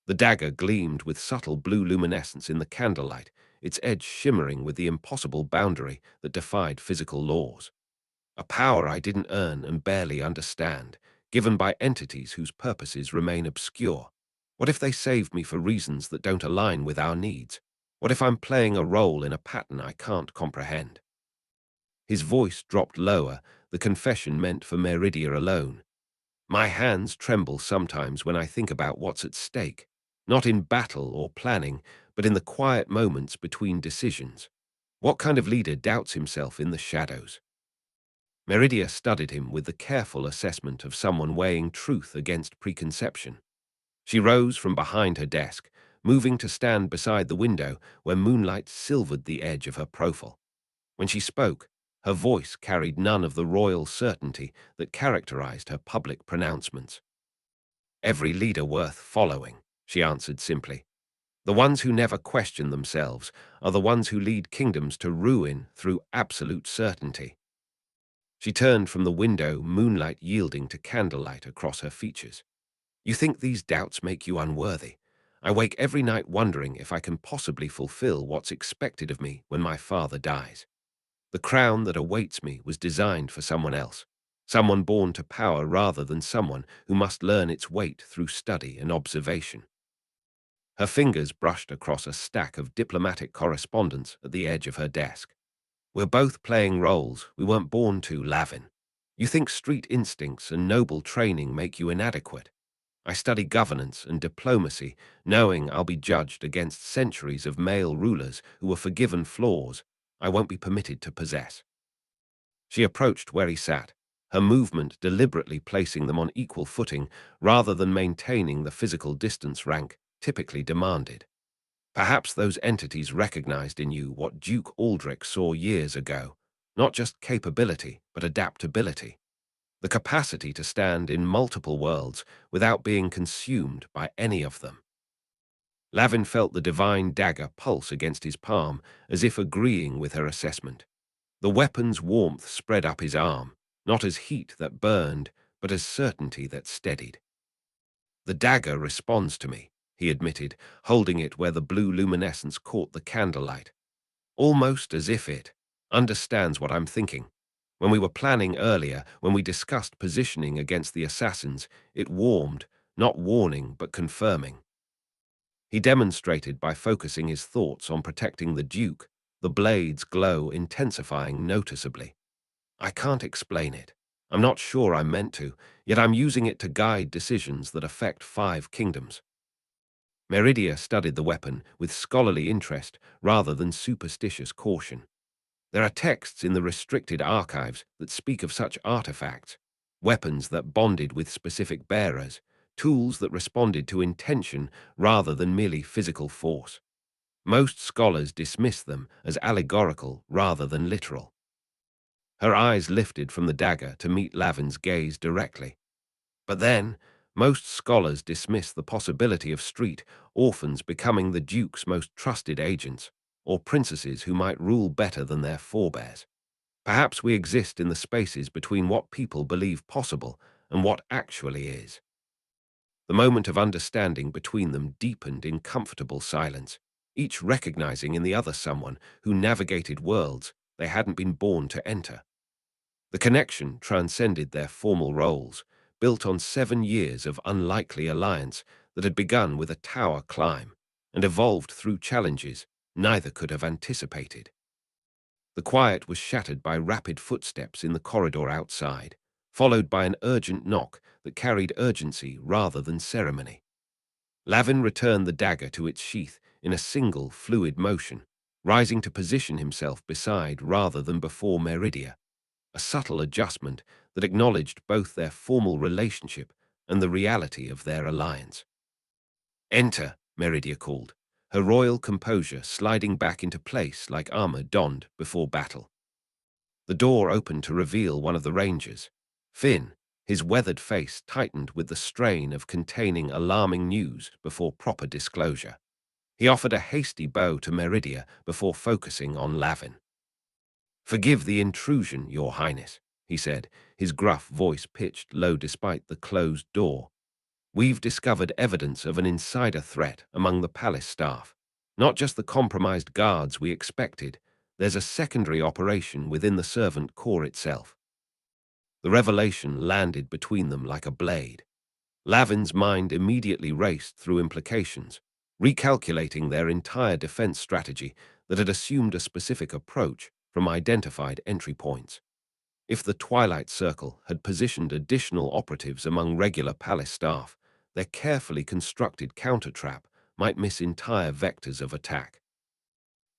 The dagger gleamed with subtle blue luminescence in the candlelight, its edge shimmering with the impossible boundary that defied physical laws. "A power I didn't earn and barely understand, given by entities whose purposes remain obscure. What if they saved me for reasons that don't align with our needs? What if I'm playing a role in a pattern I can't comprehend?" His voice dropped lower, the confession meant for Meridia alone. "My hands tremble sometimes when I think about what's at stake, not in battle or planning, but in the quiet moments between decisions. What kind of leader doubts himself in the shadows?" Meridia studied him with the careful assessment of someone weighing truth against preconception. She rose from behind her desk, moving to stand beside the window where moonlight silvered the edge of her profile. When she spoke, her voice carried none of the royal certainty that characterized her public pronouncements. "Every leader worth following," she answered simply. "The ones who never question themselves are the ones who lead kingdoms to ruin through absolute certainty." She turned from the window, moonlight yielding to candlelight across her features. "You think these doubts make you unworthy? I wake every night wondering if I can possibly fulfill what's expected of me when my father dies. The crown that awaits me was designed for someone else, someone born to power rather than someone who must learn its weight through study and observation." Her fingers brushed across a stack of diplomatic correspondence at the edge of her desk. "We're both playing roles we weren't born to, Lavin. You think street instincts and noble training make you inadequate. I study governance and diplomacy, knowing I'll be judged against centuries of male rulers who were forgiven flaws I won't be permitted to possess." She approached where he sat, her movement deliberately placing them on equal footing rather than maintaining the physical distance rank typically demanded. "Perhaps those entities recognized in you what Duke Aldrich saw years ago, not just capability, but adaptability. The capacity to stand in multiple worlds without being consumed by any of them." Lavin felt the divine dagger pulse against his palm, as if agreeing with her assessment. The weapon's warmth spread up his arm, not as heat that burned, but as certainty that steadied. "The dagger responds to me," he admitted, holding it where the blue luminescence caught the candlelight. "Almost as if it understands what I'm thinking. When we were planning earlier, when we discussed positioning against the assassins, it warmed, not warning but confirming. He demonstrated by focusing his thoughts on protecting the Duke, the blade's glow intensifying noticeably. I can't explain it. I'm not sure I'm meant to, yet I'm using it to guide decisions that affect 5 kingdoms. Meridia studied the weapon with scholarly interest rather than superstitious caution. There are texts in the restricted archives that speak of such artifacts, weapons that bonded with specific bearers, tools that responded to intention rather than merely physical force. Most scholars dismiss them as allegorical rather than literal. Her eyes lifted from the dagger to meet Lavin's gaze directly. But then, most scholars dismiss the possibility of street orphans becoming the Duke's most trusted agents, or princesses who might rule better than their forebears. Perhaps we exist in the spaces between what people believe possible and what actually is. The moment of understanding between them deepened in comfortable silence, each recognizing in the other someone who navigated worlds they hadn't been born to enter. The connection transcended their formal roles, built on 7 years of unlikely alliance that had begun with a tower climb and evolved through challenges neither could have anticipated. The quiet was shattered by rapid footsteps in the corridor outside, followed by an urgent knock that carried urgency rather than ceremony. Lavin returned the dagger to its sheath in a single fluid motion, rising to position himself beside rather than before Meridia, a subtle adjustment that acknowledged both their formal relationship and the reality of their alliance. "Enter," Meridia called, her royal composure sliding back into place like armor donned before battle. The door opened to reveal one of the rangers. Finn, his weathered face tightened with the strain of containing alarming news before proper disclosure. He offered a hasty bow to Meridia before focusing on Lavin. "Forgive the intrusion, Your Highness," he said, his gruff voice pitched low despite the closed door. "We've discovered evidence of an insider threat among the palace staff. Not just the compromised guards we expected. There's a secondary operation within the servant corps itself." The revelation landed between them like a blade. Lavin's mind immediately raced through implications, recalculating their entire defense strategy that had assumed a specific approach from identified entry points. If the Twilight Circle had positioned additional operatives among regular palace staff, their carefully constructed counter-trap might miss entire vectors of attack.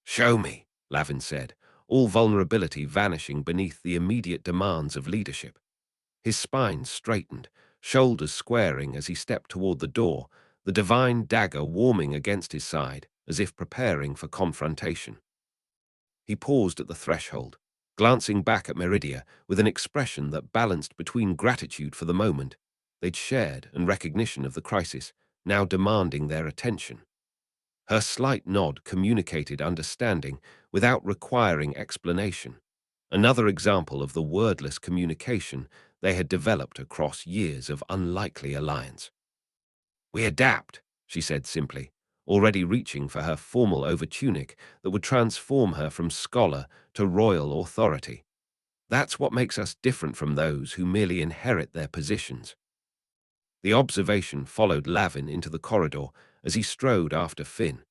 "Show me," Lavin said, all vulnerability vanishing beneath the immediate demands of leadership. His spine straightened, shoulders squaring as he stepped toward the door, the divine dagger warming against his side as if preparing for confrontation. He paused at the threshold, glancing back at Meridia with an expression that balanced between gratitude for the moment they'd shared and recognition of the crisis, now demanding their attention. Her slight nod communicated understanding without requiring explanation, another example of the wordless communication they had developed across years of unlikely alliance. "We adapt," she said simply, already reaching for her formal overtunic that would transform her from scholar to royal authority. "That's what makes us different from those who merely inherit their positions." The observation followed Lavin into the corridor as he strode after Finn,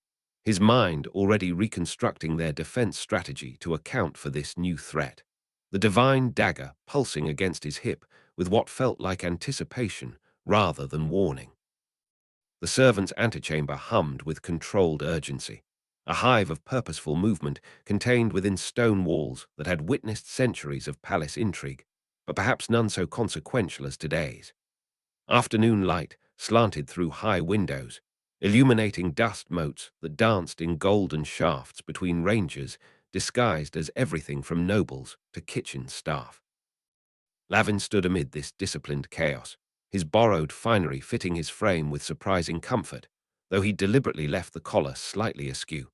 his mind already reconstructing their defense strategy to account for this new threat. The divine dagger pulsing against his hip with what felt like anticipation rather than warning. The servants' antechamber hummed with controlled urgency, a hive of purposeful movement contained within stone walls that had witnessed centuries of palace intrigue, but perhaps none so consequential as today's. Afternoon light slanted through high windows, illuminating dust motes that danced in golden shafts between rangers disguised as everything from nobles to kitchen staff. Lavin stood amid this disciplined chaos, his borrowed finery fitting his frame with surprising comfort, though he deliberately left the collar slightly askew,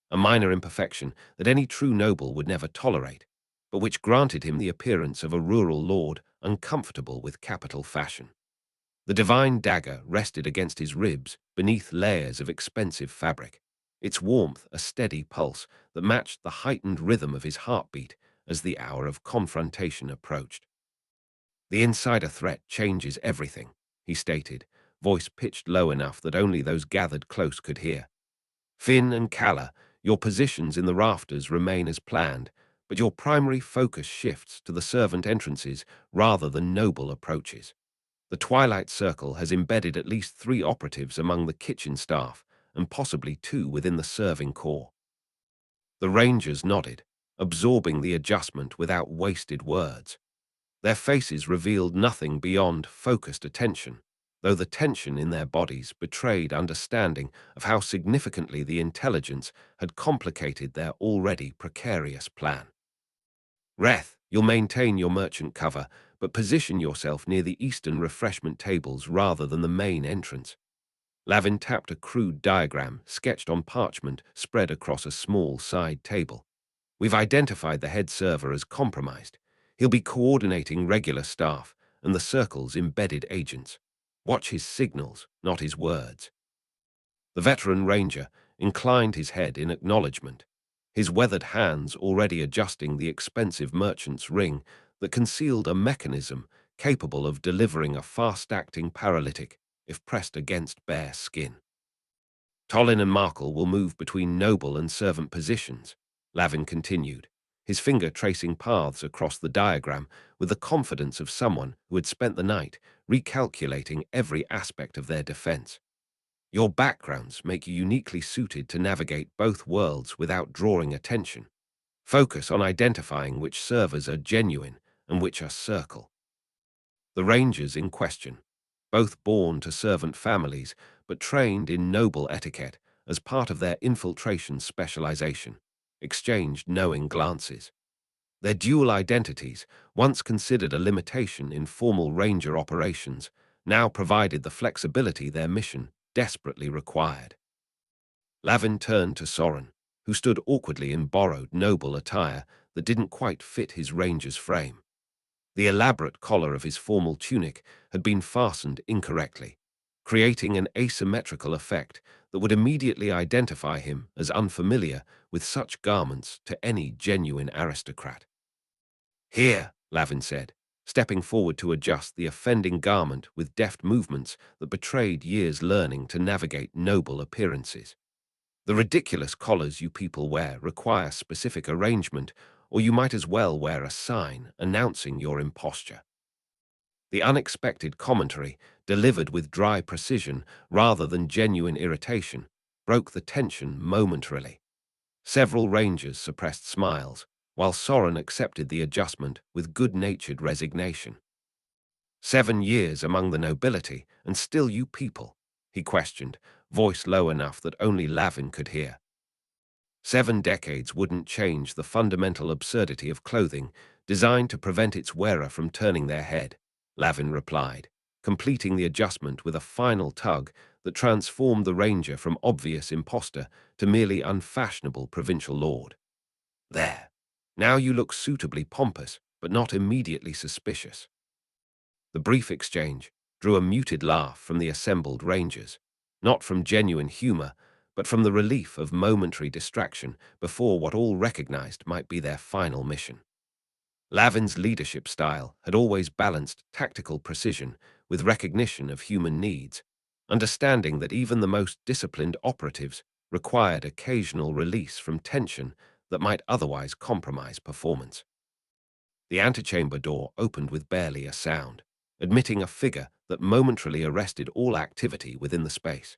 a minor imperfection that any true noble would never tolerate, but which granted him the appearance of a rural lord uncomfortable with capital fashion. The divine dagger rested against his ribs beneath layers of expensive fabric, its warmth a steady pulse that matched the heightened rhythm of his heartbeat as the hour of confrontation approached. "The insider threat changes everything," he stated, voice pitched low enough that only those gathered close could hear. "Finn and Gala, your positions in the rafters remain as planned, but your primary focus shifts to the servant entrances rather than noble approaches. The Twilight Circle has embedded at least 3 operatives among the kitchen staff, and possibly 2 within the serving corps." The Rangers nodded, absorbing the adjustment without wasted words. Their faces revealed nothing beyond focused attention, though the tension in their bodies betrayed understanding of how significantly the intelligence had complicated their already precarious plan. "Reth, you'll maintain your merchant cover, but position yourself near the eastern refreshment tables rather than the main entrance." Lavin tapped a crude diagram sketched on parchment spread across a small side table. "We've identified the head server as compromised. He'll be coordinating regular staff and the Circle's embedded agents. Watch his signals, not his words." The veteran ranger inclined his head in acknowledgement, his weathered hands already adjusting the expensive merchant's ring that concealed a mechanism capable of delivering a fast-acting paralytic if pressed against bare skin. "Tollin and Markle will move between noble and servant positions," Lavin continued, his finger tracing paths across the diagram with the confidence of someone who had spent the night recalculating every aspect of their defense. "Your backgrounds make you uniquely suited to navigate both worlds without drawing attention. Focus on identifying which servers are genuine and which are Circle." The Rangers in question, both born to servant families but trained in noble etiquette as part of their infiltration specialization, exchanged knowing glances. Their dual identities, once considered a limitation in formal Ranger operations, now provided the flexibility their mission desperately required. Lavin turned to Soren, who stood awkwardly in borrowed noble attire that didn't quite fit his ranger's frame. The elaborate collar of his formal tunic had been fastened incorrectly, creating an asymmetrical effect that would immediately identify him as unfamiliar with such garments to any genuine aristocrat. "Here," Lavin said, stepping forward to adjust the offending garment with deft movements that betrayed years' learning to navigate noble appearances. "The ridiculous collars you people wear require specific arrangement, or you might as well wear a sign announcing your imposture." The unexpected commentary, delivered with dry precision rather than genuine irritation, broke the tension momentarily. Several Rangers suppressed smiles, while Soren accepted the adjustment with good-natured resignation. "7 years among the nobility, and still you people?" he questioned, voice low enough that only Lavin could hear. 7 decades wouldn't change the fundamental absurdity of clothing designed to prevent its wearer from turning their head, Lavin replied, completing the adjustment with a final tug that transformed the Ranger from obvious impostor to merely unfashionable provincial lord. "There. Now you look suitably pompous, but not immediately suspicious." The brief exchange drew a muted laugh from the assembled Rangers, not from genuine humor, but from the relief of momentary distraction before what all recognized might be their final mission. Lavin's leadership style had always balanced tactical precision with recognition of human needs, understanding that even the most disciplined operatives required occasional release from tension that might otherwise compromise performance. The antechamber door opened with barely a sound, admitting a figure that momentarily arrested all activity within the space.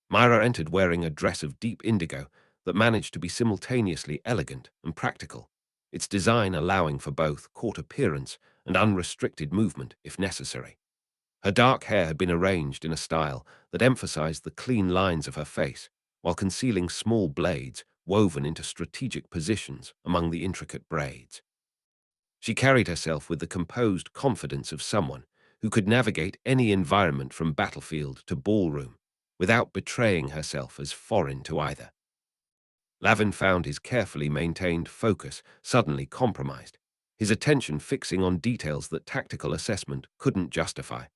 Mira entered wearing a dress of deep indigo that managed to be simultaneously elegant and practical, its design allowing for both court appearance and unrestricted movement if necessary. Her dark hair had been arranged in a style that emphasized the clean lines of her face, while concealing small blades woven into strategic positions among the intricate braids. She carried herself with the composed confidence of someone who could navigate any environment from battlefield to ballroom without betraying herself as foreign to either. Lavin found his carefully maintained focus suddenly compromised, his attention fixing on details that tactical assessment couldn't justify.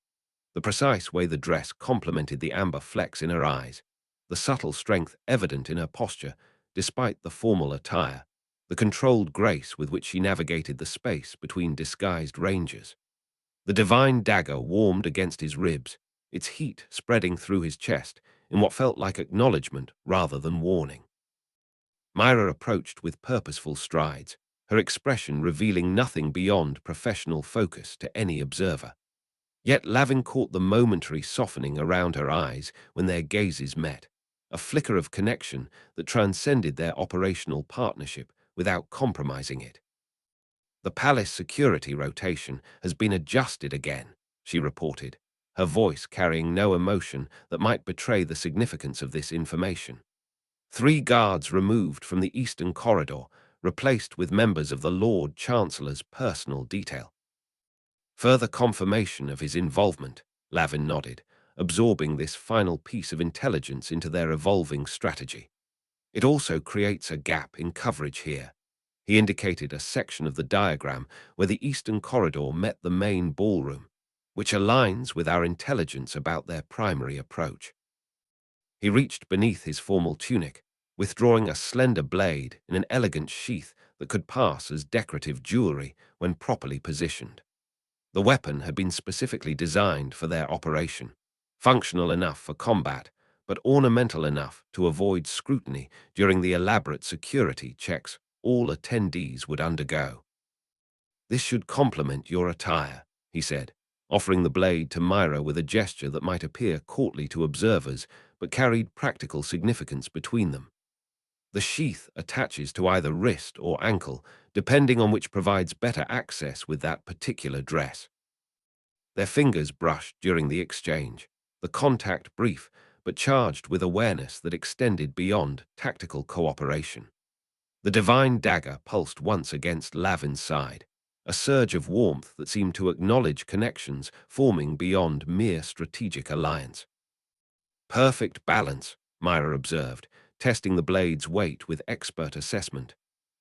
The precise way the dress complemented the amber flecks in her eyes, the subtle strength evident in her posture despite the formal attire, the controlled grace with which she navigated the space between disguised rangers. The divine dagger warmed against his ribs, its heat spreading through his chest in what felt like acknowledgement rather than warning. Mira approached with purposeful strides, her expression revealing nothing beyond professional focus to any observer. Yet Lavin caught the momentary softening around her eyes when their gazes met, a flicker of connection that transcended their operational partnership without compromising it. "The palace security rotation has been adjusted again," she reported, her voice carrying no emotion that might betray the significance of this information. 3 guards removed from the eastern corridor, replaced with members of the Lord Chancellor's personal detail. Further confirmation of his involvement, Lavin nodded, absorbing this final piece of intelligence into their evolving strategy. It also creates a gap in coverage here. He indicated a section of the diagram where the eastern corridor met the main ballroom, which aligns with our intelligence about their primary approach. He reached beneath his formal tunic, withdrawing a slender blade in an elegant sheath that could pass as decorative jewelry when properly positioned. The weapon had been specifically designed for their operation, functional enough for combat, but ornamental enough to avoid scrutiny during the elaborate security checks all attendees would undergo. "This should complement your attire," he said, offering the blade to Mira with a gesture that might appear courtly to observers, but carried practical significance between them. The sheath attaches to either wrist or ankle, depending on which provides better access with that particular dress. Their fingers brushed during the exchange, the contact brief, but charged with awareness that extended beyond tactical cooperation. The divine dagger pulsed once against Lavin's side, a surge of warmth that seemed to acknowledge connections forming beyond mere strategic alliance. "Perfect balance," Mira observed, testing the blade's weight with expert assessment.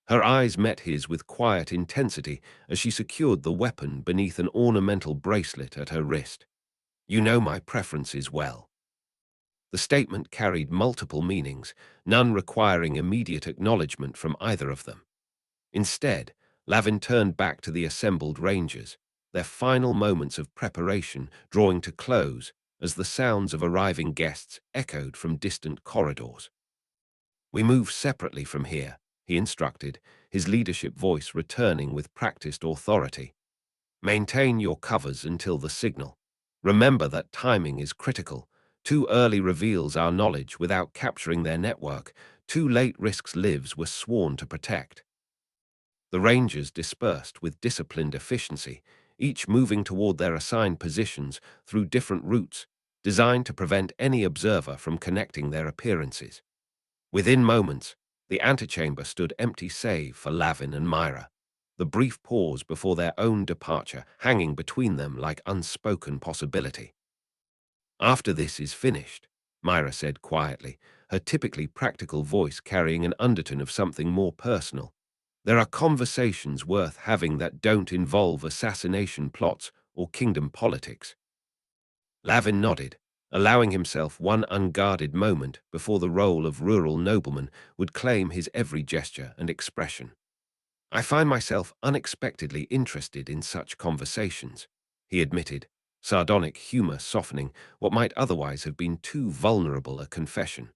Her eyes met his with quiet intensity as she secured the weapon beneath an ornamental bracelet at her wrist. "You know my preferences well." The statement carried multiple meanings, none requiring immediate acknowledgement from either of them. Instead, Lavin turned back to the assembled rangers, their final moments of preparation drawing to close as the sounds of arriving guests echoed from distant corridors. "We move separately from here," he instructed, his leadership voice returning with practiced authority. "Maintain your covers until the signal. Remember that timing is critical. Too early reveals our knowledge without capturing their network. Too late risks lives we're sworn to protect." The rangers dispersed with disciplined efficiency, each moving toward their assigned positions through different routes, designed to prevent any observer from connecting their appearances. Within moments, the antechamber stood empty save for Lavin and Mira, the brief pause before their own departure hanging between them like unspoken possibility. "After this is finished," Mira said quietly, her typically practical voice carrying an undertone of something more personal, "there are conversations worth having that don't involve assassination plots or kingdom politics." Lavin nodded, allowing himself one unguarded moment before the role of rural nobleman would claim his every gesture and expression. "I find myself unexpectedly interested in such conversations," he admitted, sardonic humor softening what might otherwise have been too vulnerable a confession.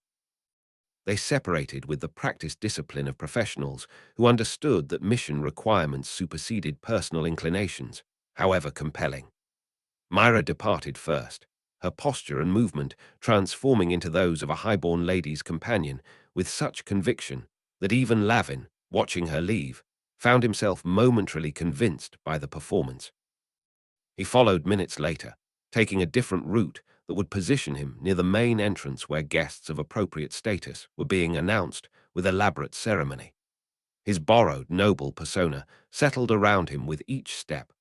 They separated with the practiced discipline of professionals who understood that mission requirements superseded personal inclinations, however compelling. Mira departed first, her posture and movement transforming into those of a highborn lady's companion with such conviction that even Lavin, watching her leave, found himself momentarily convinced by the performance. He followed minutes later, taking a different route that would position him near the main entrance where guests of appropriate status were being announced with elaborate ceremony. His borrowed, noble persona settled around him with each step,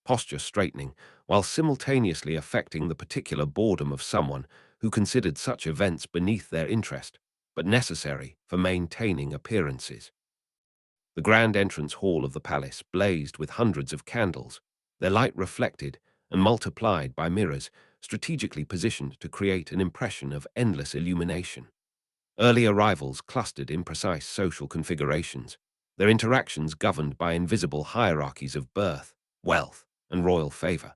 posture straightening, while simultaneously affecting the particular boredom of someone who considered such events beneath their interest, but necessary for maintaining appearances. The grand entrance hall of the palace blazed with hundreds of candles, their light reflected and multiplied by mirrors strategically positioned to create an impression of endless illumination. Early arrivals clustered in precise social configurations, their interactions governed by invisible hierarchies of birth, wealth, and royal favor.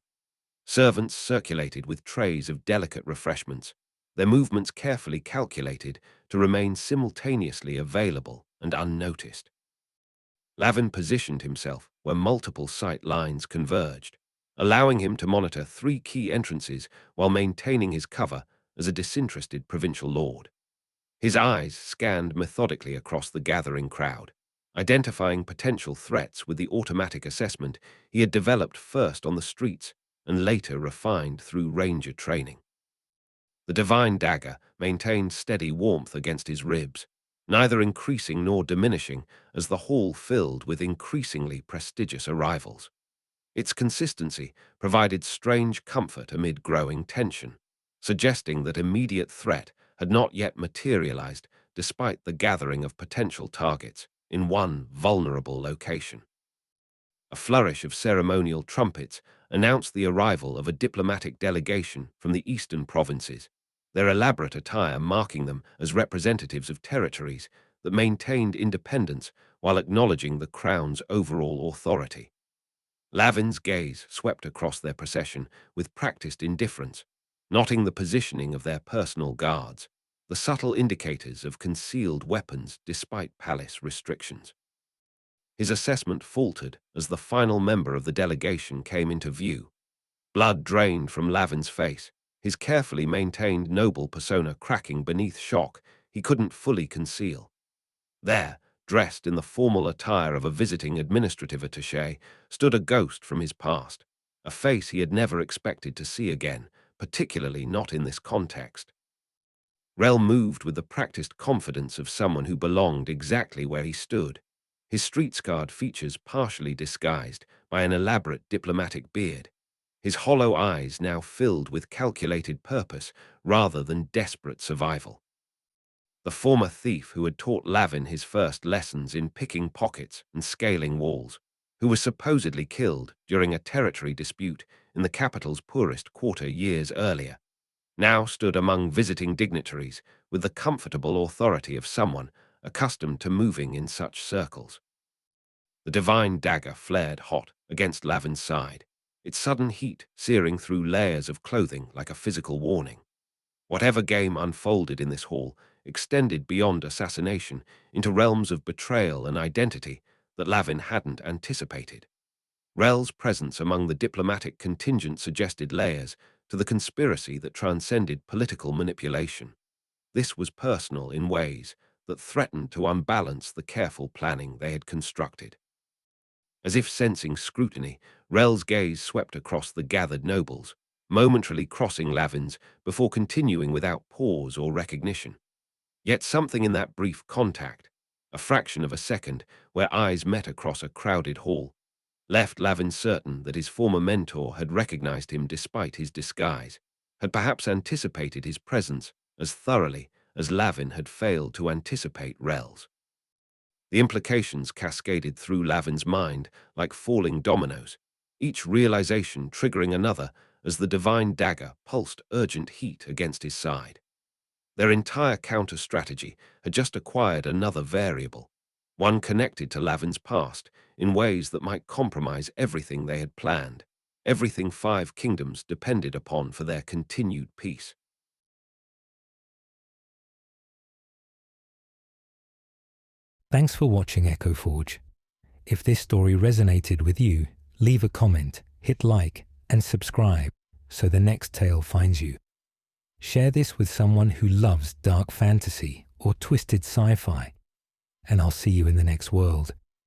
Servants circulated with trays of delicate refreshments, their movements carefully calculated to remain simultaneously available and unnoticed. Lavin positioned himself where multiple sight lines converged, allowing him to monitor 3 key entrances while maintaining his cover as a disinterested provincial lord. His eyes scanned methodically across the gathering crowd, identifying potential threats with the automatic assessment he had developed first on the streets and later refined through ranger training. The divine dagger maintained steady warmth against his ribs, neither increasing nor diminishing as the hall filled with increasingly prestigious arrivals. Its consistency provided strange comfort amid growing tension, suggesting that immediate threat had not yet materialized despite the gathering of potential targets in one vulnerable location. A flourish of ceremonial trumpets announced the arrival of a diplomatic delegation from the eastern provinces, their elaborate attire marking them as representatives of territories that maintained independence while acknowledging the crown's overall authority. Lavin's gaze swept across their procession with practiced indifference, noting the positioning of their personal guards, the subtle indicators of concealed weapons despite palace restrictions. His assessment faltered as the final member of the delegation came into view. Blood drained from Lavin's face, his carefully maintained noble persona cracking beneath shock he couldn't fully conceal. There, dressed in the formal attire of a visiting administrative attaché, stood a ghost from his past, a face he had never expected to see again, particularly not in this context. Rel moved with the practiced confidence of someone who belonged exactly where he stood, his street-scarred features partially disguised by an elaborate diplomatic beard, his hollow eyes now filled with calculated purpose rather than desperate survival. The former thief who had taught Lavin his first lessons in picking pockets and scaling walls, who was supposedly killed during a territory dispute in the capital's poorest quarter years earlier, now stood among visiting dignitaries with the comfortable authority of someone accustomed to moving in such circles. The divine dagger flared hot against Lavin's side, its sudden heat searing through layers of clothing like a physical warning. Whatever game unfolded in this hall extended beyond assassination into realms of betrayal and identity that Lavin hadn't anticipated. Rel's presence among the diplomatic contingent suggested layers to the conspiracy that transcended political manipulation. This was personal in ways that threatened to unbalance the careful planning they had constructed. As if sensing scrutiny, Rel's gaze swept across the gathered nobles, momentarily crossing Lavin's before continuing without pause or recognition. Yet something in that brief contact, a fraction of a second where eyes met across a crowded hall, left Lavin certain that his former mentor had recognized him despite his disguise, had perhaps anticipated his presence as thoroughly as Lavin had failed to anticipate Rel's. The implications cascaded through Lavin's mind like falling dominoes, each realization triggering another as the divine dagger pulsed urgent heat against his side. Their entire counter-strategy had just acquired another variable, one connected to Lavin's past in ways that might compromise everything they had planned, everything 5 kingdoms depended upon for their continued peace. Thanks for watching Echo Forge. If this story resonated with you, leave a comment, hit like, and subscribe so the next tale finds you. Share this with someone who loves dark fantasy or twisted sci-fi, and I'll see you in the next world.